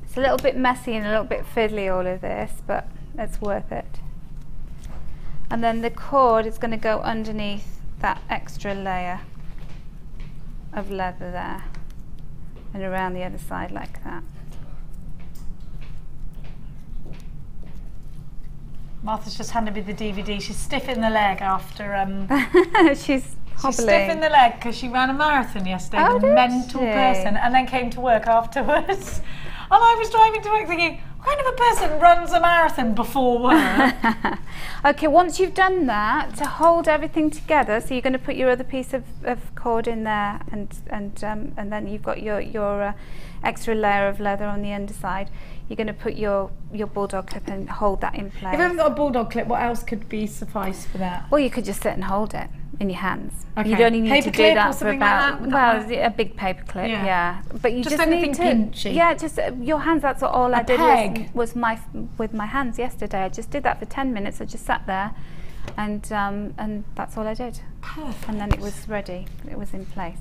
[SPEAKER 3] It's a little bit messy and a little bit fiddly, all of this, but it's worth it. And then the cord is going to go underneath that extra layer of leather there and around the other side like that.
[SPEAKER 2] Martha's just handed me the DVD. She's stiff in the leg after
[SPEAKER 3] She's hobbling.
[SPEAKER 2] She's stiff in the leg because she ran a marathon yesterday.
[SPEAKER 3] Oh,
[SPEAKER 2] The
[SPEAKER 3] did
[SPEAKER 2] mental
[SPEAKER 3] she?
[SPEAKER 2] person, and then came to work afterwards. And I was driving to work thinking, what kind of a person runs a marathon before work?
[SPEAKER 3] Okay, once you've done that, to hold everything together, so you're going to put your other piece of cord in there, and then you've got your extra layer of leather on the underside. You're going to put your bulldog clip and hold that in place.
[SPEAKER 2] If I haven't got a bulldog clip, what else could be suffice for that?
[SPEAKER 3] Well, you could just sit and hold it in your hands.
[SPEAKER 2] Okay.
[SPEAKER 3] You'd only need
[SPEAKER 2] Paper
[SPEAKER 3] to do
[SPEAKER 2] clip or
[SPEAKER 3] that for
[SPEAKER 2] something like
[SPEAKER 3] about,
[SPEAKER 2] that? Would that
[SPEAKER 3] well, a big paper clip,
[SPEAKER 2] Yeah.
[SPEAKER 3] yeah. But you
[SPEAKER 2] Just
[SPEAKER 3] just
[SPEAKER 2] anything
[SPEAKER 3] need to,
[SPEAKER 2] pinchy?
[SPEAKER 3] yeah, just your hands. That's all I did
[SPEAKER 2] peg?
[SPEAKER 3] was with my hands yesterday. I just did that for 10 minutes. I just sat there, and that's all I did.
[SPEAKER 2] Perfect.
[SPEAKER 3] And then it was ready. It was in place.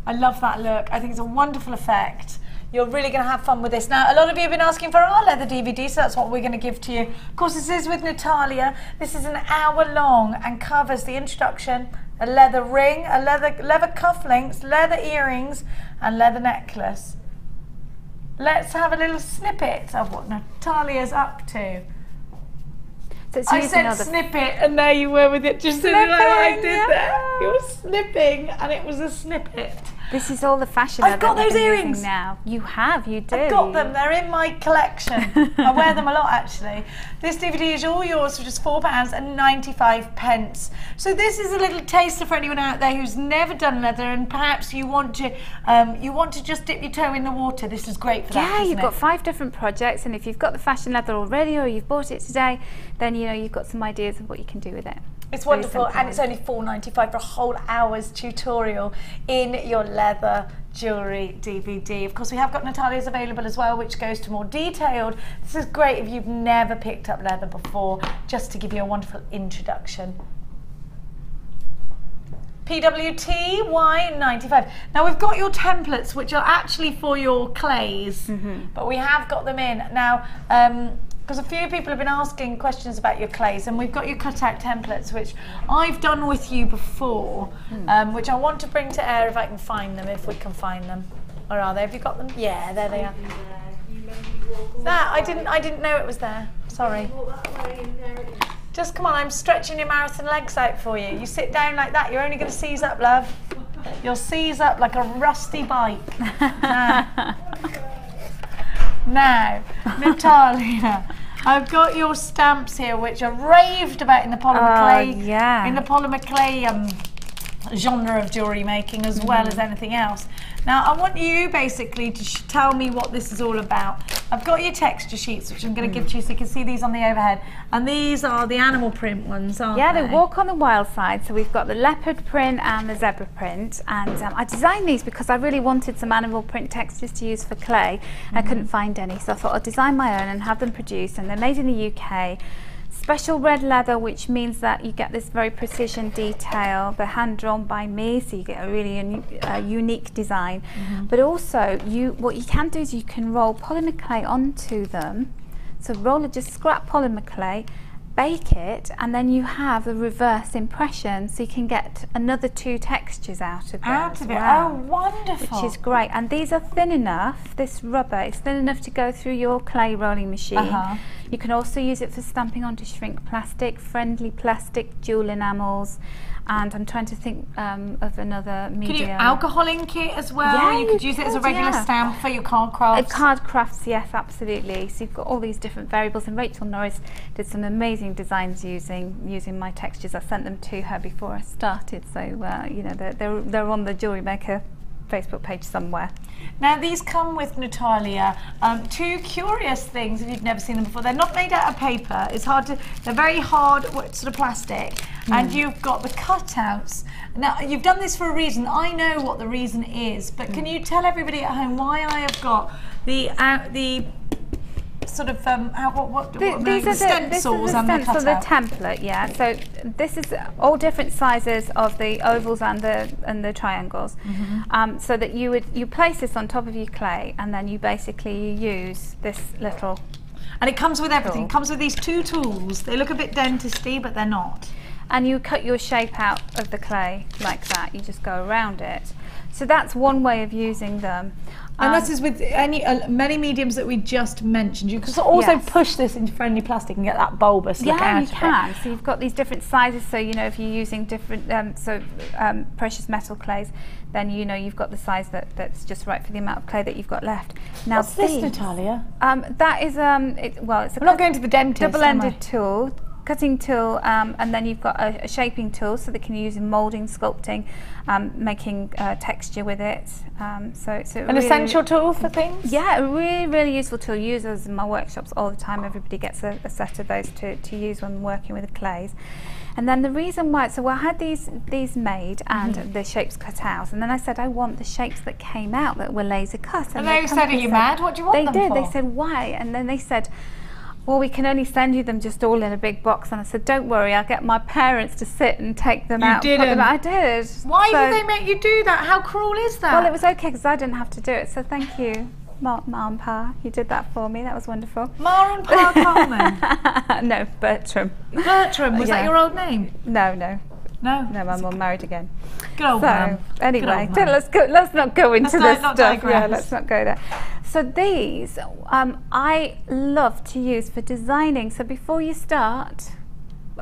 [SPEAKER 2] I love that look. I think it's a wonderful effect. You're really going to have fun with this. Now, a lot of you have been asking for our leather DVD, so that's what we're going to give to you. Of course, this is with Natalia. This is an hour long and covers the introduction, a leather ring, a leather cufflinks, leather earrings, and leather necklace. Let's have a little snippet of what Natalia's up to.
[SPEAKER 3] So it's
[SPEAKER 2] I
[SPEAKER 3] using
[SPEAKER 2] said
[SPEAKER 3] other
[SPEAKER 2] snippet, and there you were with it, just like I did
[SPEAKER 3] yeah.
[SPEAKER 2] there. You were snipping, and it was a snippet.
[SPEAKER 3] This is all the fashion
[SPEAKER 2] I've got
[SPEAKER 3] that
[SPEAKER 2] those
[SPEAKER 3] they're using
[SPEAKER 2] earrings.
[SPEAKER 3] now. You have, you do.
[SPEAKER 2] I've got them, they're in my collection. I wear them a lot actually. This DVD is all yours for just £4.95. So this is a little taster for anyone out there who's never done leather, and perhaps you want to just dip your toe in the water. This is great for that.
[SPEAKER 3] Yeah,
[SPEAKER 2] isn't
[SPEAKER 3] you've
[SPEAKER 2] it?
[SPEAKER 3] got 5 different projects, and if you've got the fashion leather already or you've bought it today, then you know you've got some ideas of what you can do with it.
[SPEAKER 2] It's
[SPEAKER 3] Very
[SPEAKER 2] wonderful,
[SPEAKER 3] simple.
[SPEAKER 2] and it's only £4.95 for a whole hour's tutorial in your leather jewellery DVD. Of course, we have got Natalia's available as well, which goes to more detailed. This is great if you've never picked up leather before, just to give you a wonderful introduction. PWTY95. Now we've got your templates, which are actually for your clays, but we have got them in now. Because a few people have been asking questions about your clays, and we've got your cutout templates, which I've done with you before, which I want to bring to air if I can find them, if we can find them. Where are they? Have you got them? Yeah, there they are. That I didn't know it was there. Sorry. Just come on, I'm stretching your marathon legs out for you. You sit down like that, you're only going to seize up, love. You'll seize up like a rusty bike. Now, Natalia, I've got your stamps here, which are raved about in the polymer clay,
[SPEAKER 3] yeah.
[SPEAKER 2] in the polymer clay genre of jewellery making, as well as anything else. Now, I want you basically to tell me what this is all about. I've got your texture sheets, which I'm going to give to you so you can see these on the overhead. And these are the animal print ones, aren't they?
[SPEAKER 3] Yeah, they walk on the wild side. So we've got the leopard print and the zebra print. And I designed these because I really wanted some animal print textures to use for clay. I couldn't find any, so I thought I'd design my own and have them produced. And they're made in the UK. Special red leather, which means that you get this very precision detail. They're hand drawn by me, so you get a really unique design. But also, what you can do is you can roll polymer clay onto them. So just scrap polymer clay, bake it, and then you have a reverse impression, so you can get another 2 textures out of it.
[SPEAKER 2] Oh, wonderful!
[SPEAKER 3] Which is great. And these are thin enough. This rubber is thin enough to go through your clay rolling machine. You can also use it for stamping onto shrink plastic, friendly plastic, jewel enamels, and I'm trying to think of another medium.
[SPEAKER 2] Can you alcohol ink it as well?
[SPEAKER 3] Yeah,
[SPEAKER 2] you could use it as a regular
[SPEAKER 3] yeah.
[SPEAKER 2] stamp for your card crafts.
[SPEAKER 3] Card crafts, yes, absolutely. So you've got all these different variables, and Rachel Norris did some amazing designs using my textures. I sent them to her before I started, so you know they're on the JewelleryMaker Facebook page somewhere.
[SPEAKER 2] Now these come with Natalia. 2 curious things if you've never seen them before. They're not made out of paper. It's hard to. They're very hard, sort of plastic. And you've got the cutouts. Now you've done this for a reason. I know what the reason is, but can you tell everybody at home why I have got the sort of what
[SPEAKER 3] These are
[SPEAKER 2] stencils and the
[SPEAKER 3] stencil, the template, yeah. So this is all different sizes of the ovals and the triangles. So that you place this on top of your clay, and then you basically use this little.
[SPEAKER 2] And it comes with everything. It comes with these 2 tools. They look a bit dentisty, but they're not.
[SPEAKER 3] And you cut your shape out of the clay like that. You just go around it. So that's one way of using them.
[SPEAKER 2] And this is with many mediums that we just mentioned. You can also push this into friendly plastic and get that bulbous look out of it.
[SPEAKER 3] Yeah, you can. So you've got these different sizes. So you know, if you're using different precious metal clays, then you know you've got the size that's just right for the amount of clay that you've got left. Now,
[SPEAKER 2] what's this, Natalia?
[SPEAKER 3] That is it's a
[SPEAKER 2] I'm not going to the dentist.
[SPEAKER 3] Double-ended tool. Cutting tool, and then you've got a shaping tool, so that can use in moulding, sculpting, making texture with it. So it's
[SPEAKER 2] an essential tool for things.
[SPEAKER 3] Yeah, a really useful tool. Use those in my workshops all the time. Everybody gets a set of those to use when working with the clays. And then the reason why, so I had these made and the shapes cut out, and then I said I want the shapes that came out that were laser cut.
[SPEAKER 2] And they said, "Are you mad? What do you want them for?"
[SPEAKER 3] They did. They said, "Why?" And then they said, "Well, we can only send you them just all in a big box." And I said, "Don't worry, I'll get my parents to sit and take them out."
[SPEAKER 2] You didn't?
[SPEAKER 3] I did.
[SPEAKER 2] Why did they make you do that? How cruel is that?
[SPEAKER 3] Well, it was okay because I didn't have to do it. So thank you, Ma and Pa. You did that for me. That was wonderful.
[SPEAKER 2] Ma and Pa Coleman?
[SPEAKER 3] No, Bertram.
[SPEAKER 2] Bertram, was that your old name?
[SPEAKER 3] No.
[SPEAKER 2] No,
[SPEAKER 3] my mum married again.
[SPEAKER 2] Good old man.
[SPEAKER 3] Anyway, let's not go into this stuff. Yeah, let's not go there. So these I love to use for designing. So before you start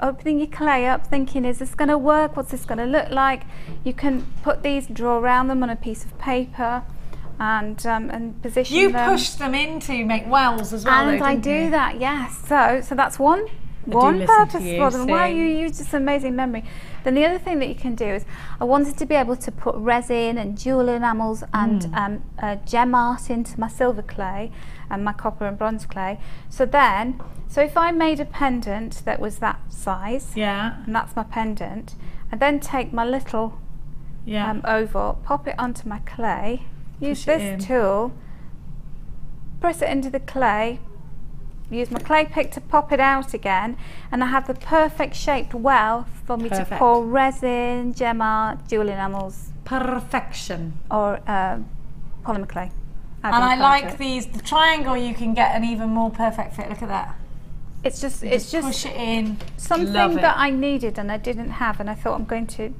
[SPEAKER 3] opening your clay up, thinking, is this going to work? What's this going to look like? You can put these, draw around them on a piece of paper, and position them.
[SPEAKER 2] You push them in to make wells as well.
[SPEAKER 3] And I do that, yes. So that's one purpose for them. Wow, you use this amazing memory. Then the other thing that you can do is, I wanted to be able to put resin and jewel enamels and gem art into my silver clay and my copper and bronze clay. So if I made a pendant that was that size, and that's my pendant, and then take my little oval, pop it onto my clay, use this tool, press it into the clay, use my clay pick to pop it out again, and I have the perfect shaped well for me to pour resin, gem art, jewel enamels.
[SPEAKER 2] Perfection.
[SPEAKER 3] Or polymer clay.
[SPEAKER 2] And I like the triangle. You can get an even more perfect fit. Look at that.
[SPEAKER 3] It's just
[SPEAKER 2] push it in.
[SPEAKER 3] Something that I needed and I didn't have, and I thought I'm going to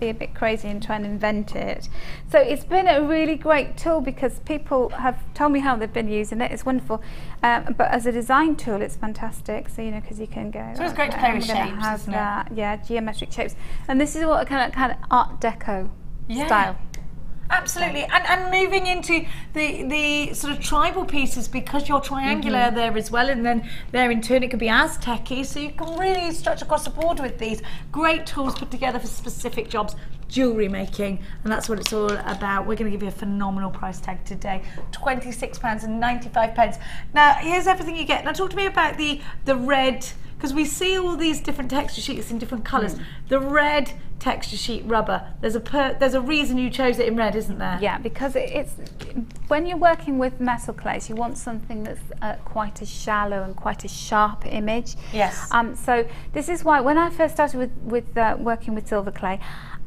[SPEAKER 3] be a bit crazy and try and invent it. So it's been a really great tool because people have told me how they've been using it. It's wonderful, but as a design tool, it's fantastic. So you know, because you can go.
[SPEAKER 2] So it's great to play with shapes, isn't it?
[SPEAKER 3] Yeah, geometric shapes, and this is what kind of Art Deco style.
[SPEAKER 2] Absolutely, and moving into the sort of tribal pieces, because you're triangular there as well, and then there in turn it could be Aztec-y, so you can really stretch across the board with these great tools put together for specific jobs, jewellery making, and that's what it's all about. We're going to give you a phenomenal price tag today, £26.95. Now here's everything you get. Now talk to me about the red, because we see all these different texture sheets in different colours. The red texture sheet rubber, there's a reason you chose it in red, isn't there?
[SPEAKER 3] Yeah, because it's when you're working with metal clays, you want something that's quite a shallow and quite a sharp image.
[SPEAKER 2] Yes.
[SPEAKER 3] So this is why when I first started with working with silver clay,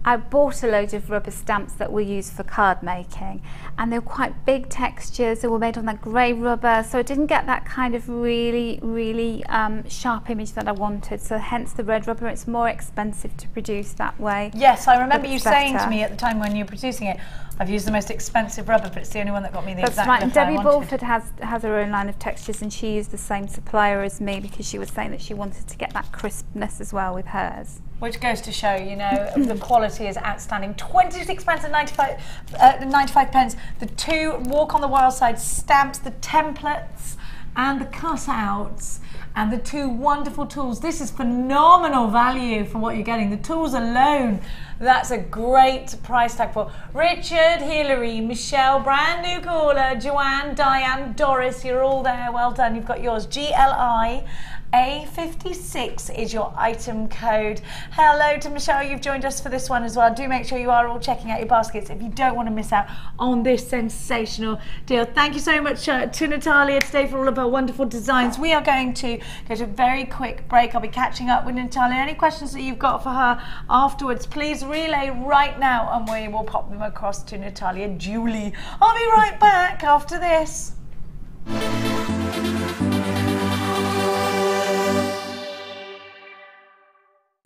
[SPEAKER 3] I bought a load of rubber stamps that were used for card making, and they were quite big textures. They were made on that grey rubber, so I didn't get that kind of really sharp image that I wanted. So hence the red rubber. It's more expensive to produce that way.
[SPEAKER 2] Yes, I remember you saying to me at the time when you were producing it, I've used the most expensive rubber, but it's the only one that got me the exact look I wanted.
[SPEAKER 3] Debbie Bulford has her own line of textures, and she used the same supplier as me because she was saying that she wanted to get that crispness as well with hers.
[SPEAKER 2] Which goes to show, you know, the quality is outstanding. £26.95. The 2 Walk on the Wild Side stamps, the templates and the cutouts, and the 2 wonderful tools. This is phenomenal value for what you're getting. The tools alone, That's a great price tag for Richard, Hilary, Michelle, brand new caller, Joanne, Diane, Doris, you're all there. Well done. You've got yours. GLI A56 is your item code. Hello to Michelle, you've joined us for this one as well. Do make sure you are all checking out your baskets if you don't want to miss out on this sensational deal. Thank you so much to Natalia today for all of her wonderful designs. We are going to go to a very quick break. I'll be catching up with Natalia. Any questions that you've got for her afterwards, please relay right now and we will pop them across to Natalia Julie. I'll be right back after this.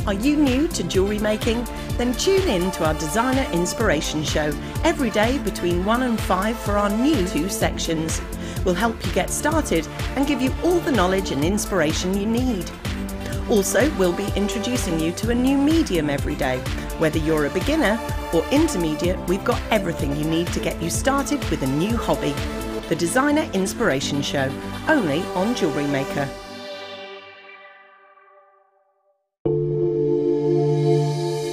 [SPEAKER 9] Are you new to jewellery making? Then tune in to our Designer Inspiration Show every day between 1 and 5 for our new 2 sections. We'll help you get started and give you all the knowledge and inspiration you need. Also, we'll be introducing you to a new medium every day. Whether you're a beginner or intermediate, we've got everything you need to get you started with a new hobby. The Designer Inspiration Show, only on JewelleryMaker.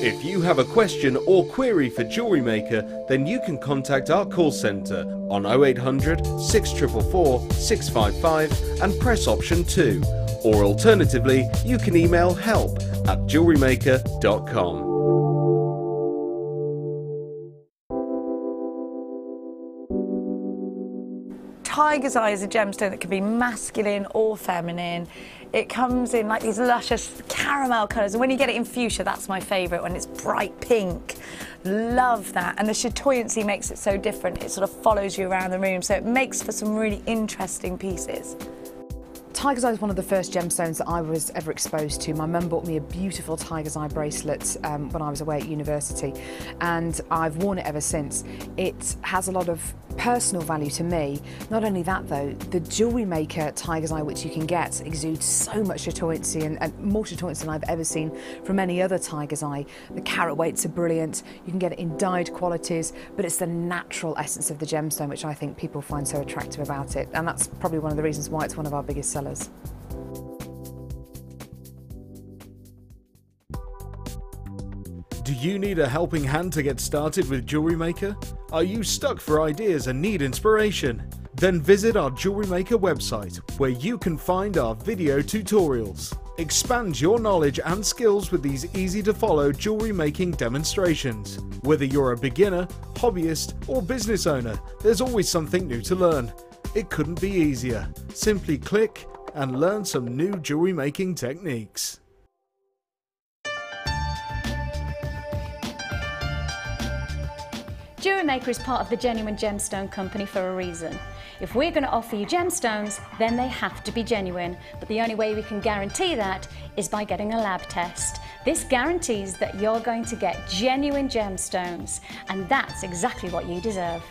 [SPEAKER 5] If you have a question or query for JewelleryMaker, then you can contact our call centre on 0800 644 655 and press option 2. Or alternatively, you can email help@jewellerymaker.com.
[SPEAKER 2] Tiger's Eye is a gemstone that can be masculine or feminine. It comes in like these luscious caramel colours, and when you get it in fuchsia, that's my favourite, when it's bright pink. Love that, and the chatoyancy makes it so different. It sort of follows you around the room, so it makes for some really interesting pieces.
[SPEAKER 8] Tiger's Eye is one of the first gemstones that I was ever exposed to. My mum bought me a beautiful Tiger's Eye bracelet when I was away at university, and I've worn it ever since. It has a lot of personal value to me. Not only that though, the JewelleryMaker Tiger's Eye which you can get exudes so much chatoyancy and more chatoyancy than I've ever seen from any other Tiger's Eye. The carat weights are brilliant, you can get it in dyed qualities, but it's the natural essence of the gemstone which I think people find so attractive about it, and that's probably one of the reasons why it's one of our biggest sellers.
[SPEAKER 5] Do you need a helping hand to get started with JewelleryMaker? Are you stuck for ideas and need inspiration? Then visit our JewelleryMaker website, where you can find our video tutorials. Expand your knowledge and skills with these easy-to-follow jewellery making demonstrations. Whether you're a beginner, hobbyist, or business owner, there's always something new to learn. It couldn't be easier. Simply click and learn some new jewellery making techniques.
[SPEAKER 6] JewelleryMaker is part of the Genuine Gemstone Company for a reason. If we're going to offer you gemstones, then they have to be genuine, but the only way we can guarantee that is by getting a lab test. This guarantees that you're going to get genuine gemstones, and that's exactly what you deserve.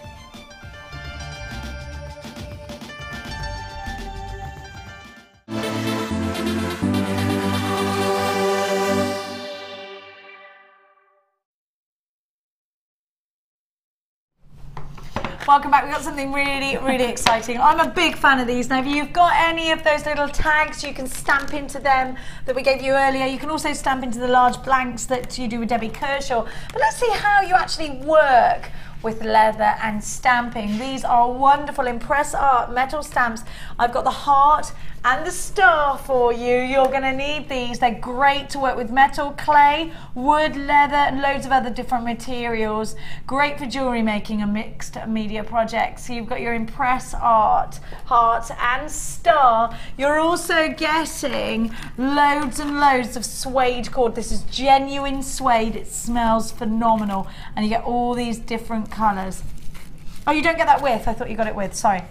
[SPEAKER 2] Welcome back. We've got something really, really exciting. I'm a big fan of these. Now, if you've got any of those little tags, you can stamp into them that we gave you earlier. You can also stamp into the large blanks that you do with Debbie Kershaw. But let's see how you actually work with leather and stamping. These are wonderful Impress Art metal stamps. I've got the heart and the star for you. You're going to need these. They're great to work with metal, clay, wood, leather, and loads of other different materials. Great for jewellery making and mixed media projects. So you've got your Impress Art, heart and star. You're also getting loads and loads of suede cord. This is genuine suede. It smells phenomenal. And you get all these different colours. Oh, you don't get that with? I thought you got it with, sorry.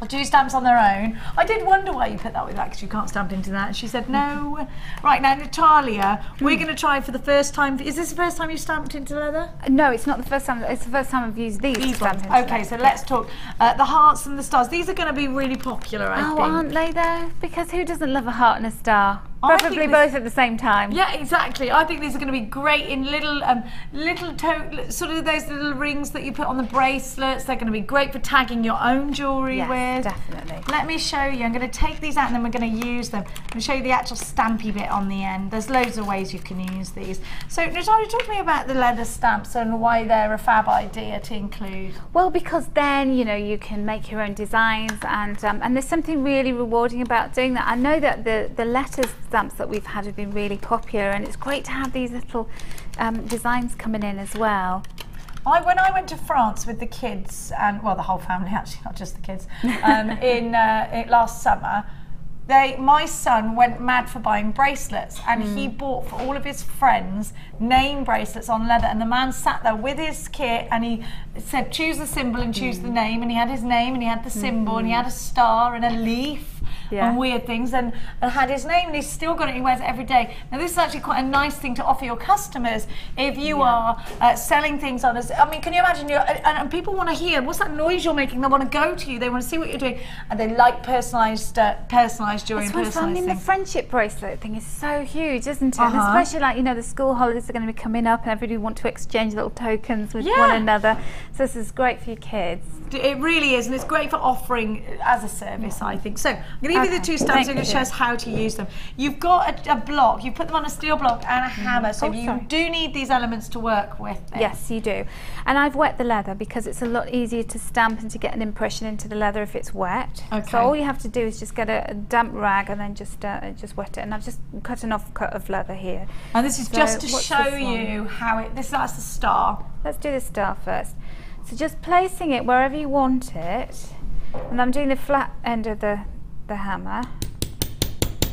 [SPEAKER 2] 2 stamps on their own. I did wonder why you put that with that, because you can't stamp into that. She said no. Right, now Natalia, we're going to try for the first time. Is this the first time you stamped into leather?
[SPEAKER 3] No, it's not the first time. It's the first time I've used these.
[SPEAKER 2] Okay, so let's talk. The hearts and the stars. These are going to be really popular, I think.
[SPEAKER 3] Oh, aren't they though? Because who doesn't love a heart and a star? Preferably both at the same time.
[SPEAKER 2] Yeah, exactly. I think these are going to be great in little sort of those little rings that you put on the bracelets. They're going to be great for tagging your own jewellery with.
[SPEAKER 3] Definitely.
[SPEAKER 2] Let me show you. I'm going to take these out and then we're going to use them. I'm going to show you the actual stampy bit on the end. There's loads of ways you can use these. So Natalia, talk to me about the leather stamps and why they're a fab idea to include.
[SPEAKER 3] Well, because then, you know, you can make your own designs, and there's something really rewarding about doing that. I know that the letters stamps that we've had have been really popular, and it's great to have these little designs coming in as well.
[SPEAKER 2] When I went to France with the kids, and well, the whole family actually, not just the kids, in last summer, my son went mad for buying bracelets, and he bought for all of his friends name bracelets on leather, and the man sat there with his kit and he said choose the symbol and choose the name, and he had his name and he had the symbol and he had a star and a leaf and weird things, and had his name, and he's still got it. He wears it every day. Now this is actually quite a nice thing to offer your customers if you are selling things on. I mean, can you imagine? And people want to hear what's that noise you're making. They want to go to you. They want to see what you're doing, and they like personalised jewellery and personalised things.
[SPEAKER 3] The friendship bracelet thing is so huge, isn't it? And especially, like, you know, the school holidays are going to be coming up, and everybody want to exchange little tokens with one another. So this is great for your kids.
[SPEAKER 2] It really is, and it's great for offering as a service, I think. So I'm going to give you the two stamps. I'm going to show us how to use them. You've got a block. You put them on a steel block and a hammer, so you do need these elements to work with.
[SPEAKER 3] Yes, you do. And I've wet the leather because it's a lot easier to stamp and to get an impression into the leather if it's wet. Okay. So all you have to do is just get a damp rag and then just wet it. And I've just cut an off cut of leather here.
[SPEAKER 2] And this is just to show you how that's the star.
[SPEAKER 3] Let's do the star first. So just placing it wherever you want it, and I'm doing the flat end of the hammer,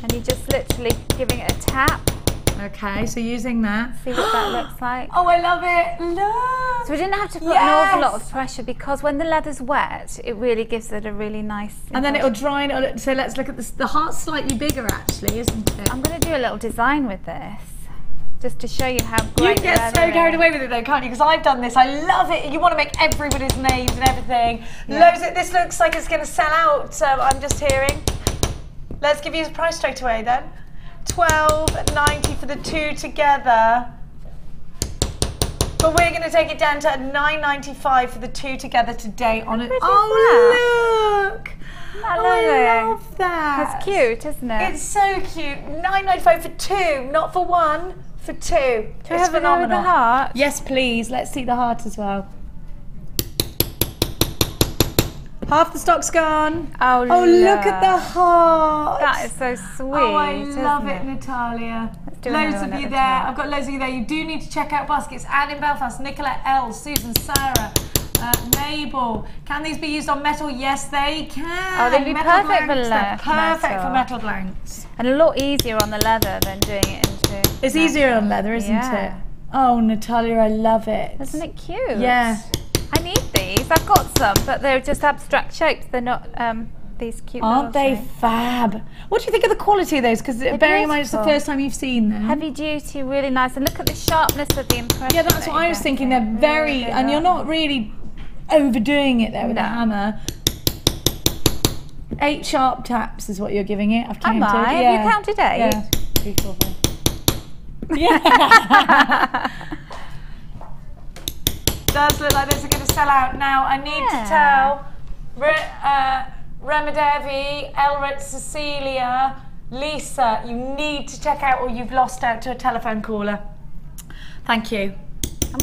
[SPEAKER 3] and you're just literally giving it a tap.
[SPEAKER 2] Okay, so using that.
[SPEAKER 3] See what that looks like?
[SPEAKER 2] Oh, I love it. Look.
[SPEAKER 3] So we didn't have to put an awful lot of pressure, because when the leather's wet, it really gives it a really nice impression.
[SPEAKER 2] And then it'll dry, and so let's look at this. The heart's slightly bigger actually, isn't it?
[SPEAKER 3] I'm going to do a little design with this, just to show you how great.
[SPEAKER 2] You can get so carried away with it though, can't you? Because I've done this. I love it. You want to make everybody's names and everything. Loads of, this looks like it's going to sell out. So I'm just hearing. Let's give you a price straight away then. $12.90 for the two together. But we're going to take it down to $9.95 for the two together today on it. Oh, look! I love that.
[SPEAKER 3] It's cute, isn't it?
[SPEAKER 2] It's so cute. $9.95 for two, not for one, for two.
[SPEAKER 3] Do we have it with the heart?
[SPEAKER 2] Yes, please. Let's see the heart as well. Half the stock's gone.
[SPEAKER 3] Oh,
[SPEAKER 2] look at the heart.
[SPEAKER 3] That is so sweet.
[SPEAKER 2] Oh, I love it, Natalia. Loads of you there. I've got loads of you there. You do need to check out baskets. Anne in Belfast, Nicola L, Susan, Sarah, Mabel. Can these be used on metal? Yes, they can.
[SPEAKER 3] Oh, they'd be perfect for leather.
[SPEAKER 2] Perfect for metal blanks.
[SPEAKER 3] And a lot easier on the leather than doing it into.
[SPEAKER 2] It's easier on leather, isn't it? Oh, Natalia, I love it.
[SPEAKER 3] Isn't it cute?
[SPEAKER 2] Yeah.
[SPEAKER 3] I need these. I've got some, but they're just abstract shapes. They're not these cute.
[SPEAKER 2] Aren't they fab? What do you think of the quality of those? Because bearing in mind it's the first time you've seen them.
[SPEAKER 3] Heavy duty, really nice. And look at the sharpness of the impression.
[SPEAKER 2] Yeah, that's what I was thinking. They're very, and you're not really overdoing it there with the hammer. 8 sharp taps is what you're giving it. I've counted.
[SPEAKER 3] Have you counted 8?
[SPEAKER 2] Yeah. 3, 4, 5. Yeah. Does look like those are going to sell out now. I need to tell Ramadevi, Elrit, Cecilia, Lisa, you need to check out, or you've lost out to a telephone caller. Thank you.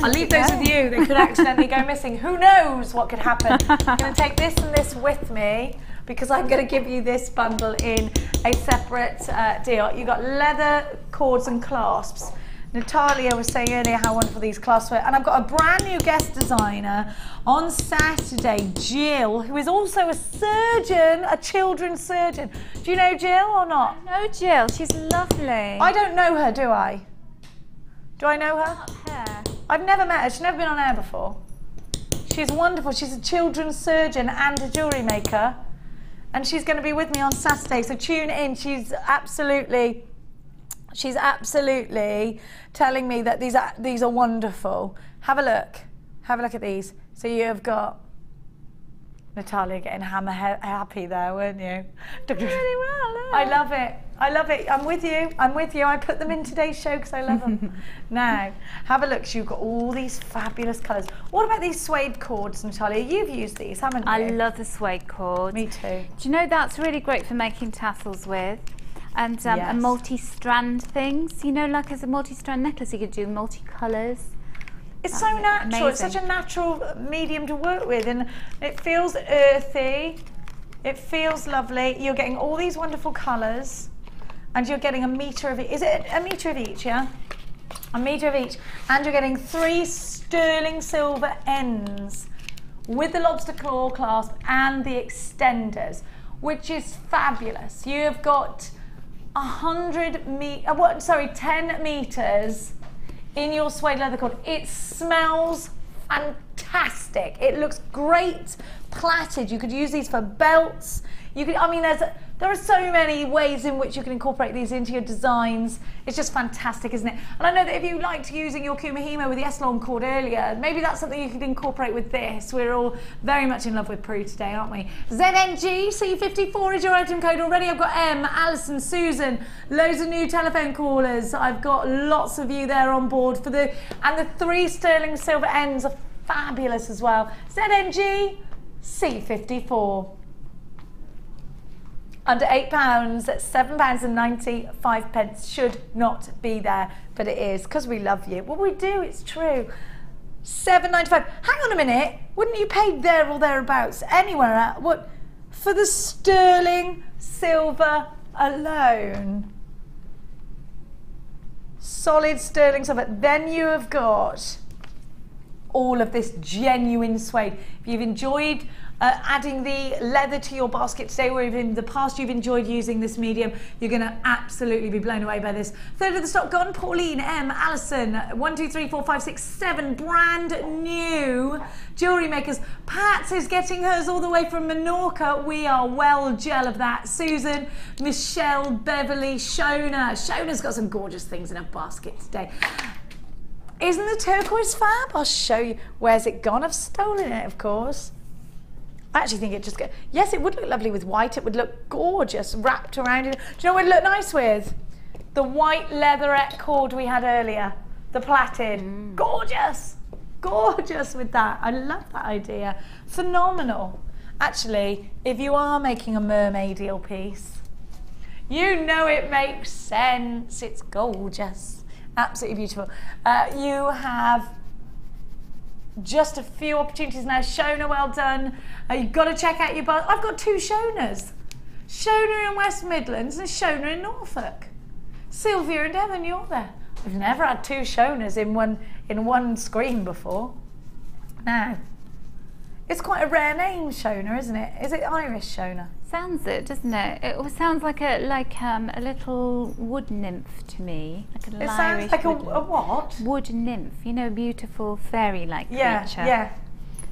[SPEAKER 2] I'll leave those with you. They could accidentally go missing. Who knows what could happen? I'm going to take this and this with me, because I'm going to give you this bundle in a separate deal. You've got leather cords and clasps. Natalia was saying earlier how wonderful these clasps were, and I've got a brand new guest designer on Saturday, Jill, who is also a surgeon, a children's surgeon. Do you know Jill or not?
[SPEAKER 3] I know Jill, she's lovely.
[SPEAKER 2] I don't know her, do I? Do I know her? I've never met her, she's never been on air before. She's wonderful, she's a children's surgeon and a jewellery maker, and she's going to be with me on Saturday, so tune in. She's absolutely telling me that these are wonderful. Have a look at these. So you have got Natalia getting hammer happy there, weren't you?
[SPEAKER 3] Really well,
[SPEAKER 2] I love it. I love it. I'm with you. I'm with you. I put them in today's show because I love them. Now, have a look. You've got all these fabulous colours. What about these suede cords, Natalia? You've used these, haven't you?
[SPEAKER 3] I love the suede cord.
[SPEAKER 2] Me too.
[SPEAKER 3] Do you know that's really great for making tassels with? And a multi-strand things. You know, like as a multi-strand necklace, you could do multi-colours.
[SPEAKER 2] It's so natural.
[SPEAKER 3] Amazing.
[SPEAKER 2] It's such a natural medium to work with, and it feels earthy. It feels lovely. You're getting all these wonderful colours, and you're getting a metre of each. Is it a metre of each, yeah? A metre of each. And you're getting 3 sterling silver ends with the lobster claw clasp and the extenders, which is fabulous. You've got 10 metres in your suede leather cord. It smells fantastic. It looks great plaited. You could use these for belts. You could, I mean, there are so many ways in which you can incorporate these into your designs. It's just fantastic, isn't it? And I know that if you liked using your Kumihimo with the S-long cord earlier, maybe that's something you could incorporate with this. We're all very much in love with Prue today, aren't we? ZNG C54 is your item code already. I've got M, Alison, Susan, loads of new telephone callers. I've got lots of you there on board for and the 3 sterling silver ends are fabulous as well. ZNG C54. Under £8, £7.95 should not be there, but it is because we love you. Well, we do, it's true. £7.95. Hang on a minute, wouldn't you pay there or thereabouts anywhere at what for the sterling silver alone? Solid sterling silver. Then you have got all of this genuine suede. If you've enjoyed adding the leather to your basket today, or if in the past you've enjoyed using this medium, you're going to absolutely be blown away by this. Third of the stock gone. Pauline, M, Alison, 1, 2, 3, 4, 5, 6, 7 brand new jewellery makers. Pat is getting hers all the way from Menorca. We are well gel of that. Susan, Michelle, Beverly, Shona. Shona's got some gorgeous things in her basket today. Isn't the turquoise fab? I'll show you. Where's it gone? I've stolen it, of course. I actually think it just goes, yes, it would look lovely with white. It would look gorgeous wrapped around it. Do you know what it would look nice with? The white leatherette cord we had earlier, the plaited. Gorgeous, gorgeous with that. I love that idea. Phenomenal. Actually, if you are making a mermaidial piece, you know it makes sense. It's gorgeous. Absolutely beautiful. You have just a few opportunities now. Shona, well done. You've got to check out your bus. I've got 2 Shonas. Shona in West Midlands and Shona in Norfolk. Sylvia and Evan, you're there. I've never had 2 Shonas in one screen before. Now, it's quite a rare name, Shona, isn't it? Is it Irish Shona?
[SPEAKER 3] Sounds it, doesn't it? It always sounds like a little wood nymph to me, like an Irish.
[SPEAKER 2] It sounds like a what?
[SPEAKER 3] Wood nymph. You know, beautiful fairy-like creature.
[SPEAKER 2] Yeah.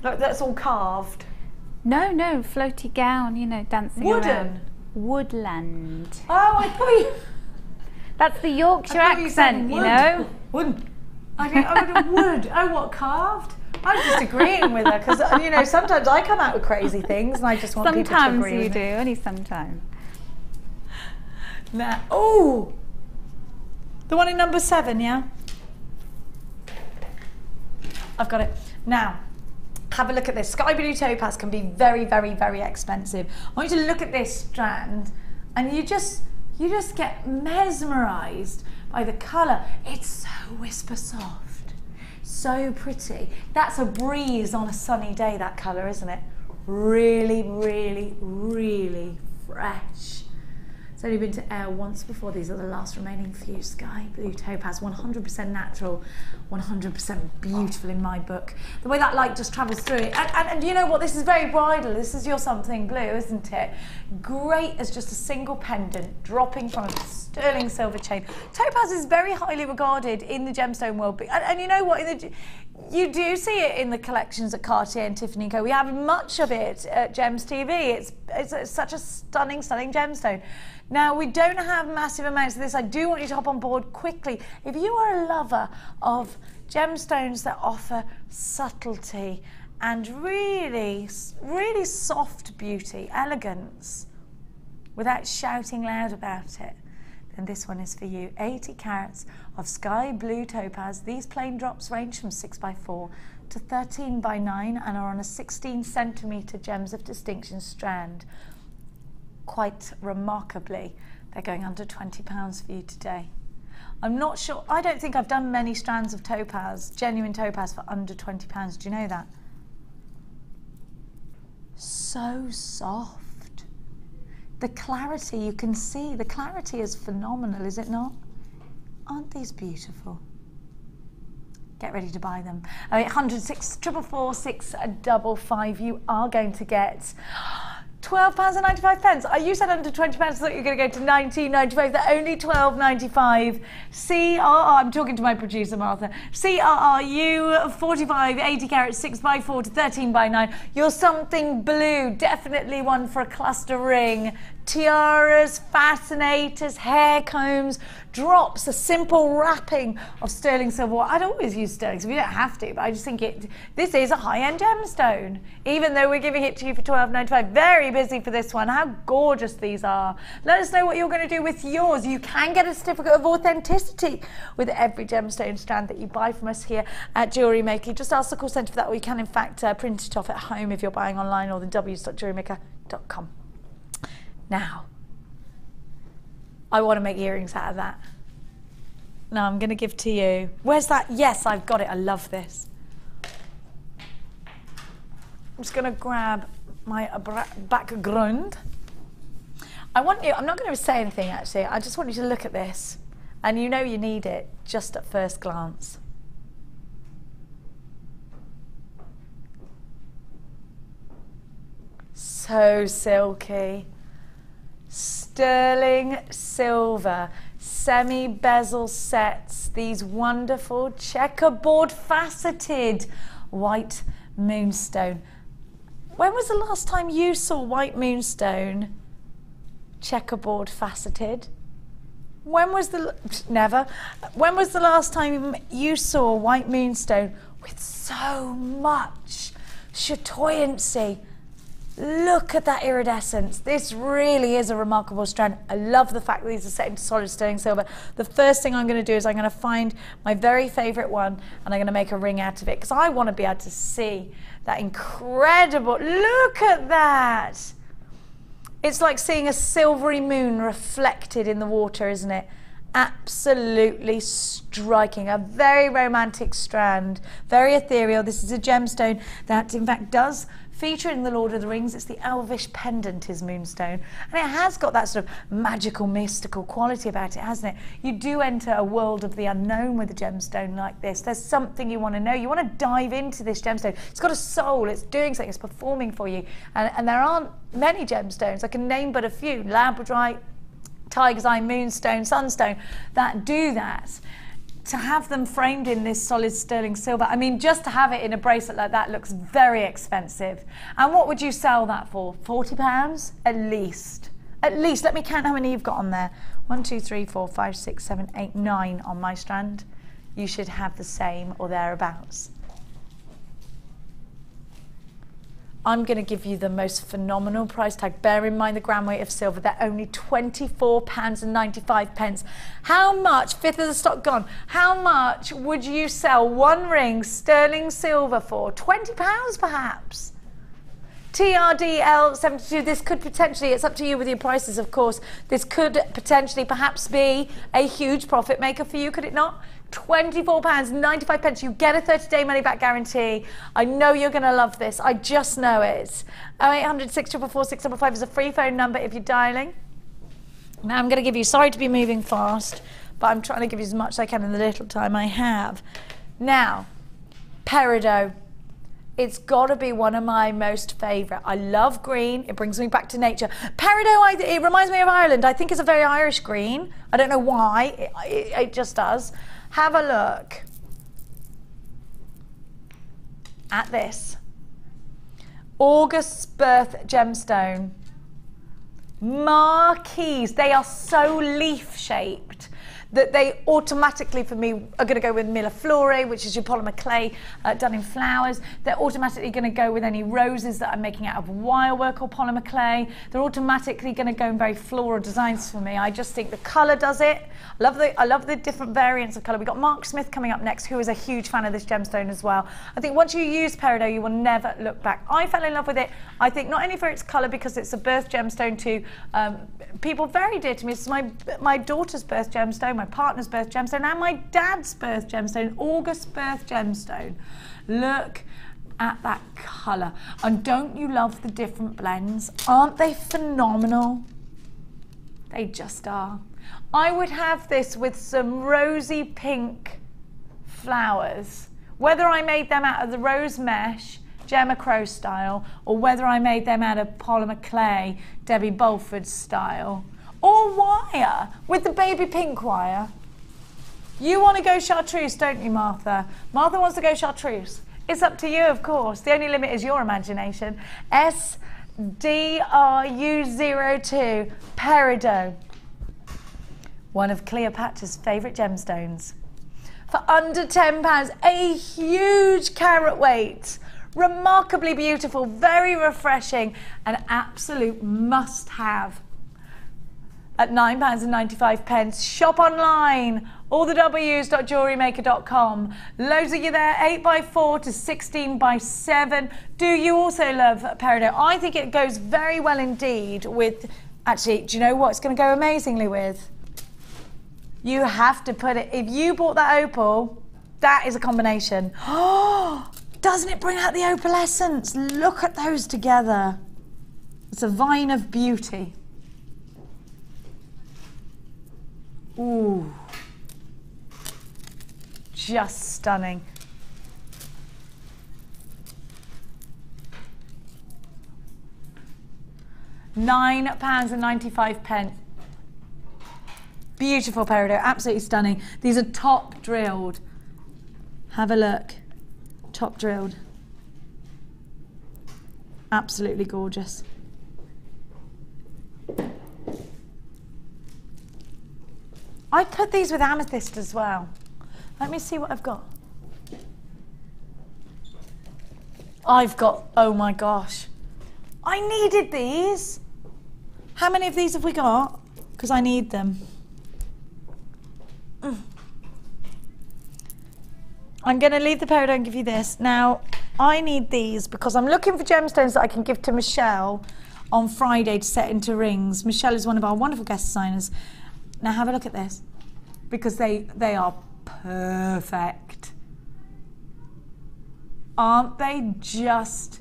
[SPEAKER 2] Like that's all carved.
[SPEAKER 3] No, floaty gown. You know, dancing around. Woodland.
[SPEAKER 2] Oh, I thought you.
[SPEAKER 3] That's the Yorkshire accent, you know.
[SPEAKER 2] Wood. I would wood. Oh, what carved? I was just agreeing with her because, you know, sometimes I come out with crazy things and I just want people to agree with me.
[SPEAKER 3] Sometimes you do, only sometimes.
[SPEAKER 2] Now, oh, the one in number 7, yeah? I've got it. Now, have a look at this. Sky blue topaz can be very, very, very expensive. I want you to look at this strand and you just get mesmerised by the colour. It's so whisper soft. So pretty. That's a breeze on a sunny day, that colour, isn't it? Really, really, really fresh. It's only been to air once before. These are the last remaining few. Sky blue topaz, 100% natural, 100% beautiful in my book. The way that light just travels through it. And you know what? This is very bridal. This is your something blue, isn't it? Great as just a single pendant dropping from a sterling silver chain. Topaz is very highly regarded in the gemstone world. And you know what? You do see it in the collections at Cartier and Tiffany & Co. We have much of it at Gems TV. It's such a stunning, stunning gemstone. Now, we don't have massive amounts of this. I do want you to hop on board quickly. If you are a lover of gemstones that offer subtlety and really, really soft beauty, elegance, without shouting loud about it, then this one is for you. 80 carats of sky blue topaz. These plain drops range from 6x4 to 13x9 and are on a 16 centimetre gems of distinction strand. Quite remarkably, they're going under £20 for you today. I'm not sure, I don't think I've done many strands of topaz, genuine topaz, for under £20. Do you know that? So soft. The clarity, you can see, the clarity is phenomenal, is it not? Aren't these beautiful? Get ready to buy them. 0800 444 655. You are going to get £12.95. You said under £20. I thought you were going to go to £19.95. They're only £12.95. CRR, I'm talking to my producer Martha. CRRU 45 80 carats 6x4 to 13x9. You're something blue. Definitely one for a cluster ring. Tiaras, fascinators, hair combs, drops, a simple wrapping of sterling silver. I'd always use sterling silver, you don't have to, but I just think this is a high-end gemstone, even though we're giving it to you for £12.95. Very busy for this one. How gorgeous these are. Let us know what you're going to do with yours. You can get a certificate of authenticity with every gemstone strand that you buy from us here at Jewellery Maker. Just ask the call centre for that, or you can in fact print it off at home if you're buying online, or the w.jewellerymaker.com. Now, I want to make earrings out of that. Now I'm going to give to you. Where's that? Yes, I've got it. I love this. I'm just going to grab my background. I'm not going to say anything actually. I just want you to look at this. And you know you need it just at first glance. So silky. Sterling silver, semi-bezel sets, these wonderful checkerboard faceted white moonstone. When was the last time you saw white moonstone checkerboard faceted? Never. When was the last time you saw white moonstone with so much chatoyancy? Look at that iridescence. This really is a remarkable strand. I love the fact that these are set into solid sterling silver. The first thing I'm going to do is I'm going to find my very favourite one and I'm going to make a ring out of it because I want to be able to see that incredible, look at that. It's like seeing a silvery moon reflected in the water, isn't it? Absolutely striking. A very romantic strand, very ethereal. This is a gemstone that in fact does feature in the Lord of the Rings. It's the elvish pendant is moonstone, and it has got that sort of magical, mystical quality about it, hasn't it? You do enter a world of the unknown with a gemstone like this. There's something you want to know. You want to dive into this gemstone. It's got a soul. It's doing something. It's performing for you. And there aren't many gemstones. I can name but a few. Labradorite, tiger's eye, moonstone, sunstone that do that. To have them framed in this solid sterling silver, I mean, just to have it in a bracelet like that looks very expensive. And what would you sell that for? £40 at least. At least. Let me count how many you've got on there. 1, 2, 3, 4, 5, 6, 7, 8, 9 on my strand. You should have the same or thereabouts. I'm going to give you the most phenomenal price tag. Bear in mind the gram weight of silver. They're only £24.95. How much, fifth of the stock gone, how much would you sell one ring sterling silver for? £20 perhaps? TRDL72, this could potentially, it's up to you with your prices of course, this could potentially perhaps be a huge profit maker for you, could it not? £24.95. You get a 30-day money-back guarantee. I know you're going to love this. I just know it. 0800 644 655 is a free phone number if you're dialing. Now I'm going to give you, sorry to be moving fast, but I'm trying to give you as much as I can in the little time I have. Now, peridot. It's got to be one of my most favourite. I love green. It brings me back to nature. Peridot, it reminds me of Ireland. I think it's a very Irish green. I don't know why. It just does. Have a look at this. August's birth gemstone. Marquise. They are so leaf shaped. that they automatically, for me, are going to go with Milleflore, which is your polymer clay done in flowers. They're automatically going to go with any roses that I'm making out of wire work or polymer clay. They're automatically going to go in very floral designs for me. I just think the colour does it. I love the different variants of colour. We've got Mark Smith coming up next, who is a huge fan of this gemstone as well. I think once you use peridot, you will never look back. I fell in love with it, I think, not only for its colour, because it's a birth gemstone to people very dear to me. It's my daughter's birth gemstone, my partner's birth gemstone, and my dad's birth gemstone, August's birth gemstone. Look at that colour. And don't you love the different blends? Aren't they phenomenal? They just are. I would have this with some rosy pink flowers, whether I made them out of the rose mesh, Gemma Crow style, or whether I made them out of polymer clay, Debbie Bulford style, or wire, with the baby pink wire. You want to go chartreuse, don't you, Martha? Martha wants to go chartreuse. It's up to you, of course. The only limit is your imagination. SDRU02, Peridot. One of Cleopatra's favourite gemstones. For under £10, a huge carat weight. Remarkably beautiful, very refreshing, an absolute must-have. At £9.95. Shop online. All the W's.jewellerymaker.com. Loads of you there, 8x4 to 16x7. Do you also love peridot? I think it goes very well indeed with, actually, do you know what it's going to go amazingly with? You have to put it, if you bought that opal, that is a combination. Oh, doesn't it bring out the opalescence? Look at those together. It's a vine of beauty. Ooh, just stunning. £9.95. Beautiful peridot, absolutely stunning. These are top drilled. Have a look. Top drilled. Absolutely gorgeous. I put these with amethyst as well. Let me see what I've got. I've got, oh my gosh. I needed these. How many of these have we got? Because I need them. I'm going to leave the peridot and give you this. Now, I need these because I'm looking for gemstones that I can give to Michelle on Friday to set into rings. Michelle is one of our wonderful guest designers. Now have a look at this, because they are perfect. Aren't they just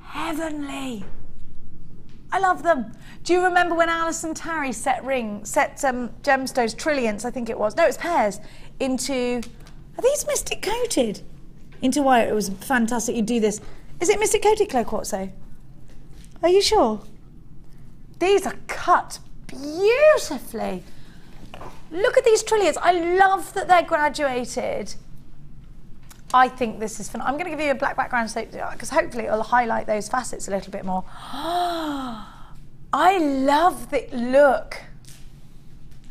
[SPEAKER 2] heavenly? I love them. Do you remember when Alison Tarry set gemstones, trillions, I think it was, no, it's pairs, into, are these mystic coated? Into wire. It was fantastic. You do this. Is it mystic coated clay quartzo? Are you sure? These are cut beautifully. Look at these trillions. I love that they're graduated. I think this is fun. I'm going to give you a black background so because hopefully it'll highlight those facets a little bit more. I love the look.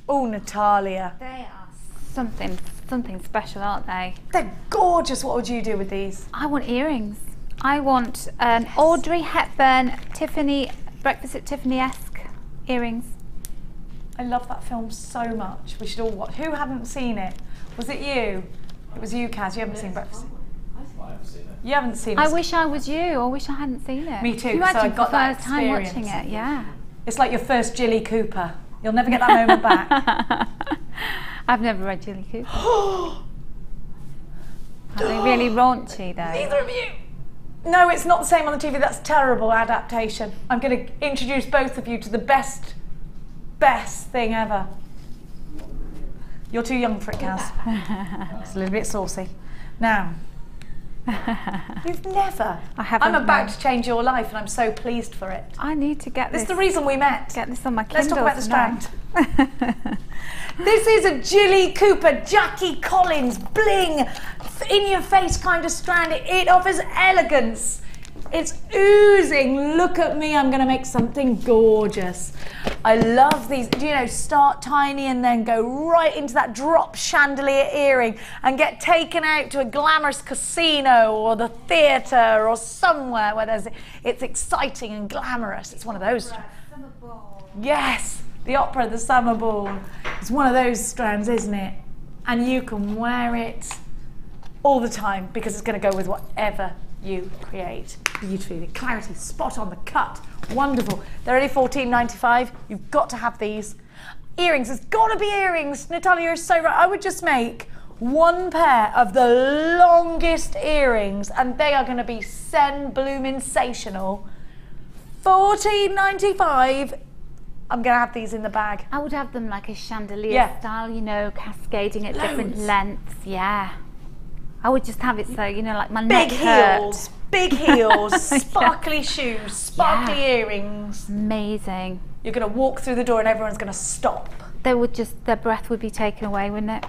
[SPEAKER 2] Oh, Natalia.
[SPEAKER 3] They are something special, aren't they?
[SPEAKER 2] They're gorgeous. What would you do with these?
[SPEAKER 3] I want earrings. I want an Audrey Hepburn, Tiffany, Breakfast at Tiffany-esque earrings.
[SPEAKER 2] I love that film so much. We should all watch. Who hadn't seen it? Was it you? It was you, Kaz. You haven't seen Breakfast.
[SPEAKER 10] I haven't seen it.
[SPEAKER 2] You haven't seen it.
[SPEAKER 3] I wish I was you. I wish I hadn't seen it.
[SPEAKER 2] Me too.
[SPEAKER 3] Can you imagine
[SPEAKER 2] so I got that
[SPEAKER 3] first time
[SPEAKER 2] experience.
[SPEAKER 3] watching it? Yeah.
[SPEAKER 2] It's like your first Jilly Cooper. You'll never get that moment back.
[SPEAKER 3] I've never read Jilly Cooper. Are they really raunchy though?
[SPEAKER 2] Neither of you. No, it's not the same on the TV. That's terrible adaptation. I'm going to introduce both of you to the best thing ever. You're too young for it, Kaz. It's a little bit saucy. Now, you've never.
[SPEAKER 3] I haven't.
[SPEAKER 2] I'm about to change your life, and I'm so pleased for it.
[SPEAKER 3] I need to get this.
[SPEAKER 2] This is the reason we met.
[SPEAKER 3] Get this on my Kindle.
[SPEAKER 2] Let's talk about the strand. This is a Jilly Cooper, Jackie Collins, bling, in your face kind of strand. It offers elegance. It's oozing. Look at me, I'm going to make something gorgeous. I love these, you know, start tiny and then go right into that drop chandelier earring and get taken out to a glamorous casino or the theatre or somewhere where it's exciting and glamorous. It's one of those.
[SPEAKER 3] Summer ball.
[SPEAKER 2] Yes, the opera, the summer ball. It's one of those strands, isn't it? And you can wear it all the time because it's going to go with whatever you create. Beautifully, the clarity, spot on, the cut, wonderful. They're only $14.95. You've got to have these. Earrings, there's got to be earrings. Natalia is so right. I would just make one pair of the longest earrings and they are going to be bloomin'-sational. $14.95. I'm going to have these in the bag.
[SPEAKER 3] I would have them like a chandelier style, you know, cascading at different lengths. Yeah. I would just have it so, you know, like my neck hurt.
[SPEAKER 2] Big heels, sparkly shoes, sparkly earrings.
[SPEAKER 3] Amazing.
[SPEAKER 2] You're going to walk through the door and everyone's going to stop.
[SPEAKER 3] Their breath would be taken away, wouldn't it?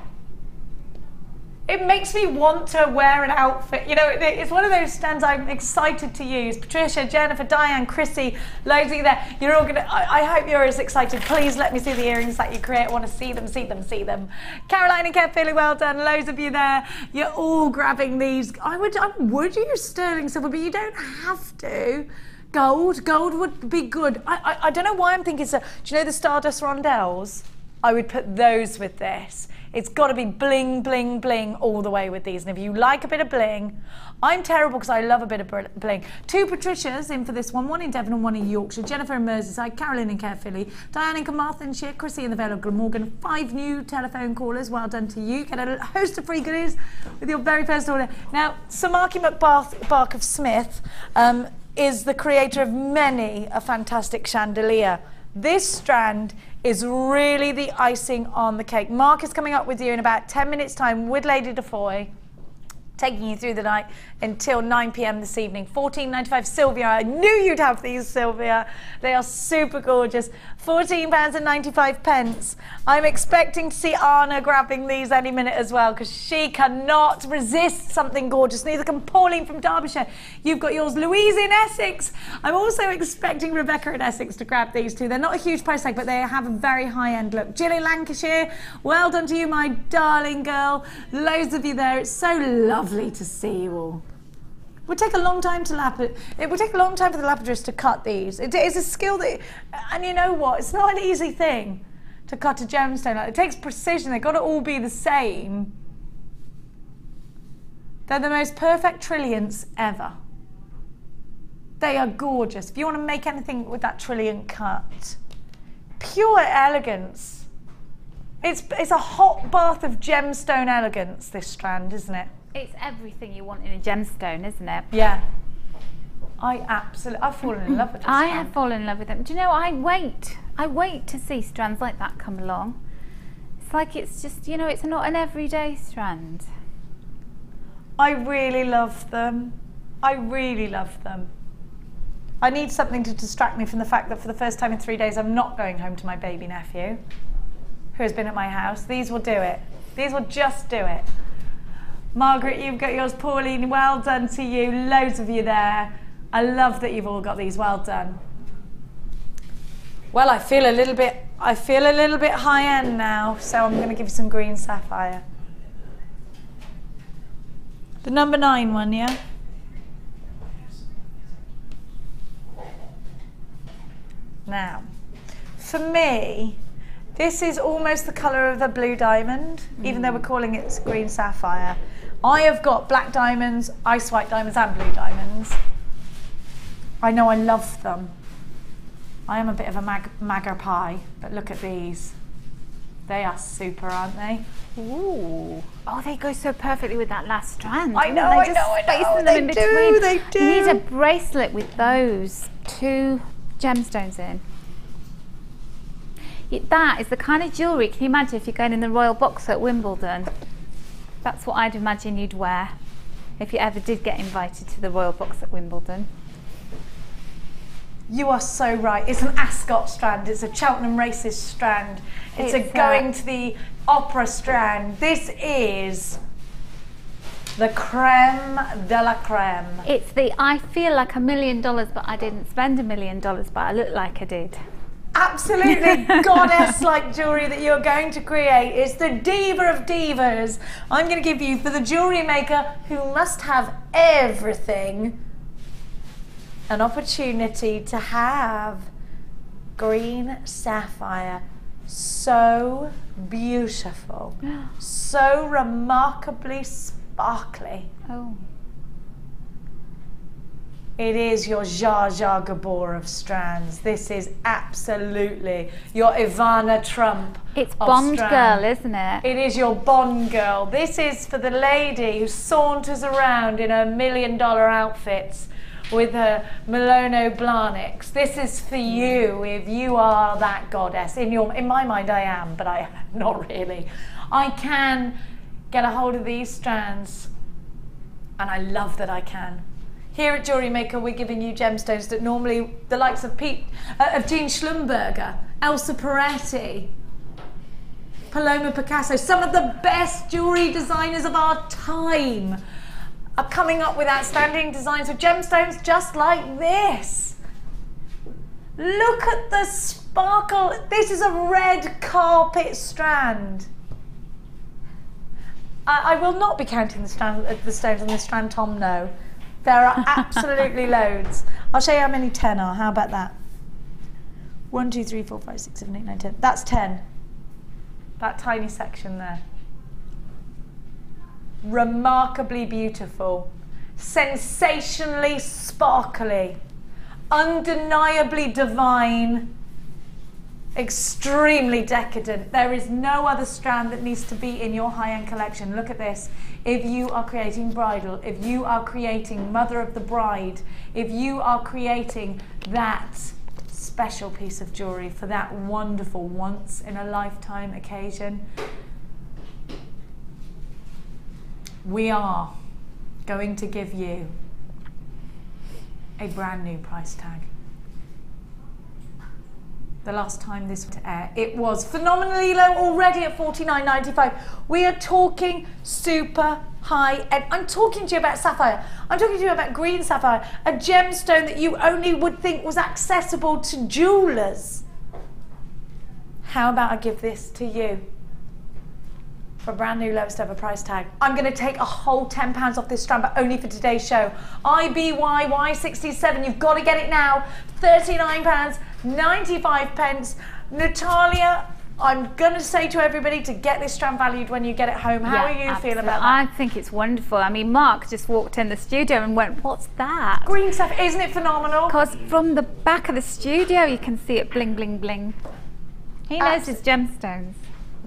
[SPEAKER 2] It makes me want to wear an outfit. You know, it's one of those stands I'm excited to use. Patricia, Jennifer, Diane, Chrissy, loads of you there. You're all going to, I hope you're as excited. Please let me see the earrings that you create. I want to see them, see them, see them. Caroline and Kev, really well done. Loads of you there. You're all grabbing these. I would use sterling silver, but you don't have to. Gold would be good. I don't know why I'm thinking so. Do you know the Stardust Rondelles? I would put those with this. It's got to be bling, bling, bling all the way with these. And if you like a bit of bling, I'm terrible because I love a bit of bling. 2 Patricias in for this one in Devon and 1 in Yorkshire. Jennifer in Merseyside, Carolyn in Caerphilly, Diane in Carmarthenshire, Chrissy in the Vale of Glamorgan. 5 new telephone callers. Well done to you. Get a host of free goodies with your very first order. Now, Sir Marky McBark of Smith is the creator of many a fantastic chandelier. This strand is really the icing on the cake. Mark is coming up with you in about 10 minutes time with Lady Defoy, taking you through the night until 9 p.m. this evening. $14.95. Sylvia, I knew you'd have these, Sylvia. They are super gorgeous. £14.95. I'm expecting to see Anna grabbing these any minute as well because she cannot resist something gorgeous. Neither can Pauline from Derbyshire. You've got yours. Louise in Essex. I'm also expecting Rebecca in Essex to grab these too. They're not a huge price tag, but they have a very high-end look. Jill in Lancashire, well done to you, my darling girl. Loads of you there. It's so lovely to see you all. It would take a long time to it would take a long time for the lapidress to cut these. It is a skill that, and you know what? It's not an easy thing to cut a gemstone. It takes precision. They've got to all be the same. They're the most perfect trilliants ever. They are gorgeous. If you want to make anything with that trilliant cut, pure elegance. It's a hot bath of gemstone elegance, this strand, isn't it?
[SPEAKER 3] It's everything you want in a gemstone, isn't it?
[SPEAKER 2] Yeah. I've fallen in love with this
[SPEAKER 3] I have fallen in love with them. Do you know, I wait to see strands like that come along. It's like it's just, you know, it's not an everyday strand.
[SPEAKER 2] I really love them. I really love them. I need something to distract me from the fact that for the first time in 3 days I'm not going home to my baby nephew, who has been at my house. These will do it. These will just do it. Margaret, you've got yours. Pauline, well done to you. Loads of you there. I love that you've all got these. Well done. Well, I feel a little bit high end now, so I'm going to give you some green sapphire. The number 9 one, yeah? Now, for me, this is almost the colour of a blue diamond, even though we're calling it green sapphire. I have got black diamonds, ice white diamonds and blue diamonds. I know I love them. I am a bit of a magpie, but look at these. They are super, aren't they?
[SPEAKER 3] Ooh. Oh, they go so perfectly with that last strand.
[SPEAKER 2] I know. They do.
[SPEAKER 3] You need a bracelet with those 2 gemstones in. That is the kind of jewellery, can you imagine if you're going in the Royal Box at Wimbledon? That's what I'd imagine you'd wear if you ever did get invited to the Royal Box at Wimbledon.
[SPEAKER 2] You are so right. It's an Ascot strand. It's a Cheltenham Races strand. It's a going to the opera strand. This is the creme de la creme.
[SPEAKER 3] It's the I feel like $1 million, but I didn't spend $1 million, but I look like I did.
[SPEAKER 2] absolutely goddess-like jewellery that you're going to create. It's the diva of divas. I'm going to give you, for the jewellery maker who must have everything, an opportunity to have green sapphire. So beautiful, so remarkably sparkly.
[SPEAKER 3] Oh.
[SPEAKER 2] It is your Zsa Zsa Gabor of strands. This is absolutely your Ivana Trump.
[SPEAKER 3] It's
[SPEAKER 2] of
[SPEAKER 3] Bond
[SPEAKER 2] strand.
[SPEAKER 3] girl, isn't it?
[SPEAKER 2] It is your Bond girl. This is for the lady who saunters around in her $1 million outfits with her Milono Blanix. This is for you if you are that goddess. In my mind I am, but I am not really. I can get a hold of these strands, and I love that I can. Here at Jewellery Maker, we're giving you gemstones that normally the likes of Jean Schlumberger, Elsa Peretti, Paloma Picasso, some of the best jewellery designers of our time are coming up with outstanding designs with gemstones just like this. Look at the sparkle. This is a red carpet strand. I will not be counting the stones on this strand, Tom, no. There are absolutely loads. I'll show you how many 10 are. How about that? 1, 2, 3, 4, 5, 6, 7, 8, 9, 10. That's 10. That tiny section there. Remarkably beautiful. Sensationally sparkly. Undeniably divine. Extremely decadent. There is no other strand that needs to be in your high-end collection. Look at this. If you are creating bridal, if you are creating mother of the bride, if you are creating that special piece of jewellery for that wonderful once-in-a-lifetime occasion, we are going to give you a brand new price tag. The last time this went to air, it was phenomenally low already at $49.95. We are talking super high, and I'm talking to you about sapphire. I'm talking to you about green sapphire, a gemstone that you only would think was accessible to jewelers. How about I give this to you for a brand new lowest ever price tag? I'm going to take a whole £10 off this strand, but only for today's show. IBYY67, you've got to get it now. £39.95. Natalia, I'm going to say to everybody to get this strand valued when you get it home. How are you feeling about that?
[SPEAKER 3] I think it's wonderful. I mean, Mark just walked in the studio and went, what's that?
[SPEAKER 2] Green stuff, isn't it phenomenal?
[SPEAKER 3] Because from the back of the studio you can see it bling, bling, bling. He knows his gemstones.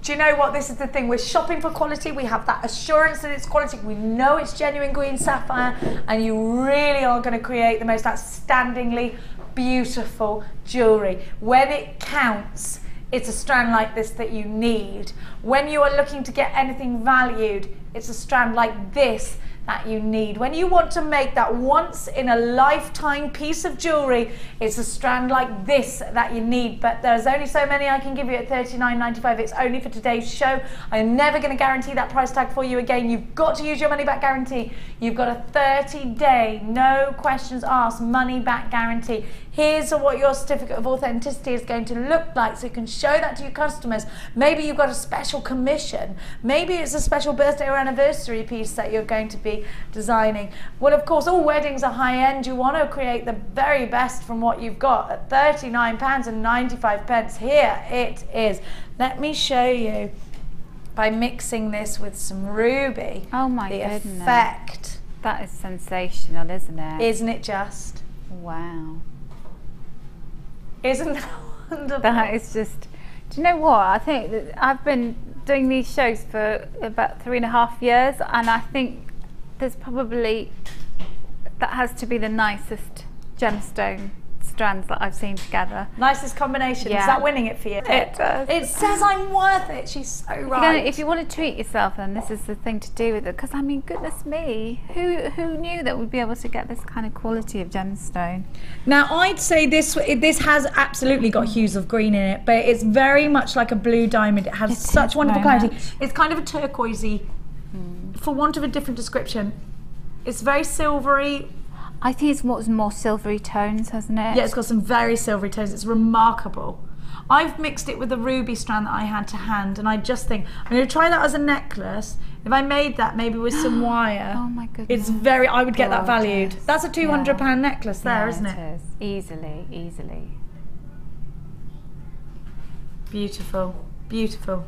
[SPEAKER 2] Do you know what? This is the thing. We're shopping for quality. We have that assurance that it's quality. We know it's genuine green sapphire, and you really are going to create the most outstandingly beautiful jewellery. When it counts, it's a strand like this that you need. When you are looking to get anything valued, it's a strand like this that you need. When you want to make that once in a lifetime piece of jewellery, it's a strand like this that you need. But there's only so many I can give you at $39.95. It's only for today's show. I'm never going to guarantee that price tag for you again. You've got to use your money back guarantee. You've got a 30-day, no questions asked, money back guarantee. Here's what your certificate of authenticity is going to look like, so you can show that to your customers. Maybe you've got a special commission. Maybe it's a special birthday or anniversary piece that you're going to be designing. Well, of course, all weddings are high-end. You want to create the very best from what you've got at £39.95. Here it is. Let me show you by mixing this with some ruby.
[SPEAKER 3] Oh my goodness.
[SPEAKER 2] The effect.
[SPEAKER 3] That is sensational, isn't it?
[SPEAKER 2] Isn't it just?
[SPEAKER 3] Wow.
[SPEAKER 2] Isn't that wonderful?
[SPEAKER 3] That is just, do you know what? I think that I've been doing these shows for about 3.5 years, and I think there's probably, that has to be the nicest gemstone strands that I've seen together.
[SPEAKER 2] Nicest combination.
[SPEAKER 3] Yeah.
[SPEAKER 2] Is that winning it for you?
[SPEAKER 3] It does.
[SPEAKER 2] It says I'm worth it. She's so right.
[SPEAKER 3] If you want to treat yourself, then this is the thing to do with it. Because I mean, goodness me, who knew that we'd be able to get this kind of quality of gemstone?
[SPEAKER 2] Now, I'd say this has absolutely got hues of green in it, but it's very much like a blue diamond. It has such wonderful clarity. It's kind of a turquoisey, for want of a different description. It's very silvery.
[SPEAKER 3] I think it's more silvery tones, hasn't it?
[SPEAKER 2] Yeah, it's got some very silvery tones. It's remarkable. I've mixed it with a ruby strand that I had to hand, and I just think I'm going to try that as a necklace. If I made that maybe with some wire,
[SPEAKER 3] oh my goodness,
[SPEAKER 2] it's I would get that valued. That's a £200 necklace there, isn't it?
[SPEAKER 3] It is. Easily, easily.
[SPEAKER 2] Beautiful, beautiful.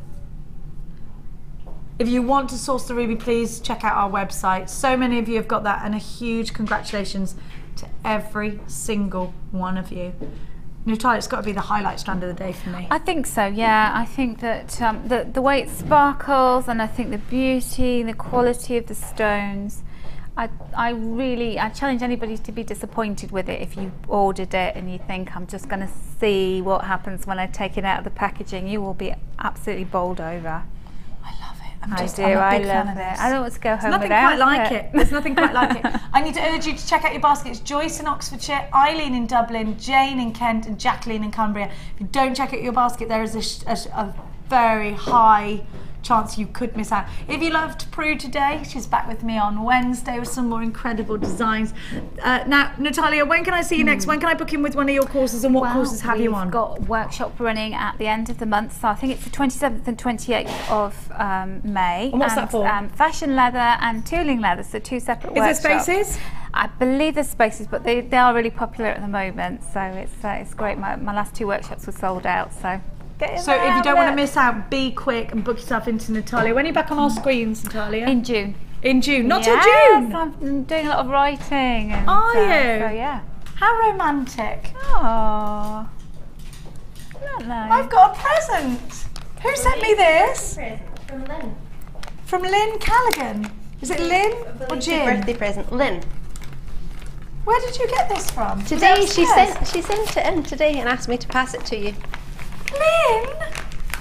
[SPEAKER 2] If you want to source the ruby, please check out our website. So many of you have got that, and a huge congratulations to every single one of you. Natalia, it's got to be the highlight strand of the day for me.
[SPEAKER 3] I think so, yeah. I think that the way it sparkles, and I think the beauty, the quality of the stones, I challenge anybody to be disappointed with it if you ordered it and you think, I'm just going to see what happens when I take it out of the packaging. You will be absolutely bowled over.
[SPEAKER 2] I love it.
[SPEAKER 3] I love it. I don't want to go home without it.
[SPEAKER 2] There's nothing quite like it. There's nothing quite like it. I need to urge you to check out your baskets. Joyce in Oxfordshire, Eileen in Dublin, Jane in Kent, and Jacqueline in Cumbria. If you don't check out your basket, there is a very high chance you could miss out. If you loved Prue today, she's back with me on Wednesday with some more incredible designs. Now, Natalia, when can I see you next? When can I book in with one of your courses, and what courses have you on?
[SPEAKER 3] We've got a workshop running at the end of the month, so I think it's the 27th and 28th of May.
[SPEAKER 2] And what's that for?
[SPEAKER 3] Fashion leather and tooling leather, so two separate workshops.
[SPEAKER 2] Is there spaces?
[SPEAKER 3] I believe there's spaces, but they are really popular at the moment, so it's great. My last two workshops were sold out, so
[SPEAKER 2] so if you don't want to miss out, be quick and book yourself into Natalia. When are you back on our screens, Natalia?
[SPEAKER 3] In June.
[SPEAKER 2] In June? Not till June?
[SPEAKER 3] I'm doing a lot of writing. And
[SPEAKER 2] are you?
[SPEAKER 3] So yeah.
[SPEAKER 2] How romantic.
[SPEAKER 3] Oh, not nice.
[SPEAKER 2] I've got a present. Who sent me this?
[SPEAKER 10] From Lynn.
[SPEAKER 2] From Lynn Callaghan. Is it Lynn or Jim?
[SPEAKER 10] Birthday present, Lynn.
[SPEAKER 2] Where did you get this from?
[SPEAKER 10] Today she sent it in today and asked me to pass it to you.
[SPEAKER 2] Lynn!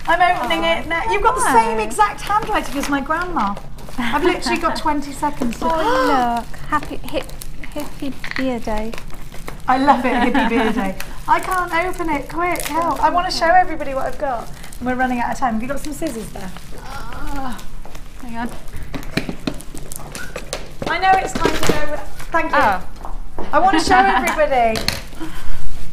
[SPEAKER 2] I'm opening it now. You've got the same exact handwriting as my grandma. I've literally got 20 seconds to...
[SPEAKER 3] Oh, look. Happy hippie beer day.
[SPEAKER 2] I love it, hippie beer day. I can't open it. Quick, help. I want to show everybody what I've got. And we're running out of time. Have you got some scissors there?
[SPEAKER 3] Hang on.
[SPEAKER 2] I know it's time to go. Thank you.
[SPEAKER 3] Oh.
[SPEAKER 2] I want to show everybody.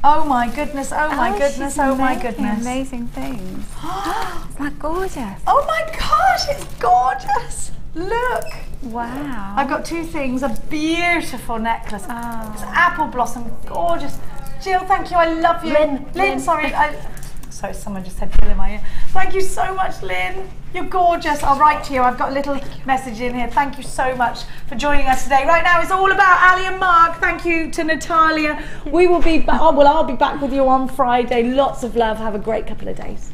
[SPEAKER 2] Oh my goodness, oh my goodness, oh my goodness.
[SPEAKER 3] Amazing things. Isn't that gorgeous?
[SPEAKER 2] Oh my gosh, it's gorgeous. Look.
[SPEAKER 3] Wow.
[SPEAKER 2] I've got two things, a beautiful necklace.
[SPEAKER 3] Oh.
[SPEAKER 2] It's apple blossom, gorgeous. Jill, thank you, I love you. Lynn, sorry. Sorry, someone just said Jill in my ear. Thank you so much, Lynn. You're gorgeous. I'll write to you. I've got a little message in here. Thank you so much for joining us today. Right now, it's all about Ali and Mark. Thank you to Natalia. We will be back. Oh, well, I'll be back with you on Friday. Lots of love. Have a great couple of days.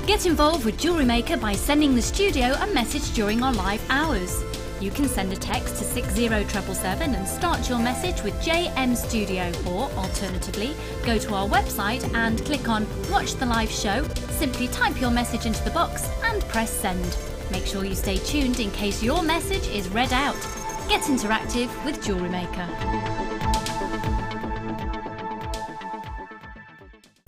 [SPEAKER 6] Get involved with Jewellery Maker by sending the studio a message during our live hours. You can send a text to 60777 and start your message with JM Studio, or alternatively, go to our website and click on Watch the Live Show, simply type your message into the box and press send. Make sure you stay tuned in case your message is read out. Get interactive with Jewellery Maker.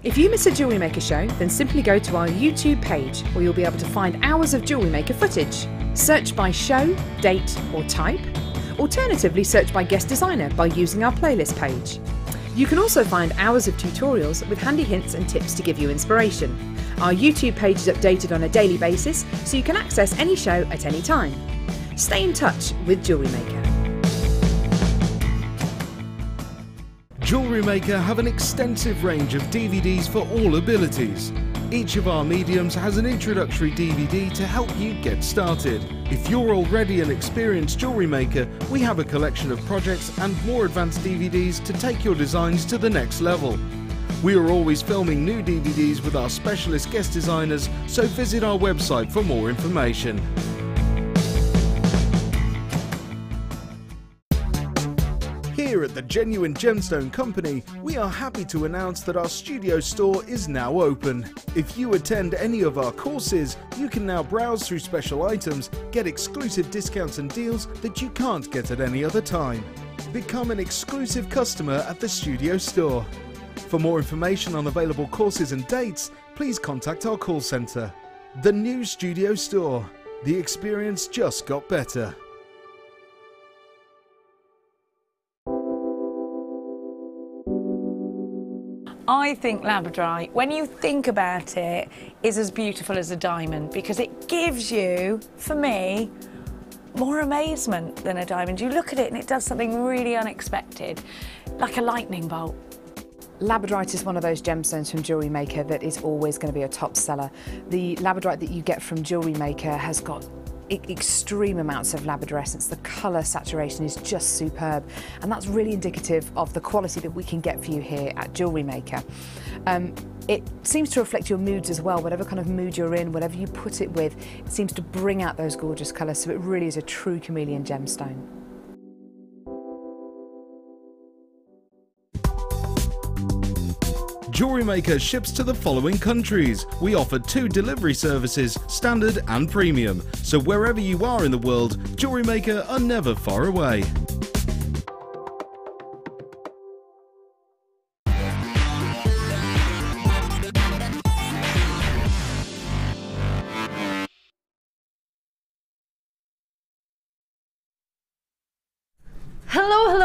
[SPEAKER 8] If you miss a Jewellery Maker show, then simply go to our YouTube page, where you'll be able to find hours of Jewellery Maker footage. Search by show, date or type. Alternatively, search by guest designer by using our playlist page. You can also find hours of tutorials with handy hints and tips to give you inspiration. Our YouTube page is updated on a daily basis, so you can access any show at any time. Stay in touch with Jewellery Maker.
[SPEAKER 5] Jewellery Maker have an extensive range of DVDs for all abilities. Each of our mediums has an introductory DVD to help you get started. If you're already an experienced jewellery maker, we have a collection of projects and more advanced DVDs to take your designs to the next level. We are always filming new DVDs with our specialist guest designers, so visit our website for more information. Here at the Genuine Gemstone Company, we are happy to announce that our studio store is now open. If you attend any of our courses, you can now browse through special items, get exclusive discounts and deals that you can't get at any other time. Become an exclusive customer at the studio store. For more information on available courses and dates, please contact our call centre. The new studio store. The experience just got better.
[SPEAKER 2] I think labradorite, when you think about it, is as beautiful as a diamond because it gives you, for me, more amazement than a diamond. You look at it and it does something really unexpected, like a lightning bolt.
[SPEAKER 8] Labradorite is one of those gemstones from JewelleryMaker that is always going to be a top seller. The labradorite that you get from JewelleryMaker has got extreme amounts of labradorescence. The colour saturation is just superb, and that's really indicative of the quality that we can get for you here at JewelleryMaker. It seems to reflect your moods as well. Whatever kind of mood you're in, whatever you put it with, it seems to bring out those gorgeous colours, so it really is a true chameleon gemstone.
[SPEAKER 5] JewelleryMaker ships to the following countries. We offer 2 delivery services, standard and premium. So wherever you are in the world, JewelleryMaker are never far away.
[SPEAKER 11] Hello, hello.